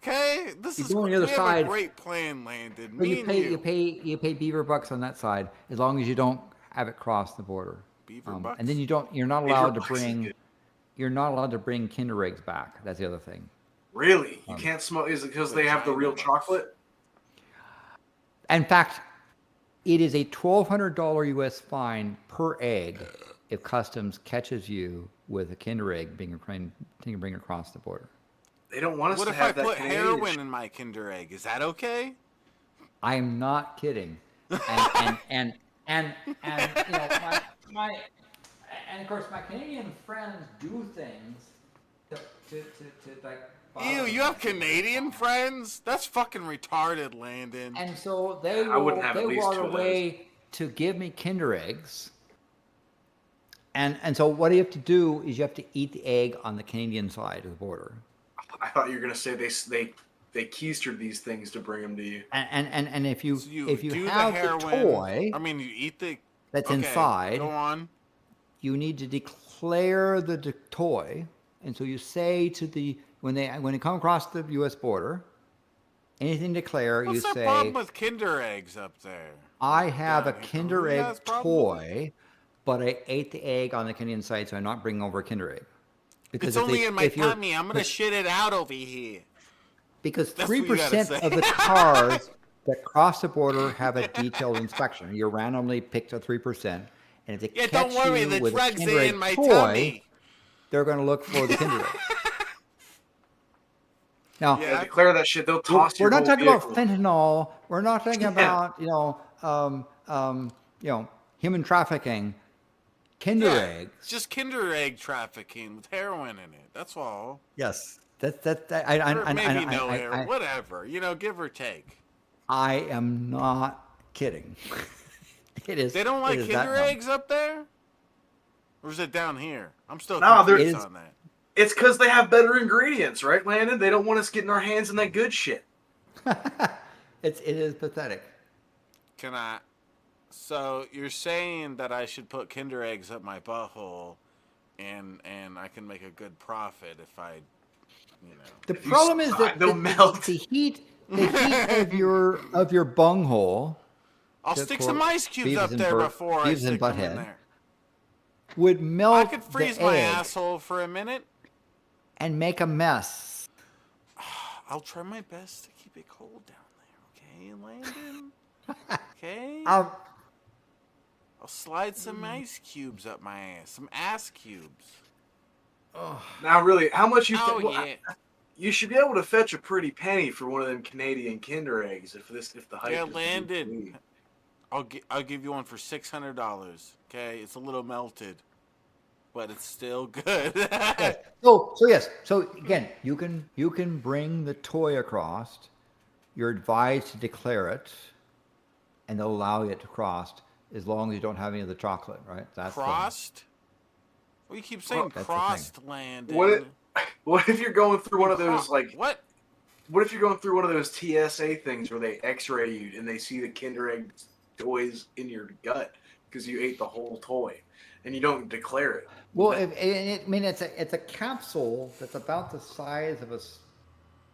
Okay, this is on the other we side. have a great plan, Landon. But you pay beaver bucks on that side as long as you don't have it cross the border. Beaver bucks? And then you're not allowed to bring. You're not allowed to bring Kinder eggs back. That's the other thing. Really? You can't smoke? Is it because they have the real chocolate? In fact, it is a $1,200 U.S. fine per egg if customs catches you with a Kinder egg being bring across the border. They don't want us what to if have I that put Canadian heroin in my Kinder egg? Is that okay? I am not kidding. And you know my and of course my Canadian friends do things to like. Ew, you have Canadian friends? That's fucking retarded, Landon. And so they brought away to give me Kinder eggs. And so what you have to do is you have to eat the egg on the Canadian side of the border. I thought you were gonna say they keistered these things to bring them to you. And if you do have the toy, I mean, you eat the that's inside. Go on. You need to declare the toy, and so you say to the when they come across the U.S. border, anything declare. What's you the say. Problem with Kinder eggs up there? I have a Kinder egg toy, but I ate the egg on the Canadian side, so I'm not bringing over a Kinder egg. Because it's only in my tummy. I'm gonna shit it out over here. Because 3% of the cars that cross the border have a detailed inspection. You randomly picked a 3%, and if they catch don't worry, you the with a drugs Kinder are egg in my toy, tummy. they're going to look for the Kinder egg. Now, yeah, declare that shit. They'll toss we're your not talking vehicle. about fentanyl. We're not talking about human trafficking. Kinder eggs. Just Kinder egg trafficking with heroin in it. That's all. Yes. Maybe heroin. Whatever. Give or take. I am not kidding. It is. They don't like Kinder eggs up there? Or is it down here? I'm still confused on that. It's because they have better ingredients, right, Landon? They don't want us getting our hands in that good shit. It is pathetic. So you're saying that I should put Kinder eggs up my butthole, and I can make a good profit if I, The problem is that they'll melt. The heat of your bunghole. I'll stick some ice cubes up there before I stick them in there. Would melt. I could freeze my asshole for a minute and make a mess. I'll try my best to keep it cold down there, okay, Landon? Okay? I'll slide some ice cubes up my ass. Some ass cubes. Oh. Now, really, how much you... yeah. You should be able to fetch a pretty penny for one of them Canadian Kinder eggs if the hype is Landon. I'll give you one for $600, okay? It's a little melted, but it's still good. Yes. So again, you can bring the toy across. You're advised to declare it, and they'll allow you to cross as long as you don't have any of the chocolate, right? That's crossed? Well, you keep saying crossed, Landon. What if you're going through one of those what? What if you're going through one of those TSA things where they X-ray you and they see the Kinder egg toys in your gut because you ate the whole toy and you don't declare it? Well, it's a capsule that's about the size of a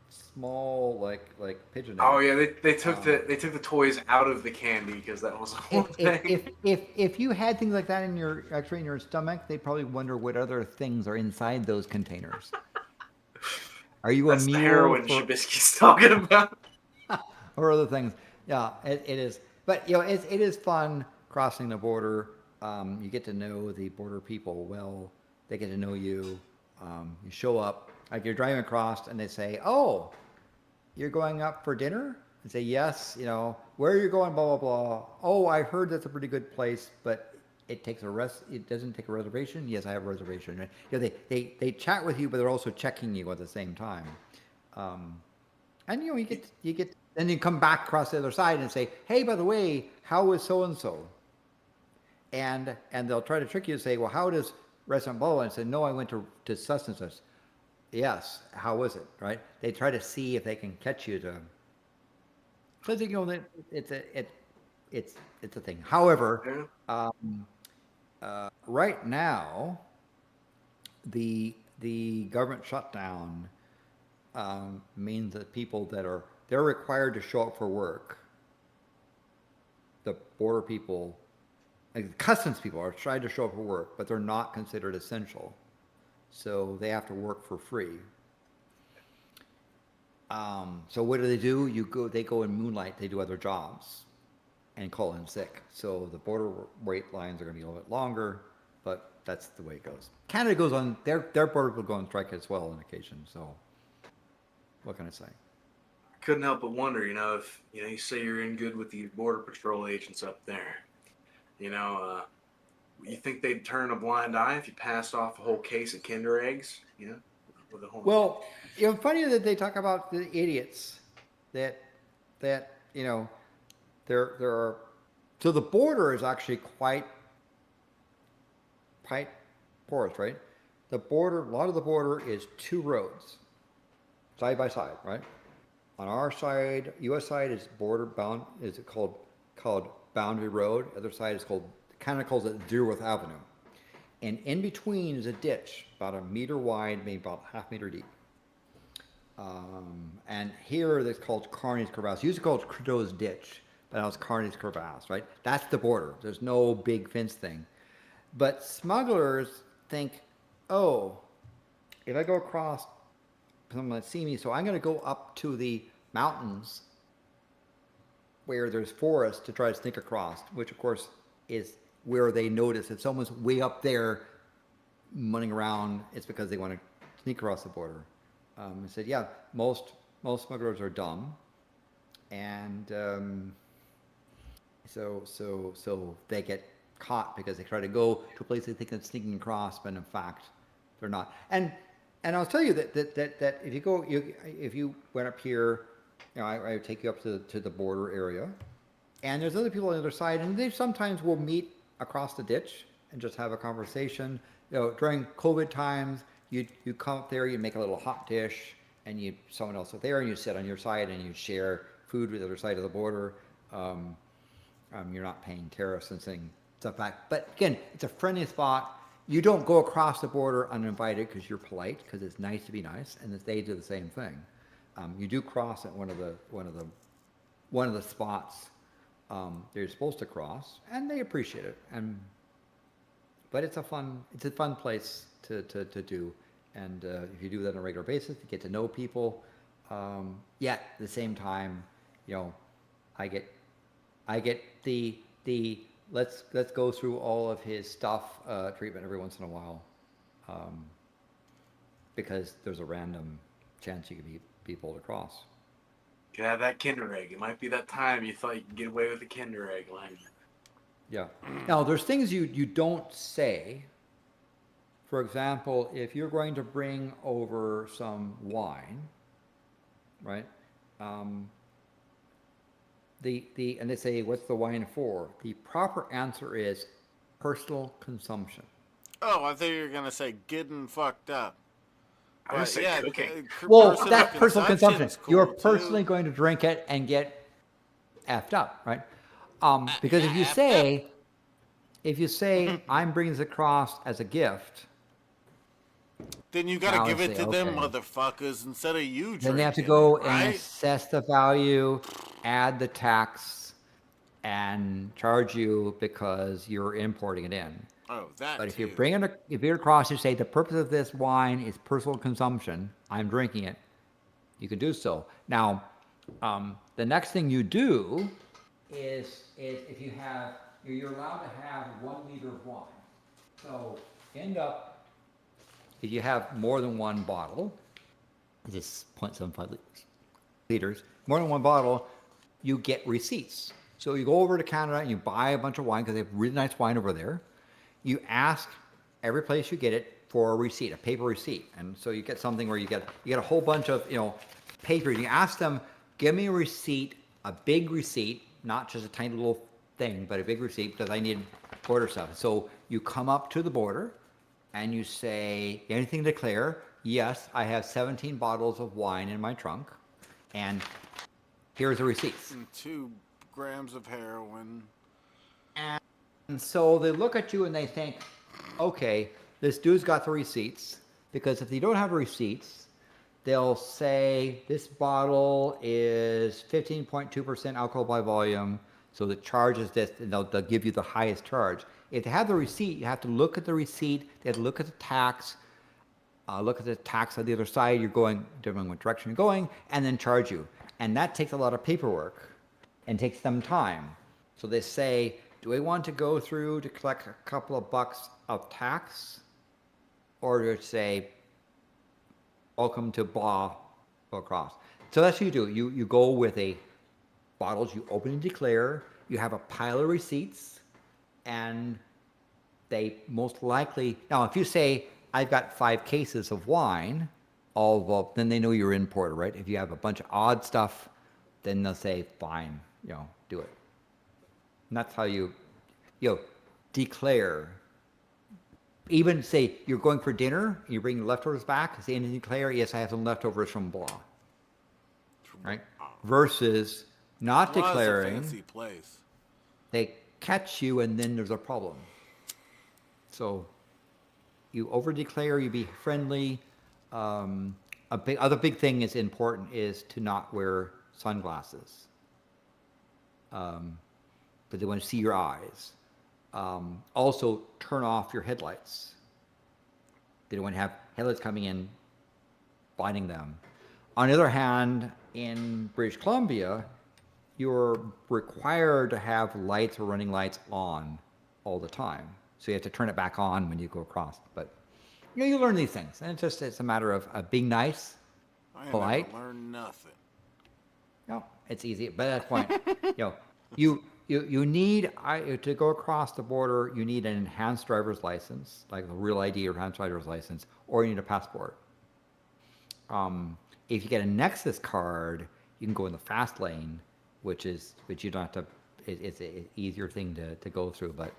small like pigeon egg. Oh yeah, they took the toys out of the candy because that was a whole thing. If you had things like that in your stomach, they'd probably wonder what other things are inside those containers. Are you That's a mule? The heroin Shabisky's talking about, or other things? Yeah, it is. But it is fun crossing the border. You get to know the border people well. They get to know you. You show up, like you're driving across, and they say, "Oh, you're going up for dinner? and say, yes, where are you going, blah, blah, blah. Oh, I heard that's a pretty good place, but it doesn't take a reservation. Yes, I have a reservation. Right? They chat with you, but they're also checking you at the same time. And you get, then you come back across the other side and say, hey, by the way, how was so-and-so? And they'll try to trick you and say, well, how does restaurant blah, blah, and say, no, I went to such and such. Yes, how was it, right? They try to see if they can catch you to, because it's a thing. However, right now, the government shutdown means that people they're required to show up for work. The border people, like the customs people, are trying to show up for work, but they're not considered essential, so they have to work for free. So what do? They go in moonlight. They do other jobs, and call in sick. So the border wait lines are going to be a little bit longer, but that's the way it goes. Canada goes on their border will go on strike as well on occasion. So what can I say? Couldn't help but wonder, if you say you're in good with the border patrol agents up there, you think they'd turn a blind eye if you passed off a whole case of Kinder eggs, with a whole. Well, funny that they talk about the idiots that there are. So the border is actually quite porous, right? A lot of the border is two roads, side by side, right? On our side, U.S. side is border bound. Is it called Boundary Road? Other side is calls it Deerworth Avenue, and in between is a ditch about a meter wide, maybe about half meter deep. And here it's called Carney's Crevasse. Used to call it Criteau's Ditch, but now it's Carney's Crevasse, right? That's the border. There's no big fence thing. But smugglers think, oh, if I go across, someone might see me, so I'm going to go up to the mountains where there's forest to try to sneak across, which of course is where they notice if someone's way up there running around, it's because they want to sneak across the border. I said, yeah, most smugglers are dumb, and so they get caught because they try to go to a place they think they're sneaking across, but in fact, they're not. And I'll tell you that if you went up here, I would take you up to the border area, and there's other people on the other side, and they sometimes will meet across the ditch and just have a conversation. During COVID times, you come up there, you make a little hot dish, and someone else is there, and you sit on your side and you share food with the other side of the border. You're not paying tariffs and saying stuff back. But again, it's a friendly spot. You don't go across the border uninvited because you're polite, because it's nice to be nice, and they do the same thing. You do cross at one of the spots you're supposed to cross, and they appreciate it. But it's a fun place to do, and if you do that on a regular basis, you get to know people. Yet at the same time, I get the let's go through all of his stuff treatment every once in a while, because there's a random chance you could be pulled across. You could have that Kinder egg. It might be that time you thought you could get away with the Kinder egg line. Yeah. Now, there's things you don't say. For example, if you're going to bring over some wine, right? And they say, what's the wine for? The proper answer is personal consumption. Oh, I thought you were going to say getting fucked up. I was saying cooking. Well, that's personal consumption. Cool, you're personally going to drink it and get effed up, right? Because if you say I'm bringing this across as a gift, then you got to give it to them motherfuckers instead of you drinking. Then they have to go right? and assess the value, add the tax, and charge you because you're importing it in. Oh, that. But if you're across, you say the purpose of this wine is personal consumption. I'm drinking it. You can do so. Now, the next thing you do is if you're allowed to have 1 liter of wine. So if you have more than one bottle, this is 0.75 liters, more than one bottle, you get receipts. So you go over to Canada and you buy a bunch of wine because they have really nice wine over there. You ask every place you get it for a receipt, a paper receipt. And so you get something where you get a whole bunch of, paper. You ask them, give me a receipt, a big receipt, not just a tiny little thing, but a big receipt because I need border stuff. So you come up to the border and you say, anything to declare? Yes, I have 17 bottles of wine in my trunk, and here's the receipts. And 2 grams of heroin. And so they look at you and they think, okay, this dude's got the receipts, because if they don't have receipts, they'll say this bottle is 15.2% alcohol by volume, so the charge is this, and they'll give you the highest charge. If they have the receipt, you have to look at the receipt, they have to look at the tax, on the other side, you're going, depending on what direction you're going, and then charge you. And that takes a lot of paperwork and takes them time. So they say, do we want to go through to collect a couple of bucks of tax? Or do you say, welcome to blah, go across. So that's what you do. You go with bottles, you open and declare, you have a pile of receipts, and they most likely, now if you say, I've got 5 cases of wine, then they know you're an importer, right? If you have a bunch of odd stuff, then they'll say, fine, do it. And that's how you declare. Even say you're going for dinner, you bring leftovers back, say and declare, yes, I have some leftovers from blah. Right? Versus not declaring. That's a fancy place. They catch you and then there's a problem. So you over-declare, you be friendly. Other big thing is important is to not wear sunglasses. But they want to see your eyes. Also, turn off your headlights. They don't want to have headlights coming in, blinding them. On the other hand, in British Columbia, you're required to have lights or running lights on all the time. So you have to turn it back on when you go across. But you learn these things, and it's a matter of being nice, polite. I learn nothing. No, it's easy. But at that point, you need to go across the border. You need an enhanced driver's license, like a real ID or enhanced driver's license, or you need a passport. If you get a Nexus card, you can go in the fast lane, which you don't have to. It's an easier thing to go through, but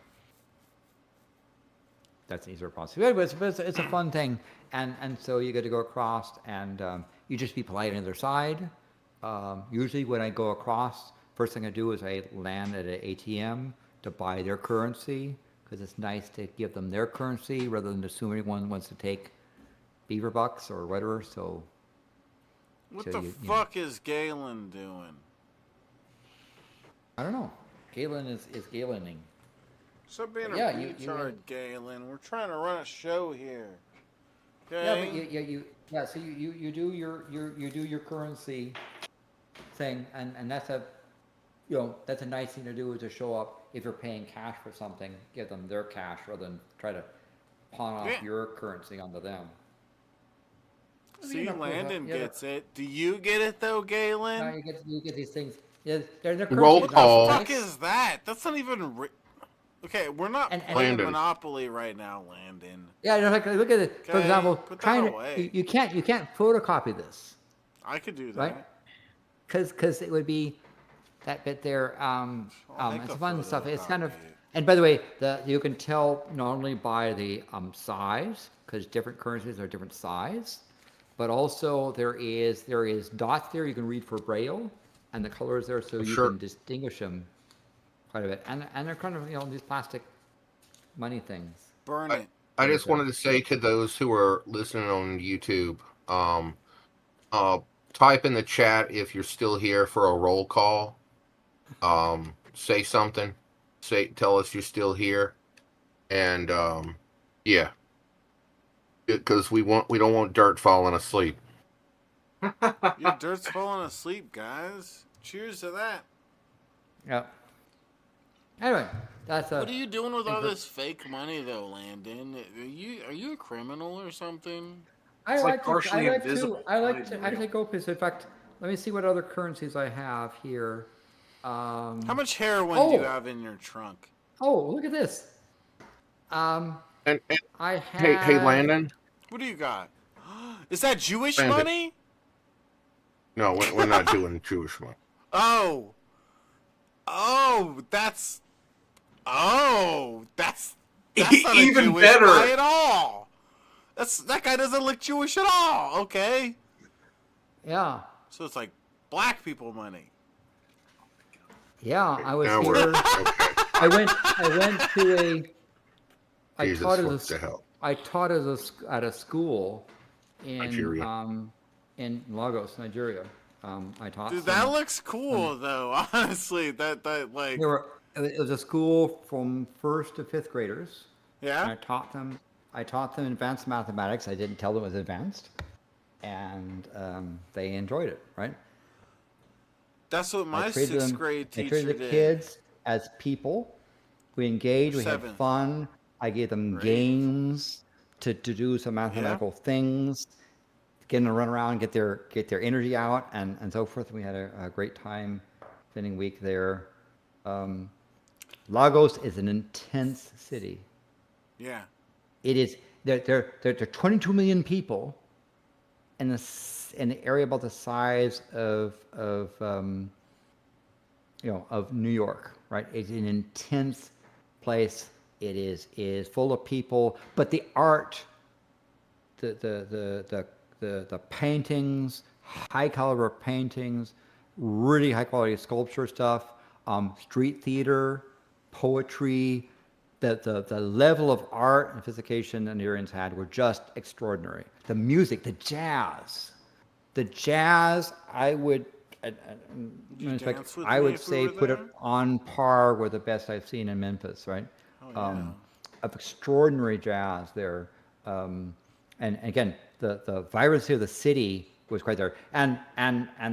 that's an easier process. But it's a fun thing, and so you get to go across, and you just be polite on the other side. Usually, when I go across, first thing I do is I land at an ATM to buy their currency, because it's nice to give them their currency rather than assume everyone wants to take beaver bucks or whatever. So, what the fuck is Galen doing? I don't know. Galen is Galening. Stop being a retard, Galen. We're trying to run a show here. Okay? Yeah, but so you do your currency thing, and that's that's a nice thing to do, is to show up if you're paying cash for something, give them their cash rather than try to pawn off your currency onto them. See, Landon gets it. Do you get it though, Galen? No, you get these things. Yeah, they're Roll call. What the fuck is that? That's not even. Okay, we're not playing Monopoly right now, Landon. Yeah, look at it. Okay, For example, put that away. You can't photocopy this. I could do that. Right? Because it would be that bit there. It's fun stuff. It's kind of. And by the way, you can tell not only by the size, because different currencies are different size, but also there is dots there you can read for Braille, and the colors there, so you can distinguish them quite a bit. And they're kind of these plastic money things. Burn it. I just wanted to say to those who are listening on YouTube, type in the chat if you're still here for a roll call. Say something. Tell us you're still here, and yeah, because we don't want dirt falling asleep. Your dirt's falling asleep, guys. Cheers to that. Yeah. Anyway, that's what are you doing with all this fake money, though, Landon? Are you a criminal or something? I like to go. In fact, let me see what other currencies I have here. How much heroin do you have in your trunk? Oh, look at this. And I hey, have. Landon. What do you got? Is that Jewish Landon. money? No, we're not doing Jewish money. Oh, that's that's not Even a Jewish better. guy at all. That guy doesn't look Jewish at all. Okay, Yeah. so it's like black people money. Yeah, I was Now here. we're okay. I went to a. I Jesus, taught what the hell? at a school in Nigeria. In Lagos, Nigeria. I taught. Dude, that looks cool though. Honestly, that like It was a school from 1st to 5th graders. And yeah. I taught them advanced mathematics. I didn't tell them it was advanced, and they enjoyed it. Right. That's what my I treated 6th them- grade I teacher treated the did. kids as people. We engaged. We had Seventh. fun. I gave them Great. games to do some mathematical things, get them to run around, get their energy out, and so forth. We had a great time spending a week there. Lagos is an intense city. Yeah. It is. There are 22 million people in an area about the size of New York, right? It's an intense place. It is full of people, but the art, the paintings, high caliber paintings, really high quality sculpture stuff, street theater, poetry, the level of art and sophistication the Nigerians had were just extraordinary. The music, the jazz, I would, dance with I me would if we say were put it there? on par with the best I've seen in Memphis, right? Yeah. Of extraordinary jazz there. And again, the vibrancy of the city was quite there. And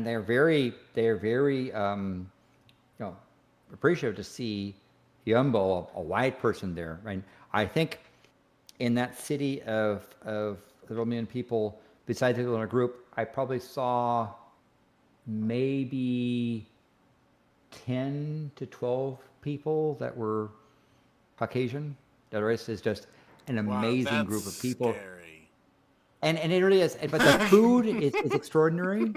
they're very appreciative to see Yumbo, a white person there, right? I think in that city of several million people, besides people in a group, I probably saw maybe 10 to 12 people that were Caucasian. The rest is just an amazing group of people. Scary. And it really is. But the food is extraordinary.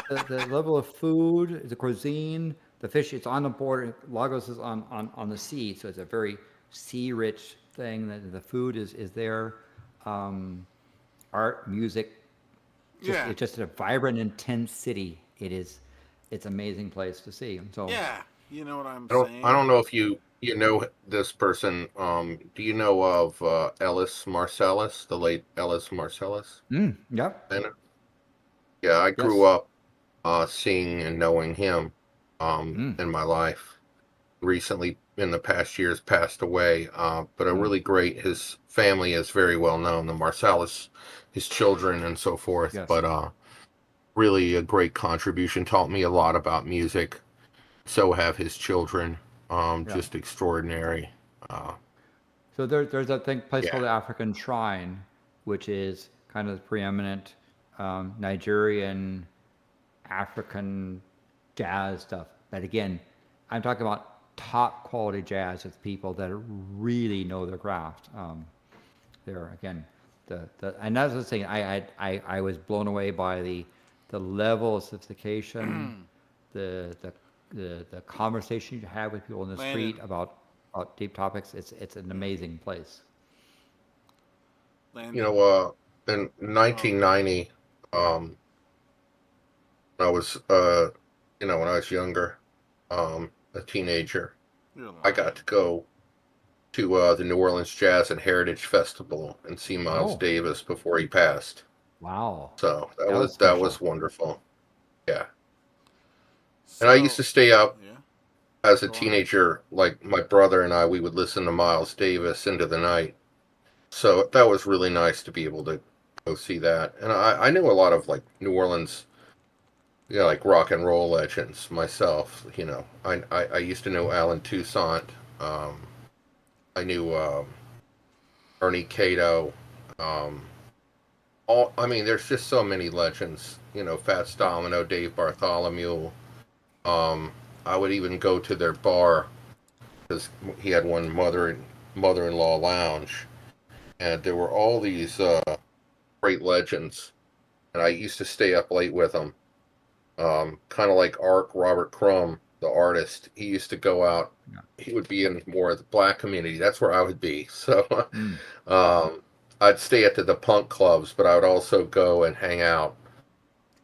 The level of food, the cuisine, the fish, it's on the border. Lagos is on the sea, so it's a very sea-rich thing. The food is there. Art, music. It's just a vibrant, intense city. It's an amazing place to see. So Yeah, you know what I'm I saying. don't know if you know this person. Do you know of Ellis Marcellus, the late Ellis Marcellus? Yep. Yeah, I grew Yes. up seeing and knowing him in my life. Recently, in the past years, passed away. But a really great. His family is very well known. The Marcellus, his children, and so forth. Yes. But really a great contribution. Taught me a lot about music. So have his children. Just extraordinary. So there's a place Yeah. called the African Shrine, which is kind of the preeminent Nigerian African jazz stuff. But again, I'm talking about top quality jazz with people that really know their craft. There again, and that's the thing. I was blown away by the level of sophistication, the conversation you have with people in the street about deep topics. It's an amazing place. You know, in 1990, I was, when I was younger, a teenager, I got to go to the New Orleans Jazz and Heritage Festival and see Miles Davis before he passed. Wow. So that was was special. wonderful. Yeah. And I used to stay up as a teenager, like my brother and I, we would listen to Miles Davis into the night. So that was really nice to be able to go see that. And I knew a lot of like New Orleans, like rock and roll legends myself. I used to know Alan Toussaint. I knew Ernie Cato. There's just so many legends. Fats Domino, Dave Bartholomew. I would even go to their bar because he had one mother-in-law lounge, and there were all these great legends, and I used to stay up late with them. Kind of like Robert Crumb, the artist. He used to go out. Yeah. He would be in more of the black community. That's where I would be. So Mm. I'd stay at the punk clubs, but I would also go and hang out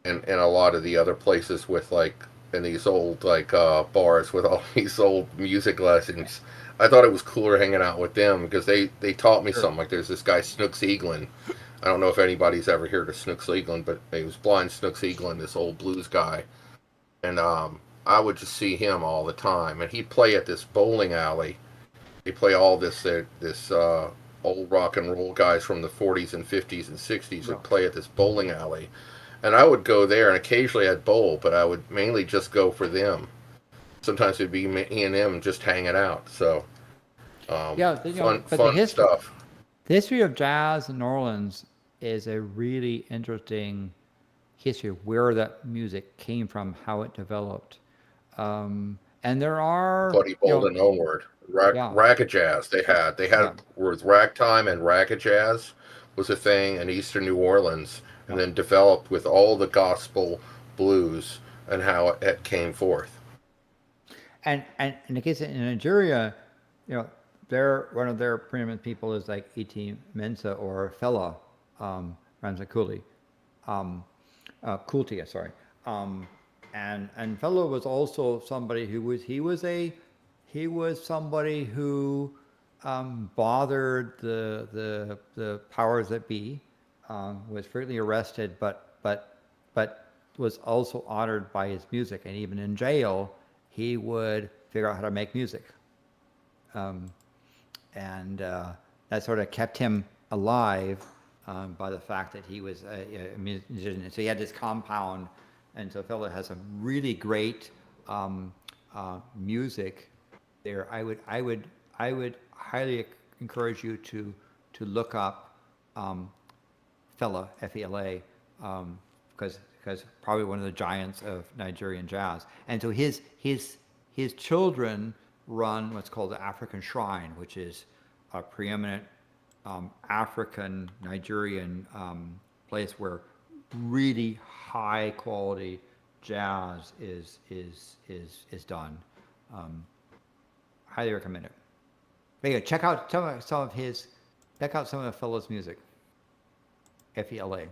in a lot of the other places with like in these old like bars with all these old music lessons. I thought it was cooler hanging out with them because they taught me something. Like there's this guy Snooks Eaglin. I don't know if anybody's ever heard of Snooks Eaglin, but he was blind Snooks Eaglin, this old blues guy, and I would just see him all the time, and he'd play at this bowling alley. He'd play all this old rock and roll guys from the 40s and 50s and 60s would play at this bowling alley. And I would go there, and occasionally I'd bowl, but I would mainly just go for them. Sometimes it'd be me and them just hanging out. So, fun stuff. The history of jazz in New Orleans is a really interesting history of where that music came from, how it developed. And there are Buddy Bolden onward. Ragged jazz they had with ragtime, and ragged jazz was a thing in eastern New Orleans, and then developed with all the gospel blues and how it came forth. And in the case of Nigeria, one of their preeminent people is like E.T. Mensah or Fela Ramza Kuti. Kuti, sorry. And Fela was also somebody who was somebody who bothered the powers that be, was frequently arrested, but was also honored by his music, and even in jail, he would figure out how to make music, and that sort of kept him alive by the fact that he was a musician. So he had this compound, and so Fela has some really great music there. I would highly encourage you to look up Fela, F-E-L-A, because probably one of the giants of Nigerian jazz. And so his children run what's called the African Shrine, which is a preeminent African Nigerian place where really high quality jazz is done. Highly recommend it. But yeah, check out some of Fela's music. F-E-L-A.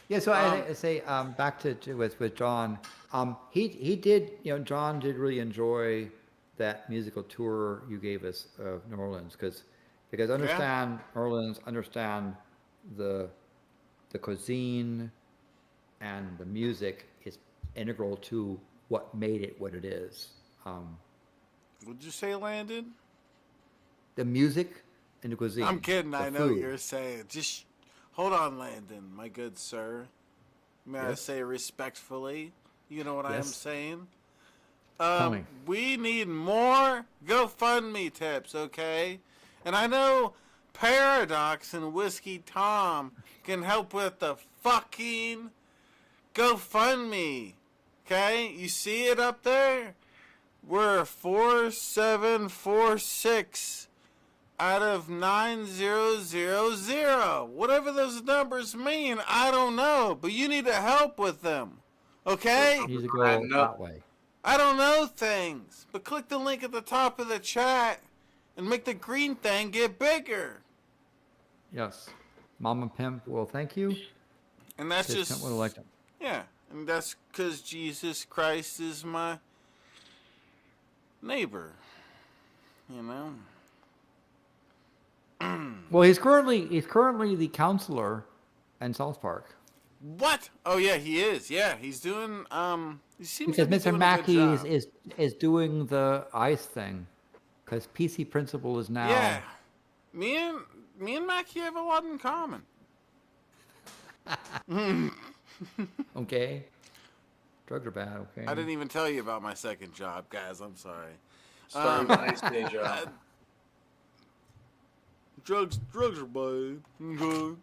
Yeah, so I say back to with John. He did, John did really enjoy that musical tour you gave us of New Orleans because understand New Orleans, understand the cuisine and the music is integral to what made it what it is. What'd you say, Landon? The music and the cuisine. I'm kidding. I know food. what you're saying. Just hold on, Landon, my good sir. May I say respectfully? You know what I am saying? Tell me. We need more GoFundMe tips, okay? And I know Paradox and Whiskey Tom can help with the fucking GoFundMe, okay? You see it up there? We're 4746 out of 9000. Whatever those numbers mean, I don't know. But you need to help with them. Okay? You need to go that way. I don't know things. But click the link at the top of the chat and make the green thing get bigger. Yes. Mama Pimp will thank you. And that's Pimp just... will elect him. Yeah. And that's because Jesus Christ is my neighbor. You know? Well, he's currently the counselor in South Park. What? Oh yeah, he is. Yeah, he's doing. He seems Because to be Mr. doing Mackey a good job. is doing the ICE thing, because PC Principal is now. Yeah, me and Mackey have a lot in common. Okay. Drugs are bad. Okay. I didn't even tell you about my second job, guys. I'm sorry. Starting a nice day job. Drugs are bad. I'm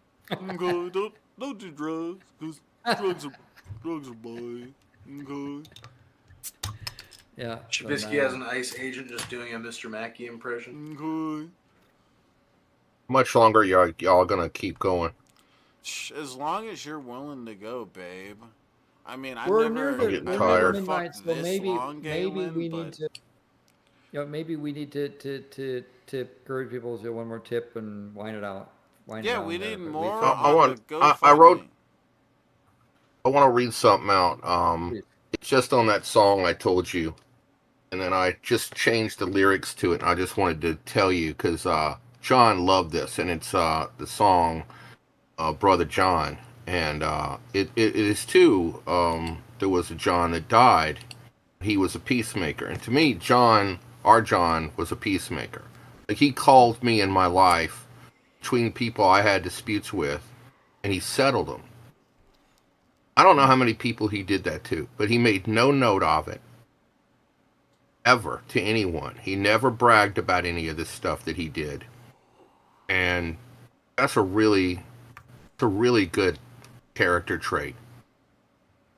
good. Don't do drugs, because drugs are bad. Okay. Yeah. So Trubisky now, as an ICE agent just doing a Mr. Mackey impression. Okay. How much longer y'all gonna keep going? As long as you're willing to go, babe. I mean, I'm getting I've tired. never midnight, fucked so this long, maybe Galen, we but need to. Maybe we need to encourage people to do one more tip and wind it out. Wind it yeah, down we there. need But we more I on the want. I GoFundMe. wrote. I want to read something out. please. It's just on that song I told you, and then I just changed the lyrics to it. And I just wanted to tell you because John loved this, and it's the song "Brother John," and it is too. There was a John that died. He was a peacemaker, and to me, our John, was a peacemaker. Like he called me in my life between people I had disputes with, and he settled them. I don't know how many people he did that to, but he made no note of it ever to anyone. He never bragged about any of this stuff that he did, and that's a really good character trait.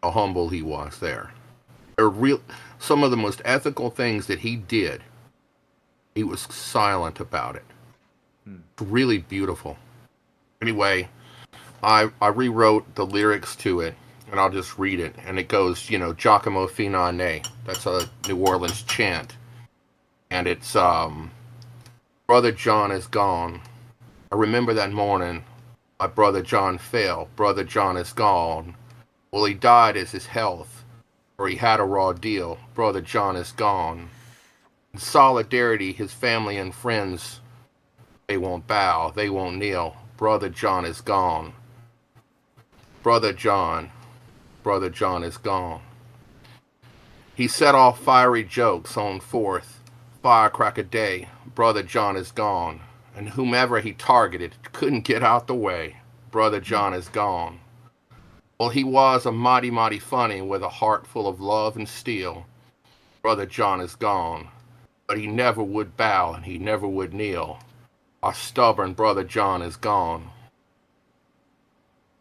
How humble he was there. Some of the most ethical things that he did. He was silent about it. It's really beautiful. Anyway, I rewrote the lyrics to it, and I'll just read it. And it goes, Giacomo Fina Ne. That's a New Orleans chant. And it's, Brother John is gone. I remember that morning, my brother John fell. Brother John is gone. Well, he died as his health, or he had a raw deal. Brother John is gone. In solidarity, his family and friends, they won't bow, they won't kneel. Brother John is gone. Brother John is gone. He set off fiery jokes on 4th, firecracker day. Brother John is gone. And whomever he targeted couldn't get out the way. Brother John is gone. Well, he was a mighty, mighty funny with a heart full of love and steel. Brother John is gone. But he never would bow and he never would kneel. Our stubborn Brother John is gone.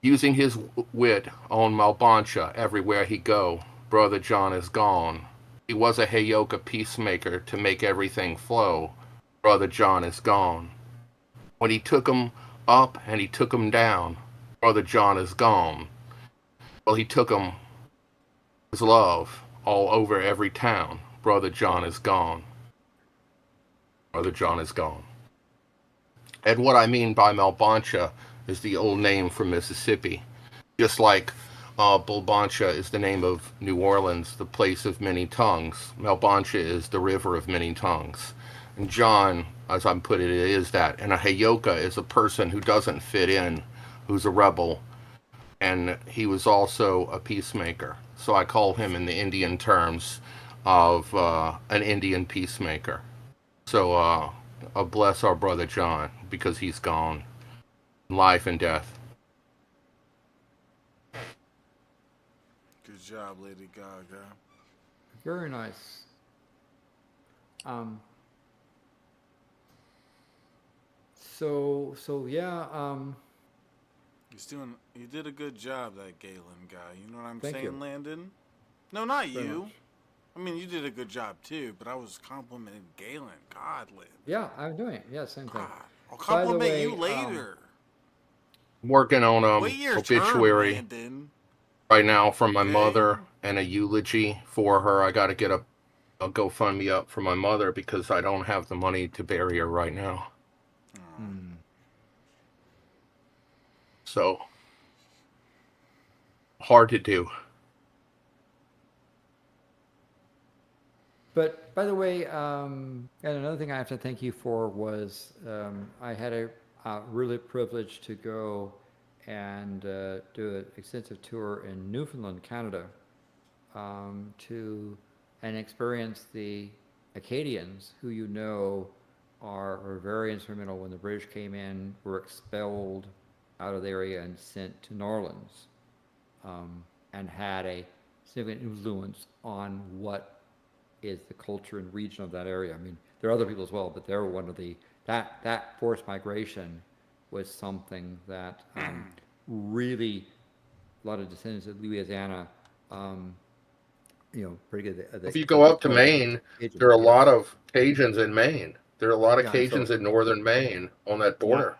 Using his wit on Malbancha everywhere he go, Brother John is gone. He was a Heyoka peacemaker to make everything flow. Brother John is gone. When he took him up and he took him down, Brother John is gone. Well, he took him his love all over every town. Brother John is gone. Brother John is gone. And what I mean by Malbancha is the old name for Mississippi. Just like Bulbancha is the name of New Orleans, the place of many tongues. Malbancha is the river of many tongues. And John, as I'm putting it, is that. And a Heyoka is a person who doesn't fit in, who's a rebel. And he was also a peacemaker. So I call him in the Indian terms of an Indian peacemaker. So bless our brother John, because he's gone. Life and death. Good job, Lady Gaga. Very nice. So yeah. You did a good job, that Galen guy. You know what I'm Thank saying, you. Landon? No, not Very you. much. I mean, you did a good job too, but I was complimenting Galen. God, Landon. Yeah, I'm doing it. Yeah, same thing. God. I'll By the compliment way, you later. Working on Wait your obituary turn, Landon. right now for my Okay. mother and a eulogy for her. I got to get a GoFundMe up for my mother because I don't have the money to bury her right now. So hard to do. But by the way, and another thing I have to thank you for was I had a really privilege to go and do an extensive tour in Newfoundland, Canada, to and experience the Acadians, who are very instrumental when the British came in, were expelled out of the area and sent to New Orleans, and had a significant influence on what is the culture and region of that area. I mean, there are other people as well, but they're one of that forced migration was something that really a lot of descendants of Louisiana. Pretty good. If you go up to Maine, there are a lot of Cajuns in Maine. There are a lot of Yeah, Cajuns in northern Maine on that border.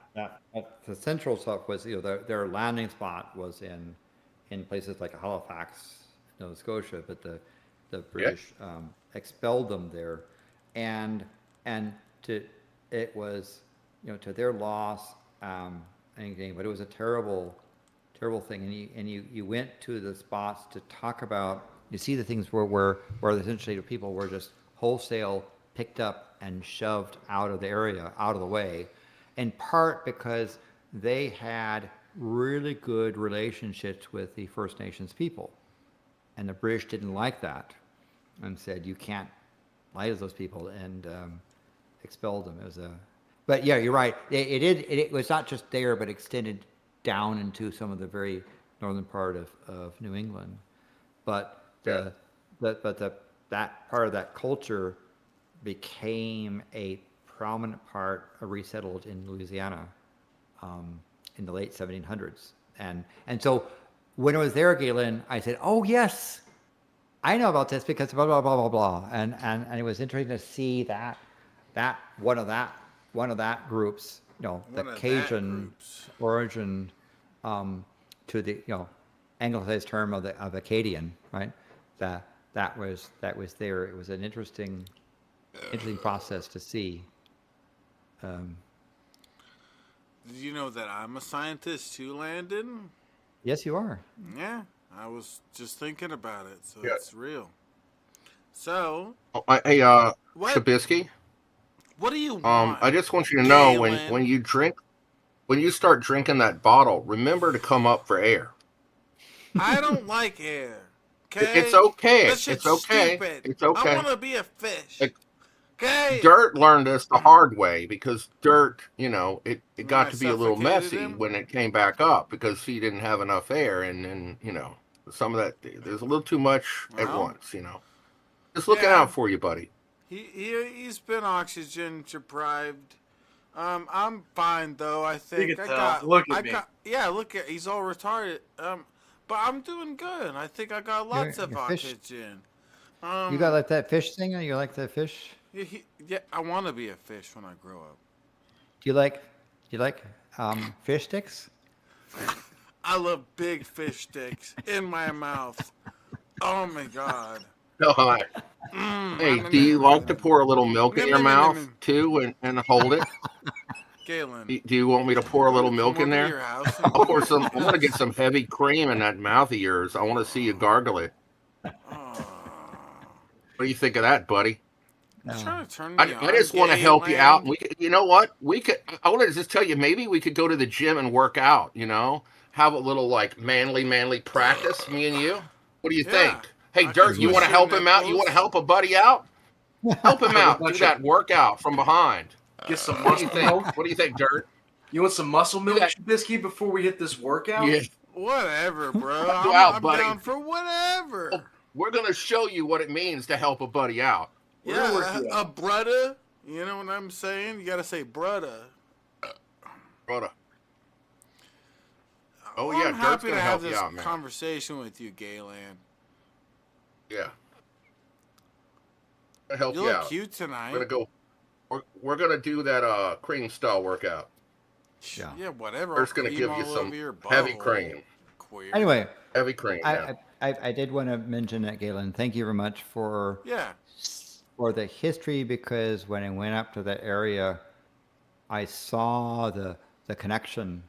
The central stuff was, their landing spot was in places like Halifax, Nova Scotia, but the British expelled them there, and it was, to their loss, anything, but it was a terrible thing, and you went to the spots to talk about. You see the things where essentially the people were just wholesale picked up and shoved out of the area, out of the way, in part because they had really good relationships with the First Nations people. And the British didn't like that and said, you can't lie to those people, and expelled them. But yeah, you're right. It was not just there, but extended down into some of the very northern part of New England. But that part of that culture became a prominent part, resettled in Louisiana in the late 1700s. And so when I was there, Galen, I said, oh yes, I know about this because blah blah blah blah blah. And it was interesting to see that one of that group's, the Cajun origin, to the anglicized term of Acadian, right? That was there. It was an interesting process to see. Did you know that I'm a scientist too, Landon? Yes, you are. Yeah, I was just thinking about it, so it's real. So, Hey, what? Trubisky. What do you want? I just want you to know when you start drinking that bottle, remember to come up for air. I don't like air. Okay? It's okay. That shit's It's okay. stupid. It's okay. I want to be a fish. Okay? Dirt learned this the hard way because Dirt, it got to be a little suffocated messy him? when it came back up because he didn't have enough air, and some of that, there's a little too much at Well, once. Just looking yeah. out for you, buddy. He's been oxygen deprived. I'm fine though. I think You can tell. Look at me. Look at he's all retarded. But I'm doing good. I think I got lots of you're fish. oxygen. You got like that fish thing? You like that fish? Yeah, I want to be a fish when I grow up. Do you like fish sticks? I love big fish sticks in my mouth. Oh my god. Hey, do you like to pour a little milk in your mouth too and hold it? Galen, Do you want me to pour a little milk in there? I'll pour some. I'm gonna get some heavy cream in that mouth of yours. I want to see you gargle it. What do you think of that, buddy? Trying to turn me I just want to help you out. We could, you know what? I want to just tell you, maybe we could go to the gym and work out. Have a little like manly practice. Me and you. What do you think? Hey, Dirt, you want to help him out? You want to help a buddy out? Help him out. Do that workout from behind. Get some muscle milk. What do you think, Dirt? You want some muscle milk, Trubisky, before we hit this workout? Yeah. Whatever, bro. I'm buddy. down for whatever. We're gonna show you what it means to help a buddy out. Yeah, a brudda. You know what I'm saying? You gotta say brudda. Brother. Oh Well, yeah, I'm Dirt's happy gonna to help have you this out, man. conversation with you, Galen. Yeah. Gonna help You you look out. cute tonight. We're gonna do that cream style workout. Yeah, whatever. Dirt's gonna Cream give you all some over your heavy butthole, cream. Queer. Anyway, Heavy cream. I did want to mention that, Galen. Thank you very much for the history, because when I went up to that area, I saw the connection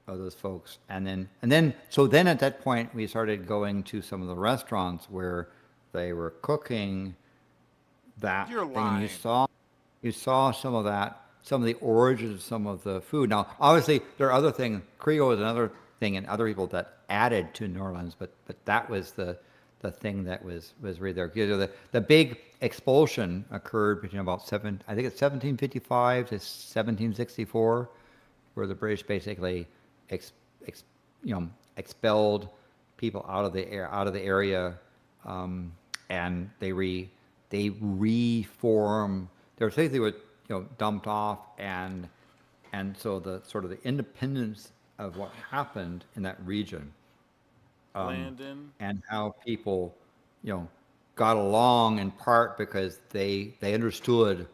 of those folks, and then at that point we started going to some of the restaurants where they were cooking that You're thing. lying. And you saw some of that, some of the origins of some of the food. Now, obviously, there are other things. Creole is another thing, and other people that added to New Orleans, but that was the thing that was really there. The big expulsion occurred between about 1755 to 1764, where the British basically expelled people out of the area, and they reformed. There were things they were dumped off, and so the sort of the independence of what happened in that region, Landon. and how people, got along in part because they understood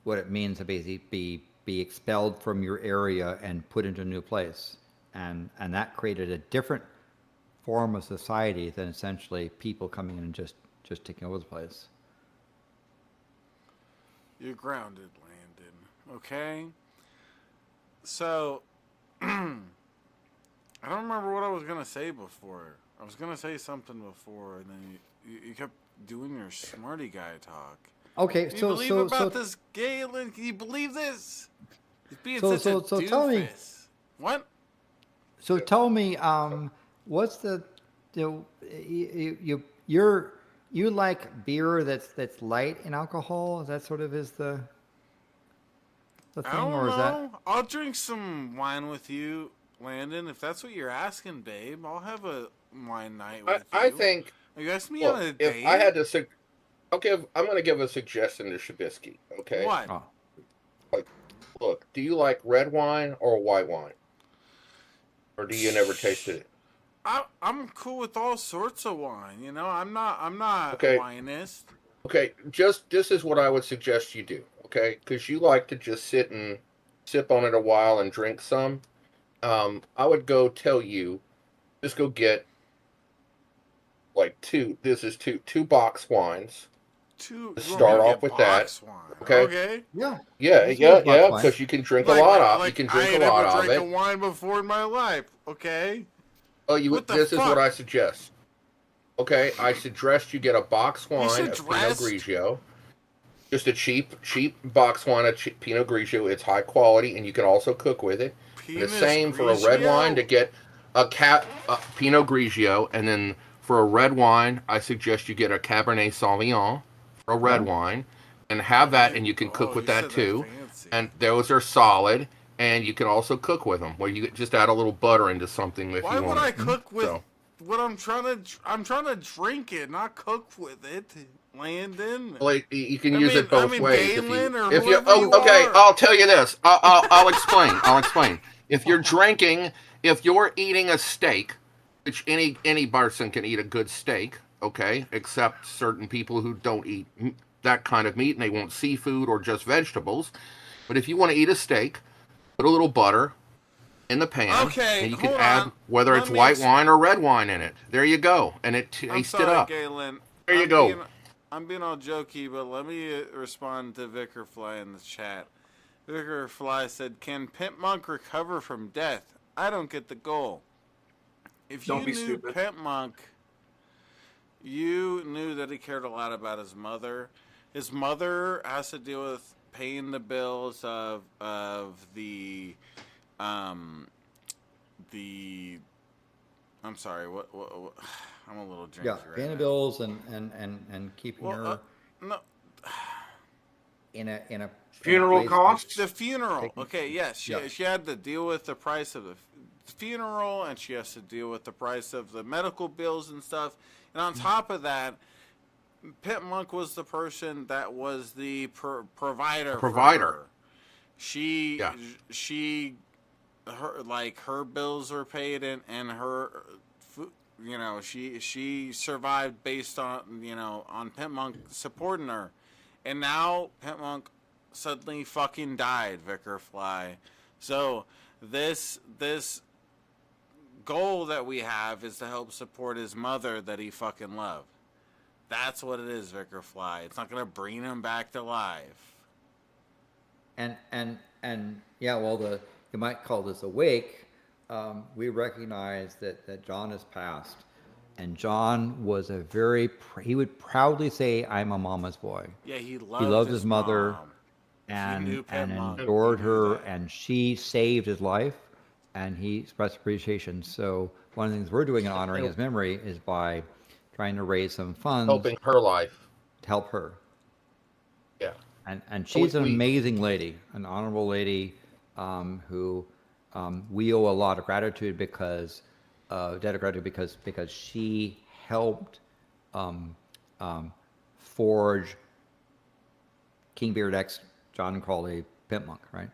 what it means to be expelled from your area and put into a new place, and that created a different form of society than essentially people coming in and just taking over the place. You're grounded, Landon. Okay? So, I don't remember what I was going to say before. I was going to say something before, and then you kept doing your smarty guy talk. Okay, Can you believe about this, Galen? Can you believe this? He's being such a doofus. Tell me. What? So tell me, what's the you like beer that's light in alcohol? Is that sort of the thing, I don't or is know. I'll drink some wine with you, Landon. If that's what you're asking, babe, I'll have a wine night with you. I think. Are you asking me Look, on a if date? I had to, I'm going to give a suggestion to Shabisky. Okay. What? Oh. Like, look, do you like red wine or white wine, or do you never tasted it? I'm cool with all sorts of wine. I'm not Okay. a winist. Okay, this is what I would suggest you do. Okay, because you like to just sit and sip on it a while and drink some. I would tell you, just go get like two box wines. Start off with that. Wine. Okay. Okay. Yeah. Yeah, because you can drink a lot of. You can drink a lot of I it. never drank a wine before in my life. Okay. Oh, this is what I suggest. Okay, I suggest you get a box wine of Pinot Grigio. Just a cheap box wine of Pinot Grigio. It's high quality, and you can also cook with it. And the same for a red wine, to get a Pinot Grigio, and then for a red wine, I suggest you get a Cabernet Sauvignon for a red wine, and have that, and you can cook with that too. And those are solid, and you can also cook with them. Where you just add a little butter into something if you want. Why would I cook with what I'm trying to drink it, not cook with it, Landon? Well, you can use it both ways. Galen, okay, I'll tell you this. I'll explain. I'll explain. If you're eating a steak, which any person can eat a good steak, okay, except certain people who don't eat that kind of meat and they want seafood or just vegetables. But if you want to eat a steak, put a little butter in the pan, and you can add whether it's white wine or red wine in it. There you go, and it tastes it up. Galen, there you go. I'm being all jokey, but let me respond to Vickerfly in the chat. Vickerfly said, "Can Pimpmunk recover from death? I don't get the goal. If you knew Pimpmunk, you knew that he cared a lot about his mother. His mother has to deal with paying the bills of the I'm sorry, what I'm a little drinky right paying now. the bills and keeping her in a funeral costs. The funeral. Okay, yes, she had to deal with the price of the funeral, and she has to deal with the price of the medical bills and stuff. And on top of that, Pimpmunk was the person that was the provider. For her. Her bills are paid, and her, she survived based on on Pimpmunk supporting her, and now Pimpmunk suddenly fucking died, Vickerfly. So this goal that we have is to help support his mother that he fucking loved. That's what it is, Vickerfly. It's not gonna bring him back to life. And well, you might call this a wake. We recognize that John has passed, and John was he would proudly say, "I'm a mama's boy." Yeah, he loved his mother, mom. and adored her, and she saved his life, and he expressed appreciation. So one of the things we're doing in honoring his memory is by trying to raise some funds, helping her life, to help her. Yeah, and she's an amazing lady, an honorable lady, who we owe a lot of gratitude because she helped forge KingBeardx, John Crawley, Pimpmunk, right?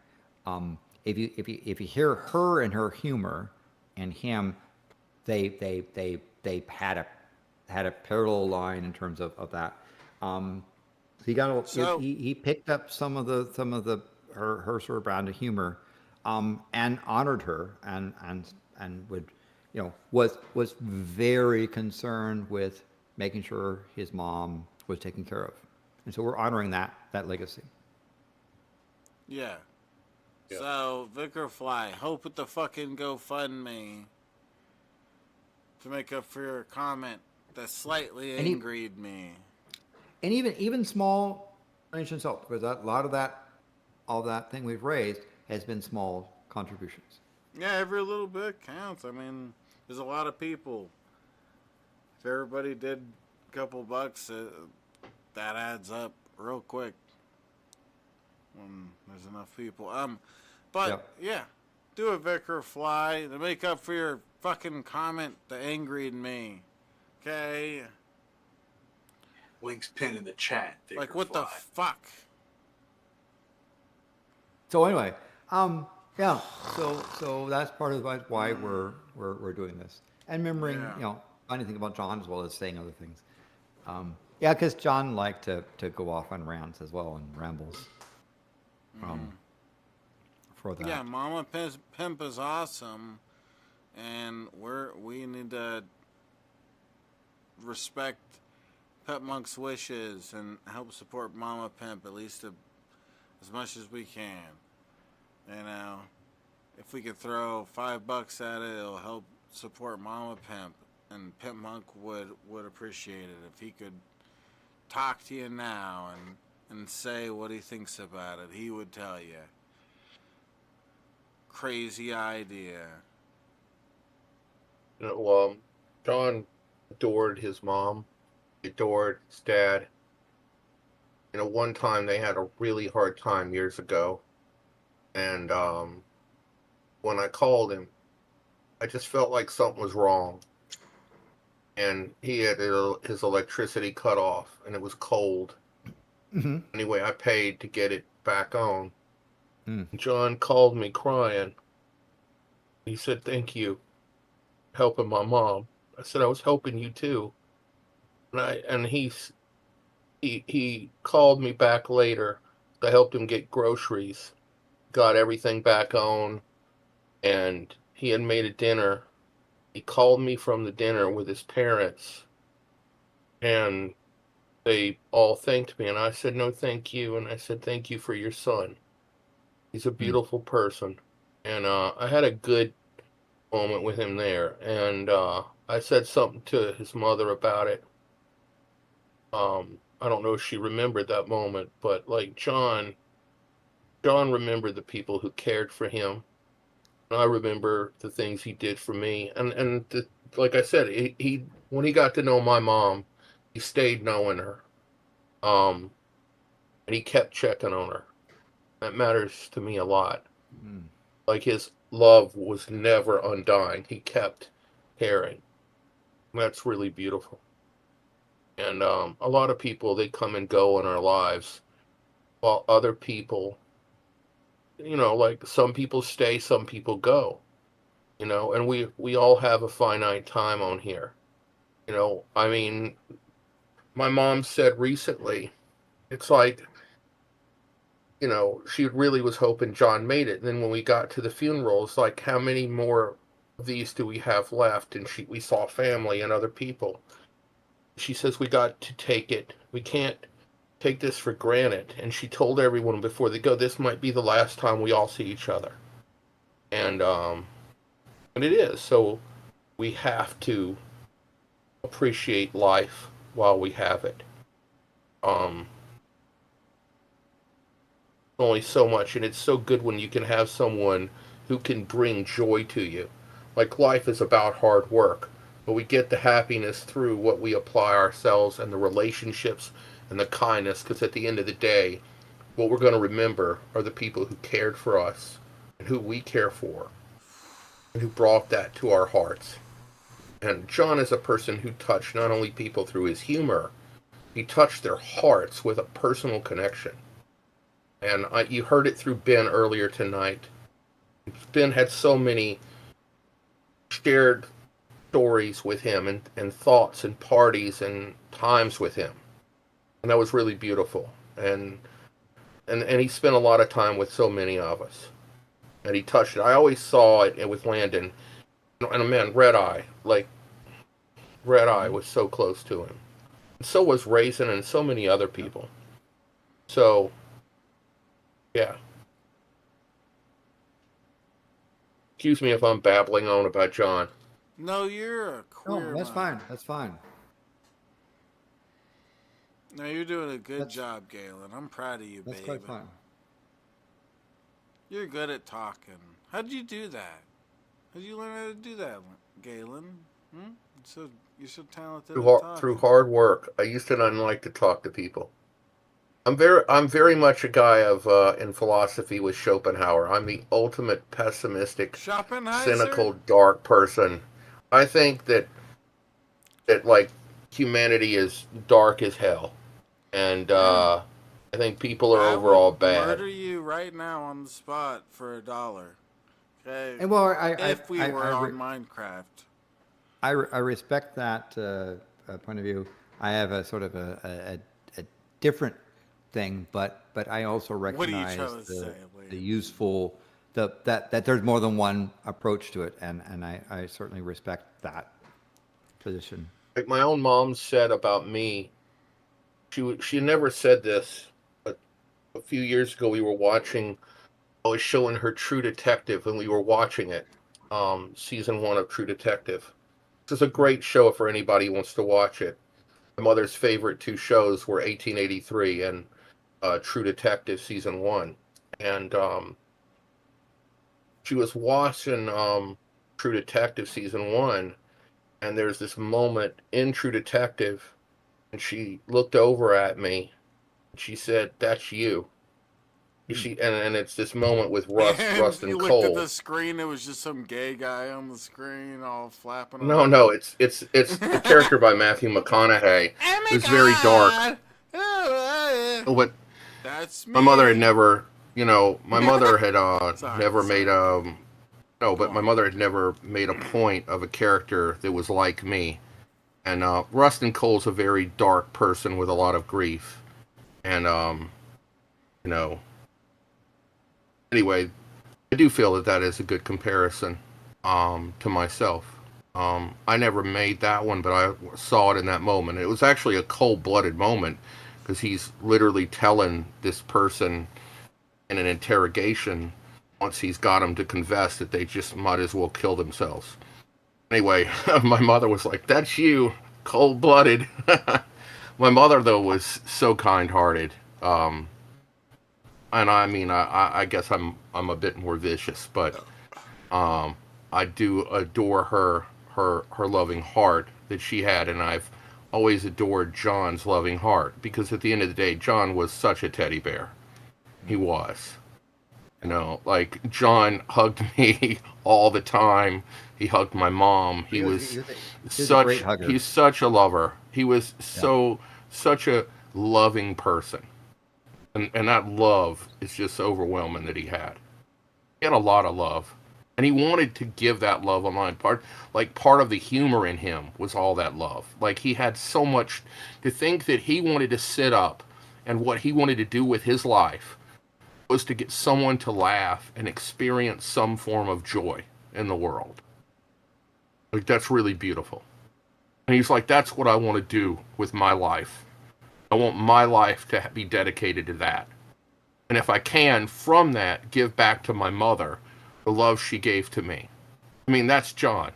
if you hear her and her humor, and him, they had a parallel line in terms of that. So he picked up some of the her sort of brand of humor, and honored her, and would, was very concerned with making sure his mom was taken care of, and so we're honoring that legacy. Yeah. So, Vicar Fly, hope with the fucking GoFundMe to make up for your comment that slightly angried me. And even small donations help, because a lot of all that thing we've raised has been small contributions. Yeah, every little bit counts. I mean, there's a lot of people. If everybody did a couple bucks, that adds up real quick when there's enough people. But yeah, do a Vicar Fly to make up for your fucking comment that angried me. Okay. Link's pinned in the chat. Vicar Like, what Fly. the fuck? So anyway, yeah. So that's part of why we're doing this, and remembering, anything about John as well as saying other things. Yeah, because John liked to go off on rants as well, and rambles. For that. Yeah, Mama Pimp is awesome, and we need to respect Pimpmunk's wishes and help support Mama Pimp at least as much as we can. If we could throw $5 at it, it'll help support Mama Pimp, and Pimpmunk would appreciate it if he could talk to you now and say what he thinks about it. He would tell you. Crazy idea. John adored his mom, adored his dad. One time they had a really hard time years ago, and when I called him, I just felt like something was wrong. And he had his electricity cut off, and it was cold. Mm-hmm. Anyway, I paid to get it back on. Mm. John called me crying. He said, "Thank you, helping my mom." I said, "I was helping you too." And he called me back later. I helped him get groceries, got everything back on, and he had made a dinner. He called me from the dinner with his parents, and they all thanked me. And I said, "No, thank you." And I said, "Thank you for your son. He's a beautiful person." And I had a good moment with him there. And I said something to his mother about it. I don't know if she remembered that moment, but like John remembered the people who cared for him. And I remember the things he did for me. And like I said, he when he got to know my mom, he stayed knowing her. And he kept checking on her. That matters to me a lot. Mm. Like, his love was never undying. He kept caring. That's really beautiful. And a lot of people, they come and go in our lives, while other people, like, some people stay, some people go. And we all have a finite time on here. I mean, my mom said recently, it's like, she really was hoping John made it. And then when we got to the funeral, it's like, how many more of these do we have left? And we saw family and other people. She says, we got to take it. We can't take this for granted. And she told everyone before they go, this might be the last time we all see each other. And it is. So we have to appreciate life while we have it. Only so much, and it's so good when you can have someone who can bring joy to you. Like, life is about hard work, but we get the happiness through what we apply ourselves and the relationships and the kindness, because at the end of the day, what we're going to remember are the people who cared for us and who we care for and who brought that to our hearts. And John is a person who touched not only people through his humor, he touched their hearts with a personal connection. And you heard it through Ben earlier tonight. Ben had so many shared stories with him and thoughts and parties and times with him. And that was really beautiful. And he spent a lot of time with so many of us. And he touched it. I always saw it with Landon. And man, Red Eye, like Red Eye was so close to him. And so was Raisin and so many other people. So, yeah. Excuse me if I'm babbling on about John. No, you're a queer. No, that's man. fine. That's fine. No, you're doing a good job, Galen. I'm proud of you, That's baby. quite fine. You're good at talking. How'd you do that? How'd you learn how to do that, Galen? You're so talented at talking. Through hard work. I used to not like to talk to people. I'm very much a guy of in philosophy with Schopenhauer. I'm the ultimate pessimistic, cynical, dark person. I think that like humanity is dark as hell, and I think people are overall bad. Murder you right now on the spot for $1. Okay. And well, if we were on Minecraft. I respect that point of view. I have a sort of a different thing, but I also recognize the useful that there's more than one approach to it, and I certainly respect that position. Like my own mom said about me, she never said this, but a few years ago we were watching. I was showing her True Detective, and we were watching it, season 1 of True Detective. This is a great show for anybody who wants to watch it. My mother's favorite 2 shows were 1883 and True Detective season 1. And she was watching True Detective season 1, and there's this moment in True Detective, and she looked over at me, and she said, "That's you." And it's this moment with Rust and Cole. You looked at the screen. It was just some gay guy on the screen, all flapping. No, it's the character by Matthew McConaughey. It's very dark. But that's me. My mother had never, my mother had never made my mother had never made a point of a character that was like me. And Rust and Cole's a very dark person with a lot of grief, and Anyway, I do feel that is a good comparison to myself. I never made that one, but I saw it in that moment. It was actually a cold-blooded moment because he's literally telling this person in an interrogation, once he's got them to confess, that they just might as well kill themselves. Anyway, my mother was like, "That's you, cold-blooded." My mother, though, was so kind-hearted. And I mean, I guess I'm a bit more vicious, but I do adore her loving heart that she had, and I've always adored John's loving heart, because at the end of the day, John was such a teddy bear. He was. Like John hugged me all the time. He hugged my mom. He's such a lover. He was such a loving person. And that love is just overwhelming that he had. He had a lot of love. And he wanted to give that love on my part. Like, part of the humor in him was all that love. Like, he had so much to think that he wanted to sit up, and what he wanted to do with his life was to get someone to laugh and experience some form of joy in the world. Like, that's really beautiful. And he's like, that's what I want to do with my life. I want my life to be dedicated to that. And if I can, from that, give back to my mother the love she gave to me. I mean, that's John.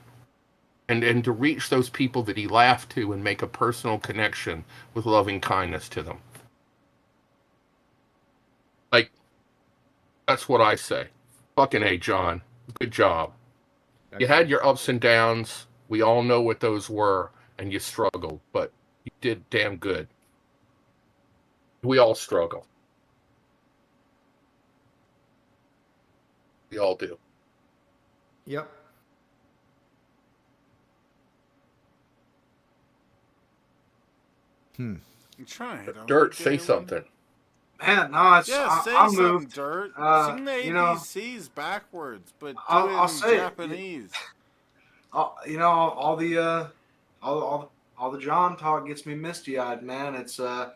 And to reach those people that he laughed to and make a personal connection with loving kindness to them. Like, that's what I say. Fucking A, John. Good job. You had your ups and downs. We all know what those were, and you struggled, but you did damn good. We all struggle. We all do. Yep. I'm trying. Dirt, say something. Man, no, Yeah, say I'm something, moved. Dirt. Sing the You know, ABCs backwards, but do I'll it in say it. Japanese. You know, all the John talk gets me misty eyed, man. It's one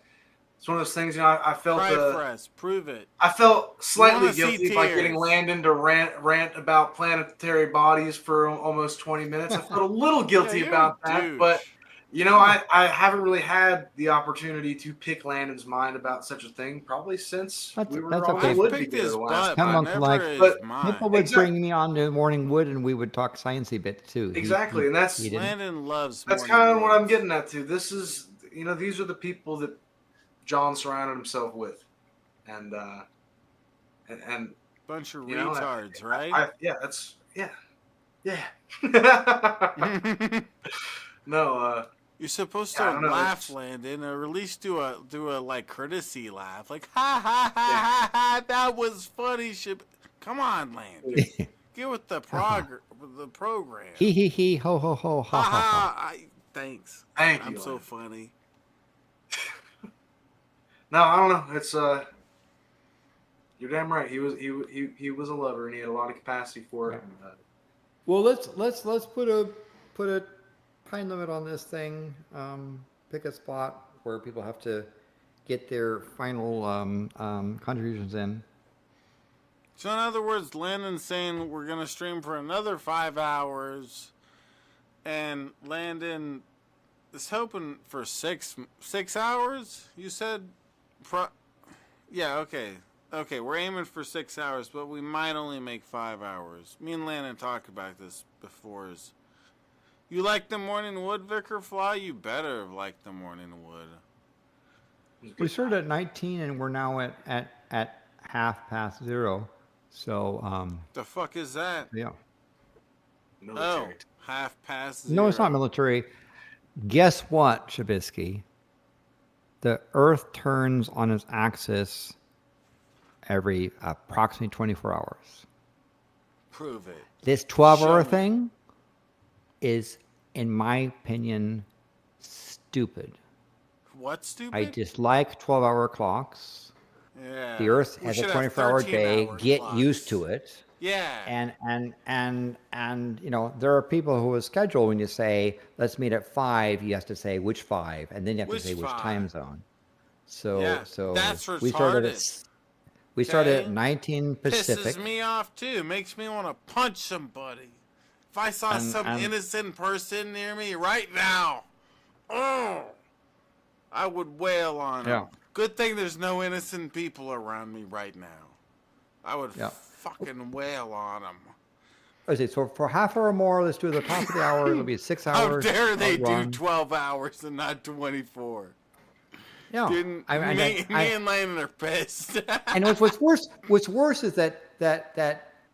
of those things. You know, Cry for us. Prove it. I felt We want slightly to see guilty by getting tears. Landon to rant about planetary bodies for almost 20 minutes. I felt a little guilty you're about a that, douche. but you know, I haven't really had the opportunity to pick Landon's mind about such a thing probably since we were That's on okay. the I've wood picked together his the last butt, but time. Pimpmunk never like- his But- mind. People would Exactly. bring me on to Morning Wood, and we would talk sciencey bits too. Exactly, and that's- he didn't. Landon loves That's morning kind of what I'm woods. getting at too. This is, you know, these are the people that John surrounded himself with, and Bunch of you know, retards, right? yeah, that's yeah. No, You're supposed Yeah, I to don't know, laugh, it's- Landon, or at least do a like courtesy laugh, like ha ha ha ha ha. That was funny. Come on, Landon. Get with the program. He ho ho ho ha Ha ha ha. ha. Thanks. Thank you. I'm so Landon. funny. No, I don't know. It's you're damn right. He was a lover, and he had a lot of capacity for it. And, Well, let's put a time limit on this thing. Pick a spot where people have to get their final contributions in. So in other words, Landon's saying we're gonna stream for another 5 hours, and Landon is hoping for 6 hours. You said, yeah, okay. Okay, we're aiming for 6 hours, but we might only make 5 hours. Me and Landon talked about this before. You like the morning wood, Vicar Fly? You better have liked the morning wood. We started at 19, and we're now at 0:30. So The fuck is that? yeah. military. Oh, 0:30. No, it's not military. Guess what, Shabisky? The Earth turns on its axis every approximately 24 hours. Prove it. This 12-hour Show me. thing is, in my opinion, stupid. What, stupid? I dislike 12-hour clocks. Yeah. The Earth We has a should have 24-hour day. 13-hour Get clocks. used to it. Yeah. And you know, there are people who will schedule when you say, let's meet at 5, you have to say which 5, and then you have Which to say which 5? time zone. So Yeah, so that's we started retarded. we started Okay? at 19 Pacific. Pisses me off too. Makes me want to punch somebody. If I saw some innocent person near me right now, oh, I would wail on them. Yeah. Good thing there's no innocent people around me right now. I would Yeah. fucking wail on them. Okay, so for half hour more, let's do the top of the hour. It'll be 6 How hours. dare they do run. 12 hours and not 24? Yeah. Me and Landon are pissed. And what's worse? What's worse is that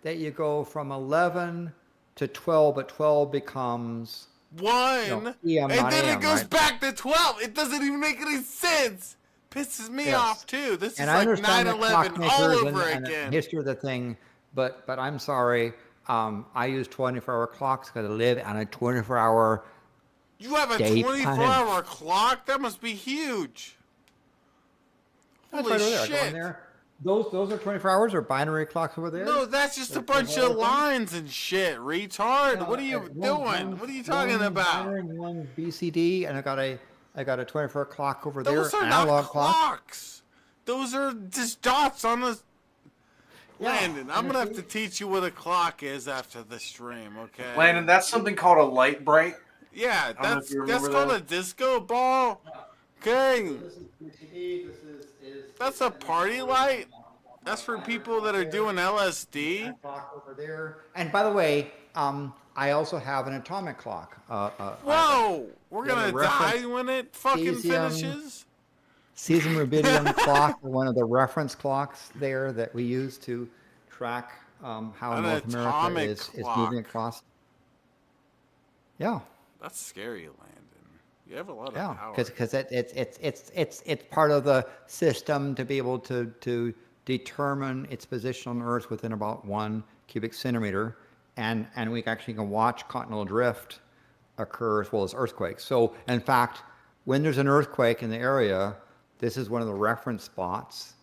you go from 11 to 12, but 12 becomes One, PM, and not then AM, it goes right? back to 12. It doesn't even make any sense. Pisses me Yes. off too. This is And I like understand the 9/11 clockmakers all over and the again. history of the thing, but I'm sorry. I use 24-hour clocks because I live on a 24-hour. You have a Day 24-hour clock? That must be huge. That's Holy right over there. I go in shit. there. Those are 24 hours or binary clocks over there. No, that's just a There's bunch the whole of thing. lines and shit, retard. What are you One- doing? What are you talking one about? binary and one BCD, and I got a 24 clock over Those there. are Analog not clock. clocks. Those are just dots on the. Yeah, Landon, I'm gonna have to teach you what a clock is after the stream, okay? Landon, that's something called a light bright. Yeah, don't know that's if you remember called that. a disco ball. Okay, This is BCD. This is that's a party light. That's for people that are doing LSD. clock over there. And by the way, I also have an atomic clock. Whoa, we're Yeah, gonna the reference die when it fucking cesium- finishes. Cesium rubidium clock, one of the reference clocks there that we use to track how An North America atomic is clock. moving across. Yeah, That's scary, Landon. You have a lot of yeah, power. because it's part of the system to be able to determine its position on Earth within about 1 cubic centimeter, and we actually can watch continental drift occur as well as earthquakes. So in fact, when there's an earthquake in the area, this is one of the reference spots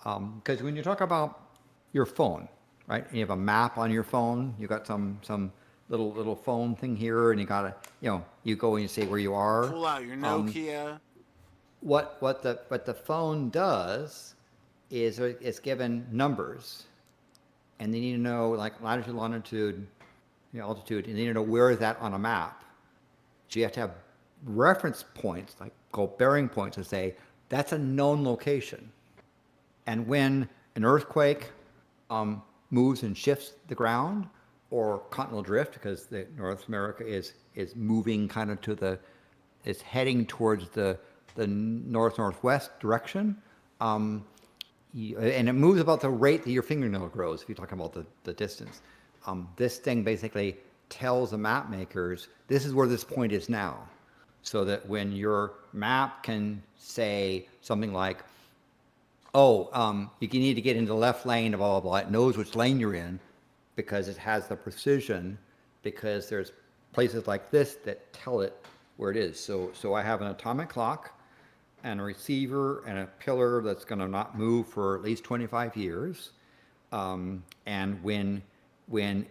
Because when you talk about your phone, right? And you have a map on your phone. You got some little phone thing here, and you gotta, you go and you say where you are. Pull out your Nokia. What the phone does is it's given numbers, and they need to know like latitude, longitude, altitude, and they need to know where is that on a map. So you have to have reference points, like bearing points, to say that's a known location. And when an earthquake moves and shifts the ground, or continental drift, because the North America is moving kind of it's heading towards the northwest direction, and it moves about the rate that your fingernail grows. If you're talking about the distance, this thing basically tells the map makers this is where this point is now, so that when your map can say something like, you need to get into the left lane of blah, blah, blah. It knows which lane you're in because it has the precision, because there's places like this that tell it where it is. So I have an atomic clock and a receiver and a pillar that's going to not move for at least 25 years. And when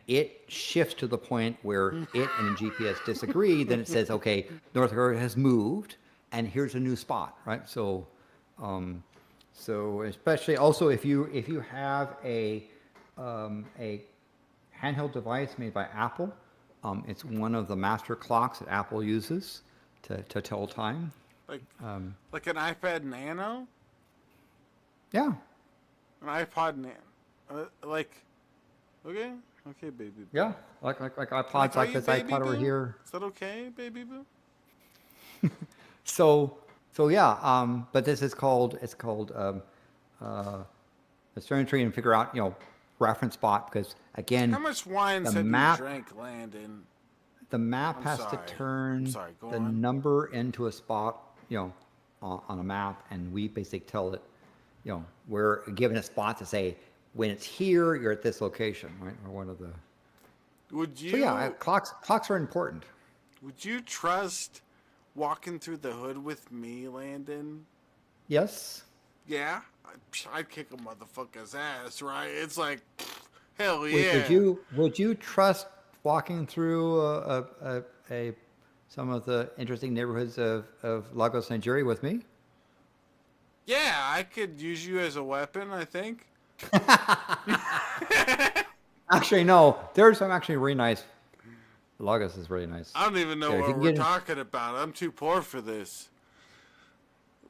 it shifts to the point where it and the GPS disagree, then it says, okay, North America has moved and here's a new spot, right? So especially also if you have a handheld device made by Apple, it's one of the master clocks that Apple uses to tell time. Like an iPad Nano? Yeah. An iPod Nano. Okay, baby boo. Yeah, like iPods, like this iPod over here. Is that okay, baby boo? So yeah, but this is called astrometry, and figure out reference spot, because again, how much wine have you drank, Landon? The map has to turn the number into a spot, on a map, and we basically tell it, we're given a spot to say when it's here, you're at this location, right? Or one of the. Would you? So yeah, clocks are important. Would you trust walking through the hood with me, Landon? Yes. Yeah, I'd kick a motherfucker's ass, right? It's like, hell yeah. Would you trust walking through some of the interesting neighborhoods of Lagos, Nigeria with me? Yeah, I could use you as a weapon, I think. Actually, no. There's some actually really nice. Lagos is really nice. I don't even know what we're talking about. I'm too poor for this.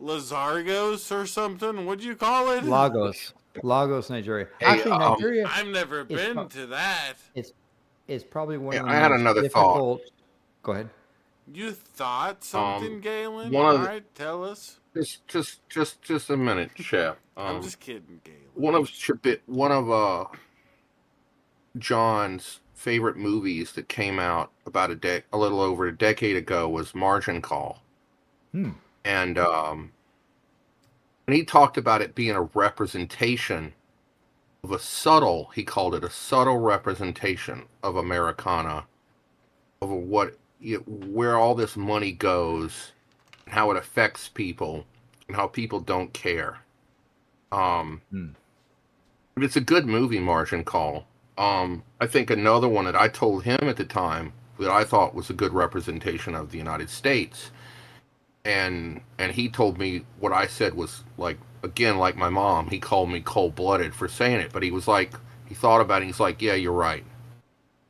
Lazargos or something? What'd you call it? Lagos, Nigeria. Hey, actually, Nigeria. I've never been to that. It's probably one of the I had another difficult. thought. Go ahead. You thought something, Galen? All right, tell us. Just a minute, Chef. I'm just kidding, Galen. One of John's favorite movies that came out about a little over a decade ago was Margin Call. And he talked about it being a representation of he called it a subtle representation of Americana, of where all this money goes, and how it affects people, and how people don't care. But it's a good movie, Margin Call. I think another one that I told him at the time that I thought was a good representation of the United States, and he told me what I said was, like, again, like my mom, he called me cold-blooded for saying it, but he was like, he thought about it, he's like, yeah, you're right.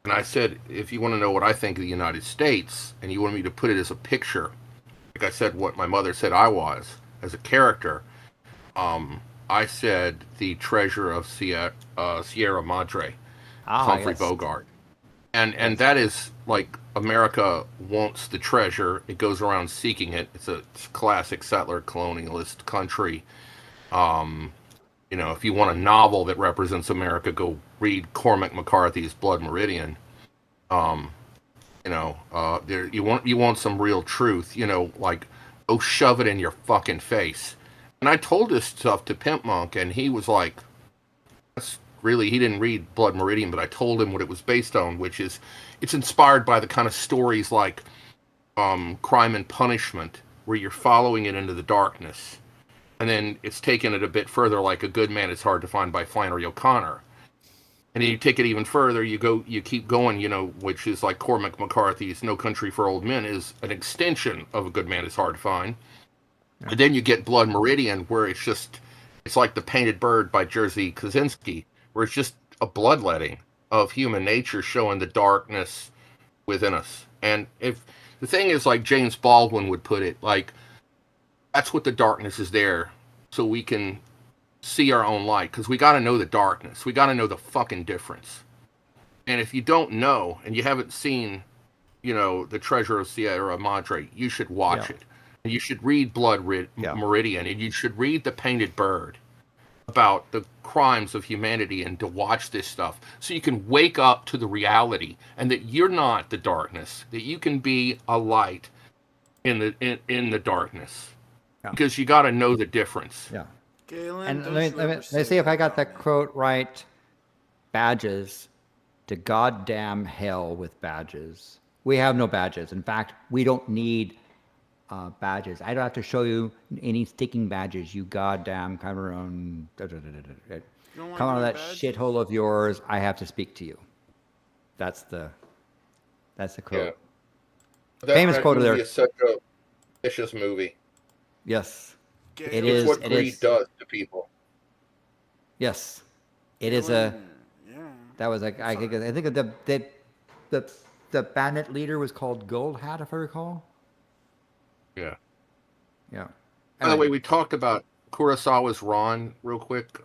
And I said, if you want to know what I think of the United States, and you want me to put it as a picture, like I said what my mother said I was, as a character, I said the treasure of Sierra Madre, Humphrey Bogart. And that is, like, America wants the treasure. It goes around seeking it. It's a classic settler colonialist country. If you want a novel that represents America, go read Cormac McCarthy's Blood Meridian. You want some real truth, like, go shove it in your fucking face. And I told this stuff to Pimpmunk, and he was like, he didn't read Blood Meridian, but I told him what it was based on, which is, it's inspired by the kind of stories like Crime and Punishment, where you're following it into the darkness. And then it's taken it a bit further, like A Good Man Is Hard to Find by Flannery O'Connor. And then you take it even further, you keep going, which is like Cormac McCarthy's No Country for Old Men is an extension of A Good Man Is Hard to Find. Yeah. And then you get Blood Meridian, where it's like The Painted Bird by Jerzy Kosinski, where it's just a bloodletting of human nature showing the darkness within us. And if the thing is, like James Baldwin would put it, like, that's what the darkness is there, so we can see our own light, because we got to know the darkness. We got to know the fucking difference. And if you don't know, and you haven't seen, The Treasure of Sierra Madre, you should watch it. And you should read Blood Meridian, and you should read The Painted Bird about the crimes of humanity, and to watch this stuff so you can wake up to the reality, and that you're not the darkness, that you can be a light in the darkness. Yeah. Because you got to know the difference. Yeah. Galen, and let me see if I got that quote right. Badges to goddamn hell with badges. We have no badges. In fact, we don't need badges. I don't have to show you any sticking badges. You goddamn Cameroon. Come out of that shithole of yours. I have to speak to you. That's the quote. Yeah. Famous quote movie there. Is such a vicious movie. Yes. It is what greed does to people. Yes, it is a. Yeah. That was like I think the bandit leader was called Gold Hat, if I recall. Yeah. Yeah. By the way, we talked about Kurosawa's Ron real quick.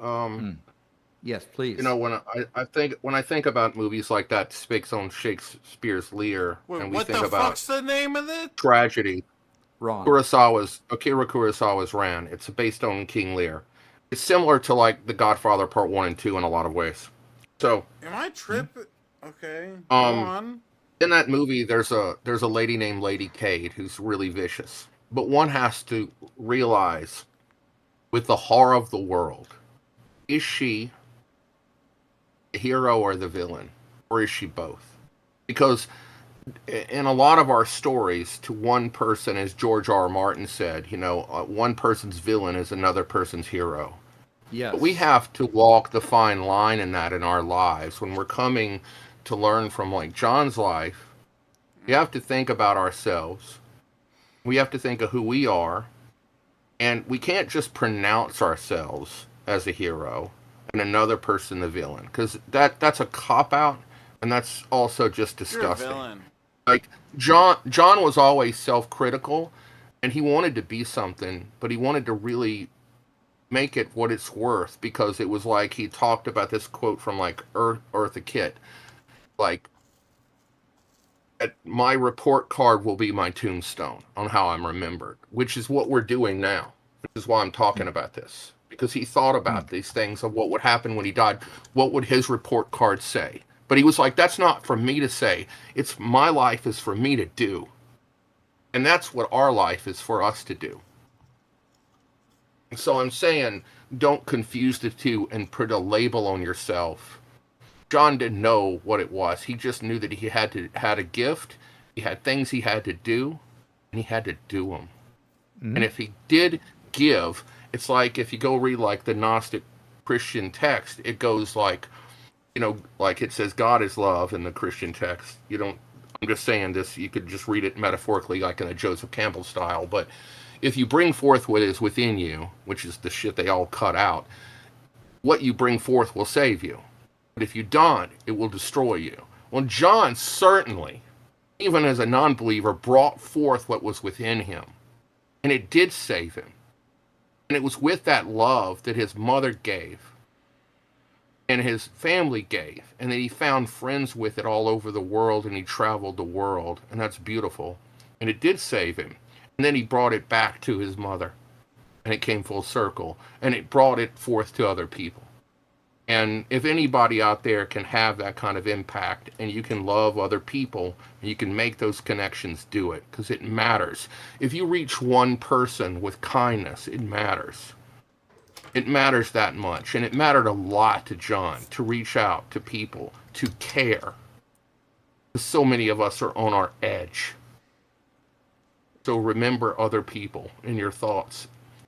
Yes, please. When I think about movies like that, speaks on Shakespeare's Lear, and we think about what the fuck's the name of it? Tragedy. Ron. Akira Kurosawa's Ran. It's based on King Lear. It's similar to like The Godfather Part 1 and 2 in a lot of ways. So, am I tripping? Okay. Go on. In that movie, there's a lady named Lady Cade who's really vicious. But one has to realize, with the horror of the world, is she the hero or the villain, or is she both? Because in a lot of our stories, to one person, as George R. R. Martin said, one person's villain is another person's hero. Yes. But we have to walk the fine line in that in our lives. When we're coming to learn from, like, John's life, we have to think about ourselves. We have to think of who we are. And we can't just pronounce ourselves as a hero and another person the villain. Because that's a cop-out, and that's also just disgusting. You're a villain. Like, John was always self-critical, and he wanted to be something, but he wanted to really make it what it's worth, because it was like he talked about this quote from, like, Eartha Kitt. Like, my report card will be my tombstone on how I'm remembered, which is what we're doing now. Which is why I'm talking about this. Because he thought about these things of what would happen when he died. What would his report card say? But he was like, that's not for me to say. It's my life is for me to do. And that's what our life is for us to do. So I'm saying, don't confuse the two and put a label on yourself. John didn't know what it was. He just knew that he had a gift. He had things he had to do, and he had to do them. Mm-hmm. And if he did give, it's like if you go read like the Gnostic Christian text, it goes like, like it says God is love in the Christian text. I'm just saying this, you could just read it metaphorically like in a Joseph Campbell style, but if you bring forth what is within you, which is the shit they all cut out, what you bring forth will save you. But if you don't, it will destroy you. Well, John certainly, even as a non-believer, brought forth what was within him. And it did save him. And it was with that love that his mother gave and his family gave, and that he found friends with it all over the world, and he traveled the world, and that's beautiful. And it did save him. And then he brought it back to his mother, and it came full circle, and it brought it forth to other people. And if anybody out there can have that kind of impact, and you can love other people, and you can make those connections, do it, because it matters. If you reach one person with kindness, it matters. It matters that much, and it mattered a lot to John to reach out to people, to care. So many of us are on our edge. So remember other people in your thoughts.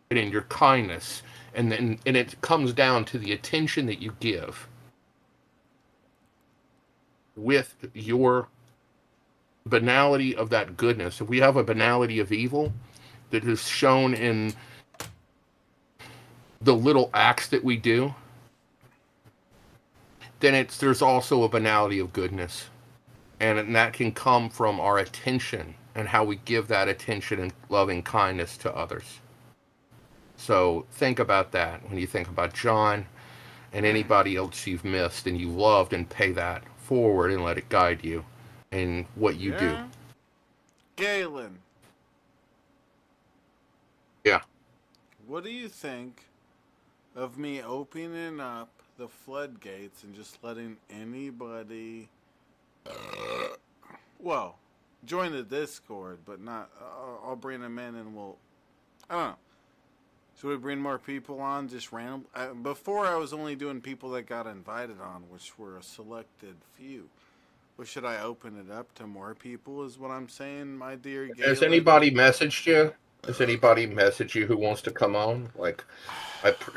and in your kindness, and it comes down to the attention that you give with your banality of that goodness. If we have a banality of evil that is shown in the little acts that we do, then there's also a banality of goodness. And that can come from our attention and how we give that attention and loving kindness to others. So think about that when you think about John and anybody else you've missed and you loved, and pay that forward and let it guide you in what you do. Galen. Yeah. What do you think of me opening up the floodgates and just letting anybody, well, join the Discord, but not, I'll bring them in and I don't know. Should we bring more people on, just random? Before I was only doing people that got invited on, which were a selected few. Or should I open it up to more people, is what I'm saying, my dear Galen? Has anybody messaged you? Has anybody messaged you who wants to come on? Like,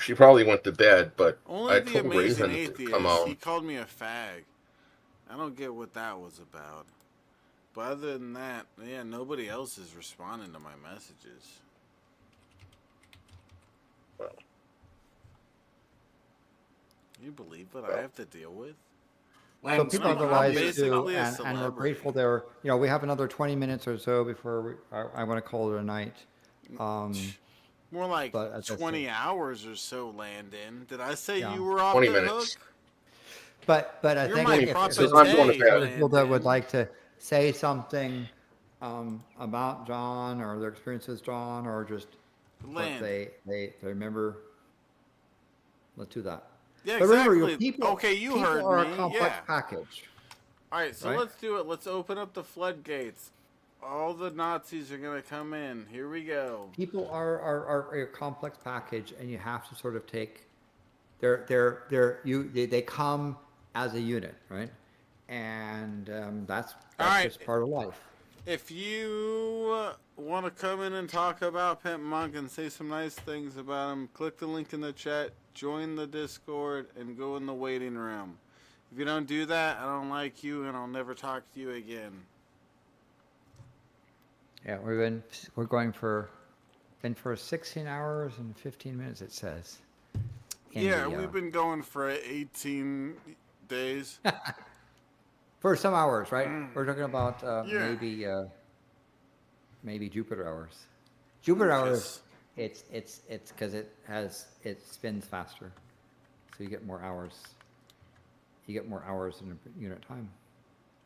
she probably went to bed, but only I the told amazing Raven to come atheist. on. He called me a fag. I don't get what that was about. But other than that, yeah, nobody else is responding to my messages. Well, can you believe what I have to deal with? So people have their I'm lives basically too, a and we're celebrity. grateful there. We have another 20 minutes or so before I want to call it a night. More like But as I 20 said- hours or so, Landon. Did I say Yeah. you were off 20 the minutes. hook? But I You're think my if proper there's I'm going to bed. other people that would Landon. like to say something about John or their experiences, John, or just what Landon. they remember, let's do that. Yeah, But remember, exactly. Okay, you people heard are me. a complex Yeah. package. All right, so right? let's do it. Let's open up the floodgates. All the Nazis are going to come in. Here we go. People are a complex package, and you have to sort of take they come as a unit, right? And that's right. just part of life. If you want to come in and talk about Pimpmunk and say some nice things about him, click the link in the chat, join the Discord, and go in the waiting room. If you don't do that, I don't like you, and I'll never talk to you again. Yeah, we're going for 16 hours and 15 minutes. It says. We've been going for 18 days. For some hours, right? We're talking about Yeah. maybe Jupiter hours. Jupiter hours. It's because it spins faster, so you get more hours. You get more hours in a unit time.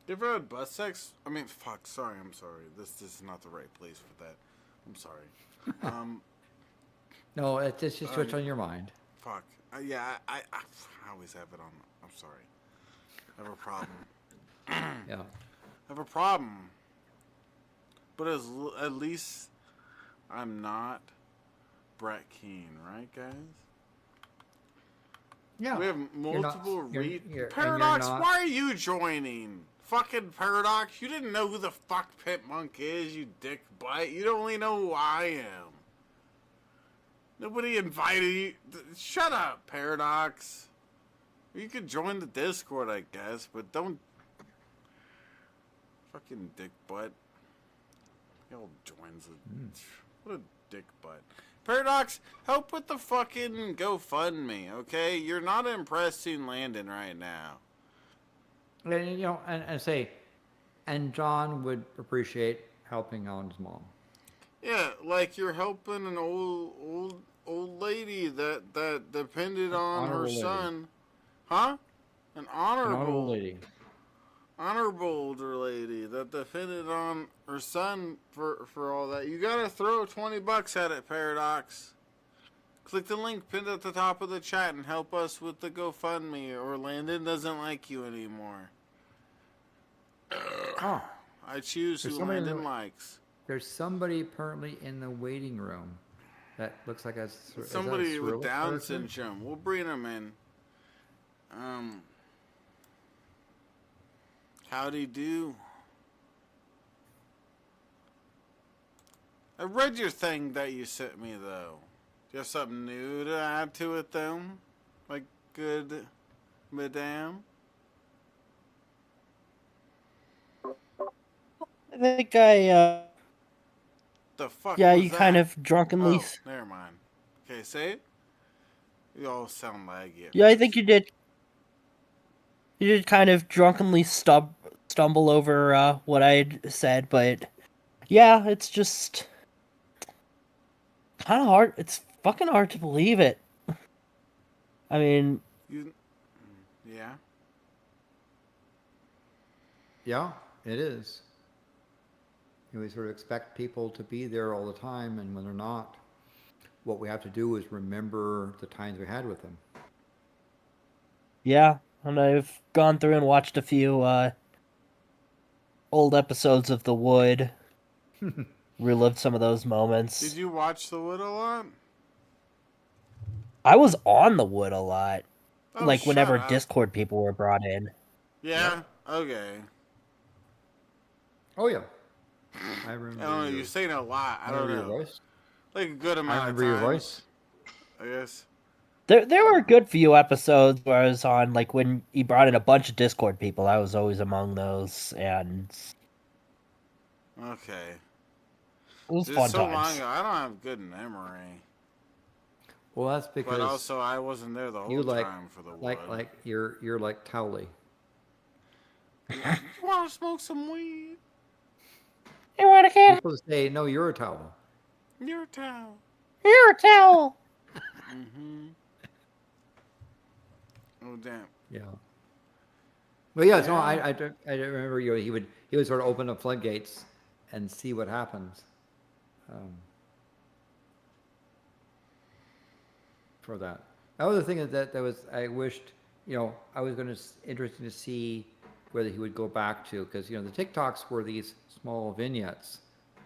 You ever had bus sex? I mean, fuck. Sorry, I'm sorry. This is not the right place for that. I'm sorry. No, it's just what's on your mind. Fuck. Yeah, I always have it on. I'm sorry. I have a problem. Yeah. I have a problem. But at least I'm not Brett Keane, right, guys? Yeah. We have multiple Paradox, why are you joining? Fucking Paradox, you didn't know who the fuck Pimpmunk is, you dick butt. You don't only know who I am. Nobody invited you. Shut up, Paradox. You could join the Discord, I guess, but don't. Fucking dick butt. He all joins it. What a dick butt. Paradox, help with the fucking GoFundMe, okay? You're not impressing Landon right now. And John would appreciate helping out his mom. Yeah, like you're helping an old lady that depended on her son. Huh? An honorable lady. Honorable older lady that depended on her son for all that. You gotta throw $20 at it, Paradox. Click the link pinned at the top of the chat and help us with the GoFundMe, or Landon doesn't like you anymore. Oh, I choose who Landon likes. there's somebody apparently in the waiting room that looks like Somebody with Down syndrome. We'll bring him in. Howdy do. I read your thing that you sent me, though. You have something new to add to it, though? Like, good madame? I think The fuck yeah, was you that? kind of drunkenly. Oh, never mind. Okay, say it. You all sound like it. Yeah, I think you did. You did kind of drunkenly stumble over what I had said, but yeah, it's just kind of hard. It's fucking hard to believe it. I mean, Yeah. Yeah, it is. We sort of expect people to be there all the time, and when they're not, what we have to do is remember the times we had with them. yeah, and I've gone through and watched a few old episodes of The Wood, relived some of those moments. Did you watch The Wood a lot? I was on The Wood a lot, Oh, like whenever shut up. Discord people were brought in. Yeah? Okay. Oh yeah, I remember. I don't know, you're saying a lot. I don't your know. voice. Like a good I amount of remember times. your voice. I guess. There were a good few episodes where I was on, like when he brought in a bunch of Discord people. I was always among those, and Okay. it was It's fun so long times. ago. I don't have good memory. Well, that's because But also, I wasn't there the whole you time for The Wood. like you're like Towley. You want to smoke some weed? You want a You're kid? supposed to say no. You're a towel. You're a towel. You're a towel. Mm-hmm. Oh, damn. Yeah. But yeah, so I remember he would sort of open up floodgates and see what happens. For that. That was the thing that was I wished, I was going to interested to see whether he would go back to, because the TikToks were these small vignettes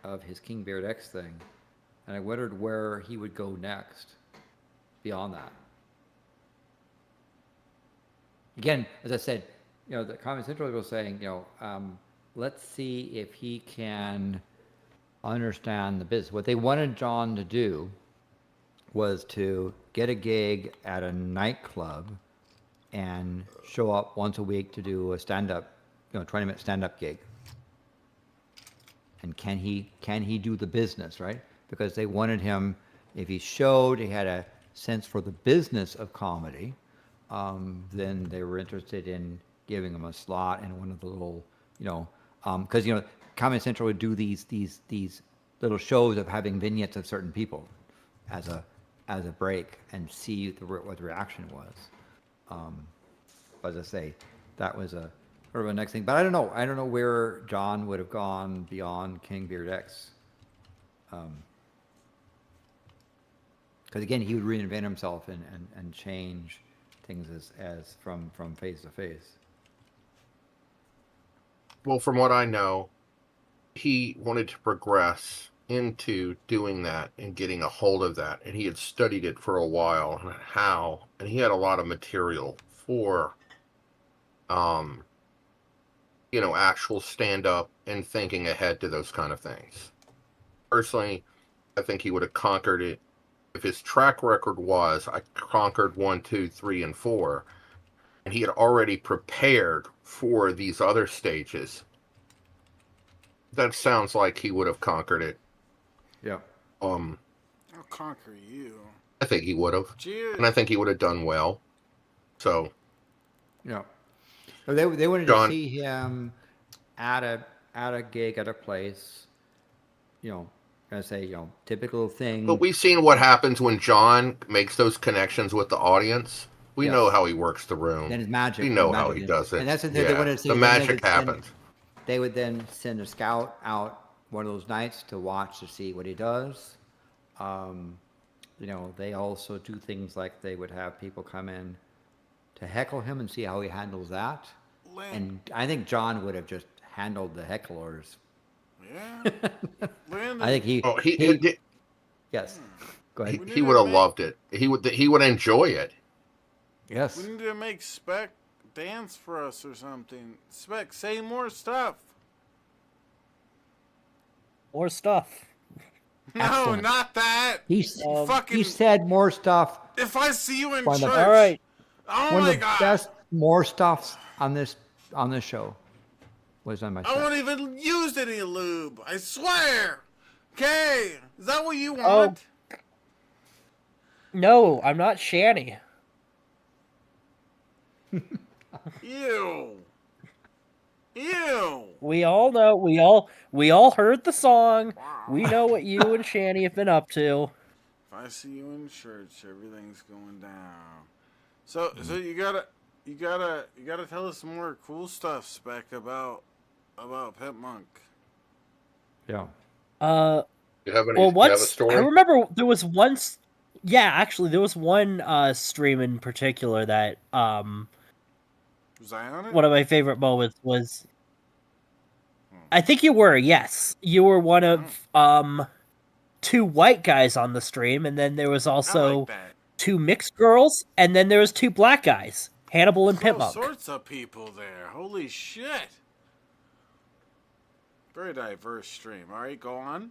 of his KingBeardx thing, and I wondered where he would go next beyond that. Again, as I said, the Comedy Central was saying, let's see if he can understand the business. What they wanted John to do was to get a gig at a nightclub and show up once a week to do a stand-up, 20-minute stand-up gig. And can he do the business, right? Because they wanted him, if he showed he had a sense for the business of comedy, then they were interested in giving him a slot in one of the little, because Comedy Central would do these little shows of having vignettes of certain people as a break and see what the reaction was. But as I say, that was a sort of a next thing. But I don't know where John would have gone beyond KingBeardx. Because again, he would reinvent himself and change things as from face to face. Well, from what I know, he wanted to progress into doing that and getting a hold of that, and he had studied it for a while and he had a lot of material for actual stand-up and thinking ahead to those kind of things. Personally, I think he would have conquered it if his track record was I conquered 1, 2, 3, and 4, and he had already prepared for these other stages. That sounds like he would have conquered it. Yeah. I'll conquer you. I think he would have. Cheers. And I think he would have done well. So. Yeah. So they wanted John, to see him at a gig at a place, I say, typical thing. but we've seen what happens when John makes those connections with the audience. We Yes. know how he works the room. Then it's magic. We know magic. how he does it. And that's the thing they wanted to see. The Then magic happens. They would then send a scout out one of those nights to watch to see what he does. They also do things like they would have people come in to heckle him and see how he handles that. And I think John would have just handled the hecklers. Yeah. I think he. Oh, he did. Yes. Go ahead. He would have loved it. He would enjoy it. Yes. We need to make Spec dance for us or something. Spec, say more stuff. More stuff. No, Excellent. not that. He fucking. said more stuff. If I see you in One church. of the- All right. Oh One my of the god. best more stuffs on this show was on my I set. won't even use any lube. I swear. Okay. Is that what you Oh. want? No, I'm not Shanny. Ew. Ew. We all know. We all heard the song. We know what you and Shanny have been up to. If I see you in church, everything's going down. So you gotta tell us some more cool stuff, Spec, about Pimpmunk. Yeah. You have any? Well, you have a once story? I remember there was once. Yeah, actually, there was one stream in particular that Was I on it? one of my favorite moments was. I think you were. Yes, you were one of two white guys on the stream, and then there was I also like that. two mixed girls, and then there was two black guys, Hannibal and All Pimpmunk. sorts of people there. Holy shit. Very diverse stream. All right, go on.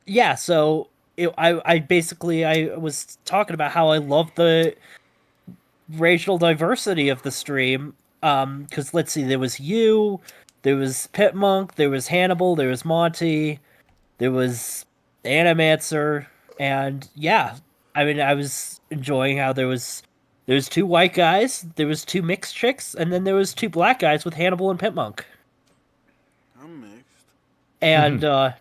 Yeah, so I basically was talking about how I love the racial diversity of the stream. Because let's see, there was you, there was Pimpmunk, there was Hannibal, there was Monty, there was Animancer, and yeah, I mean, I was enjoying how there was two white guys, there was two mixed chicks, and then there was two black guys with Hannibal and Pimpmunk. I'm mixed. And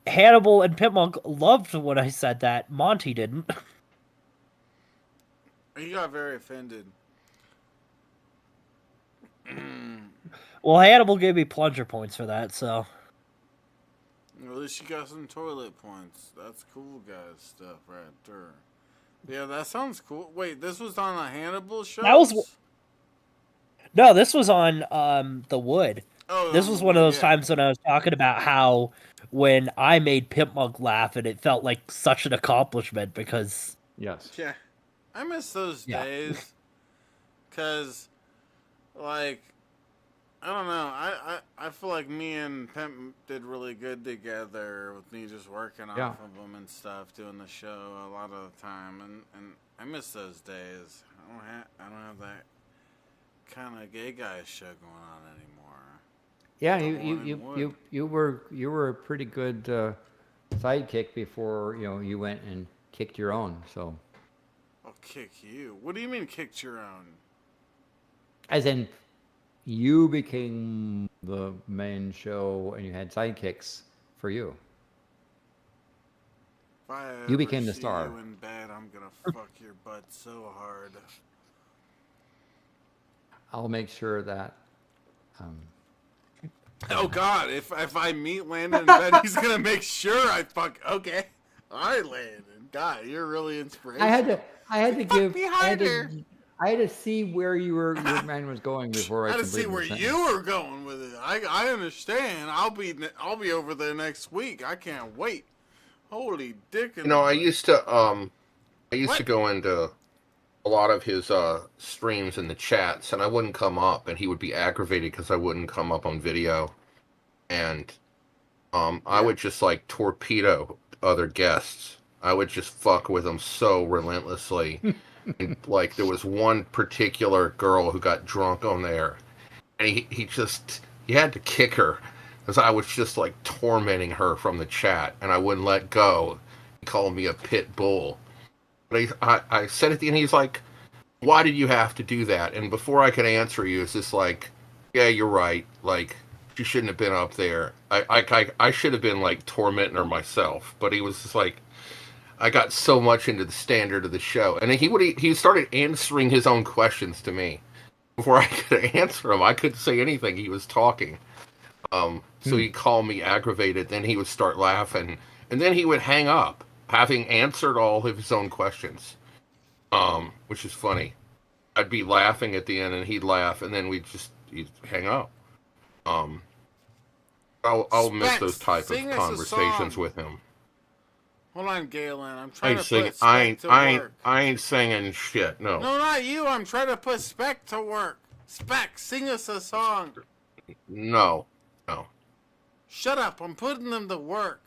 Hannibal and Pimpmunk loved when I said that. Monty didn't. He got very offended. Well, Hannibal gave me plunger points for that, so. At least you got some toilet points. That's cool, guys. Stuff right there. Yeah, that sounds cool. Wait, this was on a Hannibal show? That was. No, this was on The Wood. Oh, This was one of those yeah. times when I was talking about how when I made Pimpmunk laugh and it felt like such an accomplishment because. Yes. Yeah. I miss those Yeah. days. Because, like, I don't know. I feel like me and Pimp did really good together with me just working Yeah. off of them and stuff, doing the show a lot of the time. And I miss those days. I don't have that kind of gay guy show going on anymore. Yeah, The one in Wood. you were a pretty good sidekick before you went and kicked your own. So, I'll kick you. What do you mean kicked your own? as in, you became the main show, and you had sidekicks for you. If I You ever became the see star. you in bed, I'm gonna fuck your butt so hard. I'll make sure that. Oh God! If I meet Landon in bed, he's gonna make sure I fuck. Okay, all right, Landon. God, you're really inspirational. I had to give. me I had harder. I had to see where your mind was going before I I had to completed see where the sentence. you were going with it. I understand. I'll be over there next week. I can't wait. Holy dick! You know, I used to What? go into a lot of his streams in the chats, and I wouldn't come up, and he would be aggravated because I wouldn't come up on video, and I would just like torpedo other guests. I would just fuck with them so relentlessly. And, like, there was one particular girl who got drunk on there, and he had to kick her because I was just like tormenting her from the chat, and I wouldn't let go. He called me a pit bull. But I said at the end, he's like, "Why did you have to do that?" And before I could answer you, it's just like, "Yeah, you're right. Like, you shouldn't have been up there. I should have been like tormenting her myself." But he was just like, I got so much into the standard of the show, and he started answering his own questions to me before I could answer them. I couldn't say anything. He was talking. So he'd call me aggravated, then he would start laughing, and then he would hang up, having answered all of his own questions, which is funny. I'd be laughing at the end, and he'd laugh, and then he'd hang up. I'll miss Specs, those type of sing us a conversations song. with him. Hold on, Galen. I'm I trying ain't to singing. put Spec to work. I ain't singing shit. No. No, not you. I'm trying to put Spec to work. Spec, sing us a song. No. Shut up. I'm putting them to work.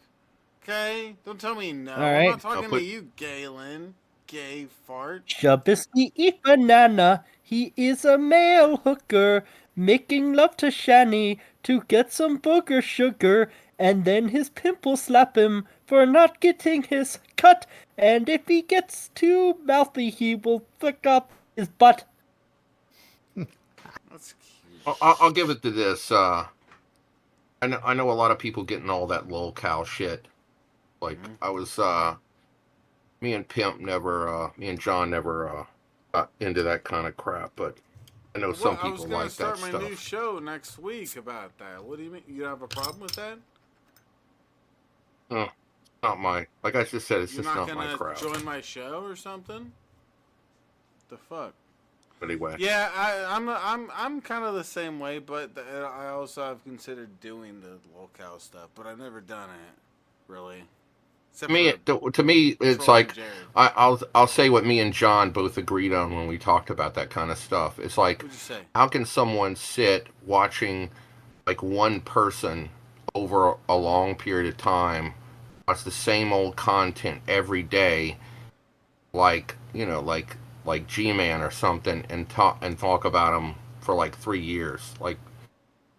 Okay? Don't tell me no. All I'm right. not talking to you, Galen. Gay fart. Shabisky eat banana. He is a male hooker, making love to Shani to get some booger sugar, and then his pimp will slap him for not getting his cut, and if he gets too mouthy, he will flick up his butt. That's cute. I'll give it to this. I know a lot of people getting all that lol cow shit. Like I was, me and John never got into that kind of crap, but I know some I was people gonna like that start my stuff. new show next week about that. What do you mean? You have a problem with that? No, not my. Like I just said, it's You're just not not my gonna crowd. join my show or something? The fuck? Anyway. Yeah, I'm kind of the same way, but I also have considered doing the locale stuff, but I've never done it, really. Except To me, it's trolling like Jared. I'll say what me and John both agreed on when we talked about that kind of stuff. It's like, What'd you say? how can someone sit watching like one person over a long period of time, watch the same old content every day, like like G-Man or something, and talk about him for like 3 years, like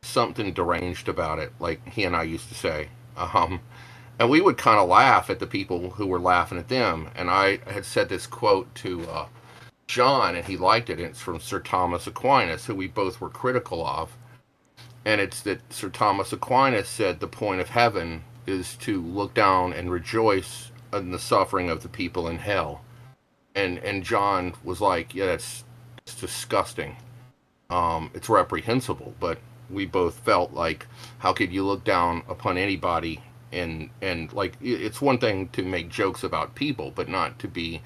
something deranged about it, like he and I used to say. And we would kind of laugh at the people who were laughing at them. And I had said this quote to John, and he liked it. And it's from Sir Thomas Aquinas, who we both were critical of. And it's that Sir Thomas Aquinas said the point of heaven is to look down and rejoice in the suffering of the people in hell. And John was like, yeah, it's disgusting. It's reprehensible. But we both felt like, how could you look down upon anybody? And like, it's one thing to make jokes about people, but not to be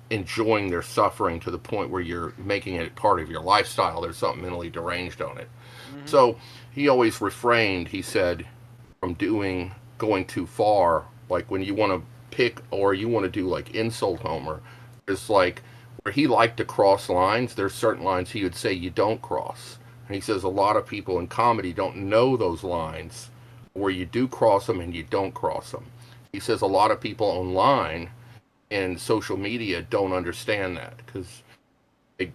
enjoying their suffering to the point where you're making it part of your lifestyle. There's something mentally deranged on it. Mm-hmm. So he always refrained, he said, from going too far. Like when you want to pick or you want to do like insult Homer, it's like where he liked to cross lines, there's certain lines he would say you don't cross. And he says a lot of people in comedy don't know those lines, where you do cross them and you don't cross them. He says a lot of people online and social media don't understand that because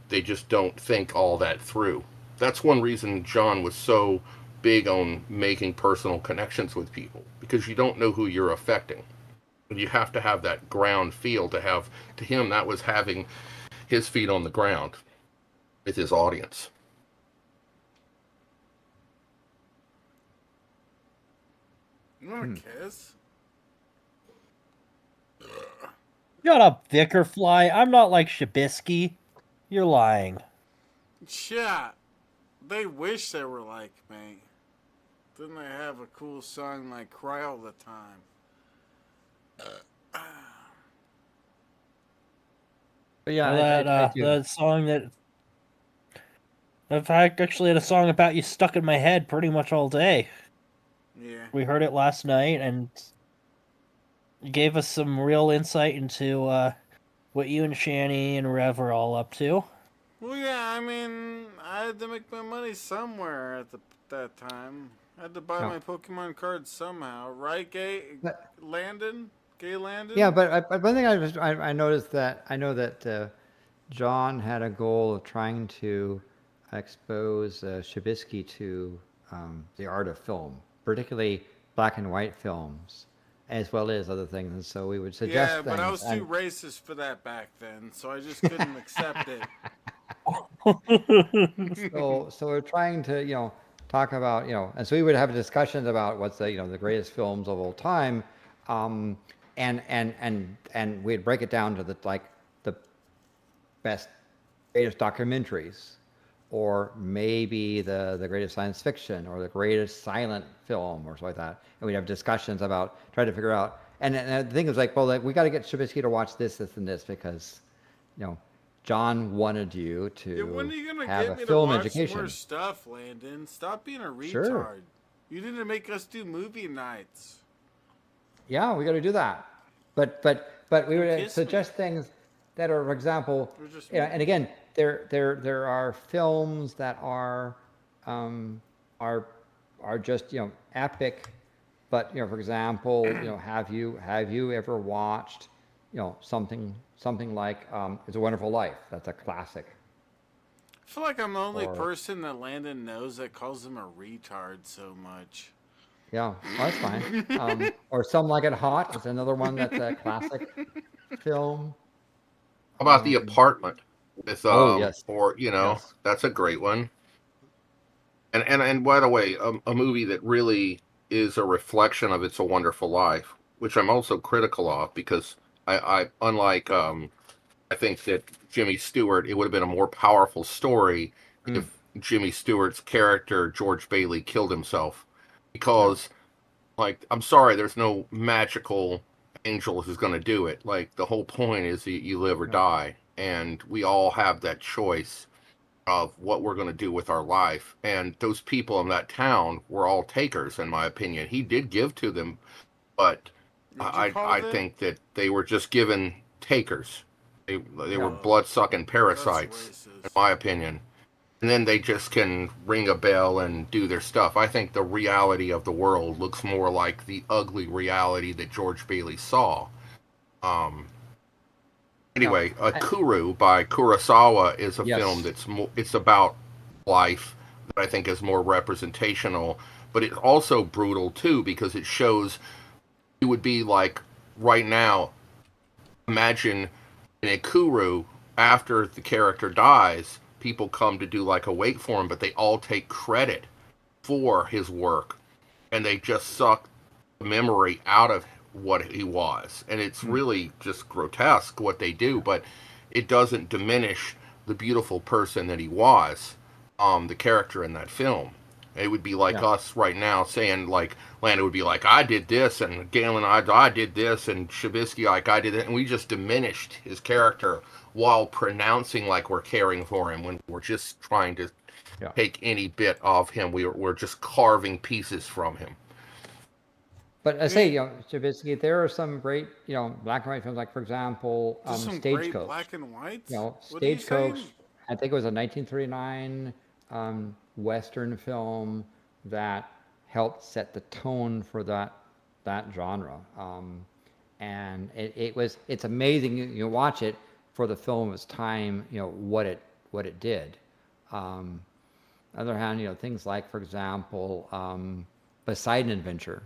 they just don't think all that through. That's one reason John was so big on making personal connections with people, because you don't know who you're affecting. You have to have that ground feel to have. To him, that was having his feet on the ground with his audience. You want a kiss? Shut up, Vickerfly. I'm not like Shabisky. You're lying. Yeah. They wish they were like me. Then they have a cool song like Cry All the Time. But yeah, Well, that song that... In fact, actually had a song about you stuck in my head pretty much all day. Yeah. We heard it last night, and it gave us some real insight into what you and Shani and Rev are all up to. Well, yeah, I mean, I had to make my money somewhere at that time. I had to buy my Pokemon cards somehow, right, Landon? Gay Landon? Yeah, but one thing I noticed that I know that John had a goal of trying to expose Shabisky to the art of film, particularly black and white films, as well as other things. And so we would suggest things. Yeah, but I was too racist for that back then, so I just couldn't accept it. So we're trying to, talk about, and so we would have discussions about what's the greatest films of all time, and we'd break it down to the best, greatest documentaries, or maybe the greatest science fiction, or the greatest silent film, or something like that. And we'd have discussions about trying to figure out. And the thing is like, well, we got to get Shabisky to watch this, and this, because, John wanted you to when are you gonna have get a me film to watch education. more stuff, Landon? Stop being a retard. Sure. You didn't make us do movie nights. Yeah, we got to do that. But we would suggest things that are, for example, and again, there are films that are are just epic. But for example, have you ever watched something like It's a Wonderful Life? That's a classic. I feel like I'm the only Or person that Landon knows that calls him a retard so much. yeah, well, that's fine. Or Some Like It Hot is another one that's a classic film. How about The Apartment with Oh yes, or yes. that's a great one. And by the way, a movie that really is a reflection of It's a Wonderful Life, which I'm also critical of because I unlike I think that Jimmy Stewart, it would have been a more powerful story Mm, if Jimmy Stewart's character George Bailey killed himself, yeah, because like I'm sorry, there's no magical angel who's going to do it. Like the whole point is you live or yeah, die, and we all have that choice of what we're going to do with our life. And those people in that town were all takers, in my opinion. He did give to them, but What'd you call I it? think that they were just given takers. They were yeah. blood sucking That's parasites, in racist. my opinion. And then they just can ring a bell and do their stuff. I think the reality of the world looks more like the ugly reality that George Bailey saw. Um, Yeah. Anyway, Kuru by Kurosawa is a film Yes. that's it's about life that I think is more representational, but it's also brutal too because it shows it would be like right now. Imagine in a Kuru, after the character dies, people come to do like a wake for him, but they all take credit for his work and they just suck the memory out of what he was. And it's Mm, really just grotesque what they do, but it doesn't diminish the beautiful person that he was, the character in that film. It would be like yeah. us right now saying, like, Lana would be like, I did this, and Galen, I did this, and Shabisky, like, I did it. And we just diminished his character while pronouncing like we're caring for him when we're just trying to Yeah. take any bit of him. We're just carving pieces from him. But I say, Stravinsky, there are some great, black and white films, like for example, There's some great Stagecoach. black and whites. What are you Stagecoach. saying? I think it was a 1939 Western film that helped set the tone for that genre. And it's amazing. You watch it for the film of its time. What it did. On the other hand, things like, for example, Poseidon Adventure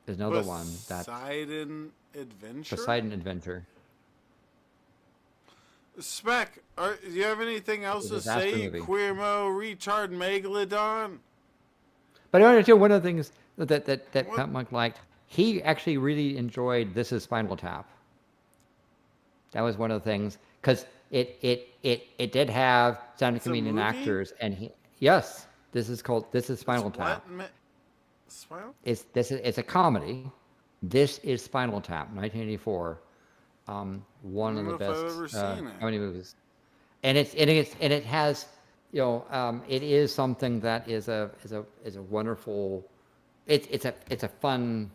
is another one that's Poseidon Adventure. Poseidon Adventure. Spec, do you have anything else It's a to disaster say? movie. Queermo, retard, megalodon. But I want to tell you one of the things that What? Pimpmunk liked. He actually really enjoyed This Is Spinal Tap. That was one of the things because it did have sound It's a comedian movie? actors, and yes, this is Spinal It's Tap. what? Spinal? It's a comedy. This is Spinal Tap, 1984. One I of the don't know if I've best ever seen it. comedy movies, and it has it is something that is a wonderful. It's a fun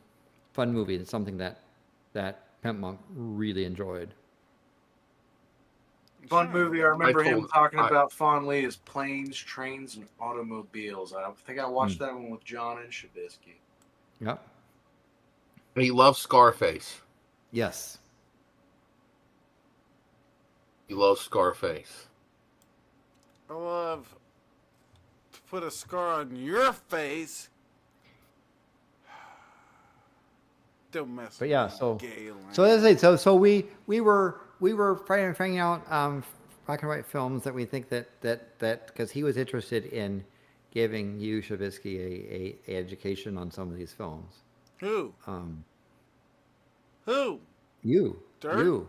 movie. It's something that Pimpmunk really enjoyed. Fun movie. I remember him told talking I, about fondly is Planes, Trains, and Automobiles. I think I watched Mm. that one with John and Shabisky. Yep. he loves Scarface. Yes. He loves Scarface. I love to put a scar on your face. Don't mess But with yeah, me, so Galen. as I say, so we were finding out black and white films that we think that because he was interested in giving you, Shabisky, a education on some of these films. Who? Um, Who? you. Dirt?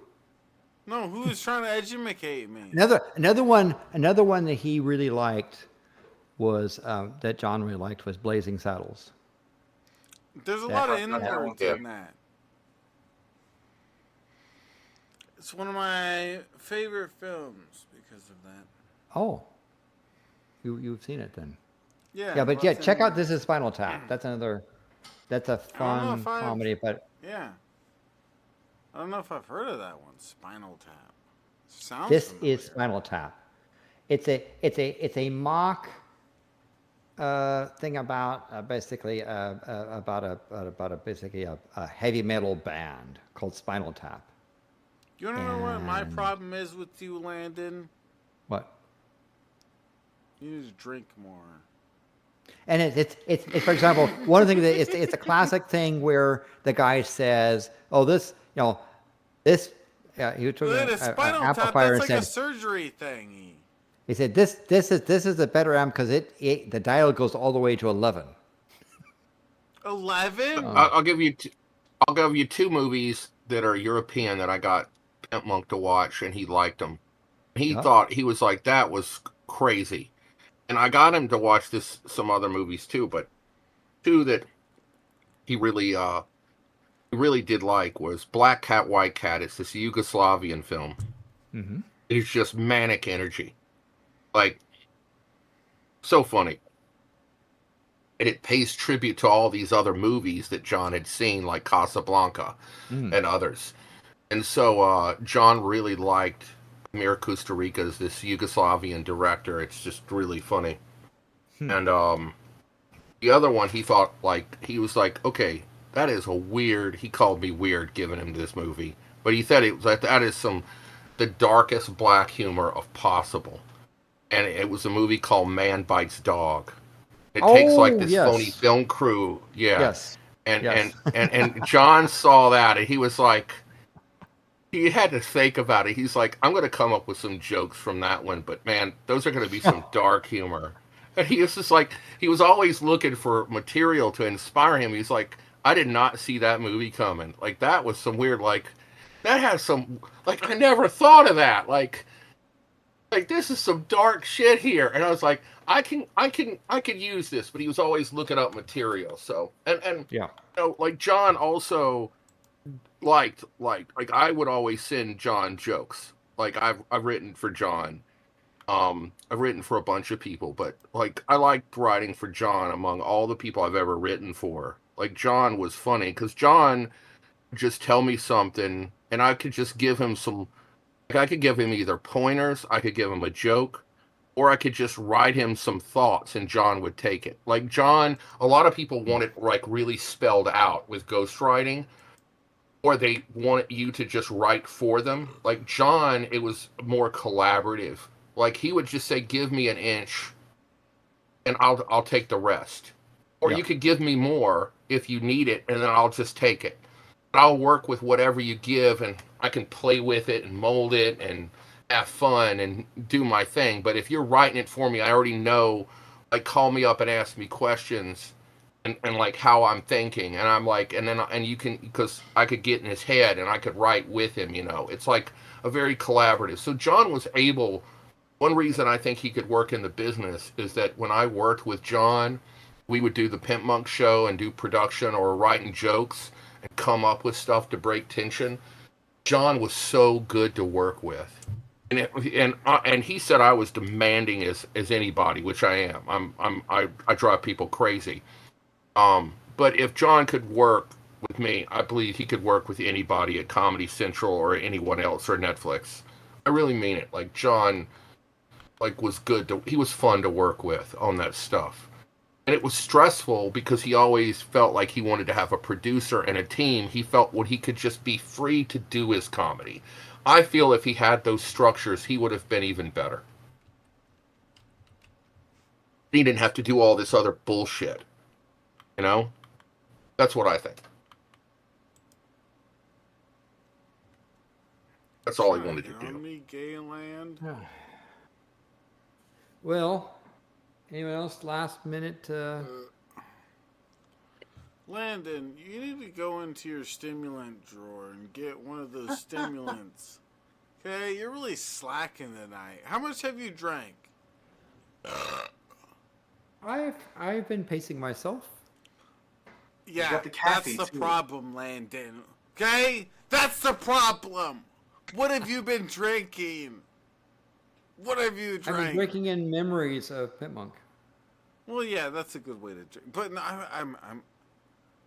No, who is trying to educate me? Another one that he really liked was that John really liked was Blazing Saddles. There's a That- lot of that N-words one, in that. It's one of my favorite films because of that. Oh, you've seen it then? Yeah. Yeah, but yeah, lots of check out N-words. This Is Spinal Tap. That's a I don't know fun if I've- comedy, but Yeah. I don't know if I've heard of that one. Spinal Tap. Sounds this familiar. is Spinal Tap. It's a mock thing about basically about a heavy metal band called Spinal Tap. You wanna know what my And problem is with you, Landon? what? You need to drink more. And it's for example, one of the things that it's a classic thing where the guy says, "Oh, this this." He was talking Look at about a spinal tap. amplifier That's and like a said, surgery thingy. he said this is a better amp because the dial goes all the way to 11. 11? I'll give you I'll give you two movies that are European that I got Pimpmunk to watch, and he liked them. He Yeah. thought, he was like, that was crazy. And I got him to watch some other movies too, but two that he really did like was Black Cat, White Cat. It's this Yugoslavian film. Mm-hmm. It's just manic energy, like so funny, and it pays tribute to all these other movies that John had seen, like Casablanca and others. And so John really liked Mir Kusturica's, this Yugoslavian director. It's just really funny. And the other one, he thought, like, he was like, okay, that is a weird. He called me weird giving him this movie, but he said it was like, that is the darkest black humor of possible. And it was a movie called Man Bites Dog. It takes like this phony yes. film crew, yeah. Yes. And, Yes. and John saw that, and he was like, he had to think about it. He's like, I'm going to come up with some jokes from that one, but man, those are going to be some dark humor. And he was just like, he was always looking for material to inspire him. He's like, I did not see that movie coming. Like, that was some weird, like, that has some, like, I never thought of that. Like this is some dark shit here. And I was like, I could use this, but he was always looking up material. So, and Yeah. like John also liked, like I would always send John jokes. Like I've written for John. I've written for a bunch of people, but like I liked writing for John among all the people I've ever written for. Like John was funny because John would just tell me something and I could just give him some, like I could give him either pointers, I could give him a joke, or I could just write him some thoughts and John would take it. Like John, a lot of people want it like really spelled out with ghostwriting, or they want you to just write for them. Like John, it was more collaborative. Like he would just say, "Give me an inch, and I'll take the rest." Or Yeah. you could give me more if you need it, and then I'll just take it. I'll work with whatever you give, and I can play with it and mold it and have fun and do my thing. But if you're writing it for me, I already know. Like, call me up and ask me questions, and like how I'm thinking, and I'm like, and you can, because I could get in his head and I could write with him. It's like a very collaborative. So John was able. One reason I think he could work in the business is that when I worked with John, we would do the Pimpmunk show and do production or writing jokes and come up with stuff to break tension. John was so good to work with, and he said I was demanding as anybody, which I am. I drive people crazy. But if John could work with me, I believe he could work with anybody at Comedy Central or anyone else or Netflix. I really mean it. Like John, like was good to, he was fun to work with on that stuff. And it was stressful because he always felt like he wanted to have a producer and a team. He felt when he could just be free to do his comedy. I feel if he had those structures, he would have been even better. He didn't have to do all this other bullshit. That's what I think. That's all he wanted to do. Me, Gayland. Well, anyone else last minute? Landon, you need to go into your stimulant drawer and get one of those stimulants. Okay, you're really slacking tonight. How much have you drank? I've been pacing myself. Yeah, got the that's caffeine, the too. problem, Landon. Okay? That's the problem. What have you been drinking? What have you I've been drank? drinking in memories of Pimpmunk. Well, yeah, that's a good way to drink. But no, I'm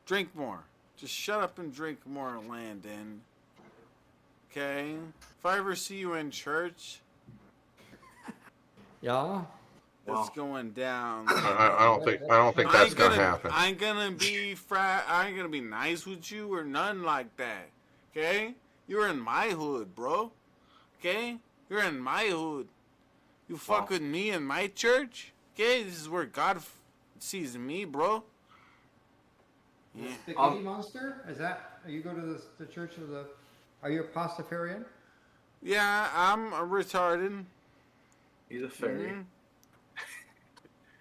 drink more. Just shut up and drink more, Landon. Okay? If I ever see you in church, Yeah. Well, It's going down. I don't think that's gonna happen. I ain't gonna be nice with you or nothing like that. Okay? You're in my hood, bro. Okay? You're in my hood. You fuck with me in my church? Okay? This is where God sees me, bro. Yeah. The spaghetti monster? Is that? You go to the church of the? Are you a pastafarian? Yeah, I'm a retarded. He's a fairy. Mm-hmm.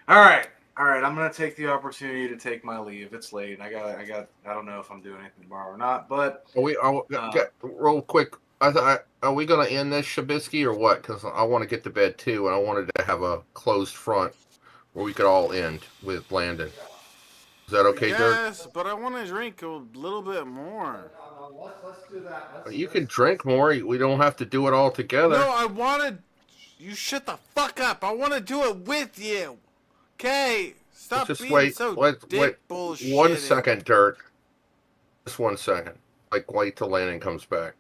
All right. I'm gonna take the opportunity to take my leave. It's late. I don't know if I'm doing anything tomorrow or not. But real quick. Are we gonna end this, Shabisky, or what? Because I want to get to bed too, and I wanted to have a closed front where we could all end with Landon. Is that okay, Dirk? Yes, but I want to drink a little bit more. Let's do that. You can drink more. We don't have to do it all together. No, I wanted. You shut the fuck up. I want to do it with you. Okay, stop just being wait, so wait, bullshit. 1 second, Dirk. Just 1 second. Wait till Landon comes back.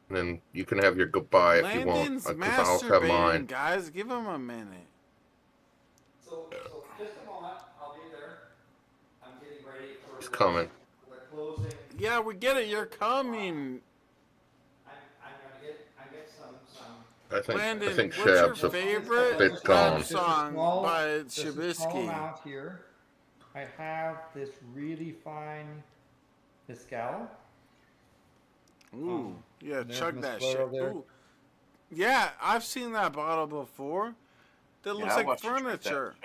And then you can have your goodbye if you want. Landon's I'll have mine. guys. Give him a minute. So just a moment. I'll be there. I'm getting ready for He's coming. the closing. Yeah, we get it. You're coming. I'm get some. Landon, I think what's your Shab's a favorite bit gone. rap song by Shabisky? Out here, I have this really fine mezcal. Ooh, yeah, there's chug that mezcal shit. over there. Ooh. Yeah, I've seen that bottle before. That looks like furniture.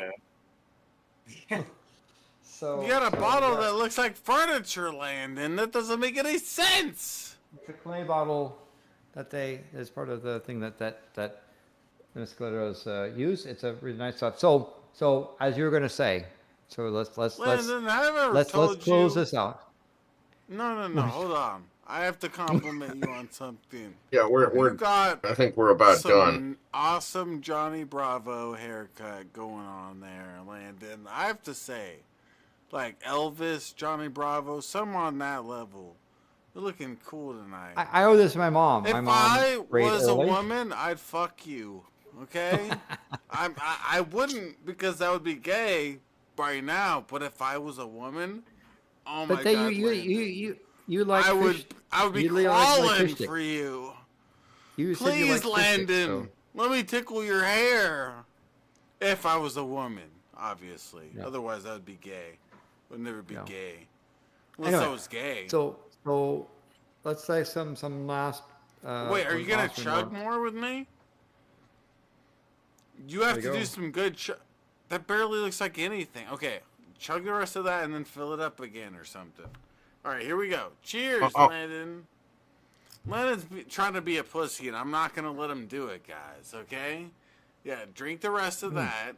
So You got a bottle that looks like furniture, Landon. That doesn't make any sense. It's a clay bottle that is part of the thing that the mescaleros use. It's a really nice stuff. So as you were going to say, so let's Landon, let's close this out. No. Hold on. I have to compliment you on something. Yeah, we're. Got I think we're about done. Awesome Johnny Bravo haircut going on there, Landon. I have to say, like Elvis, Johnny Bravo, somewhere on that level. You're looking cool tonight. I owe this to my mom. If my mom I was early. a woman, I'd fuck you. Okay? I wouldn't because that would be gay right now. But if I was a woman, oh my god, you like I fish. would be you crawling like for you. You said you Please, like Landon, so. let me tickle your hair. If I was a woman, obviously. Yeah. Otherwise, that would be gay. It would never be Yeah. gay. Unless Anyway, I was gay. So let's say some last. Wait, are you gonna chug more with me? You have to do some good. That barely looks like anything. Okay, chug the rest of that and then fill it up again or something. All right, here we go. Cheers, Landon. Landon's trying to be a pussy, and I'm not gonna let him do it, guys. Okay? Yeah, drink the rest of that.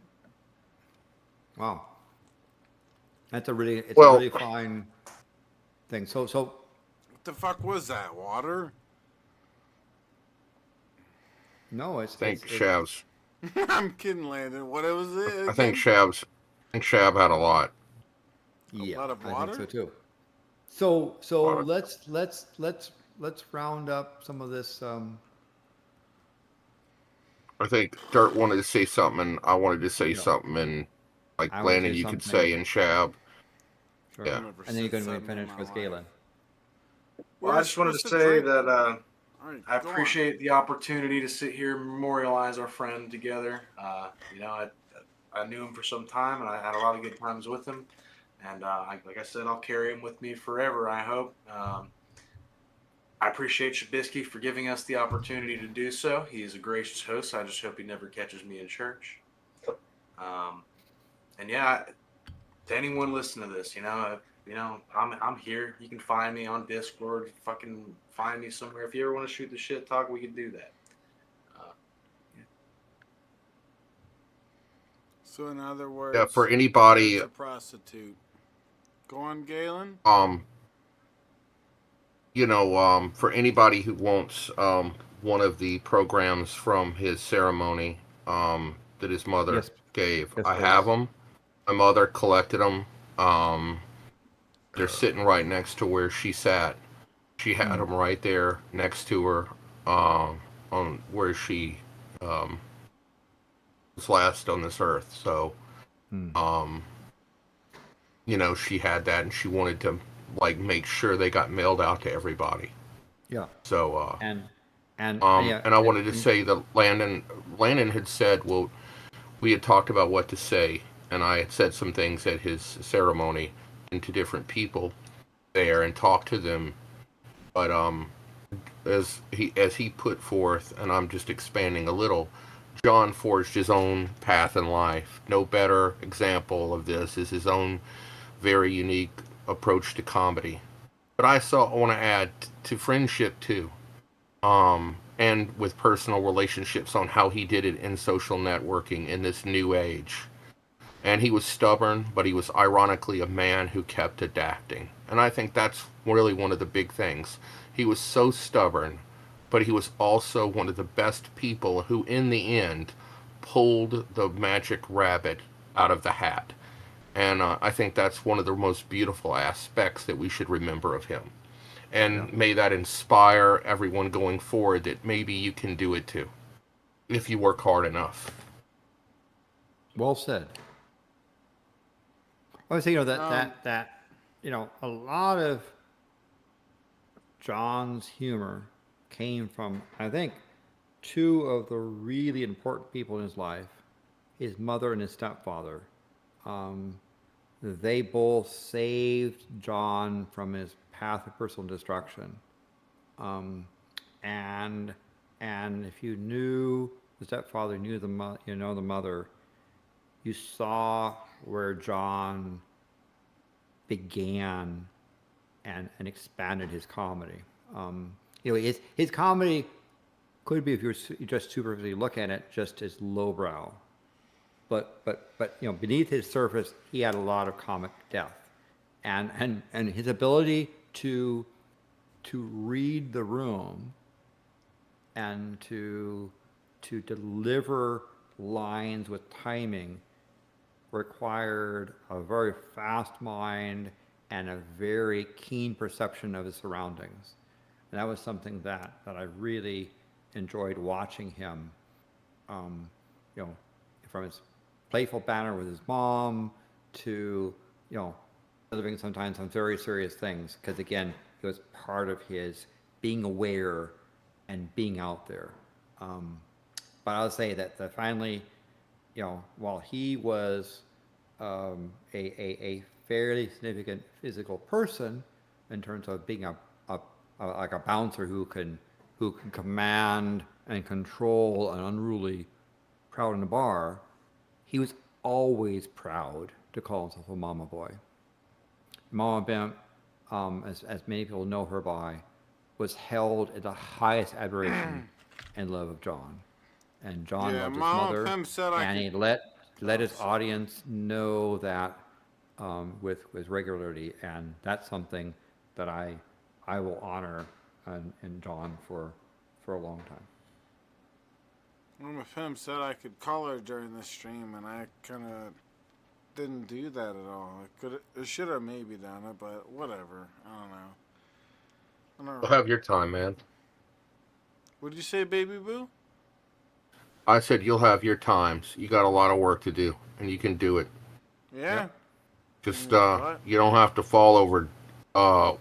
Wow, that's a really fine thing. So. What the fuck was that? Water? No, it's. Thanks, Shabs. I'm kidding, Landon. What was it? Again? I think Shab had a lot. Yeah, a lot of water? I think so too. So Water. let's round up some of this. I think Dirt wanted to say something, and I wanted to say something, and like Landon, you could say, and Shab. Sure. Yeah. And then you're going to finish with Galen. Well, I just wanted to say that I appreciate the opportunity to sit here and memorialize our friend together. I knew him for some time, and I had a lot of good times with him. And like I said, I'll carry him with me forever, I hope. I appreciate Shabisky for giving us the opportunity to do so. He is a gracious host. I just hope he never catches me in church. And yeah, to anyone listening to this, I'm here. You can find me on Discord. Fucking find me somewhere. If you ever want to shoot the shit talk, we can do that. So in other words, Yeah, for anybody, a prostitute. Go on, Galen. For anybody who wants one of the programs from his ceremony that his mother gave, I have them. My mother collected them. They're sitting right next to where she sat. She had them right there next to her on where she was last on this earth. So, Hmm. she had that, and she wanted to like make sure they got mailed out to everybody. Yeah. So, And yeah, and I wanted to and say that Landon had said, well, we had talked about what to say, and I had said some things at his ceremony and to different people there and talked to them. But as he put forth, and I'm just expanding a little, John forged his own path in life. No better example of this is his own very unique approach to comedy. But I want to add to friendship too, and with personal relationships on how he did it in social networking in this new age. And he was stubborn, but he was ironically a man who kept adapting. And I think that's really one of the big things. He was so stubborn, but he was also one of the best people who, in the end, pulled the magic rabbit out of the hat. And I think that's one of the most beautiful aspects that we should remember of him. yeah, And may that inspire everyone going forward that maybe you can do it too, if you work hard enough. well said. I would say, Um, a lot of John's humor came from, I think, two of the really important people in his life, his mother and his stepfather. Um, they both saved John from his path of personal destruction. Um, and and if you knew the stepfather, knew the mother, you saw where John began and expanded his comedy. His comedy could be, if you just superficially look at it, just as lowbrow. But beneath his surface, he had a lot of comic depth, and his ability to read the room and to deliver lines with timing required a very fast mind and a very keen perception of his surroundings. And that was something that I really enjoyed watching him, um, you know, from his playful banter with his mom to, delivering sometimes some very serious things, because again, it was part of his being aware and being out there. Um, but I'll say that finally, while he was a fairly significant physical person in terms of being like a bouncer who can command and control an unruly crowd in a bar, he was always proud to call himself a mama boy. Mama Bimp, as many people know her by, was held in the highest admiration and love of John. And John yeah, loved his Mama mother, Pim said I and could. he let Oh, his audience know that with regularity, and that's something that I will honor in John for a long time. Mama Pim said I could call her during the stream, and I kind of didn't do that at all. I should have maybe done it, but whatever. I don't know. I don't You'll know. have your time, man. What did you say, baby boo? I said you'll have your times. You got a lot of work to do, and you can do it. Yeah. Yep. Just But you don't have to fall over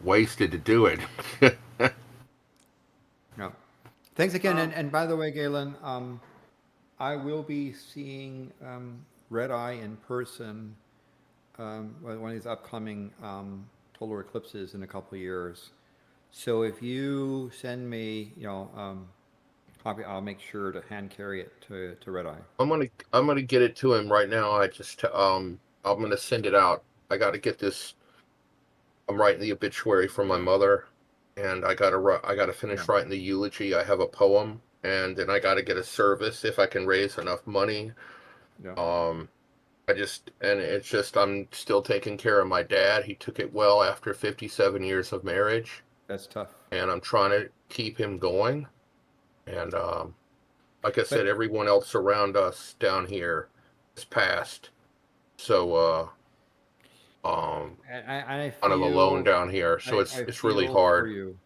wasted to do it. No. Thanks again, um, and by the way, Galen, I will be seeing Red Eye in person one of these upcoming total eclipses in a couple of years. So if you send me, copy, I'll make sure to hand carry it to Red Eye. I'm gonna get it to him right now. I'm gonna send it out. I got to get this. I'm writing the obituary for my yeah. mother, and I gotta Yeah. finish writing the eulogy. I have a poem, and then I gotta get a service if I can raise enough money. Yeah. Um, and it's just I'm still taking care of my dad. He took it well after 57 years of marriage, That's tough. and I'm trying to keep him going. And like I said, But everyone else around us down here has passed. So I kind of alone feel down here. So I it's really feel for hard. you.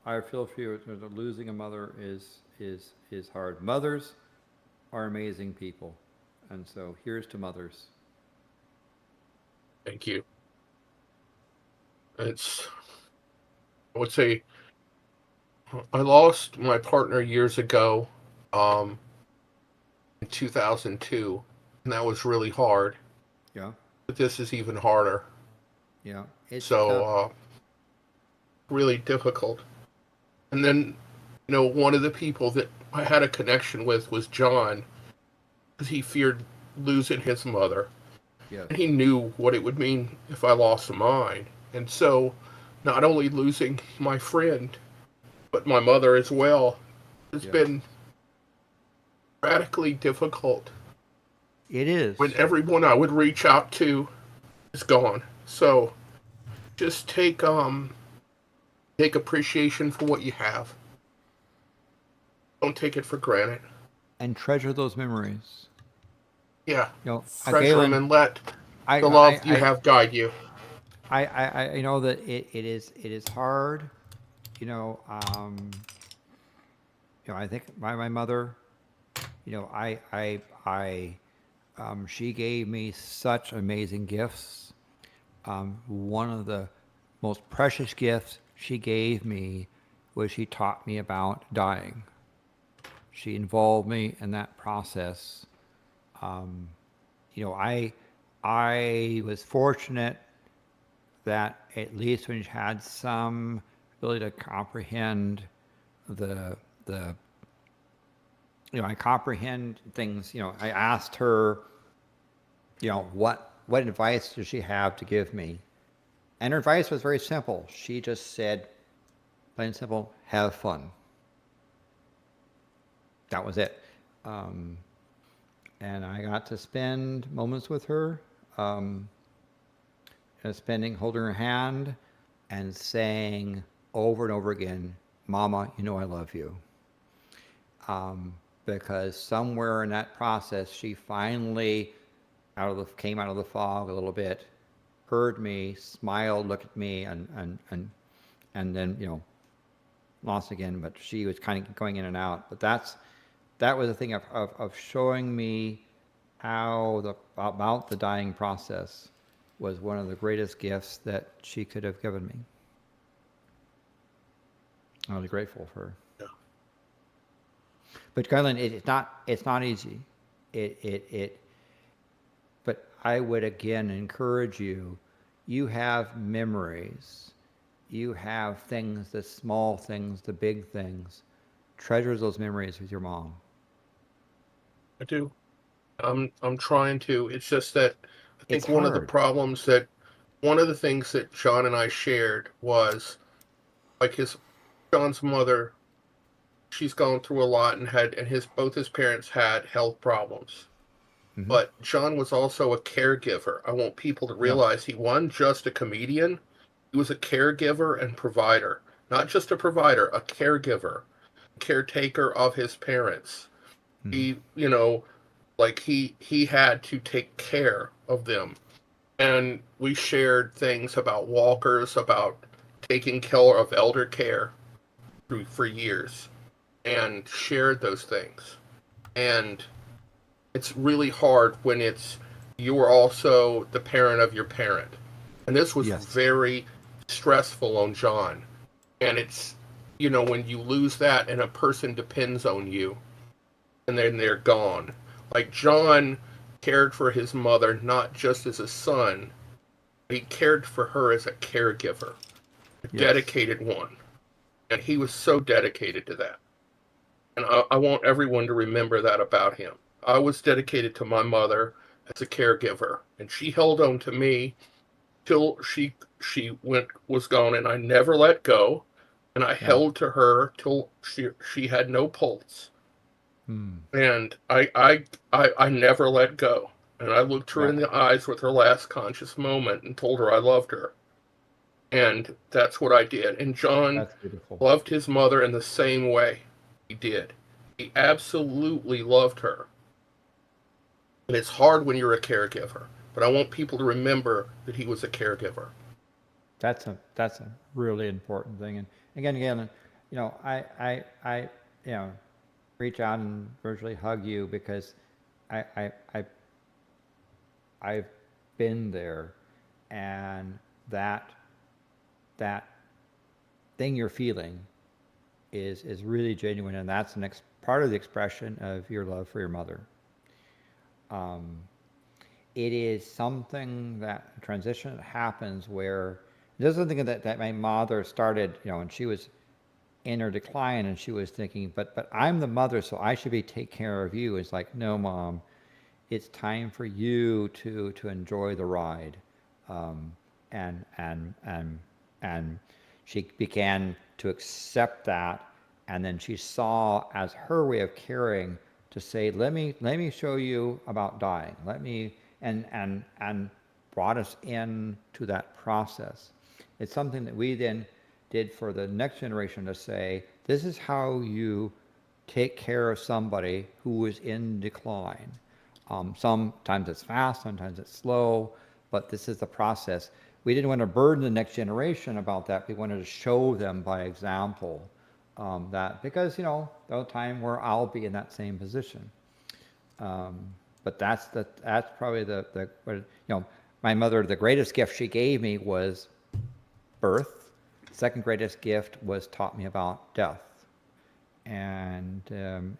I feel for you. Losing a mother is hard. Mothers are amazing people. And so here's to mothers. Thank you. I would say, I lost my partner years ago, in 2002, and that was really hard. Yeah. But this is even harder. Yeah. It's tough. So, really difficult. And then, one of the people that I had a connection with was John, because he feared losing his mother. Yes. And he knew what it would mean if I lost mine. And so, not only losing my friend, but my mother as well, has been radically difficult. It is. When everyone I would reach out to is gone. So, just take appreciation for what you have. Don't take it for granted. And treasure those memories. Yeah. Treasure them and let the love you have guide you. I know that it is hard. I think my mother, she gave me such amazing gifts. One of the most precious gifts she gave me was she taught me about dying. She involved me in that process. I was fortunate that at least when she had some ability to comprehend I comprehend things. I asked her, what advice does she have to give me? And her advice was very simple. She just said, plain and simple, have fun. That was it. And I got to spend moments with her, holding her hand and saying over and over again, Mama, I love you. Because somewhere in that process, she finally came out of the fog a little bit, heard me, smiled, looked at me, and then lost again. But she was kind of going in and out. But that was a thing of showing me how about the dying process was one of the greatest gifts that she could have given me. I was grateful for her. Yeah. But Garland, it's not easy. But I would again encourage you. You have memories. You have things, the small things, the big things. Treasure those memories with your mom. I do. I'm trying to. It's just that I think It's one of the hard. problems one of the things that John and I shared was like John's mother. She's gone through a lot and both his parents had health problems. Mm-hmm. But John was also a caregiver. I want people to realize he wasn't just a comedian. He was a caregiver and provider. Not just a provider, a caregiver, caretaker of his parents. Mm-hmm. He had to take care of them. And we shared things about walkers, about taking care of elder care for years, and shared those things. And it's really hard when you are also the parent of your parent. And this was very stressful on John. And it's, when you lose that and a person depends on you and then they're gone. Like John cared for his mother not just as a son, but he cared for her as a caregiver, a dedicated one. And he was so dedicated to that. And I want everyone to remember that about him. I was dedicated to my mother as a caregiver, and she held on to me till she was gone, and I never let go. And I held to her till she had no pulse. And I never let go. And I looked her in the eyes with her last conscious moment and told her I loved her. And that's what I did. And John loved his mother in the same way. He did. He absolutely loved her. And it's hard when you're a caregiver. But I want people to remember that he was a caregiver. That's a really important thing. And again, I reach out and virtually hug you because I I've been there, and that thing you're feeling is really genuine, and that's the next part of the expression of your love for your mother. It is something that transition happens where there's something that my mother started, and she was in her decline, and she was thinking, but I'm the mother, so I should be take care of you. It's like, no, Mom, it's time for you to enjoy the ride, and she began to accept that, and then she saw as her way of caring to say, let me show you about dying. Let me and brought us into that process. It's something that we then did for the next generation to say, this is how you take care of somebody who is in decline. Sometimes it's fast, sometimes it's slow, but this is the process. We didn't want to burden the next generation about that. We wanted to show them by example that, because there'll be a time where I'll be in that same position. But that's probably my mother, the greatest gift she gave me was birth. Second greatest gift was taught me about death, and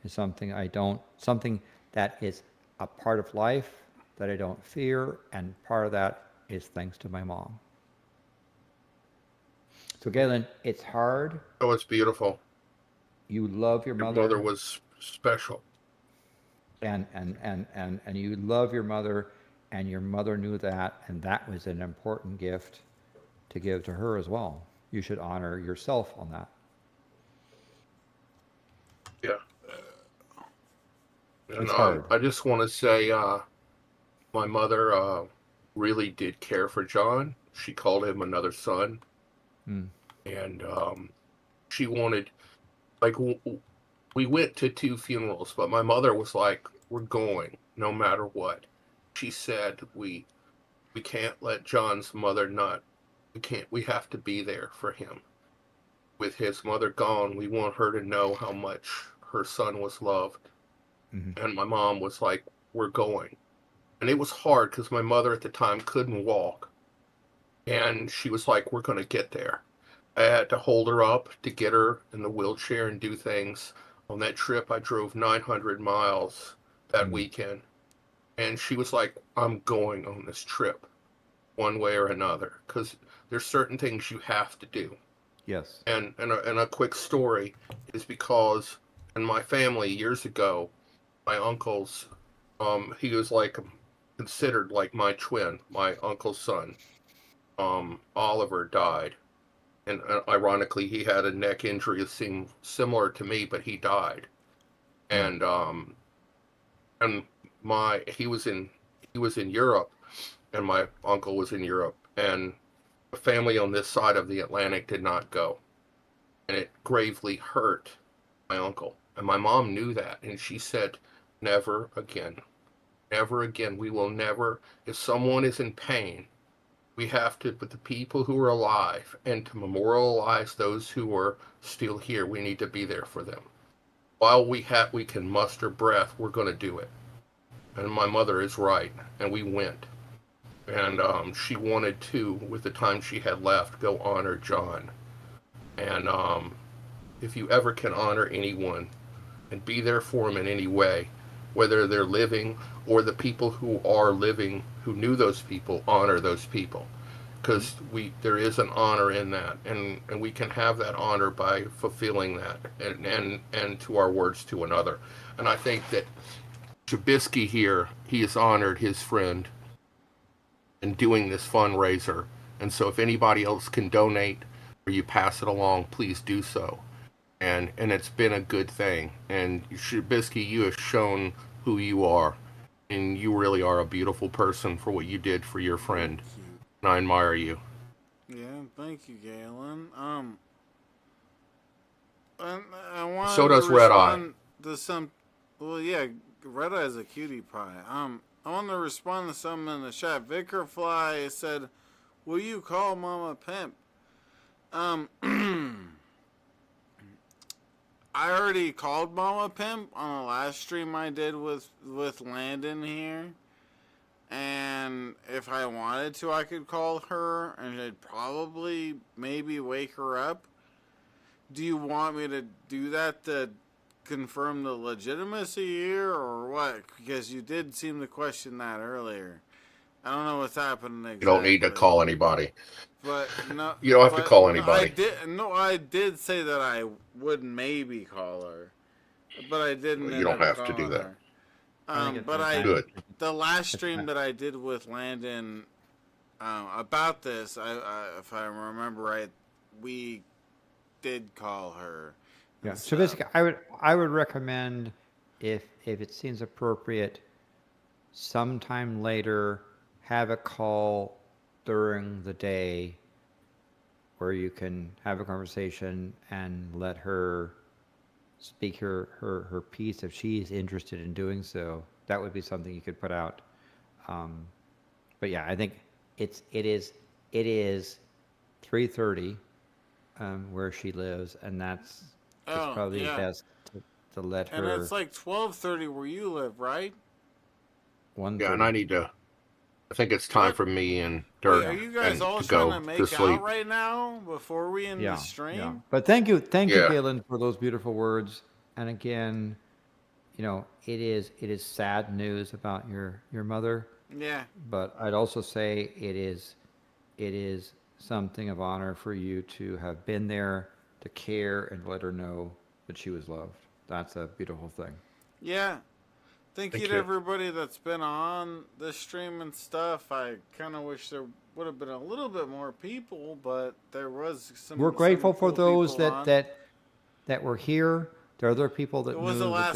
is something that is a part of life that I don't fear, and part of that is thanks to my mom. So Galen, it's hard. Oh, it's beautiful. You love your mother. Your mother was special. And you love your mother, and your mother knew that, and that was an important gift to give to her as well. You should honor yourself on that. Yeah. And It's hard. I just want to say, my mother really did care for John. She called him another son. And she wanted, like, we went to 2 funerals, but my mother was like, we're going no matter what. She said, we can't let John's mother we have to be there for him. With his mother gone, we want her to know how much her son was loved. And my mom was like, we're going. And it was hard because my mother at the time couldn't walk. And she was like, we're going to get there. I had to hold her up to get her in the wheelchair and do things. On that trip, I drove 900 miles that weekend. And she was like, I'm going on this trip one way or another, because there's certain things you have to do. Yes. And a quick story is because in my family years ago, my uncle's, he was like considered like my twin, my uncle's son. Oliver died. And ironically, he had a neck injury that seemed similar to me, but he died. And he was in Europe, and my uncle was in Europe, and the family on this side of the Atlantic did not go, and it gravely hurt my uncle. And my mom knew that, and she said, never again. Never again. We will never, if someone is in pain, we have to, but the people who are alive, and to memorialize those who are still here, we need to be there for them. While we can muster breath, we're going to do it. And my mother is right, and we went. And she wanted to, with the time she had left, go honor John. And if you ever can honor anyone and be there for them in any way, whether they're living or the people who are living, who knew those people, honor those people. Because there is an honor in that, and we can have that honor by fulfilling that, and to our words to another. And I think that Trubisky here, he has honored his friend in doing this fundraiser. And so if anybody else can donate or you pass it along, please do so. And it's been a good thing. And Trubisky, you have shown who you are, and you really are a beautiful person for what you did for your friend. And I admire you. Yeah, thank you, Galen. I wanted So does to Red Eye. respond to some. Well, yeah, Red Eye is a cutie pie. I want to respond to something in the chat. Vickerfly said, "Will you call Mama Pimp?" I already called Mama Pimp on the last stream I did with Landon here, And if I wanted to, I could call her, and I'd probably maybe wake her up. Do you want me to do that to confirm the legitimacy here, or what? Because you did seem to question that earlier. I don't know what's happening exactly. You don't need to call anybody. But no, You don't have to call anybody. I did say that I would maybe call her, but I didn't. You don't have to do that. Good. The last stream that I did with Landon about this, if I remember right, we did call her. Yeah. So basically, I would recommend if it seems appropriate, sometime later, have a call during the day where you can have a conversation and let her speak her piece if she's interested in doing so. That would be something you could put out. But yeah, I think it is 3:30 where she lives, and that's probably best to let her. And it's like 12:30 where you live, right? 1:30. Yeah, and I think it's time for me and Dirk are you guys all to trying go to make to sleep. out right now before we end the stream? Yeah. But thank you, Galen, for those beautiful words. And again, it is sad news about your mother. Yeah. But I'd also say it is something of honor for you to have been there, to care, and let her know that she was loved. That's a beautiful thing. Yeah. Thank you to everybody that's been on this stream and stuff. I kind of wish there would have been a little bit more people, but there was some. We're grateful for cool those that were here. There are other people that knew that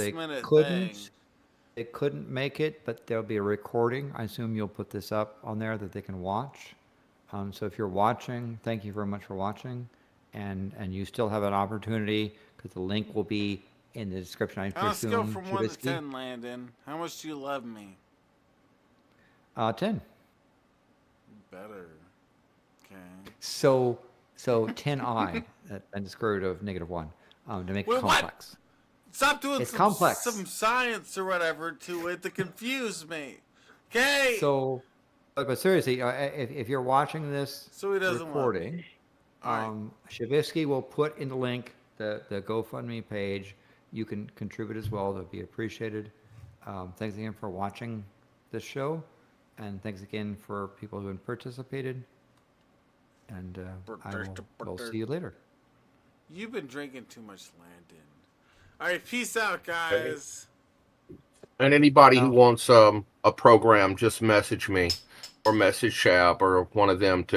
they couldn't make it, but there'll be a recording. I assume you'll put this up on there that they can watch. So if you're watching, thank you very much for watching, and you still have an opportunity because the link will be in the description. Let's go from 1 to 10, Landon. How much do you love me? 10. Better. Okay. So 10i and the square root of -1 to make it complex. What? Stop doing complex. Some science or whatever to it to confuse me. Okay. So, but seriously, if you're watching this recording, Shavisky will put in the link the GoFundMe page. You can contribute as well. That'd be appreciated. Thanks again for watching this show, and thanks again for people who have participated. And we'll see you later. You've been drinking too much, Landon. All right, peace out, guys. And anybody who wants a program, just message me or message Shab or one of them to